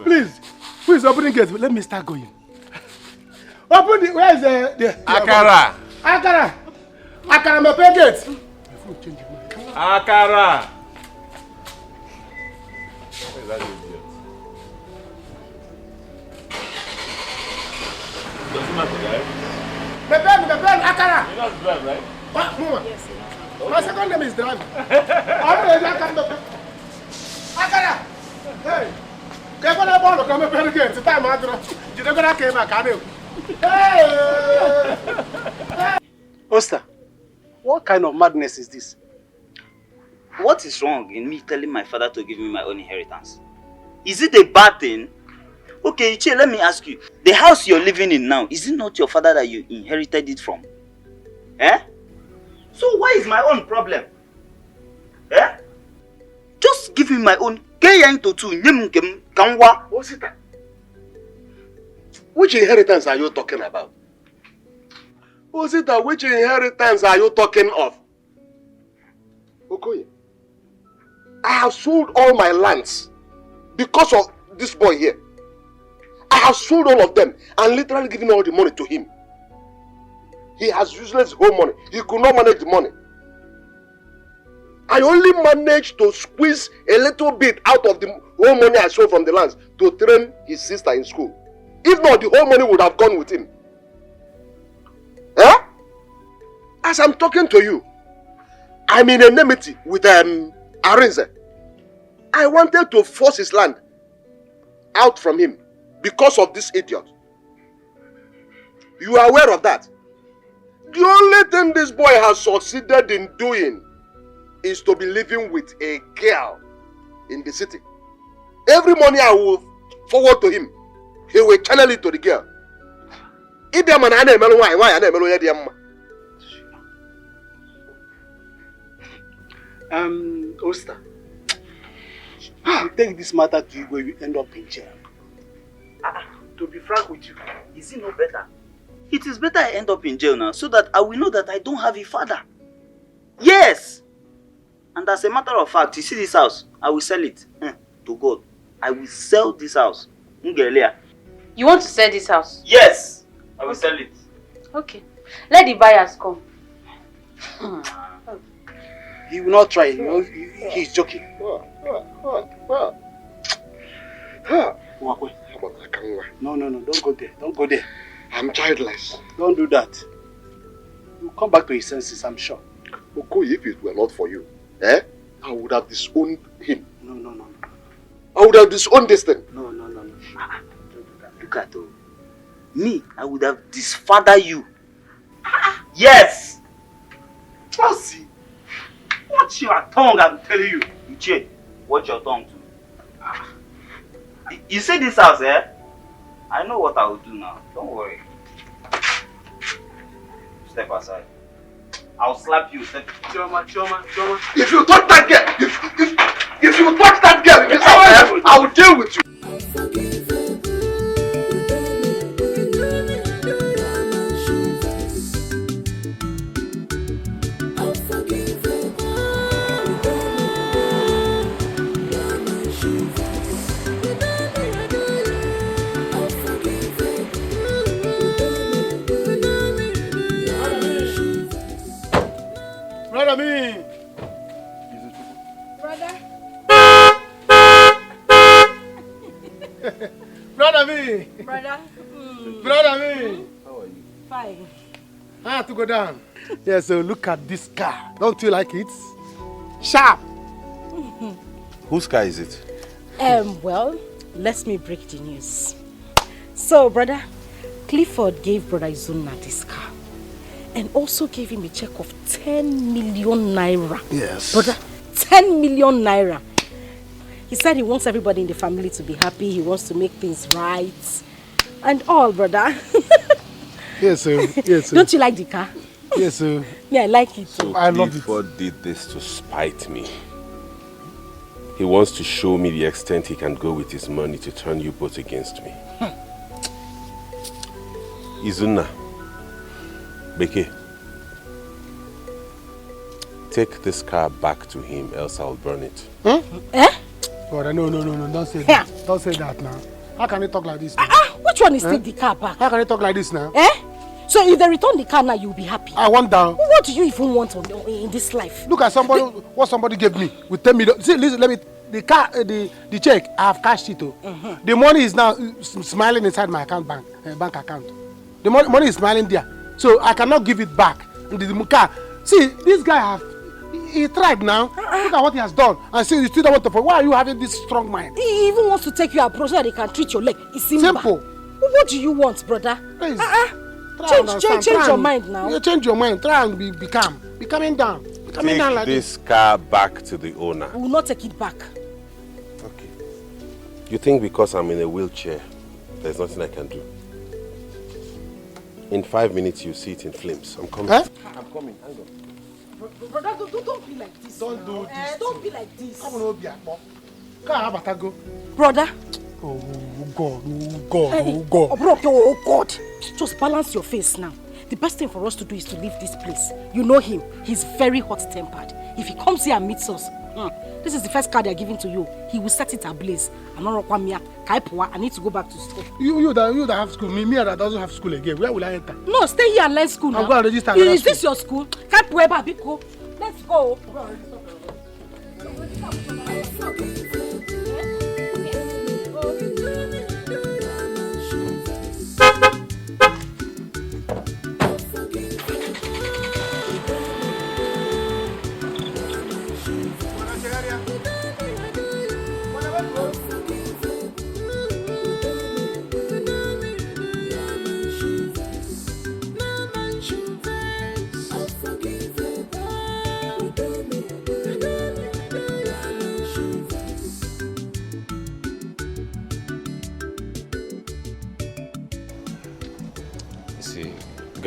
Please, who is opening gates? Let me start going. Open the, where is the Akara. Akara, my pay gate. Akara. What is that idiot? Doesn't matter, right? My pen, Akara. You know how to drive, right? What? Mama. Yes, My second name is Driver. Akara. Hey. Kevana ball come up again. It's time I draw. You don't gonna came back, Hey. Oster, what kind of madness is this? What is wrong in me telling my father to give me my own inheritance? Is it a bad thing? Okay, Iche, let me ask you. The house you're living in now, is it not your father that you inherited it from? Eh? So why is my own problem? Eh? Just give me my own. Which inheritance are you talking about? Osita, which inheritance are you talking of? Okoye, I have sold all my lands because of this boy here. I have sold all of them and literally given all the money to him. He has useless whole money. He could not manage the money. I only managed to squeeze a little bit out of the whole money I sold from the lands to train his sister in school. If not, the whole money would have gone with him. As I'm talking to you, I'm in enmity with Arinze, I wanted to force his land out from him because of this idiot. You are aware of that? The only thing this boy has succeeded in doing is to be living with a girl in the city. Every money I will forward to him, he will channel it to the girl. Oster, you take this matter to you where you end up in jail. To be frank with you, Is it no better? It is better I end up in jail now so that I will know that I don't have a father. Yes! And as a matter of fact, you see this house, I will sell it. To God. I will sell this house. You want to sell this house? Yes! I will sell it. Okay. Let the buyers come. he will not try. He's joking. No, don't go there. Don't go there. I'm childless. Don't do that. You'll come back to his senses, I'm sure. Okay, if it were not for you, I would have disowned him. No. I would have disowned this thing. No. Look at me, I would have disfathered you. Yes! Chelsea, watch your tongue, I'm telling you. Iche, watch your tongue too. You see this house, I know what I will do now. Don't worry. Step aside. I'll slap you. Choma. If you touch that girl, if you touch that girl in this house, I will deal with you. Brother me. Brother me. Brother. Brother me. How are you? Fine. I have to go down. Yeah, so look at this car. Don't you like it? Sharp. Whose car is it? Well, let me break the news. So, brother, Clifford gave brother Izuna this car and also gave him a check of 10 million naira. Yes. Brother, 10 million naira. He said he wants everybody in the family to be happy. He wants to make things right and all, brother. Yes, sir. Yes, sir. Don't you like the car? Yes, sir. Yeah, I like it. So I love it. Clifford did this to spite me. He wants to show me the extent he can go with his money to turn you both against me. Izuna, Beke, take this car back to him, else I'll burn it. God, no, don't say that. Don't say that now. How can you talk like this now? Which one is take the car back? How can you talk like this now? So if they return the car now, you'll be happy. I want down. What do you even want in this life? Look at somebody, what somebody gave me with 10 million. See, listen, let me, the car, the check, I have cashed it. The money is now smiling inside my bank account. The money is smiling there. So I cannot give it back. The car. See, this guy he tried now. Look at what he has done. And see, you still don't want to. Why are you having this strong mind? He even wants to take you abroad so that he can treat your leg. It's simple. What do you want, brother? Change your mind now. You change your mind. Try and be calm. Be coming down. Take like this car back to the owner. We will not take it back. Okay. You think because I'm in a wheelchair, there's nothing I can do? In 5 minutes, you see it in flames. I'm coming. I'm coming. Hang on. Brother, don't be like this. Don't do this. Don't be like this. Brother. Oh God. Oh God. Just balance your face now. The best thing for us to do is to leave this place. You know him. He's very hot-tempered. If he comes here and meets us, this is the first card they're giving to you. He will set it ablaze. I need to go back to school. You that have school. Me that doesn't have school again. Where will I enter? No, stay here and learn school now. I'm going to register. Is this your school? Let's go.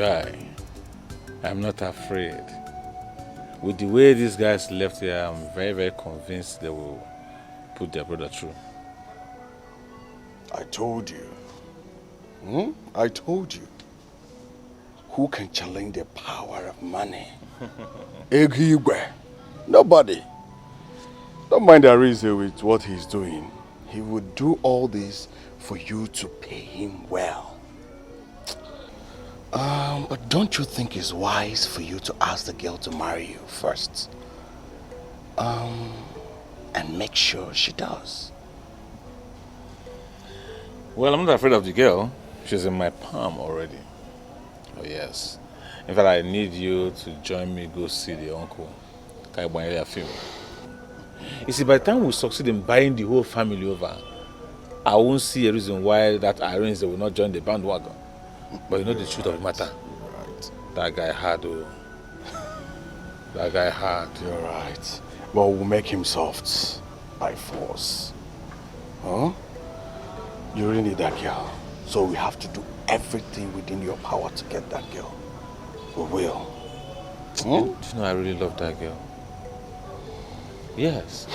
Guy, I'm not afraid. With the way these guys left here, I'm very, very convinced they will put their brother through. I told you. I told you. Who can challenge the power of money? Egigwe. Nobody. Don't mind Arize with what he's doing. He would do all this for you to pay him well. But don't you think it's wise for you to ask the girl to marry you first? And make sure she does. Well, I'm not afraid of the girl. She's in my palm already. Oh, yes. In fact, I need you to join me go see the uncle. You see, by the time we succeed in buying the whole family over, I won't see a reason why that Irene will not join the bandwagon. But you know the truth of the matter. Right. That guy hard, oh. That guy hard. You're right. But we'll make him soft by force. Huh? You really need that girl. So we have to do everything within your power to get that girl. We will. Do you know I really love that girl? Yes.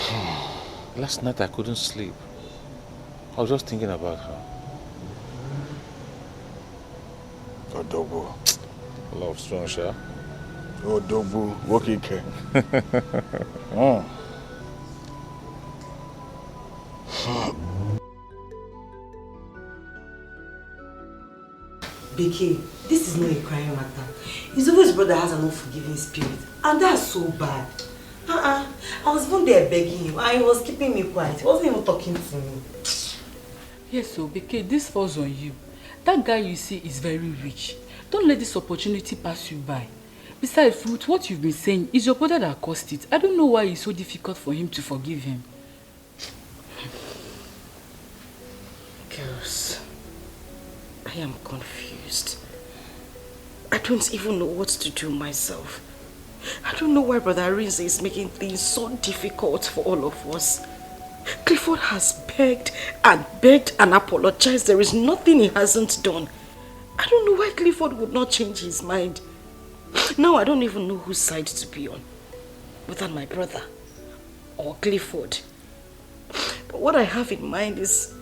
Last night I couldn't sleep. I was just thinking about her. Odobu. Love strong, sure. Odobu. Wokike. Becky, this is not a crying matter. It's always brother has an unforgiving spirit. And that's so bad. I was even there begging him and he was keeping me quiet. He wasn't even talking to me. Yes, so Becky, this falls on you. That guy you see is very rich. Don't let this opportunity pass you by. Besides, with what you've been saying, it's your brother that caused it. I don't know why it's so difficult for him to forgive him. Girls, I am confused. I don't even know what to do myself. I don't know why Brother Arinze is making things so difficult for all of us. Clifford has begged and apologized. There is nothing he hasn't done. I don't know why Clifford would not change his mind. Now I don't even know whose side to be on. Whether my brother or Clifford. But what I have in mind is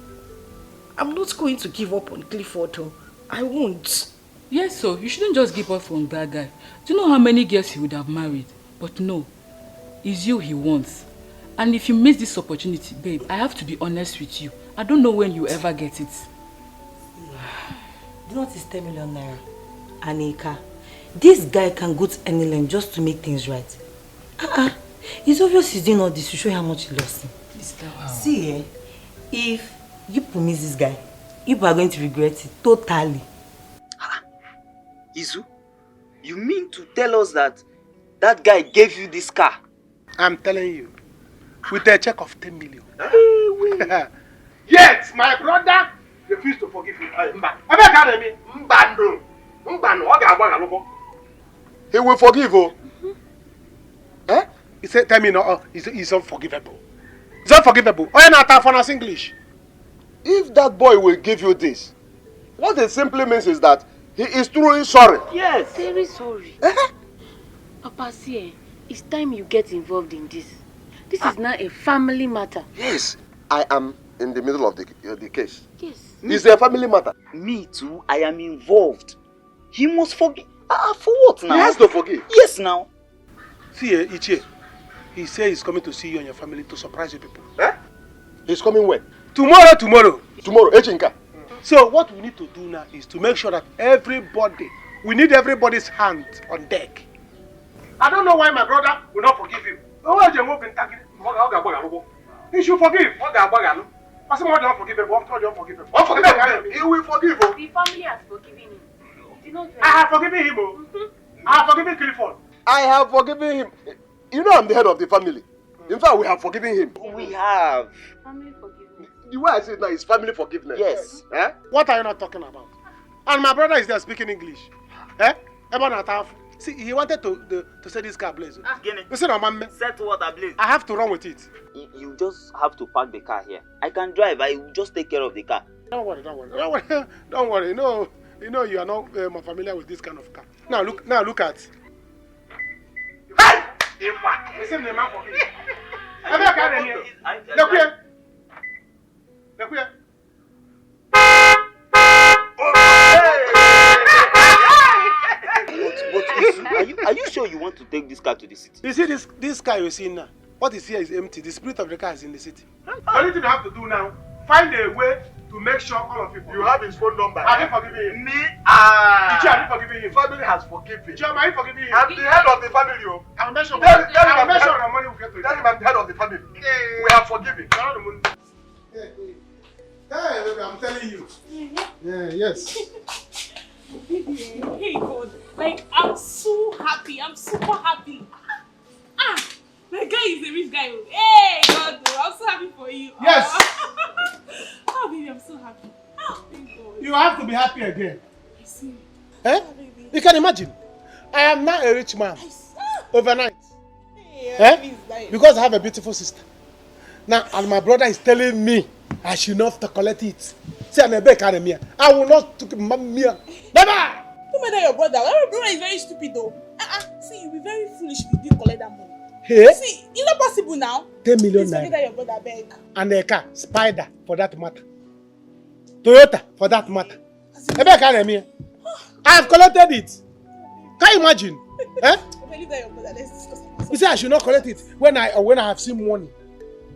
I'm not going to give up on Clifford. Though. I won't. Yes, so you shouldn't just give up on that guy. Do you know how many girls he would have married? But no, it's you he wants. And if you miss this opportunity, babe, I have to be honest with you. I don't know when you ever get it. Do not is 10 million naira. Anika, this guy can go to any length just to make things right. It's obvious he's doing all this to show how much he loves him. See, if you promise this guy, you are going to regret it totally. Izu, you mean to tell us that that guy gave you this car? I'm telling you, with a check of 10 million. Yet, my brother refused to forgive him. He will forgive you. Eh? He said, tell me no, it's unforgivable. It's unforgivable. Oh, you're not talking us English. If that boy will give you this, what it simply means is that he is truly sorry. Yes. Very sorry. Papa, see, it's time you get involved in this. This is now a family matter. Yes, I am in the middle of the case. Yes. It's a family matter. Me too, I am involved. He must forgive. For what now? He has to forgive. Yes, now. See, Ichie, he said he's coming to see you and your family to surprise you people. Eh? He's coming when? Tomorrow. Tomorrow, Echinka. So what we need to do now is to make sure that we need everybody's hand on deck. I don't know why my brother will not forgive him. He should forgive. I said, don't forgive him. He will forgive him. The family has forgiven him. I have forgiven him. I have forgiven Clifford. I have forgiven him. You know I'm the head of the family. In fact, we have forgiven him. We have. Family forgiveness. The way I say it now is family forgiveness. Yes. Eh? What are you not talking about? And my brother is there speaking English. Eh? See, he wanted to say this car blaze. Listen, Set what ablaze. I have to run with it. You just have to park the car here. I can drive. I will just take care of the car. Don't worry. No, You know you are not familiar with this kind of car. Now look at. The same name for me. Look here. Are you sure you want to take this car to the city? You see this car you're seeing now? What is here is empty. The spirit of the car is in the city. The only thing you have to do now, find a way to make sure all of you have his phone number. Have you forgiven him? Me? Ichi, have you forgiven him? Family has forgiven. Chioma, are you forgiving him? I'm the head of the family. I'll make sure the money will get to you. Tell him I'm the head of the family. We have forgiven. Hey, baby, I'm telling you. Yeah, yes. Hey God, like I'm so happy. I'm super happy. My guy is a rich guy. Hey God, I'm so happy for you. Yes. Oh baby, I'm so happy. Thank God. You have to be happy again. I see. Eh? You can imagine. I am now a rich man. Overnight. Because I have a beautiful sister. Now, and my brother is telling me I should not to collect it. See, I'm a big academy. I will not take my Never! No matter your brother. Your brother is very stupid though. See, you'll be very foolish if you didn't collect that money. Hey? See, it's not possible now. 10 million naira. Please forget your brother, beg. And a car, Spider, for that matter. Toyota, for that matter. A big academy. I have collected it. Can you imagine? Eh? Believe that your brother. Let's discuss it. You say I should not collect it when I have seen money.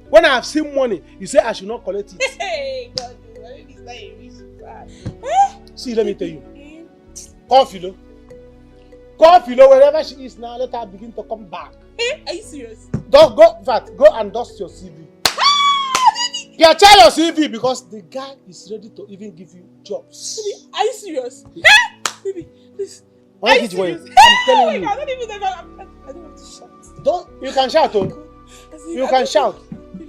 When I have seen money, you say I should not collect it. Hey, God, is not a rich man. See, let me tell you. Call Philo, wherever she is now, let her begin to come back. Hey, are you serious? Go and dust your CV. Yeah, check your CV because the guy is ready to even give you jobs. Baby, are you serious? Baby, please. Why did you wait? I'm telling you. I don't even know. I don't want to shout. You can shout, oh. You can shout.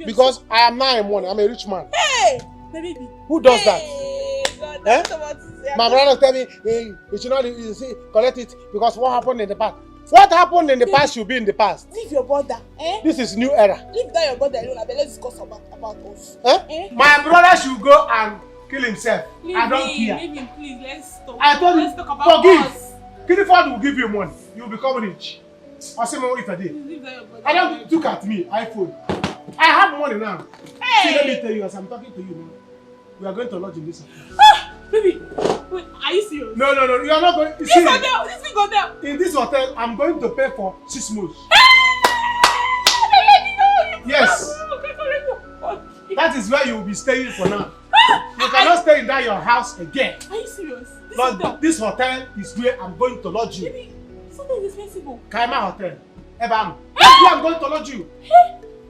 Because I am now a money. I'm a rich man. Hey, baby. Who does that? God, My brother tell me, hey, you should not collect it because what happened in the past? What happened in the past should be in the past. Leave your brother. This is new era. Leave that your brother alone. Let's discuss about us. My brother should go and kill himself. Leave I don't him, care. Leave him, please. Let's stop. I told you, let's talk about forgive. us. Clifford will give you money. You will become rich. I say more if I did. Leave that your brother. I don't look at me, iPhone. I have money now. Hey. See, let me tell you, as I'm talking to you now, we are going to lodge in this hotel. Baby, wait, are you serious? No, you are not going. This hotel. In this hotel, I'm going to pay for 6 months. Yes. That is where you will be staying for now. You cannot stay in that your house again. Are you serious? This hotel is where I'm going to lodge you. Baby, something is expensive. Kaima Hotel. Ebam. That's where I'm going to lodge you.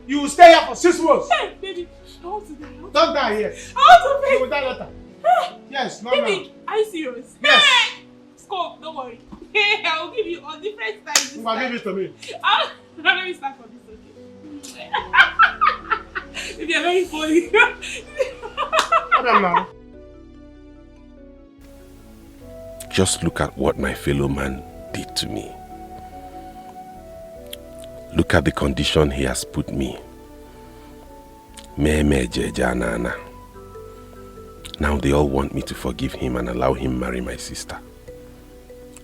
You will stay here for 6 months. Hey, baby, I want to die. Don't die here. I want to pay. You will die later. Yes, no, baby, are you serious? Yes. Hey! Scope, don't worry. Hey, I will give you on different times. You can give it to me. Let me start from this, okay? Baby, you're very funny. I don't know. Just look at what my fellow man did to me. Look at the condition he has put me. Now they all want me to forgive him and allow him marry my sister.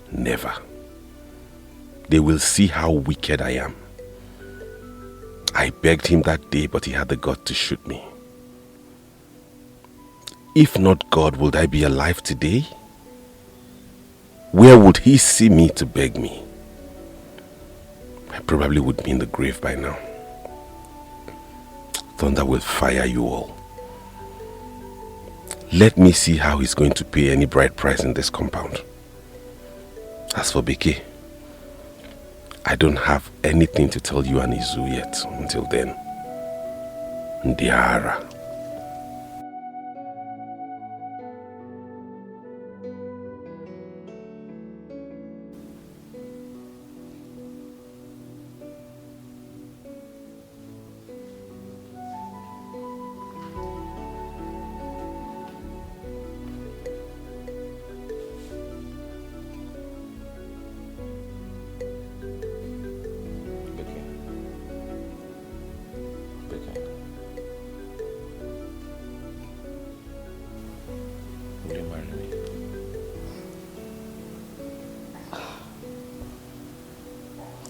Never. They will see how wicked I am. I begged him that day, but he had the gut to shoot me. If not God, would I be alive today? Where would he see me to beg me? I probably would be in the grave by now. Thunder will fire you all. Let me see how he's going to pay any bride price in this compound. As for Becky, I don't have anything to tell you and Izu yet. Until then, Ndiara.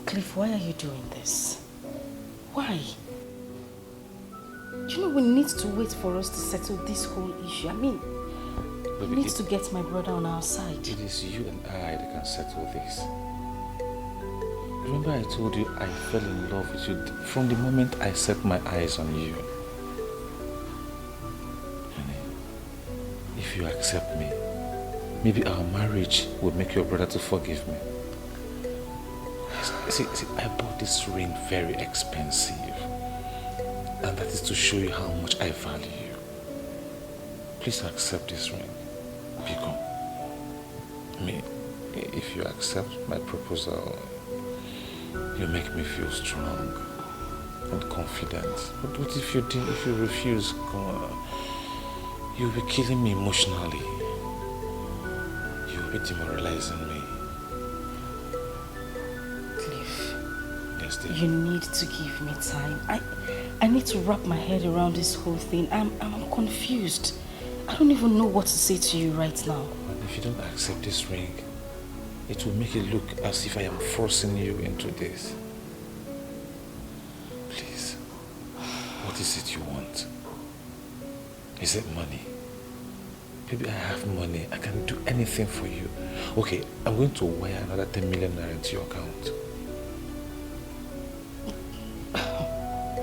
Cliff, why are you doing this? Why? You know, we need to wait for us to settle this whole issue. I mean, we need to get my brother on our side. It is you and I that can settle this. Remember I told you I fell in love with you from the moment I set my eyes on you. Honey, if you accept me, maybe our marriage will make your brother to forgive me. See, I bought this ring very expensive. And that is to show you how much I value you. Please accept this ring. Biko. If you accept my proposal, you make me feel strong and confident. But what if you refuse? You'll be killing me emotionally. You'll be demoralizing me. Cliff, yes, dear. You need to give me time. I need to wrap my head around this whole thing. I'm confused. I don't even know what to say to you right now. And if you don't accept this ring, it will make it look as if I am forcing you into this. Please, what is it you want? Is it money? Baby, I have money. I can do anything for you. Okay, I'm going to wire another 10 million naira into your account.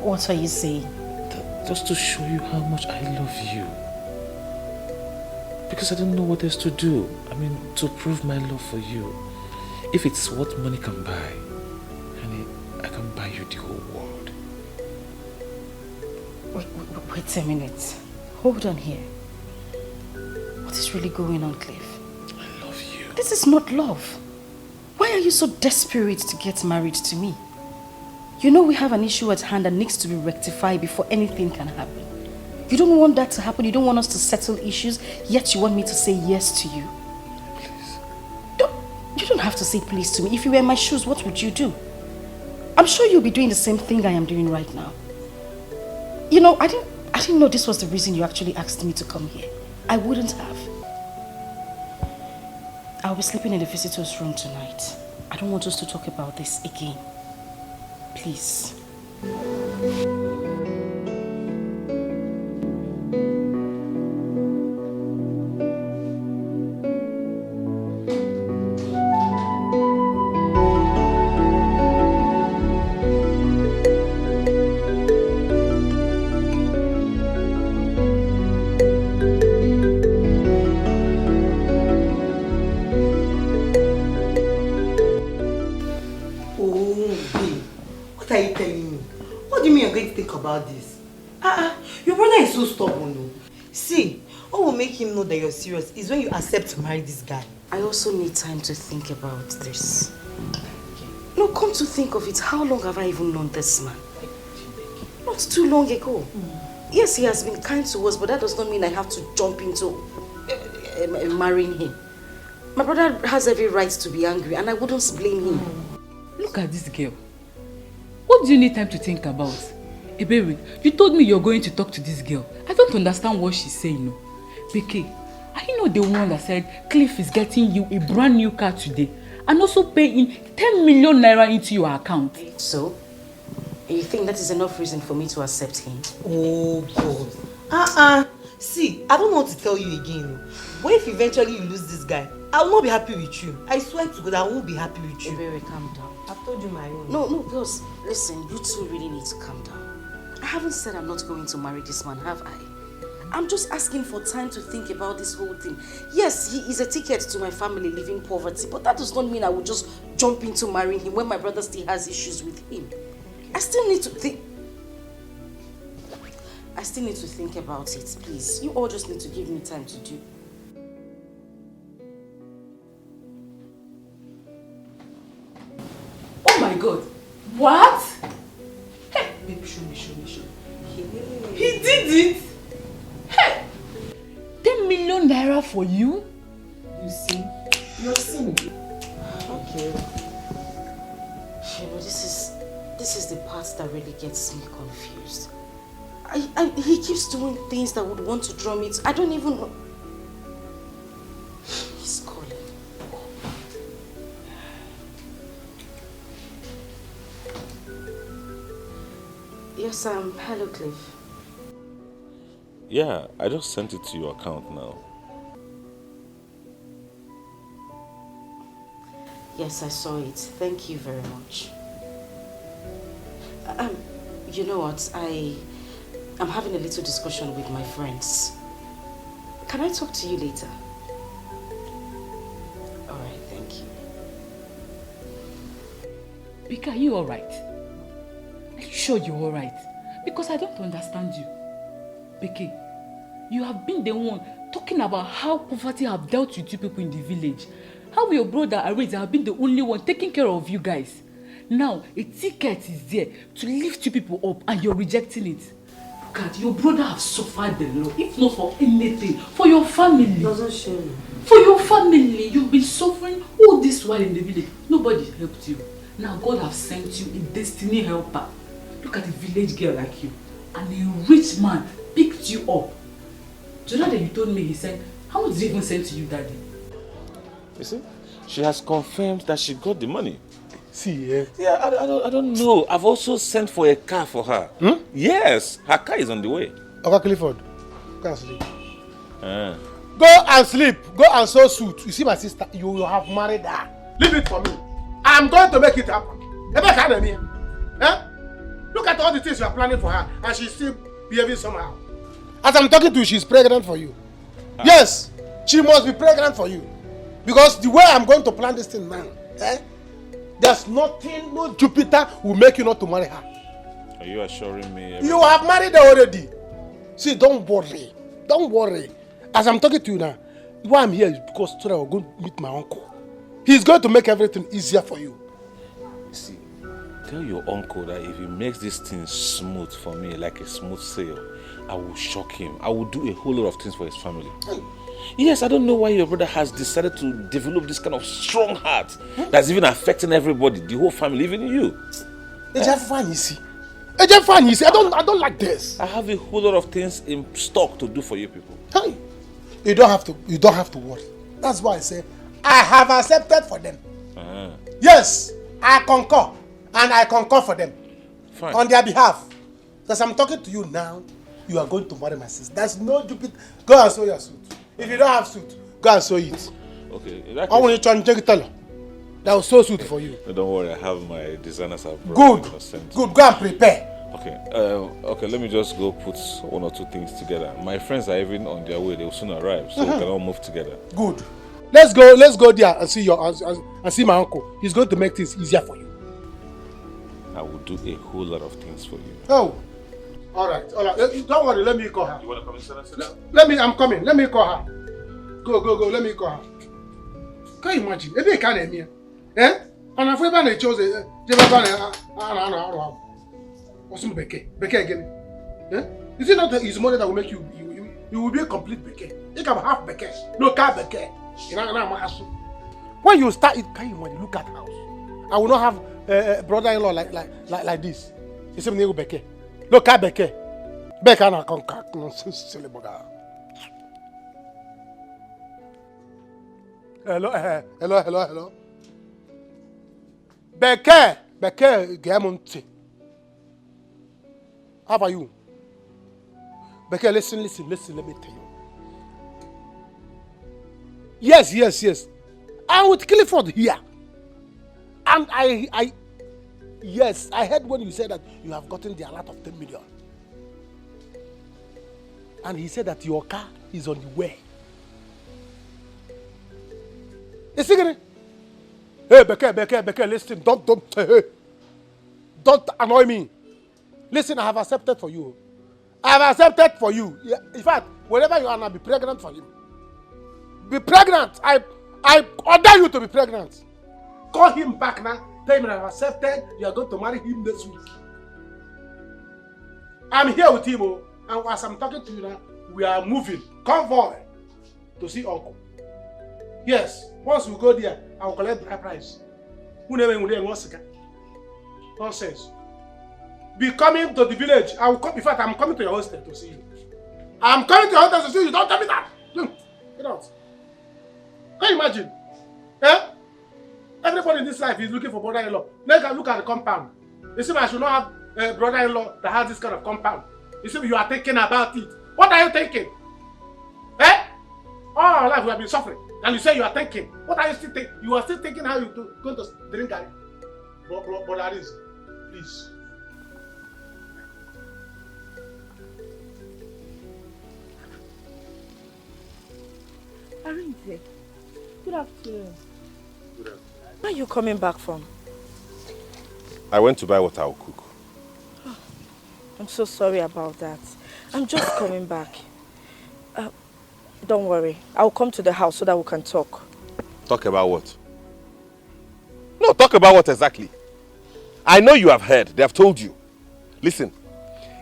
What are you saying? Just to show you how much I love you. Because I don't know what else to do. I mean, to prove my love for you. If it's what money can buy, honey, I can buy you the whole world. Wait a minute. Hold on here. What is really going on, Cliff? I love you. This is not love. Why are you so desperate to get married to me? You know we have an issue at hand that needs to be rectified before anything can happen. You don't want that to happen. You don't want us to settle issues, yet you want me to say yes to you. Please. You don't have to say please to me. If you were in my shoes, what would you do? I'm sure you'll be doing the same thing I am doing right now. You know, I didn't know this was the reason you actually asked me to come here. I wouldn't have. I'll be sleeping in the visitor's room tonight. I don't want us to talk about this again. Please. About this. Your brother is so stubborn. No? See, what will make him know that you're serious is when you accept to marry this guy. I also need time to think about this. No, come to think of it, how long have I even known this man? Not too long ago. Yes, he has been kind to us, but that does not mean I have to jump into marrying him. My brother has every right to be angry, and I wouldn't blame him. Look at this girl. What do you need time to think about? Baby, you told me you're going to talk to this girl. I don't understand what she's saying. No. Beke, are you not the one that said Cliff is getting you a brand new car today and also paying 10 million naira into your account? So, you think that is enough reason for me to accept him? Oh God. See, I don't know what to tell you again. What if eventually you lose this guy? I will not be happy with you. I swear to God, I won't be happy with you. Baby, calm down. I've told you my own. No, girls, listen, you two really need to calm down. I haven't said I'm not going to marry this man, have I? I'm just asking for time to think about this whole thing. Yes, he is a ticket to my family living poverty, but that does not mean I will just jump into marrying him when my brother still has issues with him. I still need to think about it, please. You all just need to give me time to do. Oh my God! What? Hey, baby, show me. He did it! Hey! 10 million naira for you? You see? You're seeing. Okay. You know, this is the part that really gets me confused. He keeps doing things that would want to draw me to... I don't even know... He's calling. Yes, hello, Cliff. Yeah, I just sent it to your account now. Yes, I saw it. Thank you very much. You know what? I'm having a little discussion with my friends. Can I talk to you later? Alright, thank you. Bika, are you alright? Are you sure you're alright? Because I don't understand you. Beke, you have been the one talking about how poverty have dealt with you people in the village. How your brother Areza have been the only one taking care of you guys. Now, a ticket is there to lift you people up and you're rejecting it. Look at your brother have suffered the lot, if not for anything, for your family. Doesn't shame. For your family, you've been suffering all this while in the village. Nobody helped you. Now God have sent you a destiny helper. Look at a village girl like you. And a rich man picked you up. Do you know that you told me he said, how much did he even send to you that day? You see, she has confirmed that she got the money. See, eh? Yeah, I don't know. I've also sent for a car for her. Yes, her car is on the way. Okay, Clifford, go and sleep. Go and sleep. Go and sew suit. You see my sister, you will have married her. Leave it for me. I'm going to make it happen. Look at all the things you are planning for her and she's still behaving somehow. As I'm talking to you, she's pregnant for you. Yes, she must be pregnant for you. Because the way I'm going to plan this thing now, there's nothing, no Jupiter will make you not to marry her. Are you assuring me? You have married her already. See, don't worry. Don't worry. As I'm talking to you now, why I'm here is because today I'm going to meet my uncle. He's going to make everything easier for you. See, tell your uncle that if he makes this thing smooth for me, like a smooth sail, I will shock him. I will do a whole lot of things for his family. Yes, I don't know why your brother has decided to develop this kind of strong heart that's even affecting everybody, the whole family, even you. I don't like this. I have a whole lot of things in stock to do for you people. Hey, you don't have to worry. That's why I say I have accepted for them. Yes, I concur, and I concur for them. Fine. On their behalf. Because I'm talking to you now, you are going to marry my sister. There's no Jupiter. Go and sew your suit. If you don't have suit, go and sew it. Okay. I want you to check it. That will sew suit for you. No, don't worry, I have my designers abroad. Good. Good. Go and prepare. Okay. Okay. Let me just go put one or two things together. My friends are even on their way. They will soon arrive, so we can all move together. Good. Let's go there and see and see my uncle. He's going to make things easier for you. I will do a whole lot of things for you. Oh. All right. Don't worry. Let me call her. You want to come inside? I'm coming. Let me call her. Go. Let me call her. Can you imagine? If they can't hear me, and if they chose it, what's Beke again? Is it not his money that will make you? You will be a complete Beke. You can have Beke, local Beke. When you start it, can you imagine? Look at house. I will not have a brother-in-law like this. You see me Beke. Local Beke. Beke na contact nonsense. Hello. Beke, Gamonte. How are you? Beke, listen, let me tell you. Yes. I'm with Clifford here. And I heard when you said that you have gotten the alert of 10 million. And he said that your car is on the way. Is he gonna? Hey, Beke, listen, don't annoy me. Listen, I have accepted for you. Yeah, in fact, wherever you are now, be pregnant for him. Be pregnant. I order you to be pregnant. Call him back now. Tell him I have accepted. You are going to marry him this week. I'm here with him, and as I'm talking to you now, we are moving convoy to see Uncle. Yes, once we go there, I will collect the price. Nonsense. Be coming to the village. I will come. In fact, I'm coming to your hostel to see you. I'm coming to your hostel to see you. Don't tell me that. Get out. Can you imagine? Everybody in this life is looking for brother-in-law. Look at the compound. You see, I should not have brother-in-law that has this kind of compound. You see, you are thinking about it. What are you thinking? Eh? All our life we have been suffering. And you say you are thinking. What are you still thinking? You are still thinking how you're going to drink garri. But that is, please. Arinze, good afternoon. Where are you coming back from? I went to buy what I'll cook. Oh, I'm so sorry about that. I'm just coming back. Don't worry. I'll come to the house so that we can talk. Talk about what? No, talk about what exactly? I know you have heard. They have told you. Listen,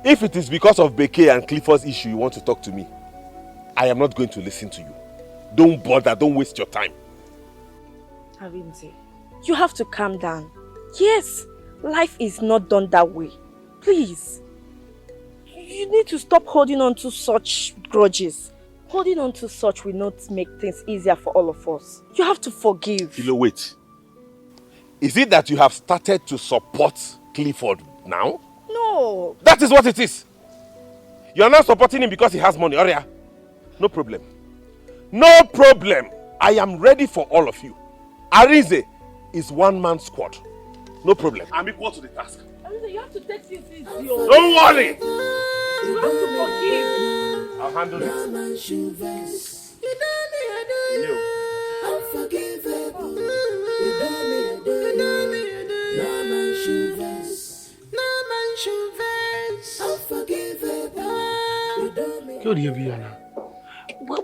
if it is because of Beke and Clifford's issue you want to talk to me, I am not going to listen to you. Don't bother. Don't waste your time. Arinze, you have to calm down. Yes, life is not done that way. Please. You need to stop holding on to such grudges. Holding on to such will not make things easier for all of us. You have to forgive. Philo, wait. Is it that you have started to support Clifford now? No. That is what it is. You are not supporting him because he has money, Oria. No problem. No problem. I am ready for all of you. Arinze is one-man squad. No problem. I'm equal to the task. Arinze, you have to take things easy. Don't worry. You have to forgive. I'll handle it.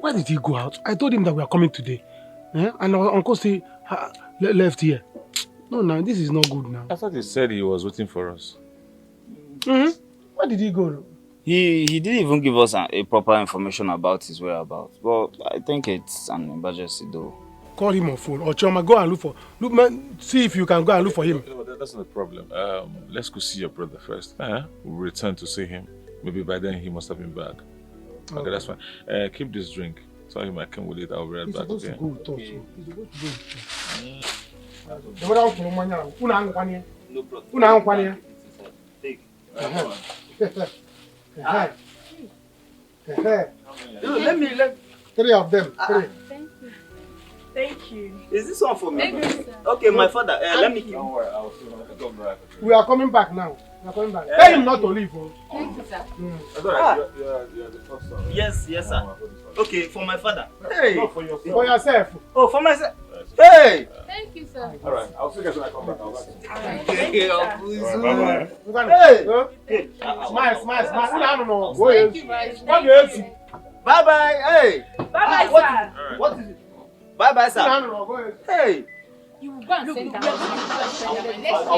Where did he go out? I told him that we are coming today. And our uncle say left here. No, this is not good now. I thought he said he was waiting for us. Where did he go? He didn't even give us a proper information about his whereabouts. But I think it's an emergency though. Call him on phone. Or Choma, go and look man, see if you can go and look for him. No, that's not a problem. Let's go see your brother first. We'll return to see him. Maybe by then he must have been back. Okay, that's fine. Keep this drink. Tell him I came with it. I'll be right back. He's supposed to go with us. No problem. Take. Let 3 of them. 3. Thank you. Is this one for me? Thank you, sir. Okay, my father. Let me. Don't worry, I'll see you. I'll come back. We are coming back now. We are coming back. Tell him not to leave. Thank you, sir. That's all right. You're the first son. Yes, sir. Okay, for my father. Hey. Not for yourself. For yourself. Oh, for myself. Hey. Thank you, sir. All right. I'll see you guys when I come back. I'll back. Hey. Smile. Thank you, guys. Bye. Hey. Bye, sir. What is it? Bye, sir. Hey. You will go and spend that money. Let's get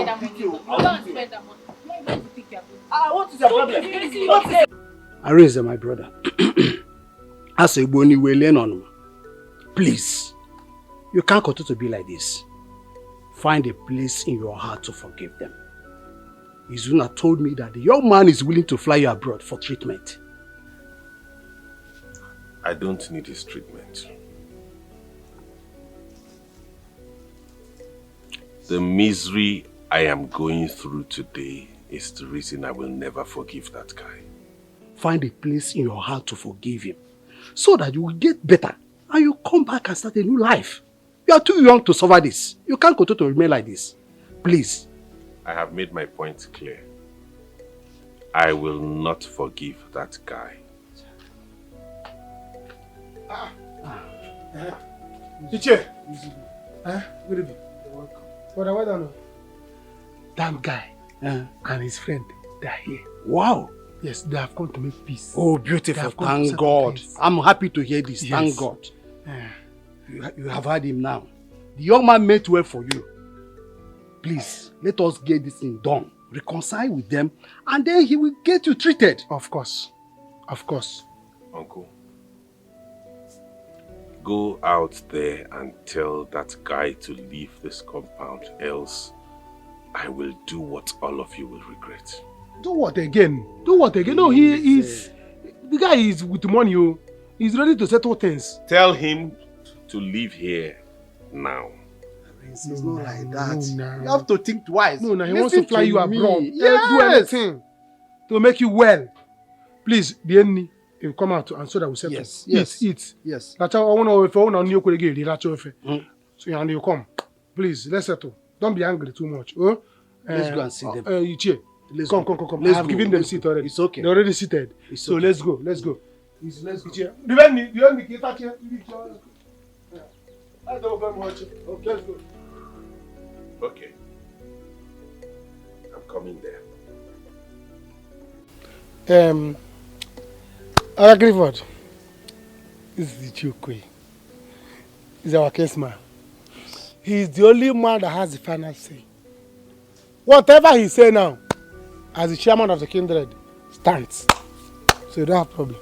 that money. You go and spend that money. I'm going to pick your money. What is your problem? Arinze, my brother. As a boni we learn on. Please, you can't continue to be like this. Find a place in your heart to forgive them. Izuna told me that the young man is willing to fly you abroad for treatment. I don't need his treatment. The misery I am going through today is the reason I will never forgive that guy. Find a place in your heart to forgive him, so that you will get better and you come back and start a new life. You are too young to suffer this. You can't continue to remain like this. Please. I have made my point clear. I will not forgive that guy. Iche. Good evening. What I don't know. That guy and his friend, they are here. Wow. Yes, they have come to make peace. Oh, beautiful. Thank God. I'm happy to hear this. Yes. Thank God. You have heard him now. The young man meant well for you. Please, let us get this thing done. Reconcile with them, and then he will get you treated. Of course. Of course. Uncle, go out there and tell that guy to leave this compound, else I will do what all of you will regret. Do what again? Do what again? No, he is... The guy is with money. He's ready to settle things. Tell him to leave here now. Prince. It's not like that. No. You have to think twice. No, he Listen wants to fly you me. abroad. Yes. Do anything to make you well. Please, the enemy, will come out and so that we settle. Yes. Eat. Yes. That's how I want to. If I want to new colleague, that's all. So and you come. Please, let's settle. Don't be angry too much. Let's go and see them. Come. Let's I have go. given them seat already. It's okay. They're already seated. It's okay. Let's go. Let's go. The enemy, get back here. I don't very much. Okay, let's go. Okay. I'm coming there. Clifford. This is the Chukwe. He's our case man. He's the only man that has the final say. Whatever he say now, as the chairman of the kindred, stands. So you don't have problem.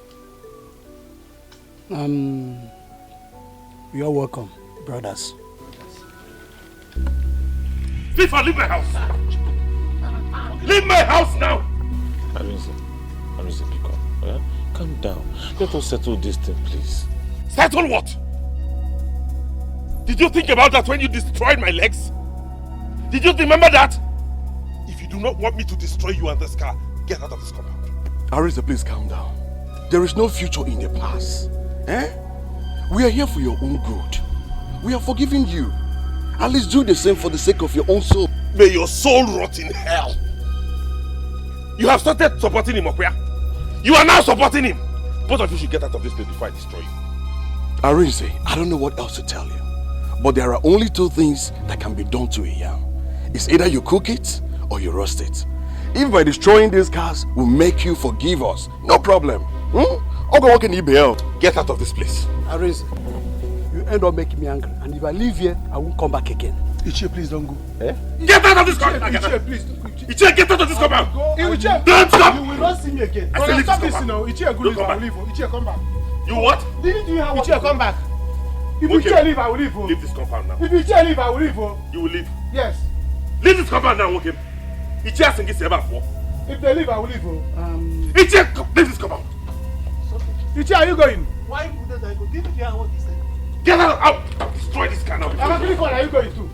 You're welcome, brothers. Clifford, leave my house! Leave my house now! Arinze, pick up. Yeah? Calm down. Let us settle this thing, please. Settle what? Did you think about that when you destroyed my legs? Did you remember that? If you do not want me to destroy you and this car, get out of this compound. Arinze, please calm down. There is no future in the past. We are here for your own good. We are forgiving you. At least do the same for the sake of your own soul. May your soul rot in hell. You have started supporting him, Okuya. You are now supporting him. Both of you should get out of this place before I destroy you. Arinze, I don't know what else to tell you. But there are only two things that can be done to a yam. It's either you cook it or you roast it. If by destroying these cars will make you forgive us, no problem. Get out of this place. Arinze, you end up making me angry. And if I leave here, I won't come back again. Ichie, please don't go. Get out of this compound! Ichie, please. Ichie, get out of this compound! Ichie, don't stop! You will not see me again. I say leave Stop this this now. Ichie, Don't come back. Ichie, come back. You what? Didn't you have Ichie, come back. If Okay. Ichie leave, I will leave. Leave this compound now. If Ichie leave, I will leave. You will leave. Yes. Leave this compound now, okay? Ichie has to get for. If they leave, I will leave. Ichie, leave this compound. Ichie, are you going? Why wouldn't I go? Didn't you hear what he said? Get out! I'll destroy this car now. Clifford, are you going too?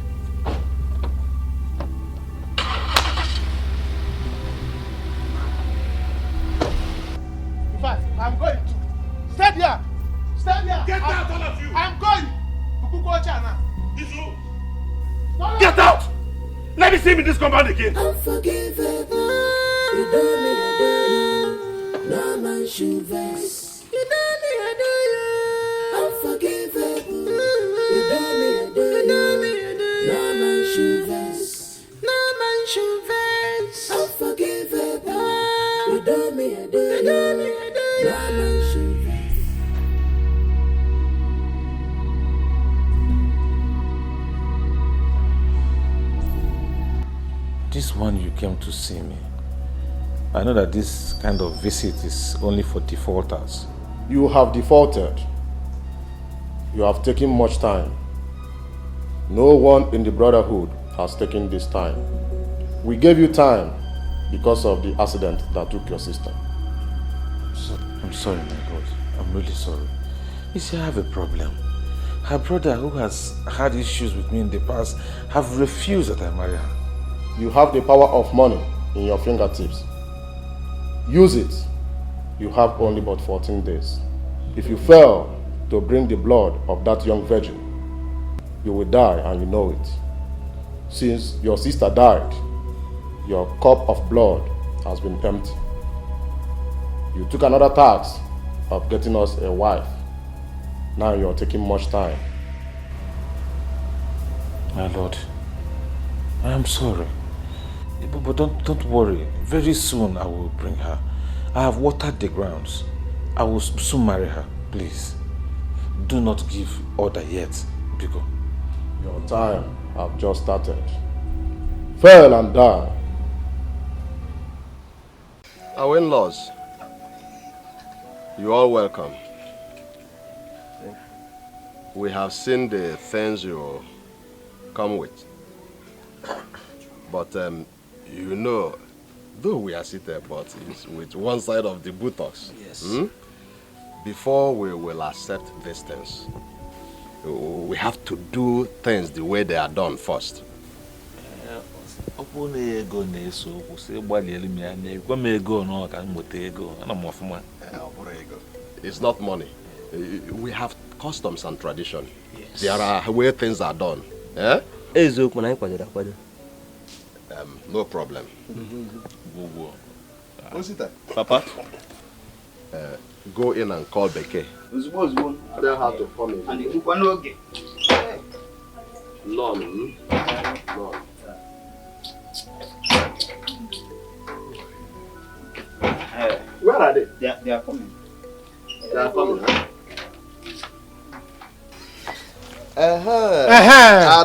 In fact, I'm going to. Stay there! Stay there! Get out, all of you! I'm going! Get out! Let me see him in this compound again. Unforgivable. You do me, I do you. No man should vex. You do me, I do you. Unforgivable. You do me, I do you. No man should vex. No man should vex. Unforgivable. You do me, I do you. No man should vex. This one you came to see me. I know that this kind of visit is only for defaulters. You have defaulted. You have taken much time. No one in the Brotherhood has taken this time. We gave you time because of the accident that took your sister. I'm sorry, my God. I'm really sorry. You see, I have a problem. Her brother, who has had issues with me in the past, have refused that I marry her. You have the power of money in your fingertips. Use it. You have only but 14 days. If you fail to bring the blood of that young virgin, you will die and you know it. Since your sister died, your cup of blood has been empty. You took another task of getting us a wife. Now you're taking much time. My Lord, I am sorry. But don't worry. Very soon I will bring her. I have watered the grounds. I will soon marry her. Please, do not give order yet, Biko. Your time have just started. Fail and die. Our in-laws, you are welcome. We have seen the things you come with. But you know, though we are seated, but it's with one side of the buttocks. Yes. Before we will accept these things, We have to do things the way they are done first. It's not money. We have customs and tradition. Yes. There are where things are done. Eh? No problem. Papa? Go in and call Beke. Tell her to come in. None. Where are they? They are coming. They are coming, huh?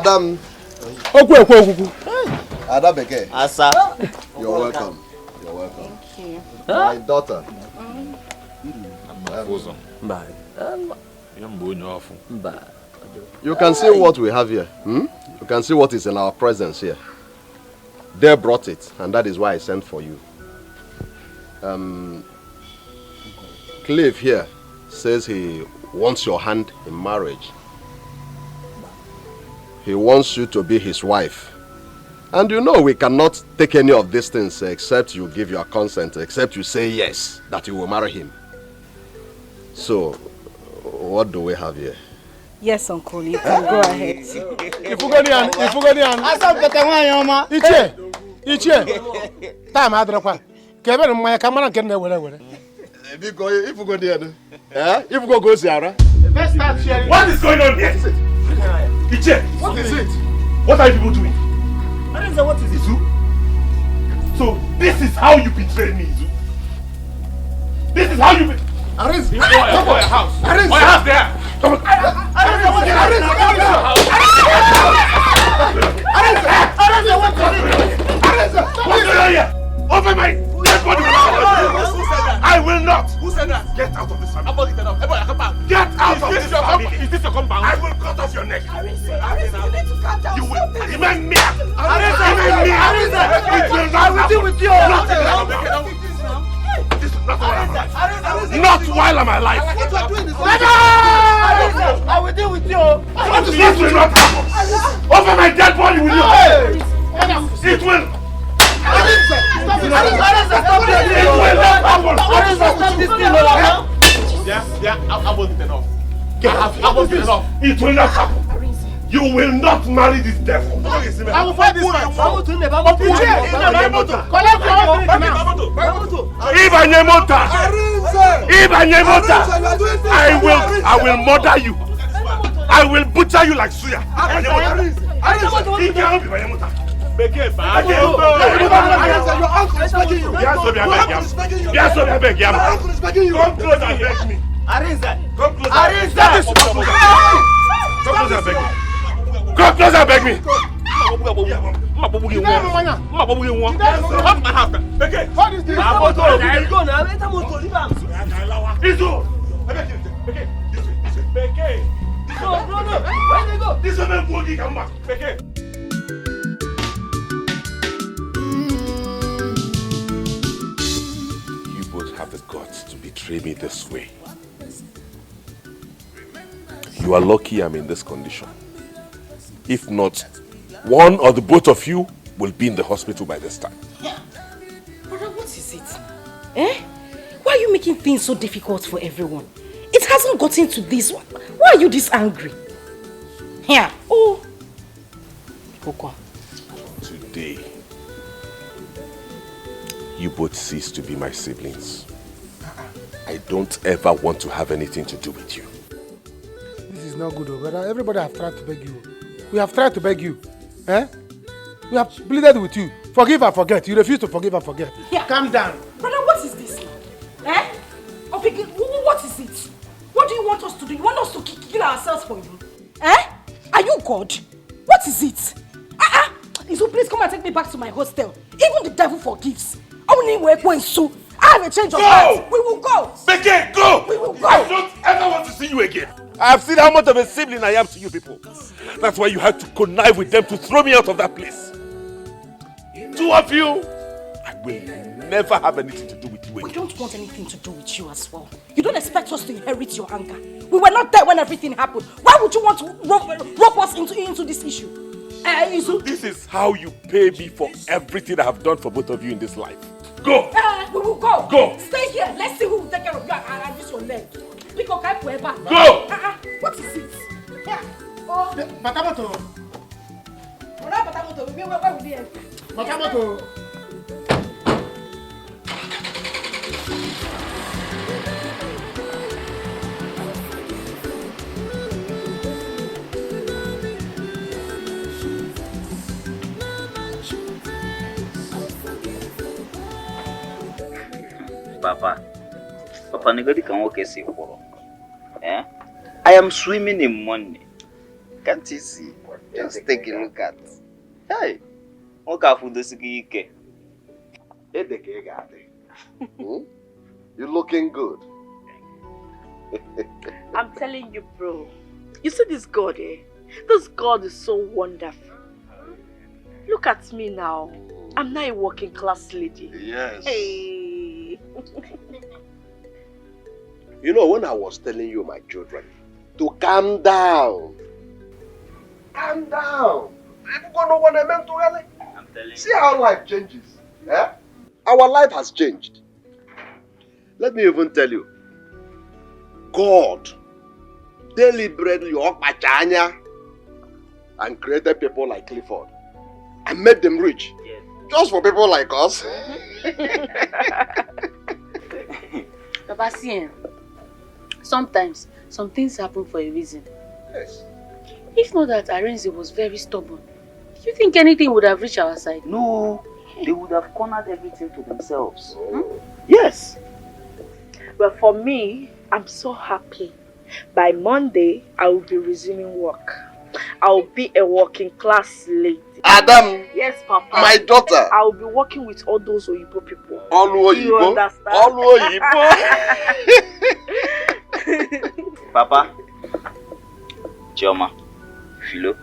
Adam. Adam Beke. Asa. You're welcome. You're welcome. Thank you. My daughter. You can see what we have here. You can see what is in our presence here. They brought it, and that is why I sent for you. Cliff here says he wants your hand in marriage. He wants you to be his wife. And you know we cannot take any of these things except you give your consent, except you say yes, that you will marry him. So, what do we have here? Yes, Uncle, you can go ahead. Time adrakwa. Kebe mmanya kamara nke na were. Biko, if you go there, if you go Ziara. Let's start sharing. What is going on here? Iche, What is it? what are you people doing? Arinze, what is it? So, this is how you betrayed me, Izu. This is how you betrayed me. Arinze, Come on, your house. Arinze, My house there. Come on. Arinze, what is it? Over my dead body. I will not. Who said that? Get out of this family. Get out of this family. Is this your compound? I will cut off your neck. Arinze, you need to calm down. You will. Stop this. Remain me. Arinze, It will not. I will deal with you. Not while I'm alive. What you are doing is Arinze, I will deal with you. This will not happen. Over my dead body will you? It will. Stop this. Stop this. It will not happen. Stop this thing. Yeah, I wasn't enough. I wasn't enough. It will not happen. You will not marry this devil. I will fight this fight. Collect your I will murder you. I will butcher you like suya. Come close and beg me. Come close and beg me. Come close and beg me. What is this? You both have the guts to betray me this way. You are lucky I'm in this condition. If not, one or the both of you will be in the hospital by this time. Brother, what is it? Eh? Why are you making things so difficult for everyone? It hasn't gotten to this one. Why are you this angry? Here. Oh. Koko. Today, you both cease to be my siblings. I don't ever want to have anything to do with you. This is not good, brother. Everybody have tried to beg you. We have tried to beg you. Eh? We have pleaded with you. Forgive and forget. You refuse to forgive and forget. Yeah. Calm down. Brother, what is this now? Eh? What is it? What do you want us to do? You want us to kill ourselves for you? Eh? Are you God? What is it? Izu, please come and take me back to my hostel. Even the devil forgives. I have a change of heart. We will go. Beke, go! We will go. I don't ever want to see you again. I have seen how much of a sibling I am to you people. That's why you had to connive with them to throw me out of that place. Two of you, I will never have anything to do with you again. We don't want anything to do with you as well. You don't expect us to inherit your anger. We were not there when everything happened. Why would you want to rope us into this issue? This is how you pay me for everything I have done for both of you in this life. Go! We will go. Go! Stay here. Let's see who will take care of you and this your leg. Pick up forever. Go! What is it? Yeah. Oh, Patamoto. Where will they end? Patamoto. Papa, nobody can walk a safe for. Eh? I am swimming in money. Can't you see? Just take a look at. Hey, what kind of food is it? You're looking good. I'm telling you, bro. You see this God, eh? This God is so wonderful. Look at me now. I'm not a working class lady. Yes. Hey. You know, when I was telling you, my children, to calm down. Calm down. You don't know what I meant to really. I'm telling you. See how life changes. Eh? Our life has changed. Let me even tell you. God deliberately and created people like Clifford and made them rich. Yes. Just for people like us. Papa, see, sometimes some things happen for a reason. Yes. If not that Arenze was very stubborn, do you think anything would have reached our side? No, they would have cornered everything to themselves. Yes. But for me, I'm so happy. By Monday, I will be resuming work. I will be a working class lady. Adam! Yes, Papa. My daughter! I will be working with all those Oyibo people. All You Oyibo? understand? All Oyibo? Papa, Chioma, Philo,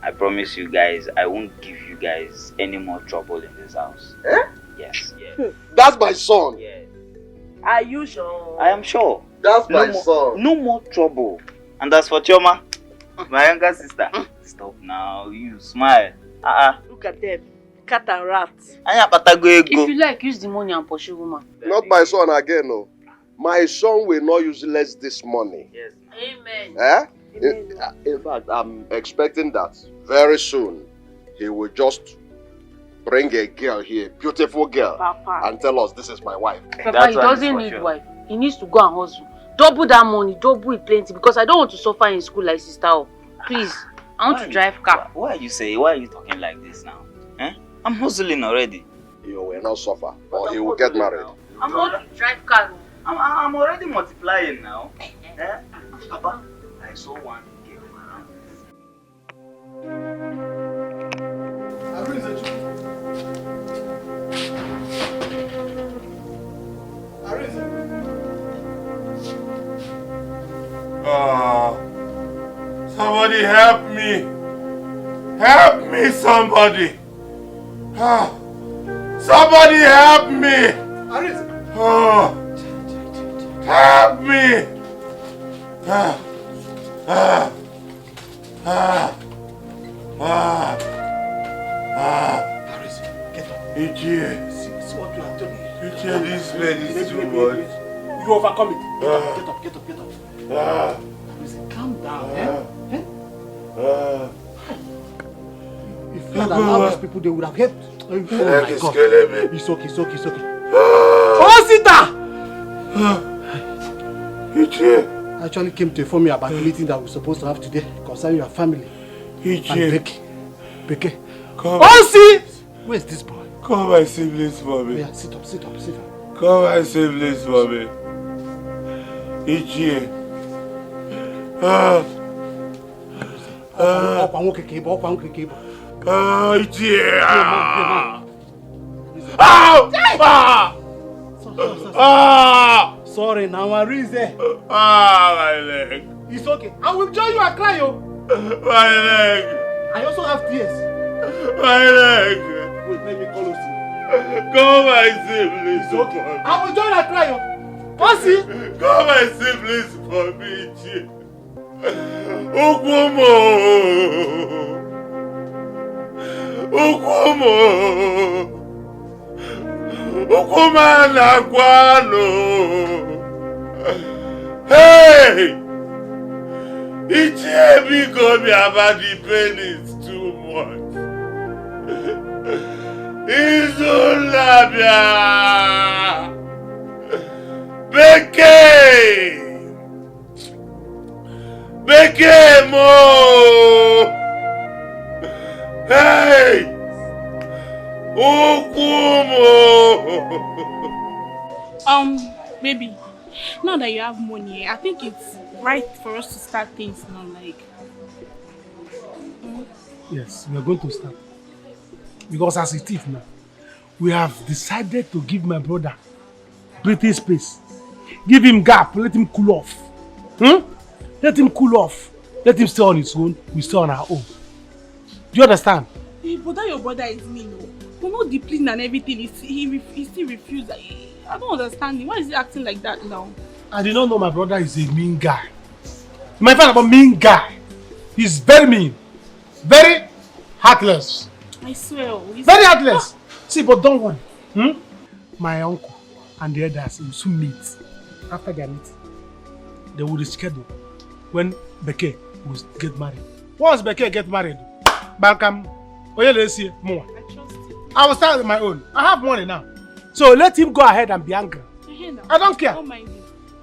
I promise you guys, I won't give you guys any more trouble in this house. Eh? Yes. That's my son. Yes. Are you sure? I am sure. That's my more, son. No more trouble. And as for Chioma, my younger sister, stop now. You smile. Look at them. Cat and rat. If you like, use the money and pursue woman. Not my son again, no. My son will not use less this money. Yes. Amen. Eh? In fact, I'm expecting that very soon he will just bring a girl here, beautiful girl, Papa, and tell us this is my wife. Papa, he doesn't need wife. He needs to go and hustle. Double that money, double it plenty, because I don't want to suffer in school like sister. Please, I want to drive car. Why are you talking like this now? Eh? I'm hustling already. You will not suffer, or he will get married. I want to drive car. I'm already multiplying now. Eh? Papa, I saw one girl around. Somebody help me! Help me, somebody! Somebody help me! Help me! Ichie, this bed is too much. You overcome it. Get up. Calm down, If you had allowed these people, they would have helped. Oh my God. It's okay. Osita! I actually came to inform you about the meeting that we're supposed to have today concerning your family. And Beke. Osi! Where's this boy? Call my siblings for me. Yeah, sit up. Call my siblings for me. Ichie. Sorry, now Arinze. My leg. It's okay. I will join you and cry, yo. My leg. I also have tears. My leg. Wait, let me call Osi. Come and see, please. Okay. I will join that trial. What's it? Come and see, please, for me, Chief. Okumo! Okumo! Okuma Nakwano! Hey! Ichiebi Gomi about the pain is too much. Izulabia! Beke mo! Hey! Okumo! Baby, now that you have money, I think it's right for us to start things now, like. Yes, we are going to start. Because as it is now, we have decided to give my brother breathing space. Give him gap, let him cool off. Let him cool off. Let him stay on his own, we stay on our own. Do you understand? Hey, but that your brother is me, no? We know the plan and everything, he still refused. I don't understand him. Why is he acting like that now? I did not know my brother is a mean guy. My friend about mean guy. He's very mean. Very heartless. I swear. Very heartless. See, but don't worry. My uncle and the others will soon meet. After their meeting, they will reschedule when Beke will get married. Once Beke get married, Bankam, let's see more. I trust you. I will start with my own. I have money now. So let him go ahead and be angry. I don't care. Don't mind him.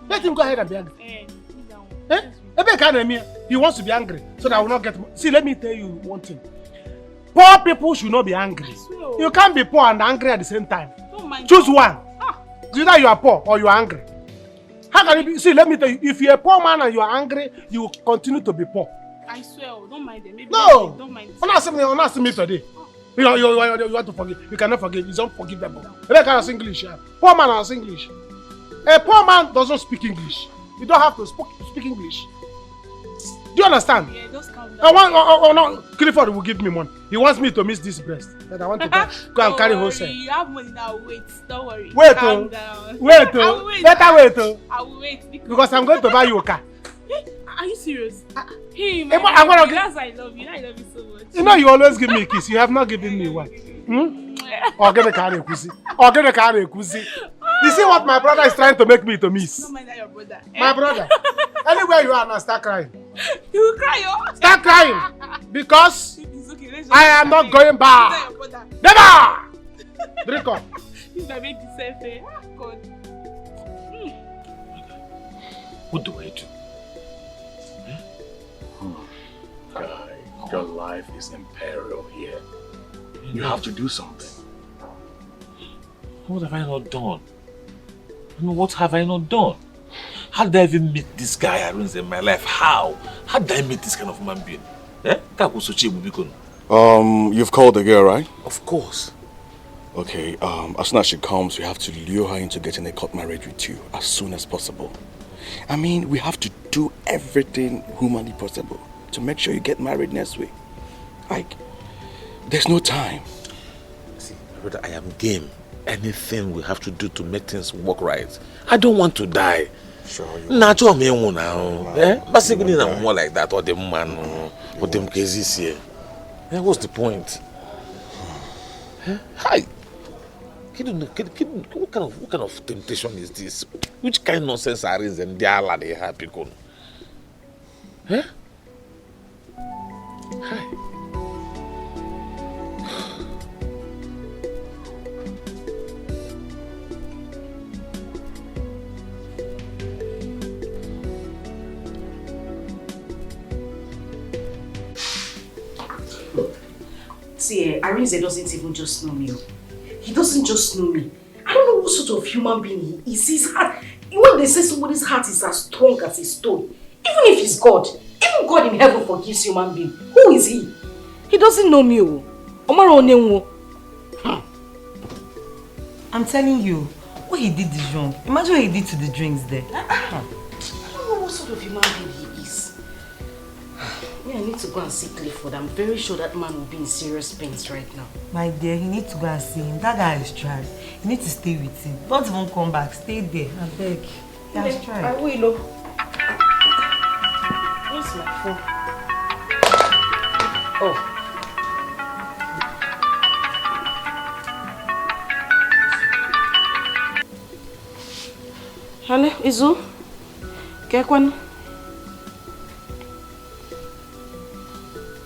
Let him go ahead and be angry. He wants to be angry so that I will not get. See, let me tell you one thing. Poor people should not be angry. You can't be poor and angry at the same time. Don't mind. Choose one. Either you are poor or you are angry. How can it be? See, let me tell you. If you're a poor man and you are angry, you will continue to be poor. I swear, don't mind them. Maybe No. Don't mind. Don't ask me today. You want to forgive. You cannot forgive. It's unforgivable. They can't English. Yeah. Poor man has English. A poor man doesn't speak English. You don't have to speak English. Do you understand? Yeah, just calm down. No, Clifford will give me money. He wants me to miss this breast. That I want to go and carry whole set. You have money now. Wait, don't worry. Wait, calm down. Wait, wait. Better wait, I will wait because I'm going to buy you a car. Are you serious? Hey, I'm man, gonna that's why I love you. I love you so much. You know you always give me a kiss. You have not given me one. Or get a car a kusi. Or get a car a kusi. You see what my brother is trying to make me to miss? Don't mind that your brother. My brother. Anywhere you are now, start crying. You will cry, yo. Start crying. Because okay, I am not going back. Never! Drink up. This might make this fair. God. What do I do? Guy, your life is in peril here. You have to do something. What have I not done? What have I not done? How did I even meet this guy Arunze in my life? How? How did I meet this kind of human being? You've called the girl, right? Of course. Okay, as soon as she comes, we have to lure her into getting a court marriage with you as soon as possible. I mean, we have to do everything humanly possible to make sure you get married next week. Like, there's no time. See, brother, I am game. Anything we have to do to make things work right. I don't want to die. Sure, you Natural me now. Basically, I'm more like that, or the man, or them cases here. What's the point? Hi. What kind of temptation is this? Which kind of nonsense are in them? They are they happy. Hi. See, Arinze doesn't even just know me. He doesn't just know me. I don't know what sort of human being he is. His heart, when they say somebody's heart is as strong as a stone, even if he's God, even God in heaven forgives human being. Who is he? He doesn't know me. I'm telling you, what he did is wrong. Imagine what he did to the drinks there. I don't know what sort of human being he is. Yeah, I need to go and see Clifford. I'm very sure that man will be in serious pains right now. My dear, you need to go and see him. That guy is tried. You need to stay with him. Don't even come back. Stay there. I beg. He has tried. I will. Where's my phone? Oh. Hello, Izu? Kekwan?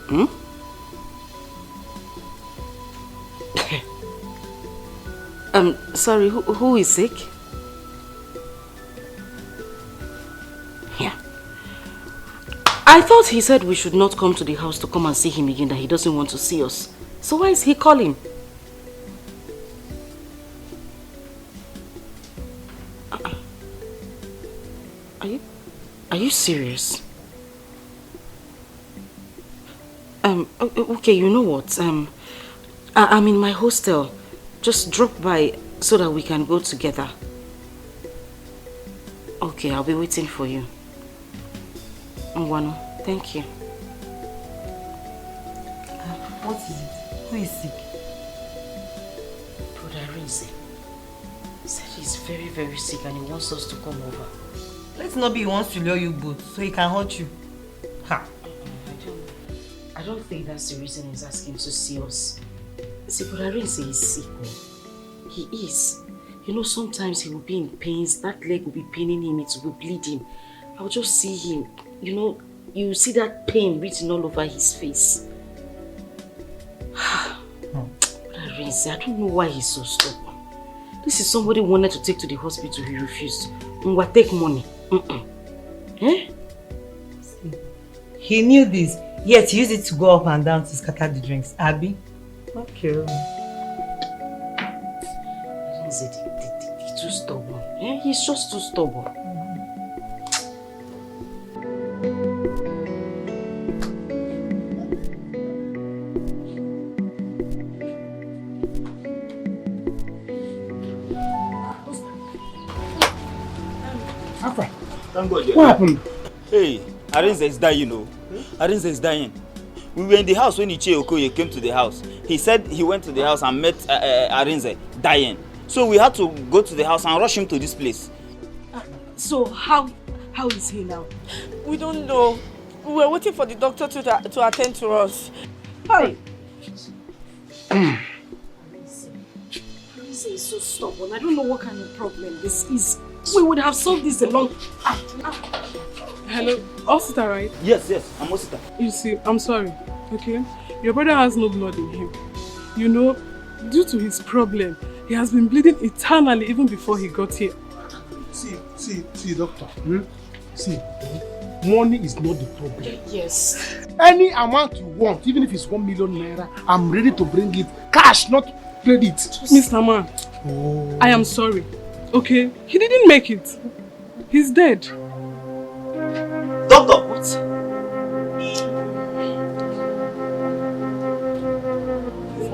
Hmm? Sorry, who is sick? Yeah. I thought he said we should not come to the house to come and see him again, that he doesn't want to see us. So why is he calling? Are you serious? Okay, you know what? I'm in my hostel. Just drop by so that we can go together. Okay, I'll be waiting for you. Ngwano, thank you. What is it? Who is sick? Brother Rinze said he's very, very sick and he wants us to come over. Let's not be he wants to lure you both so he can hurt you. Ha! I don't think that's the reason he's asking to see us. See, Brother Rinze is sick. He is. You know, sometimes he will be in pains. That leg will be paining him. It will be bleeding. I'll just see him. You know, you see that pain written all over his face. Brother Rinze, I don't know why he's so stubborn. This is somebody who wanted to take to the hospital. He refused. Ngwa, take money. Eh? He knew this, yet he used it to go up and down to scatter the drinks. Abby? Okay. He's too stubborn. Eh? He's just too stubborn. Afra, thank God. What happened? Hey, Arinze is dying, you know. Arinze is dying. We were in the house when Ichie Okoye came to the house. He said he went to the house and met Arinze dying. So we had to go to the house and rush him to this place. So how is he now? We don't know. We were waiting for the doctor to attend to us. Hey. Arinze is so stubborn. I don't know what kind of problem this is. We would have solved this a long time. Hello, Osita, right? Yes, I'm Osita. You see, I'm sorry, okay? Your brother has no blood in him. You know, due to his problem, he has been bleeding eternally even before he got here. See, doctor. See, money is not the problem. Yes. Any amount you want, even if it's 1 million naira, I'm ready to bring it. Cash, not credit. Mr. Man, I am sorry. Okay, he didn't make it. He's dead. Doctor! What?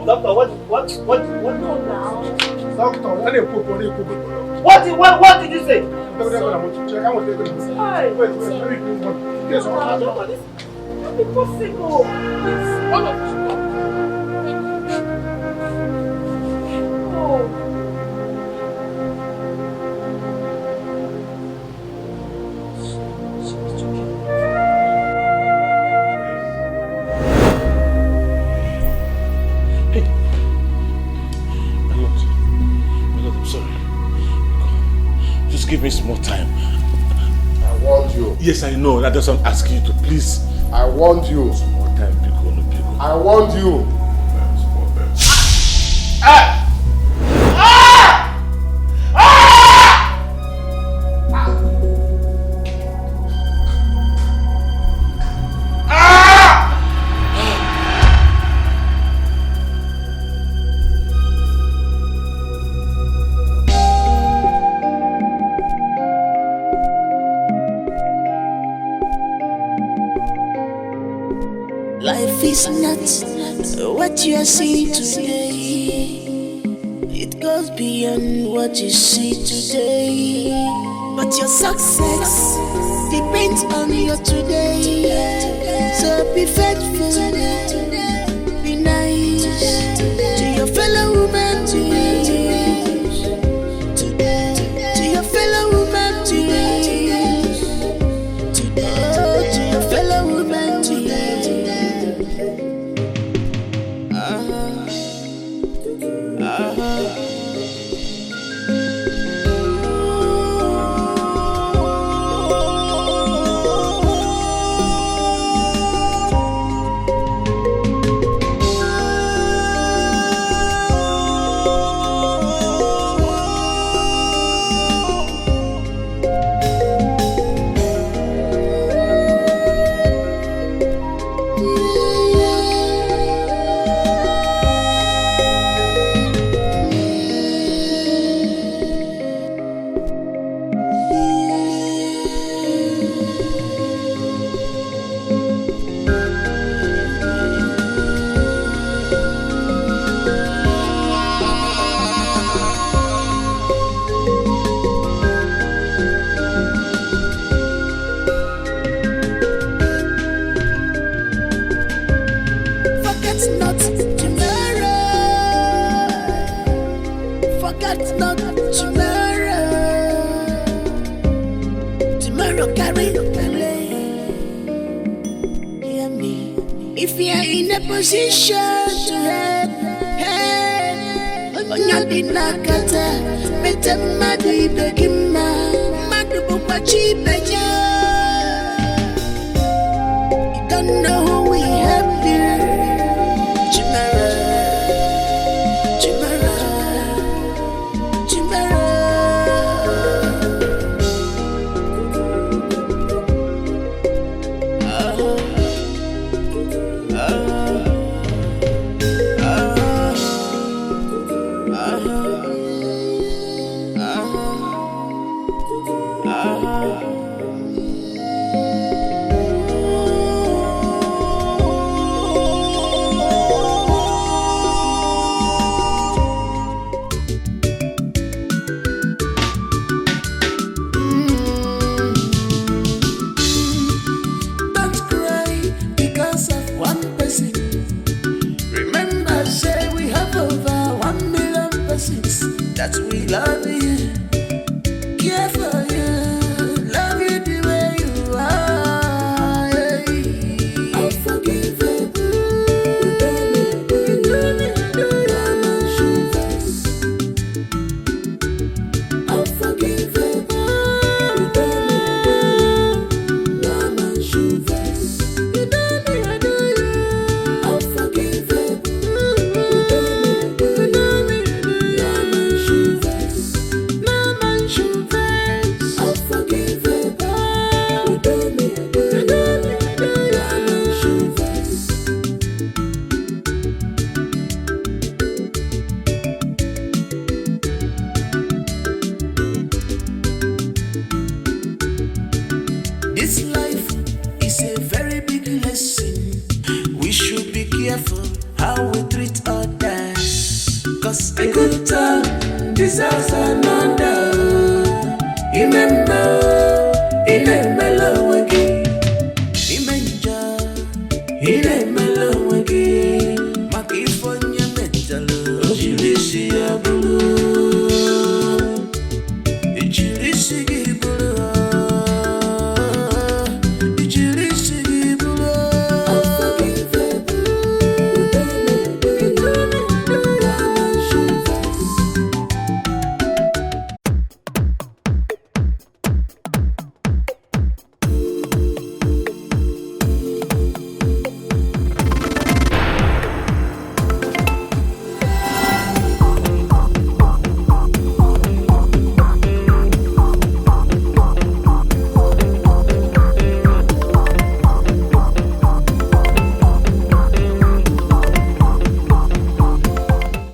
Doctor, what? No, now. Doctor, what did you say? Give me some more time. I warned you. Yes, I know. That doesn't ask you to please. I warned you. Some more time, Pico, no Pico. I warned you. Life is not what you are seeing today. It goes beyond what you see today. But your success depends on your today. So be faithful, be nice to your fellow woman, to your fellow woman, to your fellow woman, position to help, Onyadi nakata, bete madu ibegima, madu bupachi beja. You don't know who we have here. Chimera, Chimera, Chimera. That we love you, care for you, love you the way you are. Unforgivable, This life is a very big lesson. We should be careful how we treat others. Cause a good time deserves another. Remember